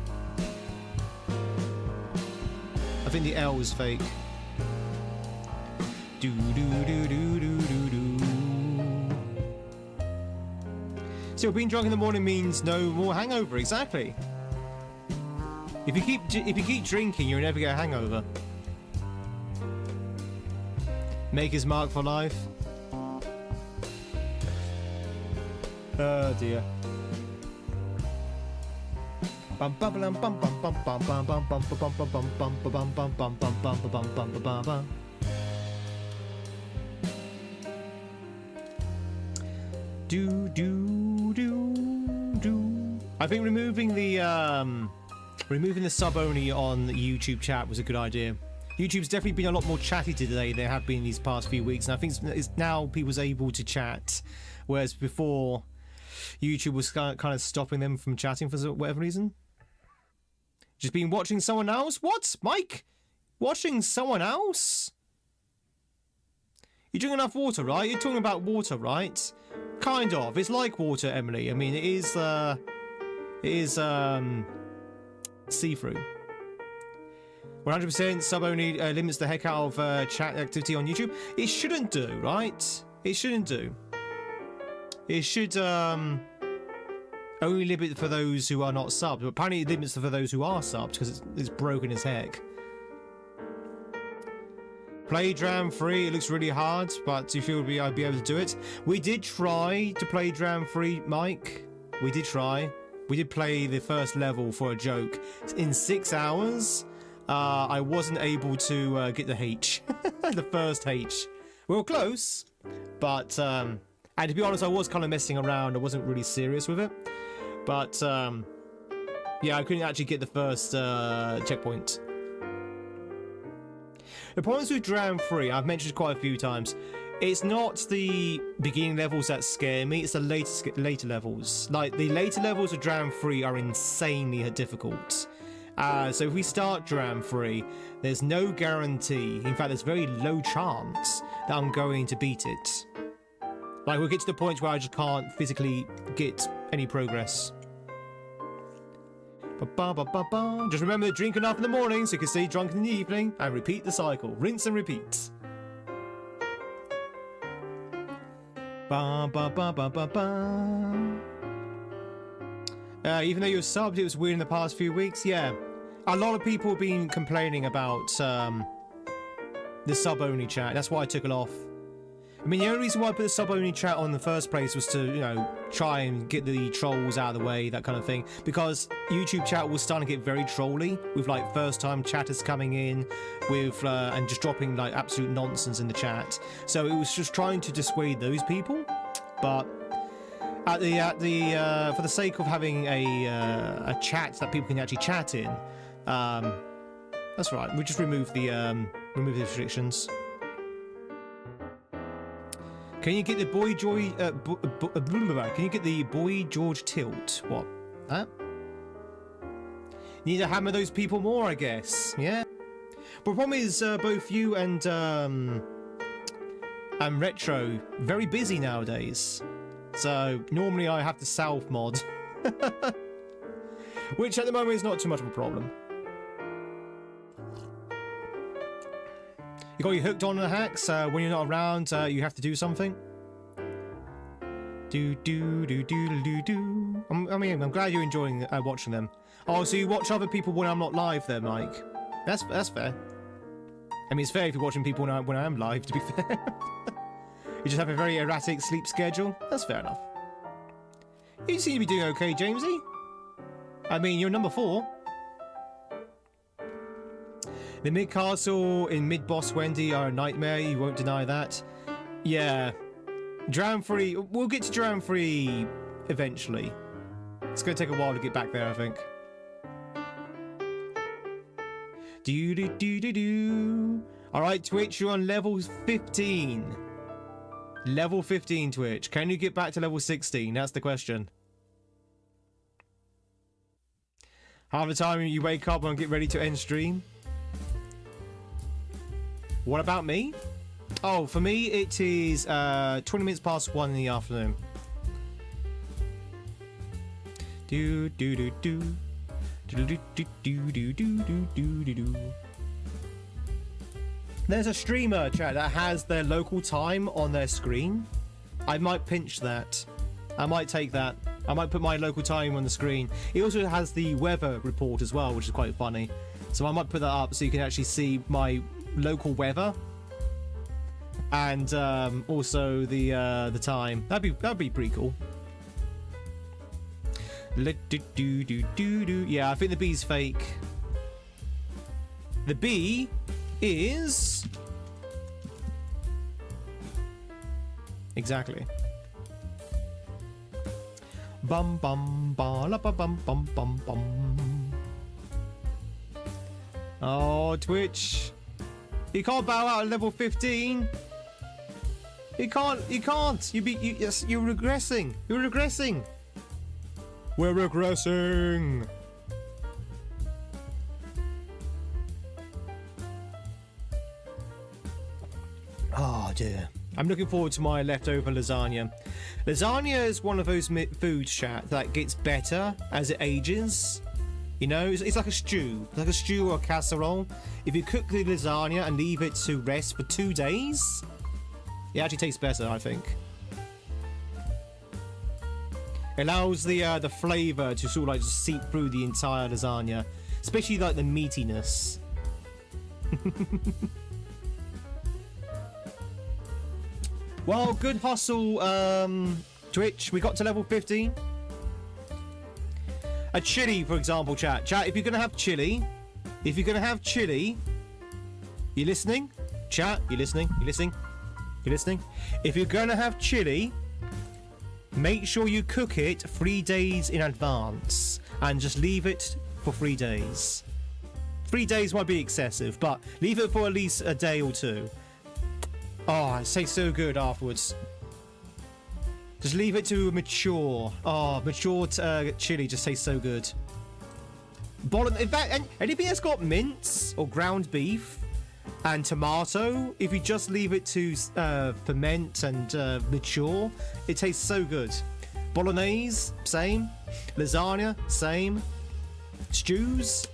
I think the L is fake. So being drunk in the morning means no more hangover. Exactly. If you keep drinking, you'll never get a hangover. Make his mark for life. Oh dear. I think removing the sub only on the YouTube chat was a good idea. YouTube's definitely been a lot more chatty today than they have been these past few weeks, and I think it's now people's able to chat, whereas before YouTube was kind of stopping them from chatting for whatever reason. Just been watching someone else? What, Mike? Watching someone else? You drink enough water, right? You're talking about water, right? Kind of. It's like water, Emily. I mean, it is see-through. 100% sub only limits the heck out of chat activity on YouTube. It shouldn't do, right? It shouldn't do. It should only limit for those who are not subbed, but apparently it limits for those who are subbed because it's broken as heck. Play Dram Free, it looks really hard, but do you feel I'd be able to do it? We did try to play Dram Free, Mike. We did try. We did play the first level for a joke. In 6 hours, I wasn't able to get the H. The first H. We were close, but And to be honest, I was kind of messing around. I wasn't really serious with it. But, yeah, I couldn't actually get the first checkpoint. The problems with Dram 3, I've mentioned quite a few times. It's not the beginning levels that scare me, it's the later levels. Like, the later levels of Dram 3 are insanely difficult. So if we start Dram 3, there's no guarantee, in fact there's very low chance that I'm going to beat it. Like, we'll get to the point where I just can't physically get any progress. Ba-ba-ba-ba-ba. Just remember to drink enough in the morning so you can stay drunk in the evening, and repeat the cycle. Rinse and repeat. Ba-ba-ba-ba-ba-ba. Even though you're subbed, it was weird in the past few weeks. Yeah, a lot of people have been complaining about the sub-only chat. That's why I took it off. I mean, the only reason why I put the sub-only chat on in the first place was to, you know, try and get the trolls out of the way, that kind of thing. Because YouTube chat was starting to get very trolly, with, like, first-time chatters coming in, with, and just dropping, like, absolute nonsense in the chat. So it was just trying to dissuade those people. But for the sake of having a chat that people can actually chat in, that's right. We just remove the restrictions. Can you get the Boy George? Can you get the Boy George tilt? What? Huh? Need to hammer those people more, I guess. Yeah. But the problem is, both you and Retro very busy nowadays. So normally I have to self mod, which at the moment is not too much of a problem. You got you hooked on the hacks. When you're not around, you have to do something. Do. I mean, I'm glad you're enjoying watching them. Oh, so you watch other people when I'm not live, then, Mike? That's fair. I mean, it's fair if you're watching people when I am live. To be fair, you just have a very erratic sleep schedule. That's fair enough. You seem to be doing okay, Jamesy. I mean, you're number 4. The mid-castle in mid-boss Wendy are a nightmare, you won't deny that. Yeah. Dram 3, we'll get to Dram 3 eventually. It's going to take a while to get back there, I think. Alright, Twitch, you're on level 15. Level 15, Twitch. Can you get back to level 16? That's the question. Half the time you wake up and get ready to end stream. What about me? Oh, for me it is 20 minutes past 1 in the afternoon. There's a streamer, chat, that has their local time on their screen. I might pinch that. I might take that. I might put my local time on the screen. It also has the weather report as well, which is quite funny. So I might put that up so you can actually see my local weather and also the time. That'd be pretty cool. Yeah, I think the bee's fake. The bee is exactly. Bum bum ba la ba bum bum bum bum. Oh, Twitch. You can't bow out at level 15. You can't. Yes, you're regressing. You're regressing. We're regressing. Oh dear. I'm looking forward to my leftover lasagna. Lasagna is one of those foods, chat, that gets better as it ages. You know, it's like a stew. Like a stew or a casserole. If you cook the lasagna and leave it to rest for 2 days, it actually tastes better, I think. It allows the flavour to sort of like just seep through the entire lasagna. Especially like the meatiness. Well, good hustle, Twitch. We got to level 15. A chili, for example, chat. Chat, if you're going to have chili, you listening? Chat, you listening? You listening? You listening? If you're going to have chili, make sure you cook it 3 days in advance and just leave it for 3 days. 3 days might be excessive, but leave it for at least a day or two. Oh, it tastes so good afterwards. Just leave it to mature. Oh, mature chili just tastes so good. In fact, anything that's got mince or ground beef and tomato, if you just leave it to ferment and mature, it tastes so good. Bolognese, same. Lasagna, same. Stews.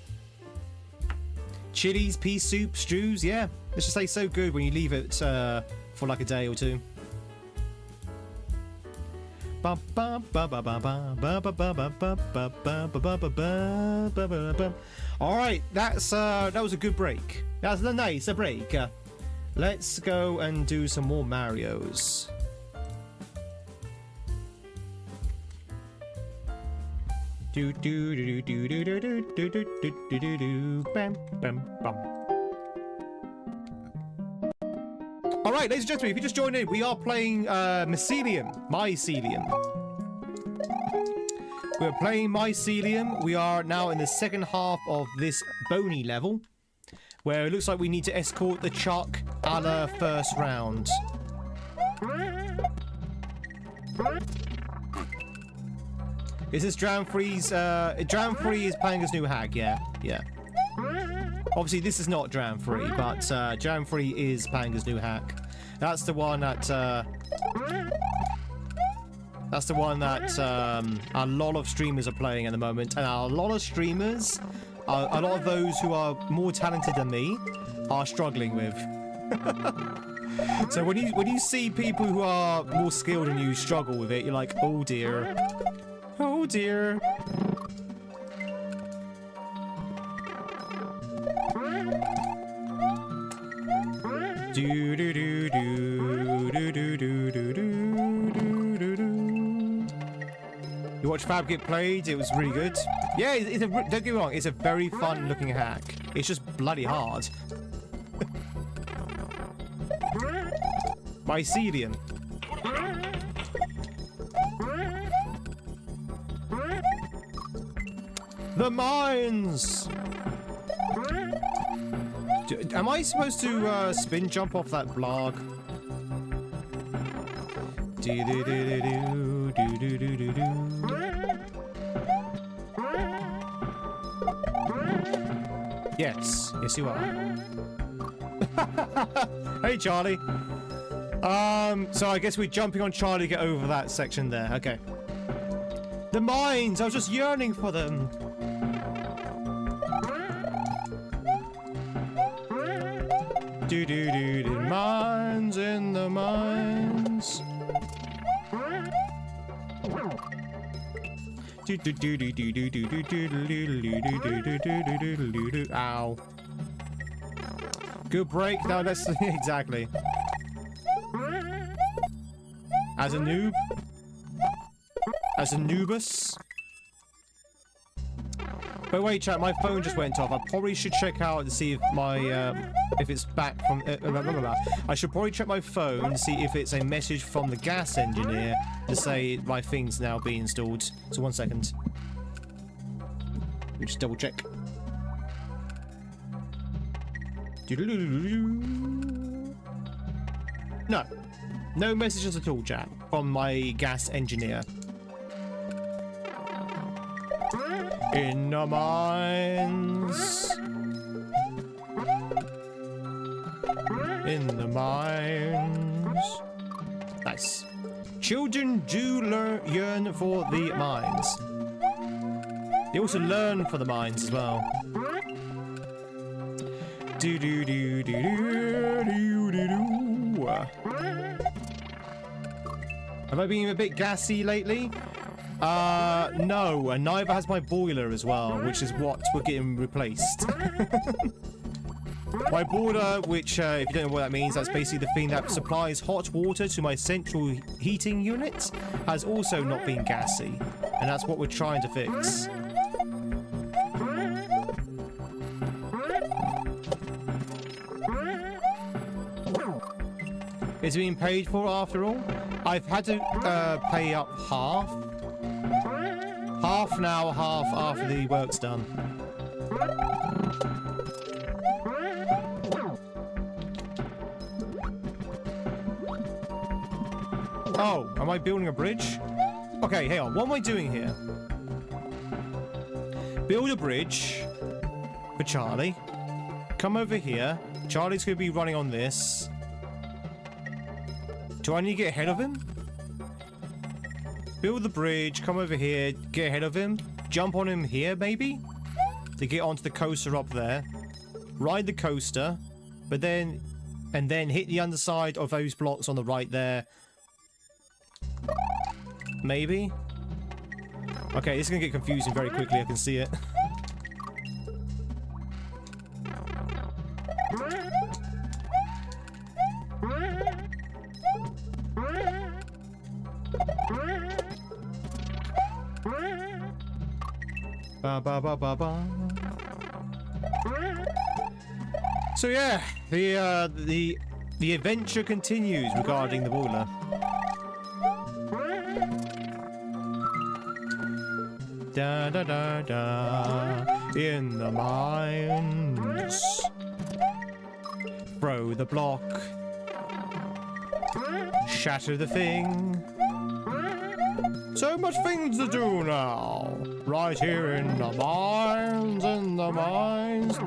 Chilies, pea soup, stews, yeah. It just tastes so good when you leave it for like a day or two. Alright, that was a good break. That's a nice break. Let's go and do some more Marios. Do do do do do do do do do do do do bam bam bam. Alright, ladies and gentlemen, if you just joined in, we are playing Mycelium. We're playing Mycelium. We are now in the second half of this bony level, where it looks like we need to escort the Chuck a la first round. Is this Dram Free's? Dram Free is Panga's new hack, yeah. Obviously, this is not Dram Free, but Dram Free is Panga's new hack. That's the one that. That's the one that a lot of streamers are playing at the moment, and a lot of streamers, a lot of those who are more talented than me, are struggling with. So when you see people who are more skilled than you struggle with it, you're like, oh dear. Oh dear. Do do do do do do do do do do do. You watched Fab get played? It was really good. Yeah, don't get me wrong, it's a very fun looking hack. It's just bloody hard. Mycelium. The mines! Am I supposed to spin jump off that blog? Do do do do do do do do do. Yes, yes you are. Hey Charlie. So I guess we're jumping on Charlie to get over that section there. Okay. The mines! I was just yearning for them. Do do do do. Mines in the mines. Do do do do do do do do do do do. Ow. Good break. No, that's exactly. As a noob. As a noobus. But wait, chat, my phone just went off. I probably should check out to see if my if it's back from. I should probably check my phone to see if it's a message from the gas engineer to say my thing's now being installed. So 1 second. Let me just double check. No, no messages at all, chat, from my gas engineer. In the mines. In the mines. Nice. Children do yearn for the mines. They also learn for the mines as well. Do do do do do do do do. Have I been a bit gassy lately? No, and neither has my boiler as well, which is what we're getting replaced. My boiler, which, if you don't know what that means, that's basically the thing that supplies hot water to my central heating unit, has also not been gassy. And that's what we're trying to fix. Is it being paid for after all? I've had to pay up half. Half now, half after the work's done. Oh, am I building a bridge? Okay, hang on. What am I doing here? Build a bridge for Charlie. Come over here. Charlie's going to be running on this. Do I need to get ahead of him? Build the bridge, come over here, get ahead of him. Jump on him here, maybe? To get onto the coaster up there. Ride the coaster, but then... And then hit the underside of those blocks on the right there. Maybe? Okay, this is going to get confusing very quickly, I can see it. Ba ba ba ba ba. So yeah, the adventure continues regarding the boiler. Da da da da. In the mines. Throw the block. Shatter the thing. So much things to do now. Right here in the mines, in the mines.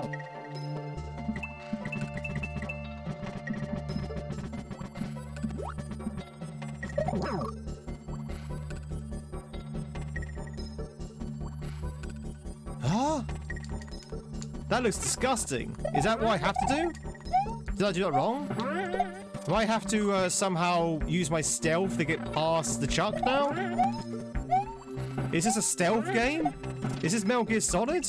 Huh? That looks disgusting. Is that what I have to do? Did I do that wrong? Do I have to somehow use my stealth to get past the chuck now? Is this a stealth game? Is this Metal Gear Solid?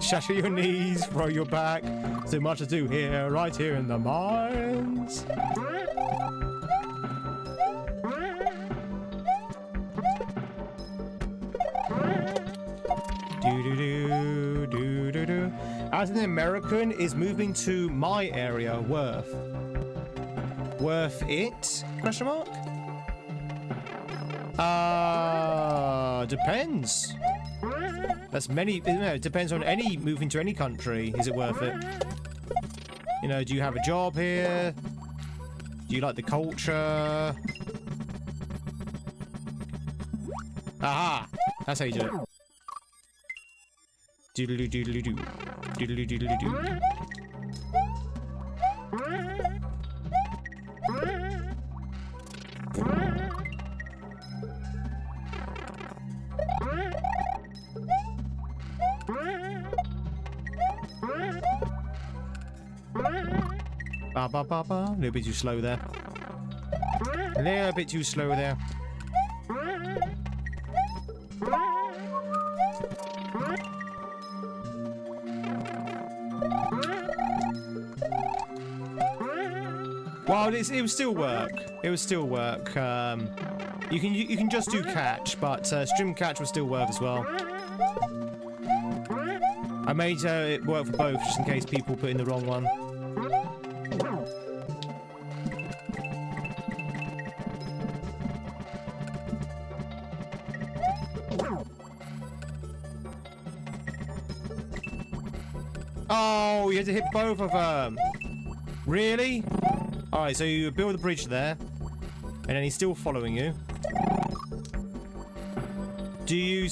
Shatter your knees, throw your back. So much to do here, right here in the mines. Do-do-do, as an American is moving to my area, Worth. Worth it? Question mark? Depends. That's many, you know, it depends on any moving to any country. Is it worth it? You know, do you have a job here? Do you like the culture? Aha! That's how you do it. Doodly doodly doo. Doodly doodly doo. Ba ba ba ba. A little bit too slow there. A little bit too slow there. Well, it would still work. It would still work. You can just do catch, but string catch will still work as well. I made it work for both, just in case people put in the wrong one. Oh, you had to hit both of them. Really? Alright, so you build a bridge there, and then he's still following you. Do you...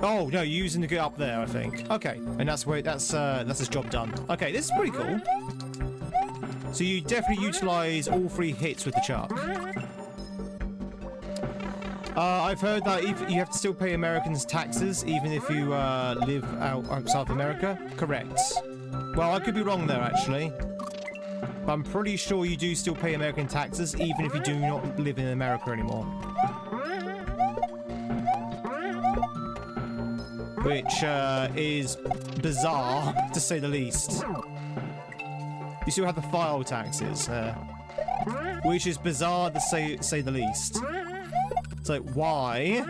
Oh, no, you're using to get up there, I think. Okay, and that's where... That's his job done. Okay, this is pretty cool. So you definitely utilize all 3 hits with the chuck. I've heard that you have to still pay Americans taxes, even if you live outside of America. Correct. Well, I could be wrong there, actually. But I'm pretty sure you do still pay American taxes, even if you do not live in America anymore. Which is bizarre, to say the least. You still have the file taxes, which is bizarre to say the least. It's like, why?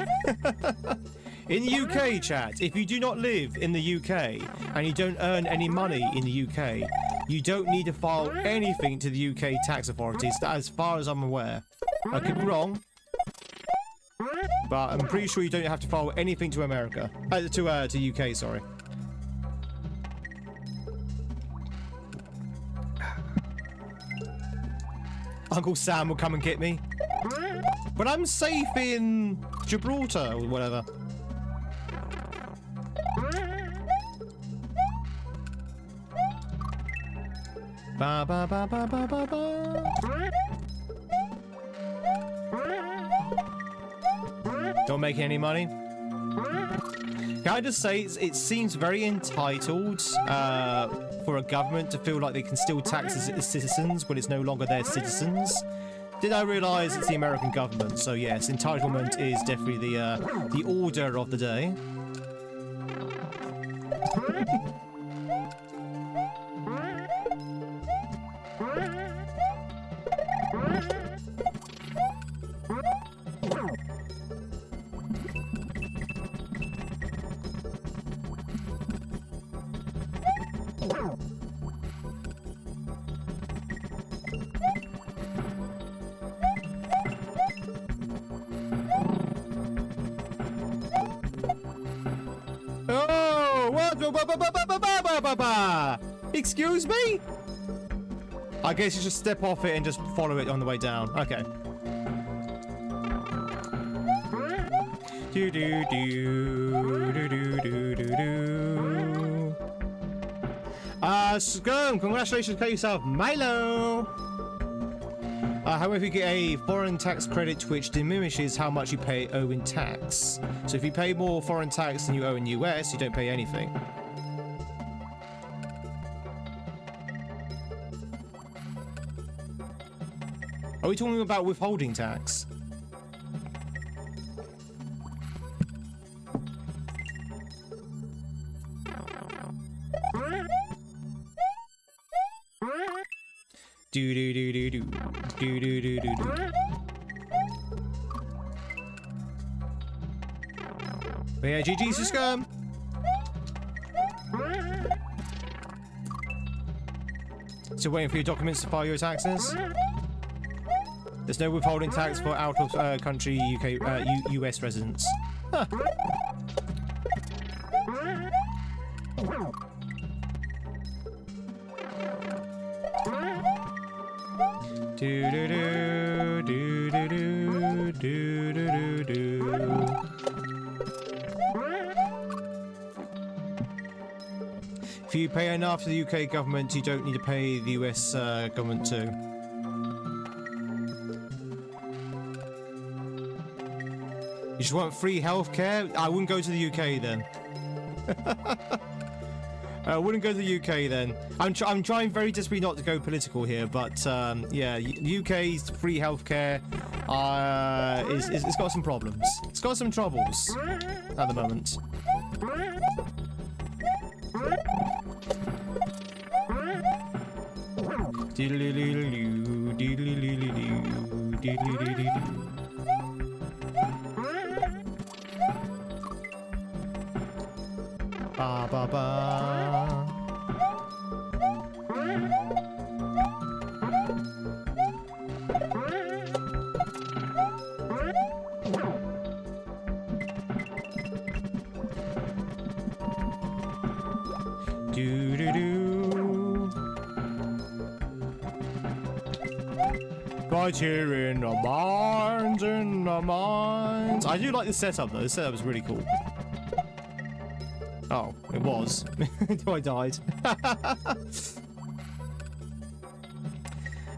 In the UK, chat, if you do not live in the UK and you don't earn any money in the UK, you don't need to file anything to the UK tax authorities, as far as I'm aware. I could be wrong, but I'm pretty sure you don't have to file anything to America. To UK, sorry. Uncle Sam will come and get me. But I'm safe in Gibraltar or whatever. Ba ba ba ba ba ba ba. Don't make any money. Can I just say, it seems very entitled for a government to feel like they can still tax its citizens when it's no longer their citizens. Did I realise it's the American government? So yes, entitlement is definitely the order of the day. Oh, what? Excuse me? I guess you just step off it and just follow it on the way down. Okay. Do do do do do do do do. Scum, congratulations, pay yourself, Milo. However, if you get a foreign tax credit which diminishes how much you owe in tax. So if you pay more foreign tax than you owe in US, you don't pay anything. Are we talking about withholding tax? Do do do do do do do do do do. But yeah, GG's scum. Still waiting for your documents to file your taxes. There's no withholding tax for out of country US residents. Huh. Do do do do do do do do do. If you pay enough to the UK government, you don't need to pay the US government too. You just want free healthcare? I wouldn't go to the UK then. I wouldn't go to the UK then. I'm trying very desperately not to go political here, but yeah, UK's free healthcare it's got some problems. It's got some troubles at the moment. Ba ba ba. Do do do. Right here in the mines, in the mines. I do like the setup though. The setup is really cool. Oh, it was. Until I died.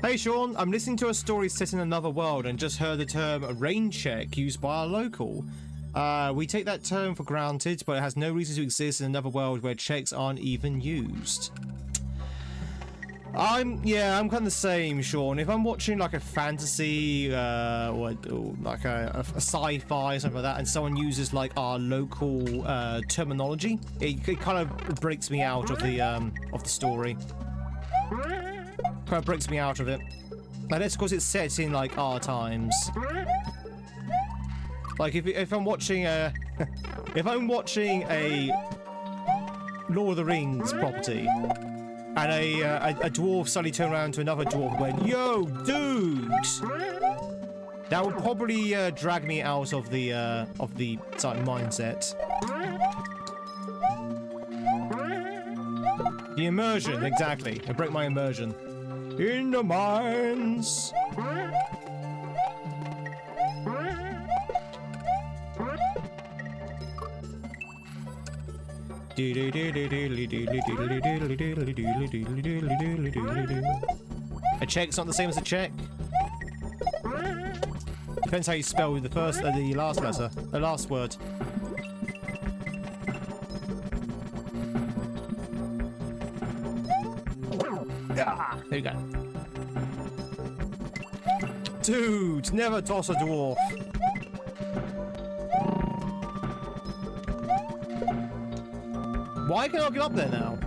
Hey Sean, I'm listening to a story set in another world and just heard the term rain check used by a local. We take that term for granted, but it has no reason to exist in another world where checks aren't even used. I'm kind of the same, Sean. If I'm watching like a fantasy or like a sci-fi or something like that, and someone uses like our local terminology, it kind of breaks me out of the story. Kind of breaks me out of it. Like that's because it's set in like our times. Like if I'm watching a if I'm watching a Lord of the Rings property, and and a dwarf suddenly turned around to another dwarf and went, "Yo, dude!" That would probably drag me out of the type mindset. The immersion, exactly. I break my immersion. In the mines. A check's not the same as a check. Depends how you spell the last letter, the last word. Ah, there you go. Dude, never toss a dwarf. Why can't I get up there now?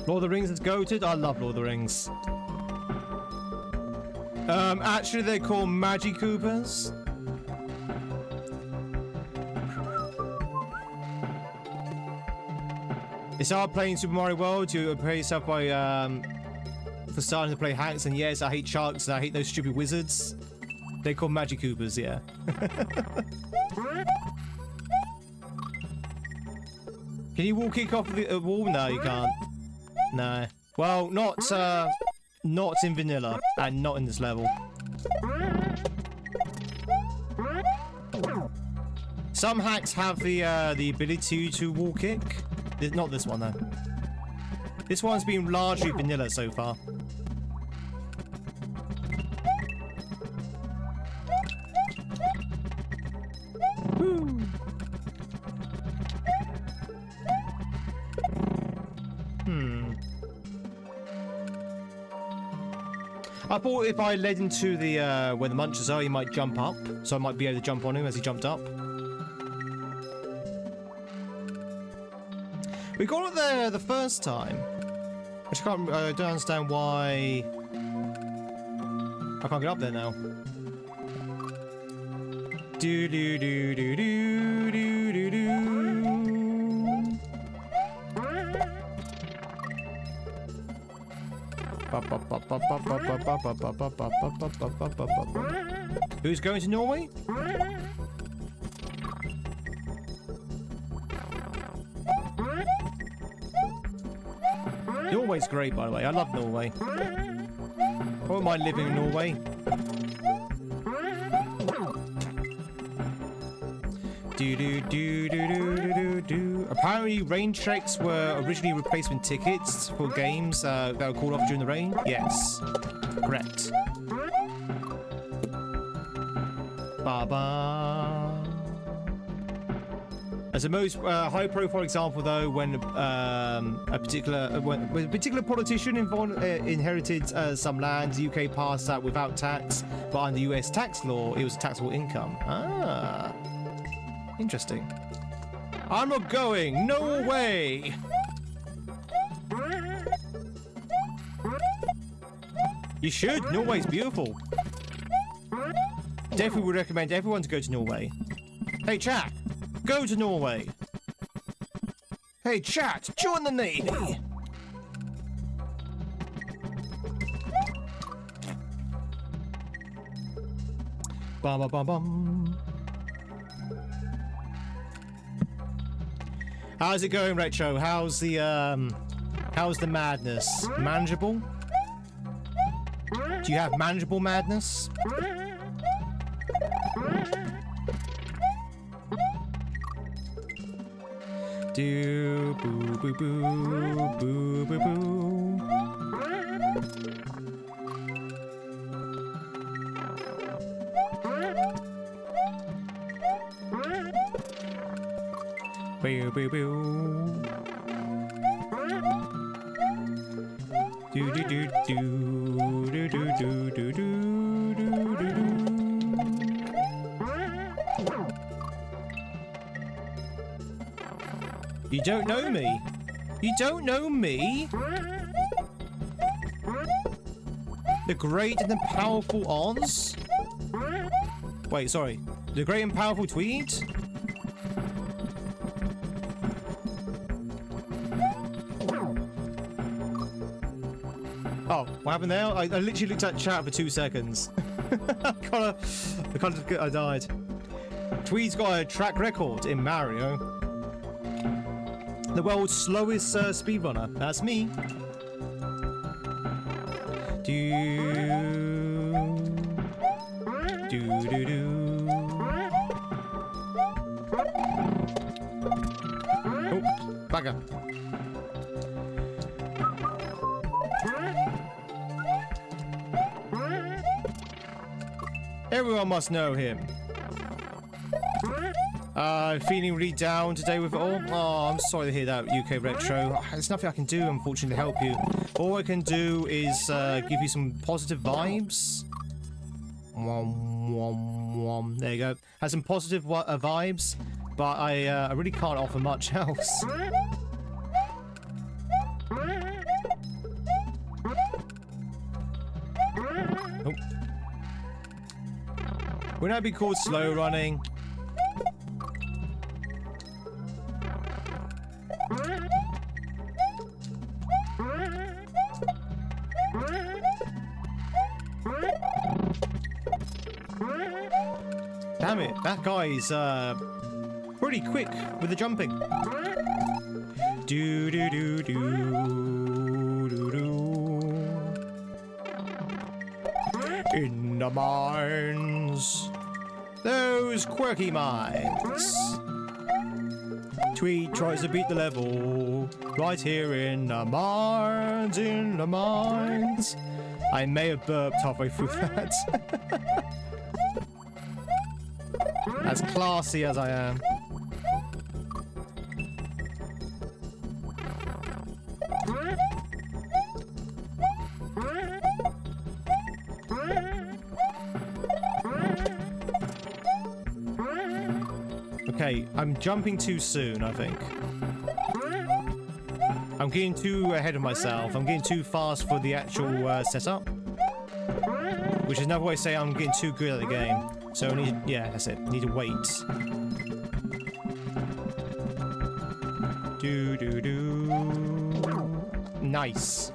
Lord of the Rings is goated. I love Lord of the Rings. Actually, they're called Magi Coopers. It's hard playing Super Mario World. You prepare yourself by for starting to play hacks, and yes, I hate sharks and I hate those stupid wizards. They're called Magi Coopers, yeah. Can you wall kick off the wall? No, you can't. No. Well, not in vanilla, and not in this level. Some hacks have the ability to wall kick. Not this one though. This one's been largely vanilla so far. Woo. I thought if I led into the where the munchers are, he might jump up, so I might be able to jump on him as he jumped up. We got it there the first time. I don't understand why I can't get up there now. Do do do do do do do do. Who's going to Norway? Norway's great, by the way. I love Norway. I wouldn't mind living in Norway. Do do do do do do do. Apparently, rain checks were originally replacement tickets for games that were called off during the rain. Yes, correct. Ba-ba. As the most high-profile example, though, when a particular politician inherited some land, the UK passed that without tax, but under US tax law, it was taxable income. Ah, interesting. I'm not going. No way. You should. Norway's beautiful. Definitely would recommend everyone to go to Norway. Hey, chat. Go to Norway. Hey, chat, join the Navy. Bum bum bum bum. How's it going, Retro? How's the madness? Manageable? Do you have manageable madness? Do boo boo boo boo boo boo. Boo boo boo. Do do do do do do do do do do do. You don't know me. You don't know me. The great and the powerful Oz. Wait, sorry. The great and powerful Tweed. What happened there? I literally looked at chat for 2 seconds. I died. Tweed's got a track record in Mario. The world's slowest speedrunner. That's me. Oh, bugger. Everyone must know him. Feeling really down today with it all. Oh, I'm sorry to hear that, UK Retro. There's nothing I can do, unfortunately, to help you. All I can do is give you some positive vibes. There you go. Has some positive vibes, but I really can't offer much else. Oh. Wouldn't that be called slow running? Damn it, that guy's pretty quick with the jumping. Do do do do do do. In the mines, those quirky mines. Tweed tries to beat the level right here in the mines, in the mines. I may have burped halfway through that. As classy as I am. Okay, I'm jumping too soon, I think. I'm getting too ahead of myself. I'm getting too fast for the actual setup. Which is another way to say I'm getting too good at the game. So I need, yeah, that's it. Need to wait. Do do do. Nice.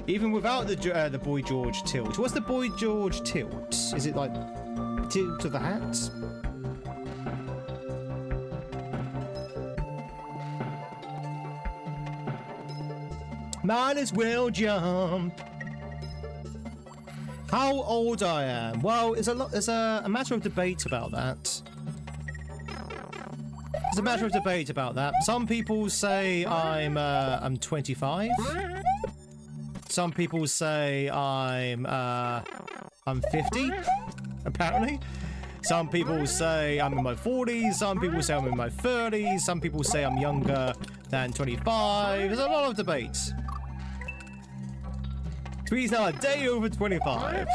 Even without the Boy George tilt. What's the Boy George tilt? Is it like tilt of the hat? Might as well jump. How old I am? Well, there's a matter of debate about that. There's a matter of debate about that. Some people say I'm 25. Some people say I'm 50. Apparently. Some people say I'm in my 40s. Some people say I'm in my 30s. Some people say I'm younger than 25. There's a lot of debate. Tweed's now a day over 25.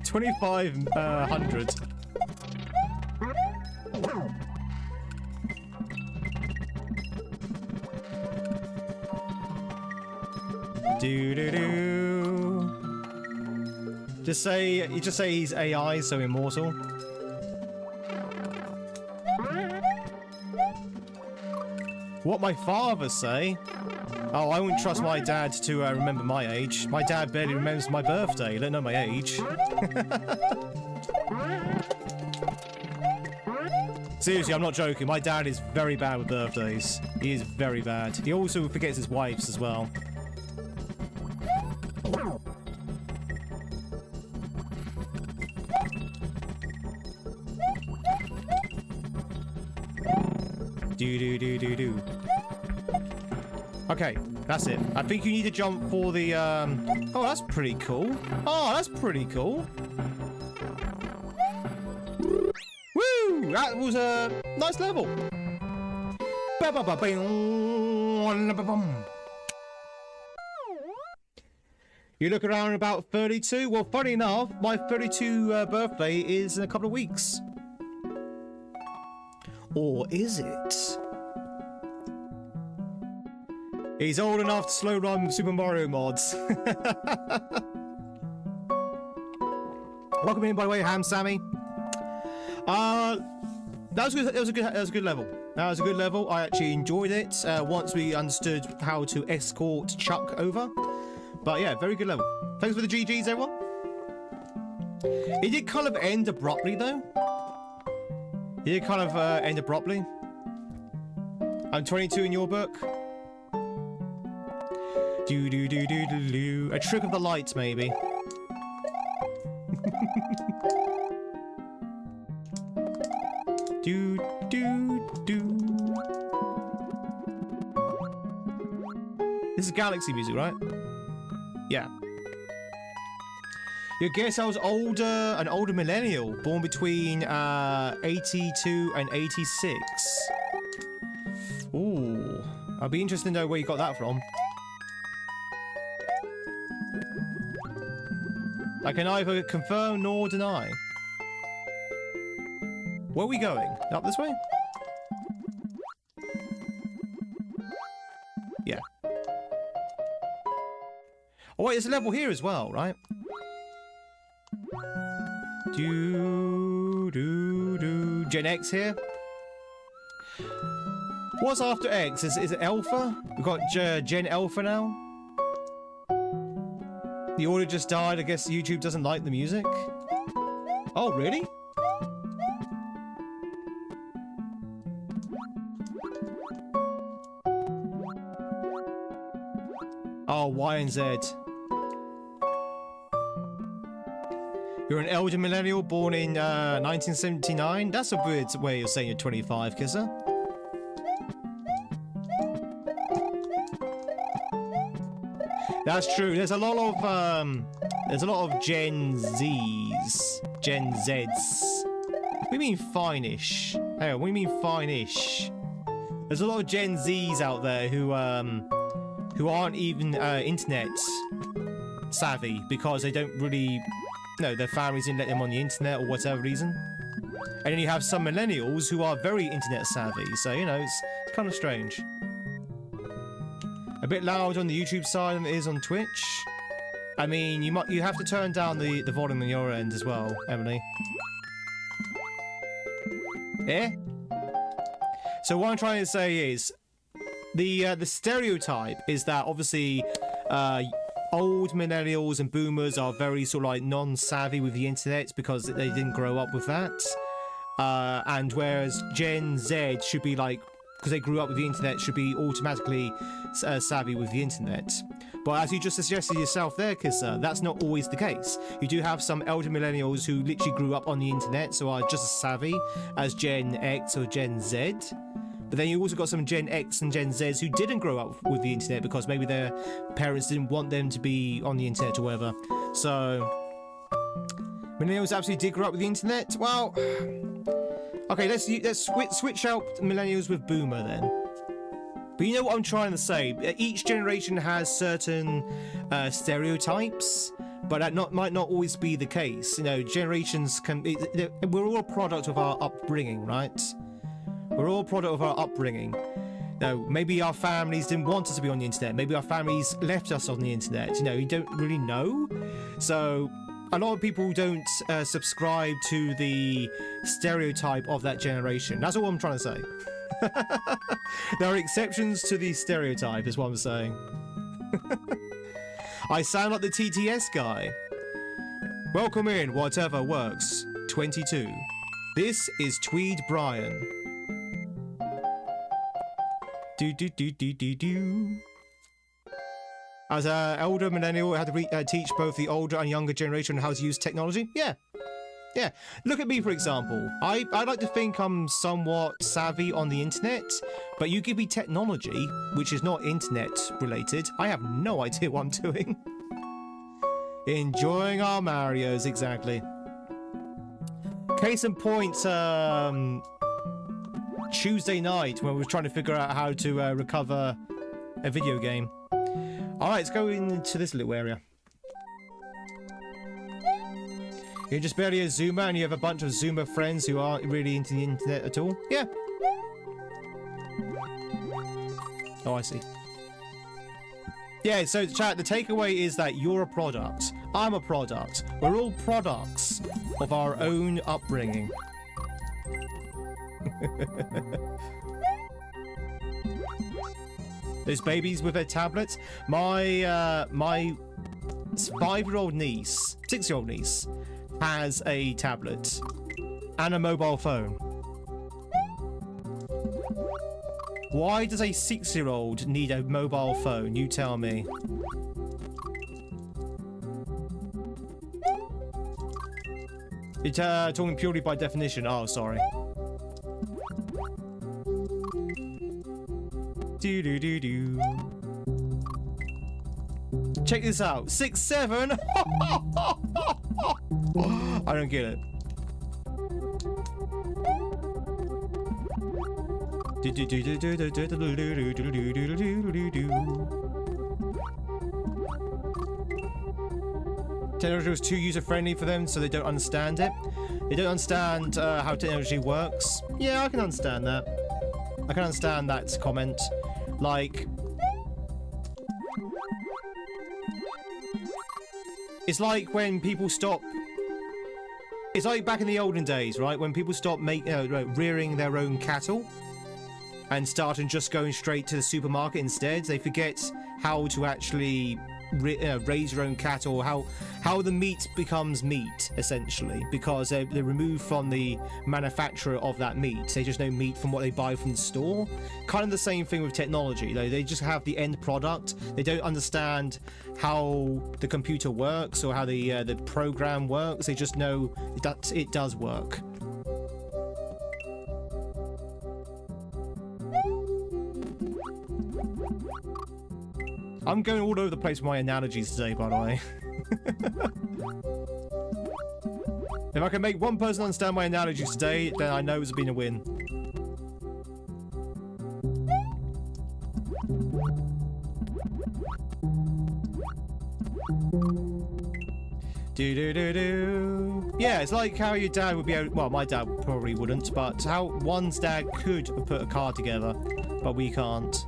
2,500. Do do do. You just say he's AI, so immortal. What my father say? Oh, I wouldn't trust my dad to remember my age. My dad barely remembers my birthday. He don't know my age. Seriously, I'm not joking. My dad is very bad with birthdays. He is very bad. He also forgets his wife's as well. Do do do do do. Okay, that's it. I think you need to jump for the oh, that's pretty cool. Oh, that's pretty cool. Woo! That was a nice level. You look around about 32. Well, funny enough, my 32 birthday is in a couple of weeks. Or is it? He's old enough to slow run Super Mario mods. Welcome in, by the way, Ham Sammy. That was good. That was a good level. That was a good level. I actually enjoyed it once we understood how to escort Chuck over. But yeah, very good level. Thanks for the GGs, everyone. It did kind of end abruptly, though. It did kind of end abruptly. I'm 22 in your book. Do do do do do do. A trick of the light, maybe. Do do do. This is Galaxy music, right? Yeah. You guess I was an older millennial, born between 82 and 86. Ooh, I'd be interested to know where you got that from. I can neither confirm nor deny. Where are we going? Up this way? Yeah. Oh wait, there's a level here as well, right? Do do do. Gen X here. What's after X? Is it Alpha? We've got Gen Alpha now. The order just died. I guess YouTube doesn't like the music. Oh, really? Oh, Y and Z. You're an elder millennial born in 1979? That's a weird way of saying you're 25, Kisser. That's true. There's a lot of Gen Zs. Gen Zs. What do you mean fine-ish? Hey, what do you mean fine-ish? There's a lot of Gen Zs out there who aren't even internet savvy because they don't really, their families didn't let them on the internet or whatever reason. And then you have some millennials who are very internet savvy, so it's kind of strange. A bit loud on the YouTube side than it is on Twitch. I mean, you have to turn down the volume on your end as well, Emily. Yeah? So what I'm trying to say is, the stereotype is that obviously old millennials and boomers are very sort of like non-savvy with the internet because they didn't grow up with that. And whereas Gen Z should be like, because they grew up with the internet, should be automatically savvy with the internet. But as you just suggested yourself there, Kissa, that's not always the case. You do have some elder millennials who literally grew up on the internet, so are just as savvy as Gen X or Gen Z. But then you also got some Gen X and Gen Zs who didn't grow up with the internet because maybe their parents didn't want them to be on the internet or whatever. So, millennials absolutely did grow up with the internet? Well, okay, let's switch out millennials with boomer then. But you know what I'm trying to say? Each generation has certain stereotypes, but that might not always be the case. Generations we're all a product of our upbringing, right? We're all a product of our upbringing. Maybe our families didn't want us to be on the internet. Maybe our families left us on the internet. You don't really know. So a lot of people don't subscribe to the stereotype of that generation. That's all I'm trying to say. There are exceptions to the stereotype, is what I'm saying. I sound like the TTS guy. Welcome in, whatever works. 22. This is Tweed Brian. Do. As an elder millennial, I had to teach both the older and younger generation how to use technology. Yeah. Look at me, for example. I like to think I'm somewhat savvy on the internet, but you give me technology, which is not internet related, I have no idea what I'm doing. Enjoying our Marios, exactly. Case in point, Tuesday night when we were trying to figure out how to recover a video game. Alright, let's go into this little area. You're just barely a Zoomer and you have a bunch of Zoomer friends who aren't really into the internet at all? Yeah. Oh, I see. Yeah, so chat, the takeaway is that you're a product. I'm a product. We're all products of our own upbringing. Those babies with their tablets. My 5-year-old niece, 6-year-old niece, has a tablet and a mobile phone. Why does a 6-year-old need a mobile phone? You tell me. You're talking purely by definition. Oh, sorry. Do do do do. Check this out. 6, 7. I don't get it. Technology was too user-friendly for them, so they don't understand it. They don't understand how technology works. Yeah, I can understand that. I can understand that comment. Like, it's like when people stop. It's like back in the olden days, right? When people stop rearing their own cattle and started just going straight to the supermarket instead. They forget how to actually raise your own cattle, how the meat becomes meat, essentially, because they're removed from the manufacturer of that meat. They just know meat from what they buy from the store. Kind of the same thing with technology. They just have the end product. They don't understand how the computer works or how the program works. They just know that it does work. I'm going all over the place with my analogies today, by the way. If I can make one person understand my analogies today, then I know it's been a win. Do-do-do-do. Yeah, it's like how your dad would be able... Well, my dad probably wouldn't, but how one's dad could have put a car together, but we can't.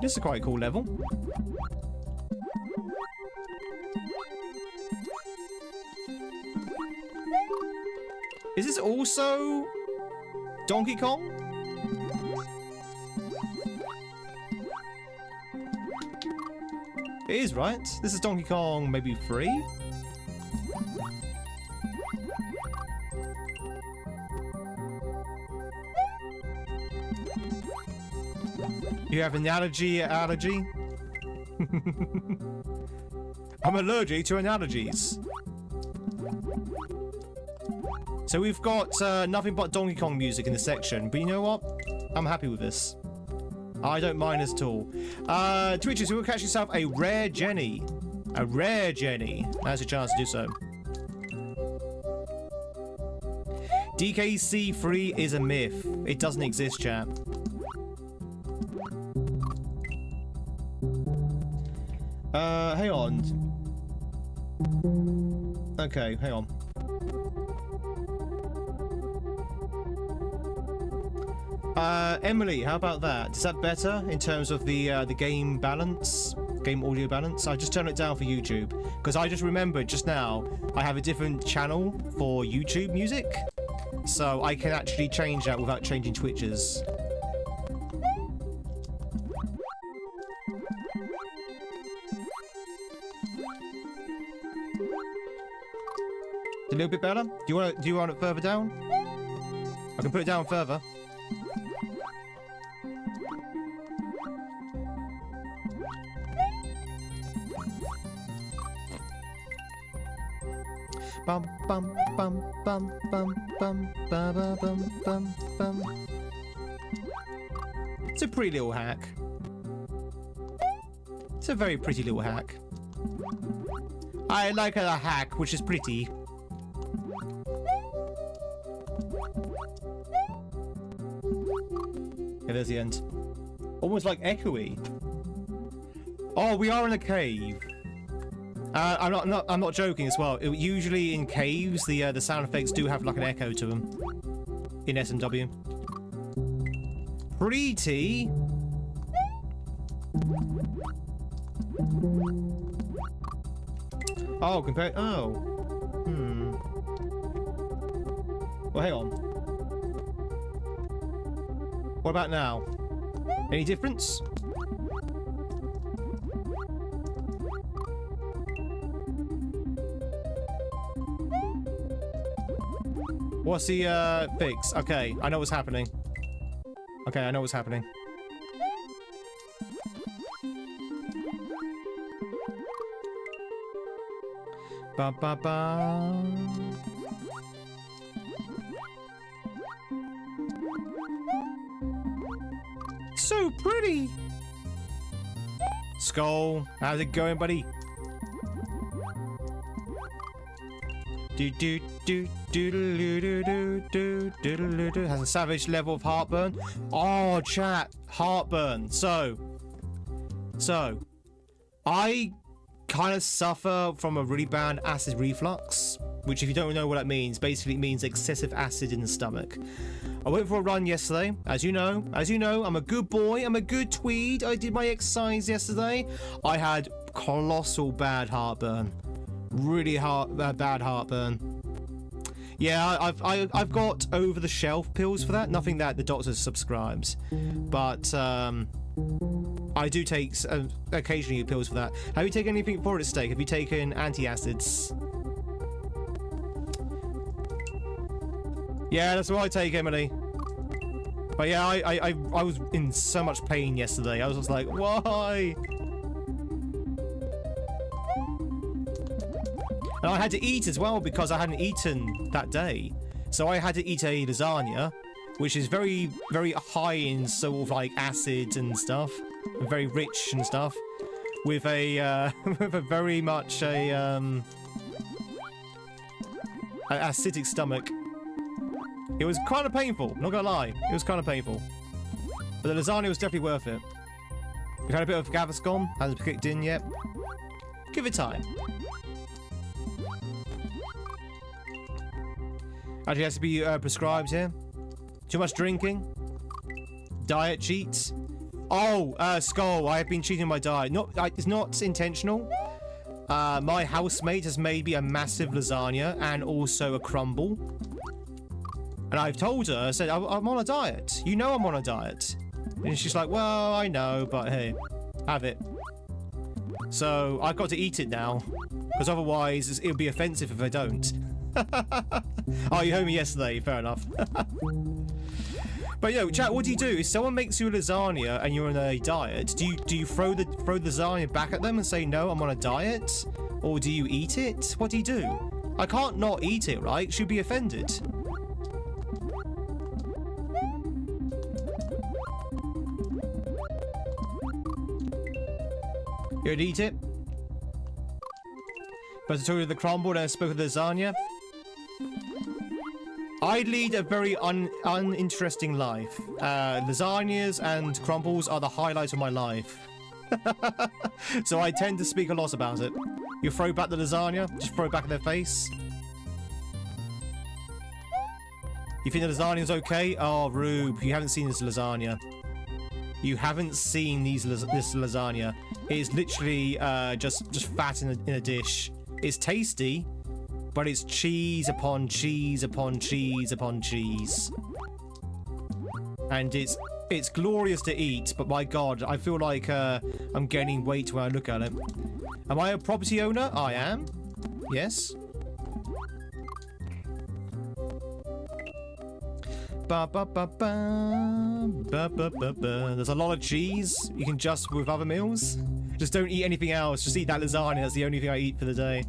This is quite a cool level. Is this also Donkey Kong? It is, right? This is Donkey Kong maybe 3? You have an allergy? I'm allergic to analogies. So we've got nothing but Donkey Kong music in this section, but you know what? I'm happy with this. I don't mind this at all. Twitchers, you will catch yourself a rare Jenny. A rare Jenny. That's a chance to do so. DKC3 is a myth. It doesn't exist, chap. Hang on. Okay, hang on. Emily, how about that? Is that better in terms of the game balance? Game audio balance? I just turned it down for YouTube because I just remembered just now I have a different channel for YouTube music, so I can actually change that without changing Twitches. A little bit better? Do you want it further down? I can put it down further. Bum bum bum bum bum bum bum bum bum bum. It's a pretty little hack. It's a very pretty little hack. I like a hack which is pretty. Okay, there's the end. Almost like echoey. Oh, we are in a cave. I'm not joking as well. Usually in caves, the sound effects do have like an echo to them. In SMW. Pretty. Oh, compared. Oh. Hmm. Well, hang on. What about now? Any difference? What's the fix? Okay, I know what's happening. Okay, I know what's happening. Ba ba ba. So pretty. Skull, how's it going, buddy? Do do do do do do do do do do. Has a savage level of heartburn. Oh, chat, heartburn. So, I kind of suffer from a really bad acid reflux, which, if you don't know what that means, basically means excessive acid in the stomach. I went for a run yesterday, as you know, I'm a good boy, I'm a good tweed. I did my exercise yesterday. I had colossal bad heartburn, really bad heartburn. Yeah, I've got over-the-shelf pills for that, nothing that the doctor subscribes, but I do take occasionally pills for that. Have you taken anything for it, Steak? Have you taken antacids? Yeah, that's what I take, Emily. But yeah, I was in so much pain yesterday. I was just like, why? And I had to eat as well because I hadn't eaten that day. So I had to eat a lasagna, which is very, very high in sort of like acid and stuff, and very rich and stuff, with a with a very much a acidic stomach. It was kind of painful, not gonna lie. It was kind of painful. But the lasagna was definitely worth it. We've had a bit of Gaviscon, hasn't kicked in yet. Give it time. Actually, has to be prescribed here. Too much drinking. Diet cheats. Oh, Skull, I have been cheating my diet. It's not intentional. My housemate has made me a massive lasagna and also a crumble. And I've told her, I said, I'm on a diet. You know I'm on a diet. And she's like, well, I know, but hey, have it. So I've got to eat it now, because otherwise it'll be offensive if I don't. Oh, you heard me yesterday, fair enough. But yo, chat, what do you do? If someone makes you a lasagna and you're on a diet, do you throw the lasagna back at them and say, no, I'm on a diet? Or do you eat it? What do you do? I can't not eat it, right? She'd be offended. You would eat it? But I told you the crumble and I spoke of the lasagna. I lead a very uninteresting life. Lasagnas and crumbles are the highlight of my life. So I tend to speak a lot about it. You throw back the lasagna, just throw it back in their face. You think the lasagna's okay? Oh, Rube, you haven't seen this lasagna. You haven't seen this lasagna. It is literally just fat in a dish. It's tasty, but it's cheese upon cheese upon cheese upon cheese. And it's glorious to eat, but my god, I feel like I'm gaining weight when I look at it. Am I a property owner? I am. Yes. Ba ba ba ba ba ba ba ba. There's a lot of cheese. You can just with other meals. Just don't eat anything else. Just eat that lasagna. That's the only thing I eat for the day.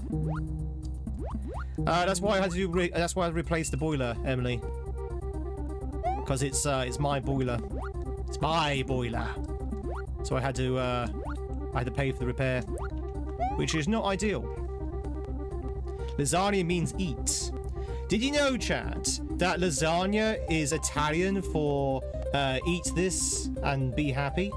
That's why I had to do. That's why I replaced the boiler, Emily. Because it's my boiler. It's my boiler. So I had to pay for the repair, which is not ideal. Lasagna means eat. Did you know, chat, that lasagna is Italian for eat this and be happy?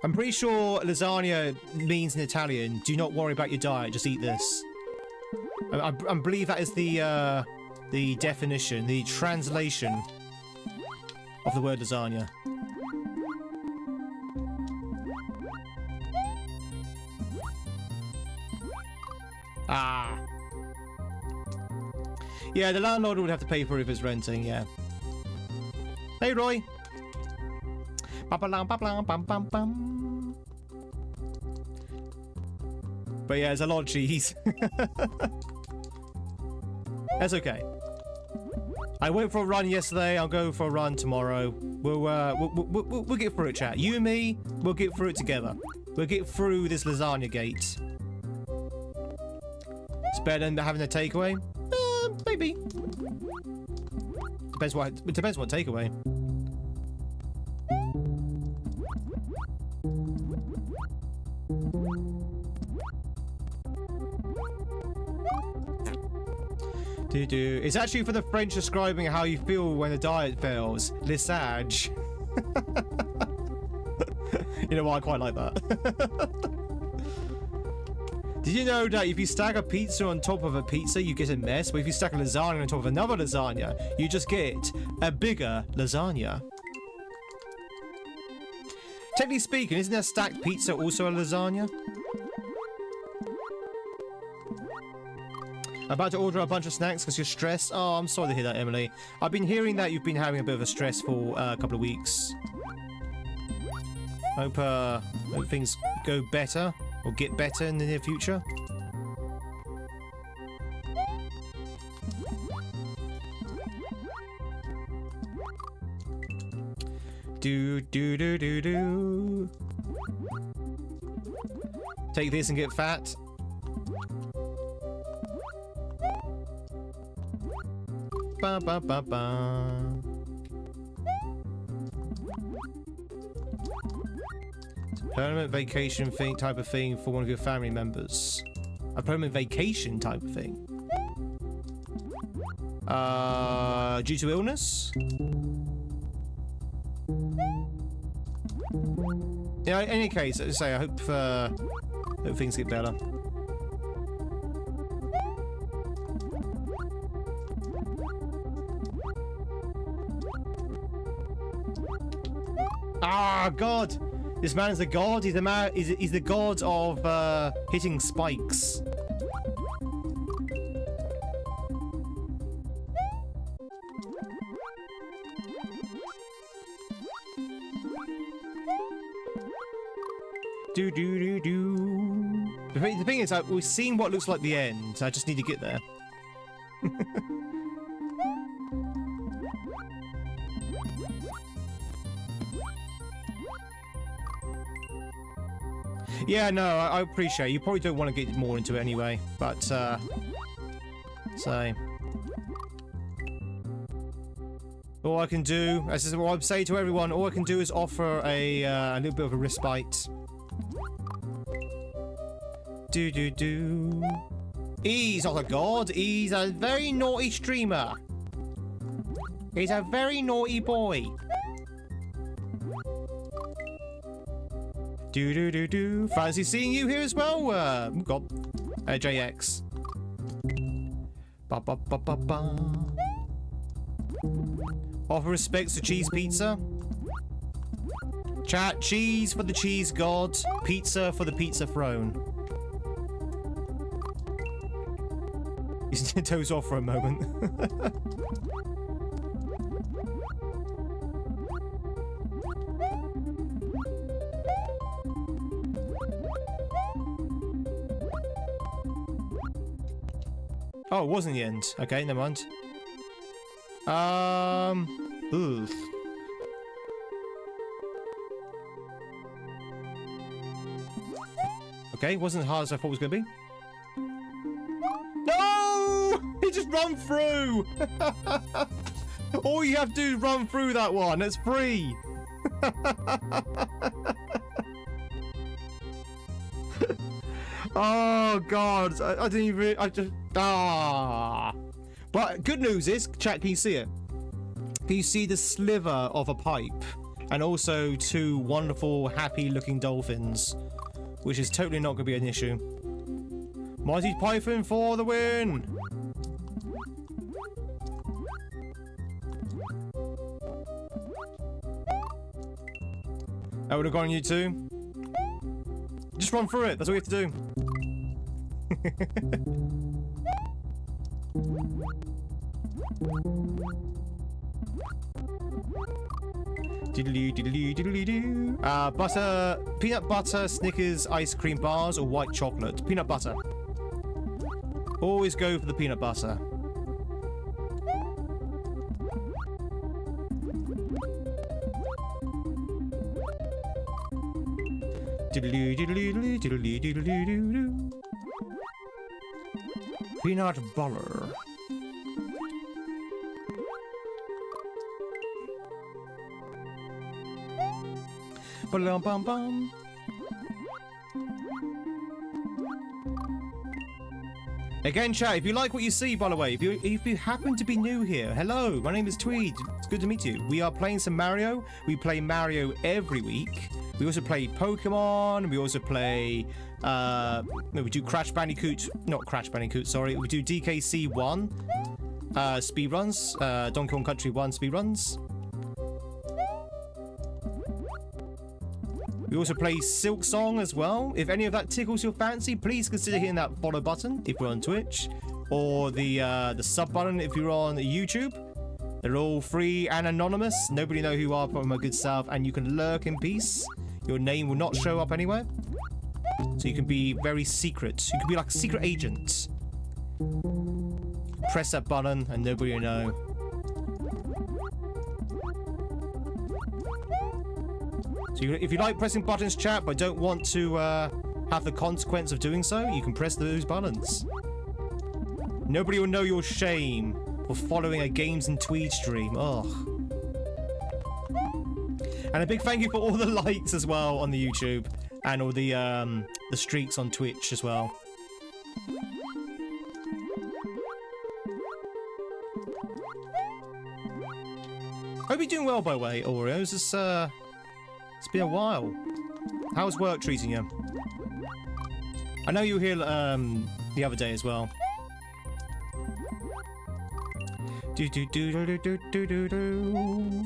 I'm pretty sure lasagna means in Italian, do not worry about your diet, just eat this. I believe that is the definition, the translation of the word lasagna. Ah. Yeah, the landlord would have to pay for it if it's renting, yeah. Hey, Roy. But yeah, it's a lot of cheese. That's okay. I went for a run yesterday. I'll go for a run tomorrow. We'll get through it, chat. You and me, we'll get through it together. We'll get through this lasagna gate. It's better than having a takeaway. Maybe. Depends what takeaway. It's actually for the French describing how you feel when the diet fails. Lissage. You know what? I quite like that. Did you know that if you stack a pizza on top of a pizza, you get a mess? But if you stack a lasagna on top of another lasagna, you just get a bigger lasagna. Technically speaking, isn't a stacked pizza also a lasagna? About to order a bunch of snacks because you're stressed. Oh, I'm sorry to hear that, Emily. I've been hearing that you've been having a bit of a stressful couple of weeks. Hope things go better or get better in the near future. Do. Take this and get fat. Ba ba ba ba. It's a permanent vacation thing, type of thing for one of your family members. A permanent vacation type of thing. Due to illness? Yeah, in any case, as I say, I hope things get better. Ah, God! This man is the god. He's the god of hitting spikes. Do. The thing is, we've seen what looks like the end. I just need to get there. Yeah, no, I appreciate it. You probably don't want to get more into it anyway, but, so... All I can do, as is what I say to everyone, all I can do is offer a little bit of a respite. Do. He's not a god, he's a very naughty streamer. He's a very naughty boy. Do. Fancy seeing you here as well. God. JX. Ba. Offer respects to cheese pizza. Chat, cheese for the cheese god. Pizza for the pizza throne. He's toes off for a moment. Oh, it wasn't the end. Okay, never mind. Oof. Okay, wasn't as hard as I thought it was gonna be. No! He just run through! All you have to do is run through that one. It's free. Oh God! I didn't even. I just. But good news is, chat, can you see it? Can you see the sliver of a pipe? And also two wonderful, happy-looking dolphins, which is totally not going to be an issue. Mighty Python for the win! That would have gone on you too. Just run through it. That's all you have to do. Butter, peanut butter, Snickers, ice cream bars, or white chocolate? Peanut butter. Always go for the peanut butter. Peanut butter. Ba-dum-bum-bum. Again, chat, if you like what you see, by the way, if you happen to be new here, hello, my name is Tweed. It's good to meet you. We are playing some Mario. We play Mario every week. We also play Pokemon. We also play, we do Crash Bandicoot, not Crash Bandicoot, sorry. We do DKC 1 speedruns, Donkey Kong Country 1 speedruns. We also play Silk Song as well. If any of that tickles your fancy, please consider hitting that follow button if you're on Twitch, or the sub button if you're on YouTube. They're all free and anonymous. Nobody know who you are from my good self, and you can lurk in peace. Your name will not show up anywhere, so you can be very secret. You can be like a secret agent. Press that button, and nobody will know. So if you like pressing buttons, chat, but don't want to have the consequence of doing so, you can press those buttons. Nobody will know your shame for following a GamesInTweed stream. Ugh. And a big thank you for all the likes as well on the YouTube, and all the streaks on Twitch as well. Hope you're doing well, by the way, Oreos. It's been a while. How's work treating you? I know you were here the other day as well. Do do do do do do do do.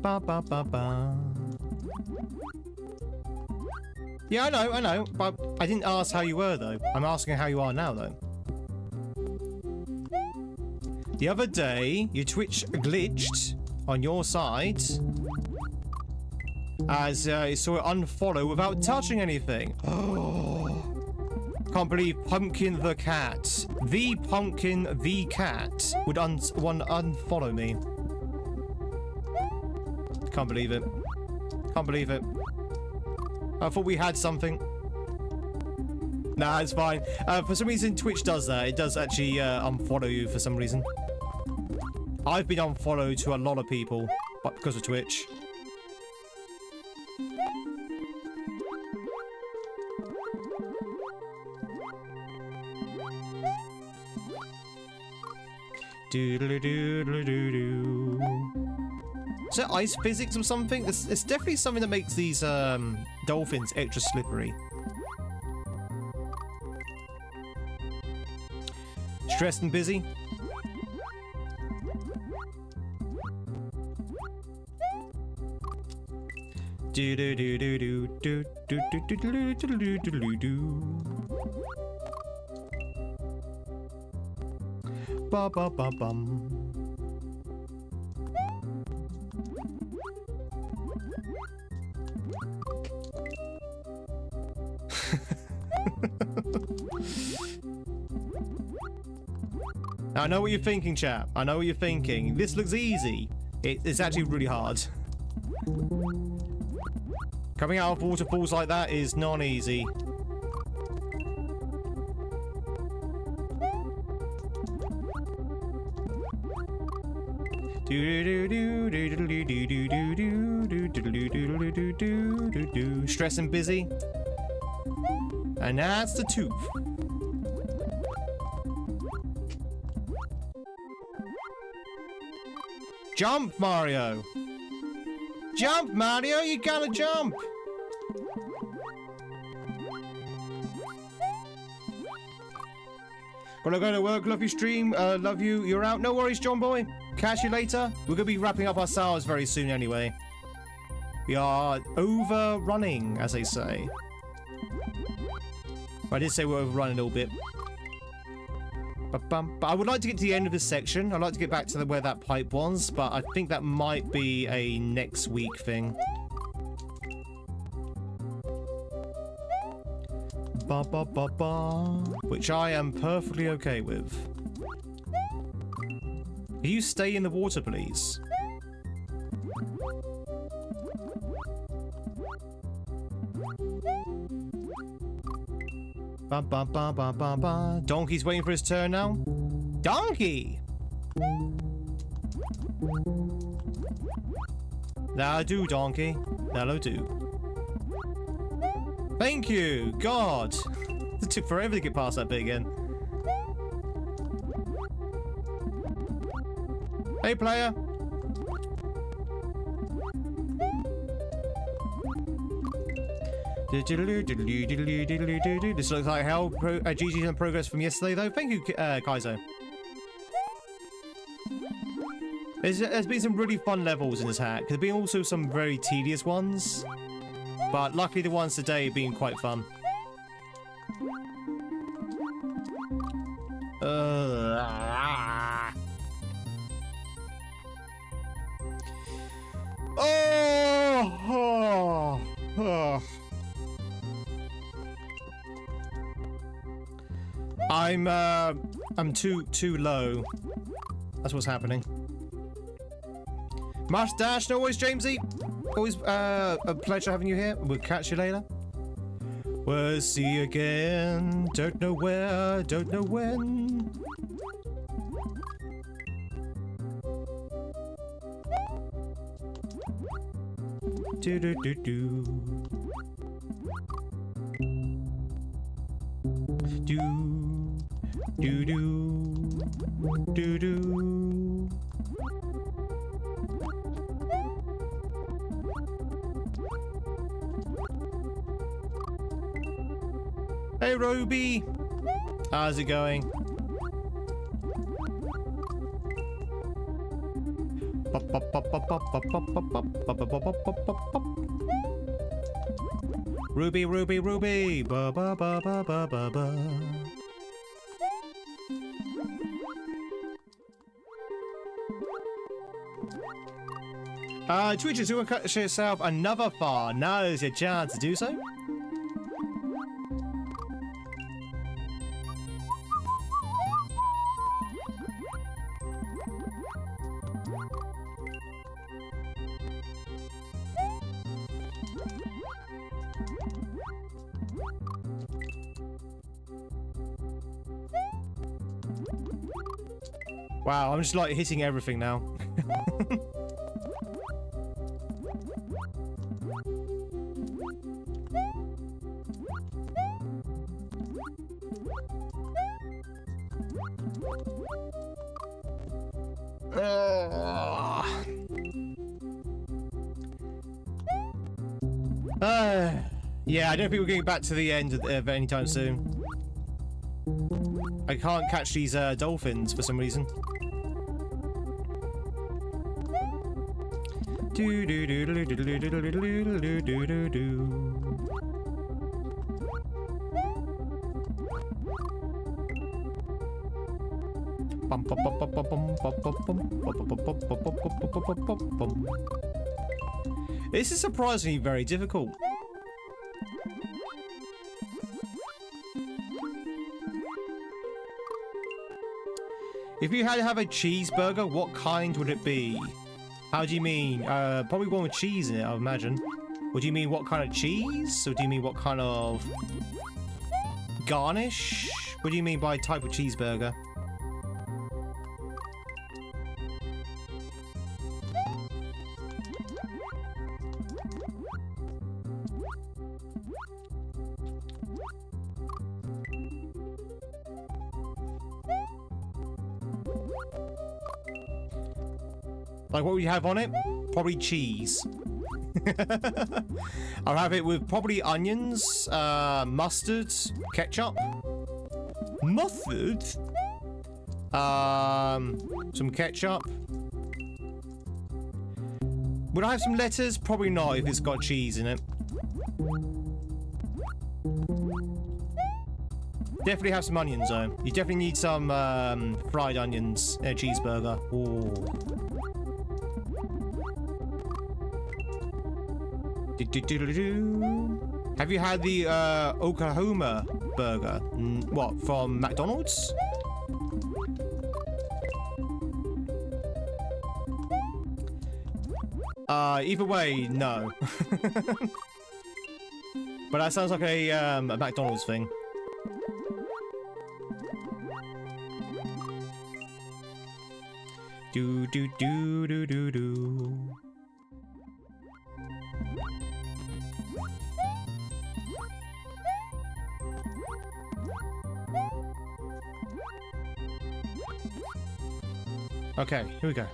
Ba, ba, ba, ba. Yeah, I know, but I didn't ask how you were, though. I'm asking how you are now, though. The other day, your Twitch glitched on your side as you saw it unfollow without touching anything. Oh, can't believe Pumpkin the Cat, the Pumpkin the Cat, would unfollow me. Can't believe it. Can't believe it. I thought we had something. Nah, it's fine. For some reason, Twitch does that. It does actually unfollow you for some reason. I've been unfollowed to a lot of people, but because of Twitch. Doodle-doo-doo-doo-doo. Is that ice physics or something? It's definitely something that makes these dolphins extra slippery. Stressed and busy? Do do do do do do do do do do do do do do. Ba ba ba bum. I know what you're thinking, chap. I know what you're thinking. This looks easy. It's actually really hard. Coming out of waterfalls like that is not easy. Stress and busy. And that's the tooth. Jump, Mario! Jump, Mario! You gotta jump! Gotta go to work. Love your stream. Love you. You're out. No worries, John boy. Catch you later. We're gonna be wrapping up our SARS very soon anyway. We are overrunning, as they say. I did say we're overrunning a little bit. But I would like to get to the end of this section. I'd like to get back to where that pipe was, but I think that might be a next week thing. Ba ba ba ba, which I am perfectly okay with. Can you stay in the water, please? Ba ba ba ba ba ba. Donkey's waiting for his turn now. Donkey! That'll do, Donkey. That'll do. Thank you! God! It took forever to get past that bit again. Hey, player! This looks like hell. GG's in progress from yesterday, though. Thank you, Kaizo. There's been some really fun levels in this hack. There's been also some very tedious ones. But luckily the ones today have been quite fun. I'm too low. That's what's happening. Mustache, no worries, Jamesy. Always a pleasure having you here. We'll catch you later. We'll see you again. Don't know where, don't know when. Do do do do. Do do do do do. Hey, Roby! How's it going? Ruby, Ruby, Ruby! Ba ba ba ba ba ba ba. Twitch, you want to cut yourself another far? Now is your chance to do so. Wow, I'm just like hitting everything now. Yeah, I don't think we're getting back to the end of anytime soon. I can't catch these dolphins for some reason. Do do do do do do do do do do do do. This is surprisingly very difficult. If you had to have a cheeseburger, what kind would it be? How do you mean? Probably one with cheese in it, I imagine. Or do you mean what kind of cheese? Or do you mean what kind of garnish? What do you mean by type of cheeseburger? Like, what would you have on it? Probably cheese. I'll have it with probably onions, mustard, ketchup. Mustard? Some ketchup. Would I have some lettuce? Probably not if it's got cheese in it. Definitely have some onions though. You definitely need some fried onions in a cheeseburger. Ooh. Have you had the Oklahoma burger? What, from McDonald's? Either way, no. But that sounds like a McDonald's thing. Do do do do do do. Okay, here we go.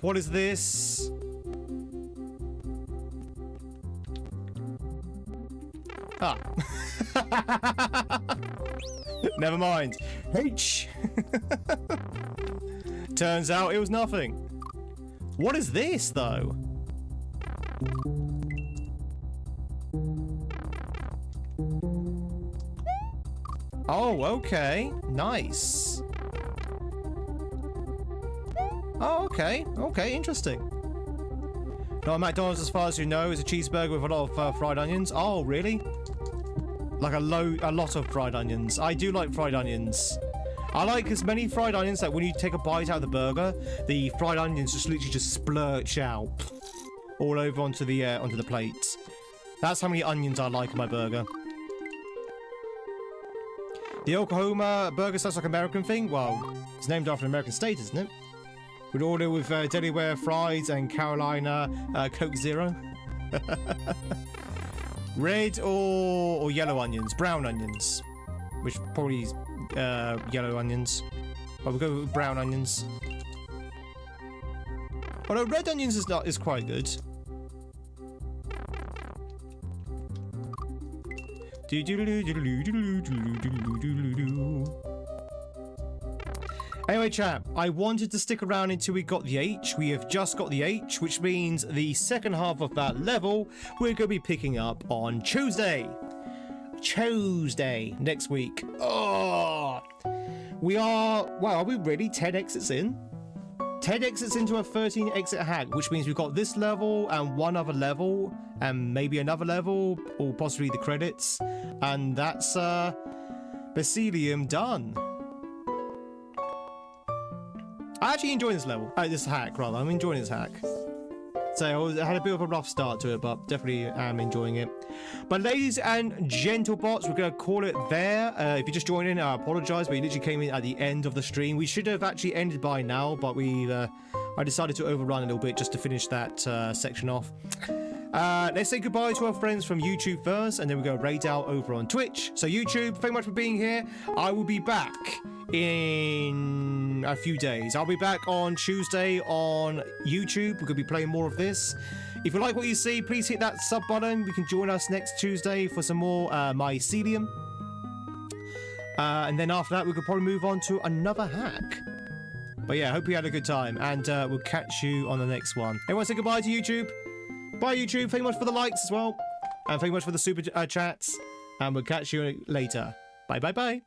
What is this? Ah. Never mind. H. Turns out it was nothing. What is this, though? Oh, okay. Nice. Oh, okay. Okay, interesting. Not a McDonald's, as far as you know, is a cheeseburger with a lot of fried onions. Oh, really? Like a lot of fried onions. I do like fried onions. I like as many fried onions that when you take a bite out of the burger, the fried onions just literally just splurch out all over onto the plate. That's how many onions I like in my burger. The Oklahoma burger sounds like an American thing. Well, it's named after an American state, isn't it? We'd order with Delaware fries and Carolina Coke Zero. Red or yellow onions? Brown onions. Which probably is yellow onions. But we'll go with brown onions. Although red onions is quite good. Anyway, chat, I wanted to stick around until we got the H. We have just got the H, which means the second half of that level we're going to be picking up on Tuesday. Next week. Oh, we are, wow, are we really 10 exits in? 10 exits into a 13 exit hack, which means we've got this level and one other level and maybe another level or possibly the credits. And that's Basilium done. I'm actually enjoying this level. This hack, rather. I'm enjoying this hack. So I had a bit of a rough start to it, but definitely am enjoying it. But ladies and gentle bots, we're going to call it there. If you just joined in, I apologize, but you literally came in at the end of the stream. We should have actually ended by now, but I decided to overrun a little bit just to finish that section off. Let's say goodbye to our friends from YouTube first, and then we're going to raid out over on Twitch. So YouTube, thank you much for being here. I will be back in a few days. I'll be back on Tuesday on YouTube. We're going to be playing more of this. If you like what you see, please hit that sub button. You can join us next Tuesday for some more mycelium. And then after that, we could probably move on to another hack. But yeah, hope you had a good time, and we'll catch you on the next one. Everyone say goodbye to YouTube. Bye, YouTube. Thank you much for the likes as well. And thank you much for the super chats. And we'll catch you later. Bye, bye, bye.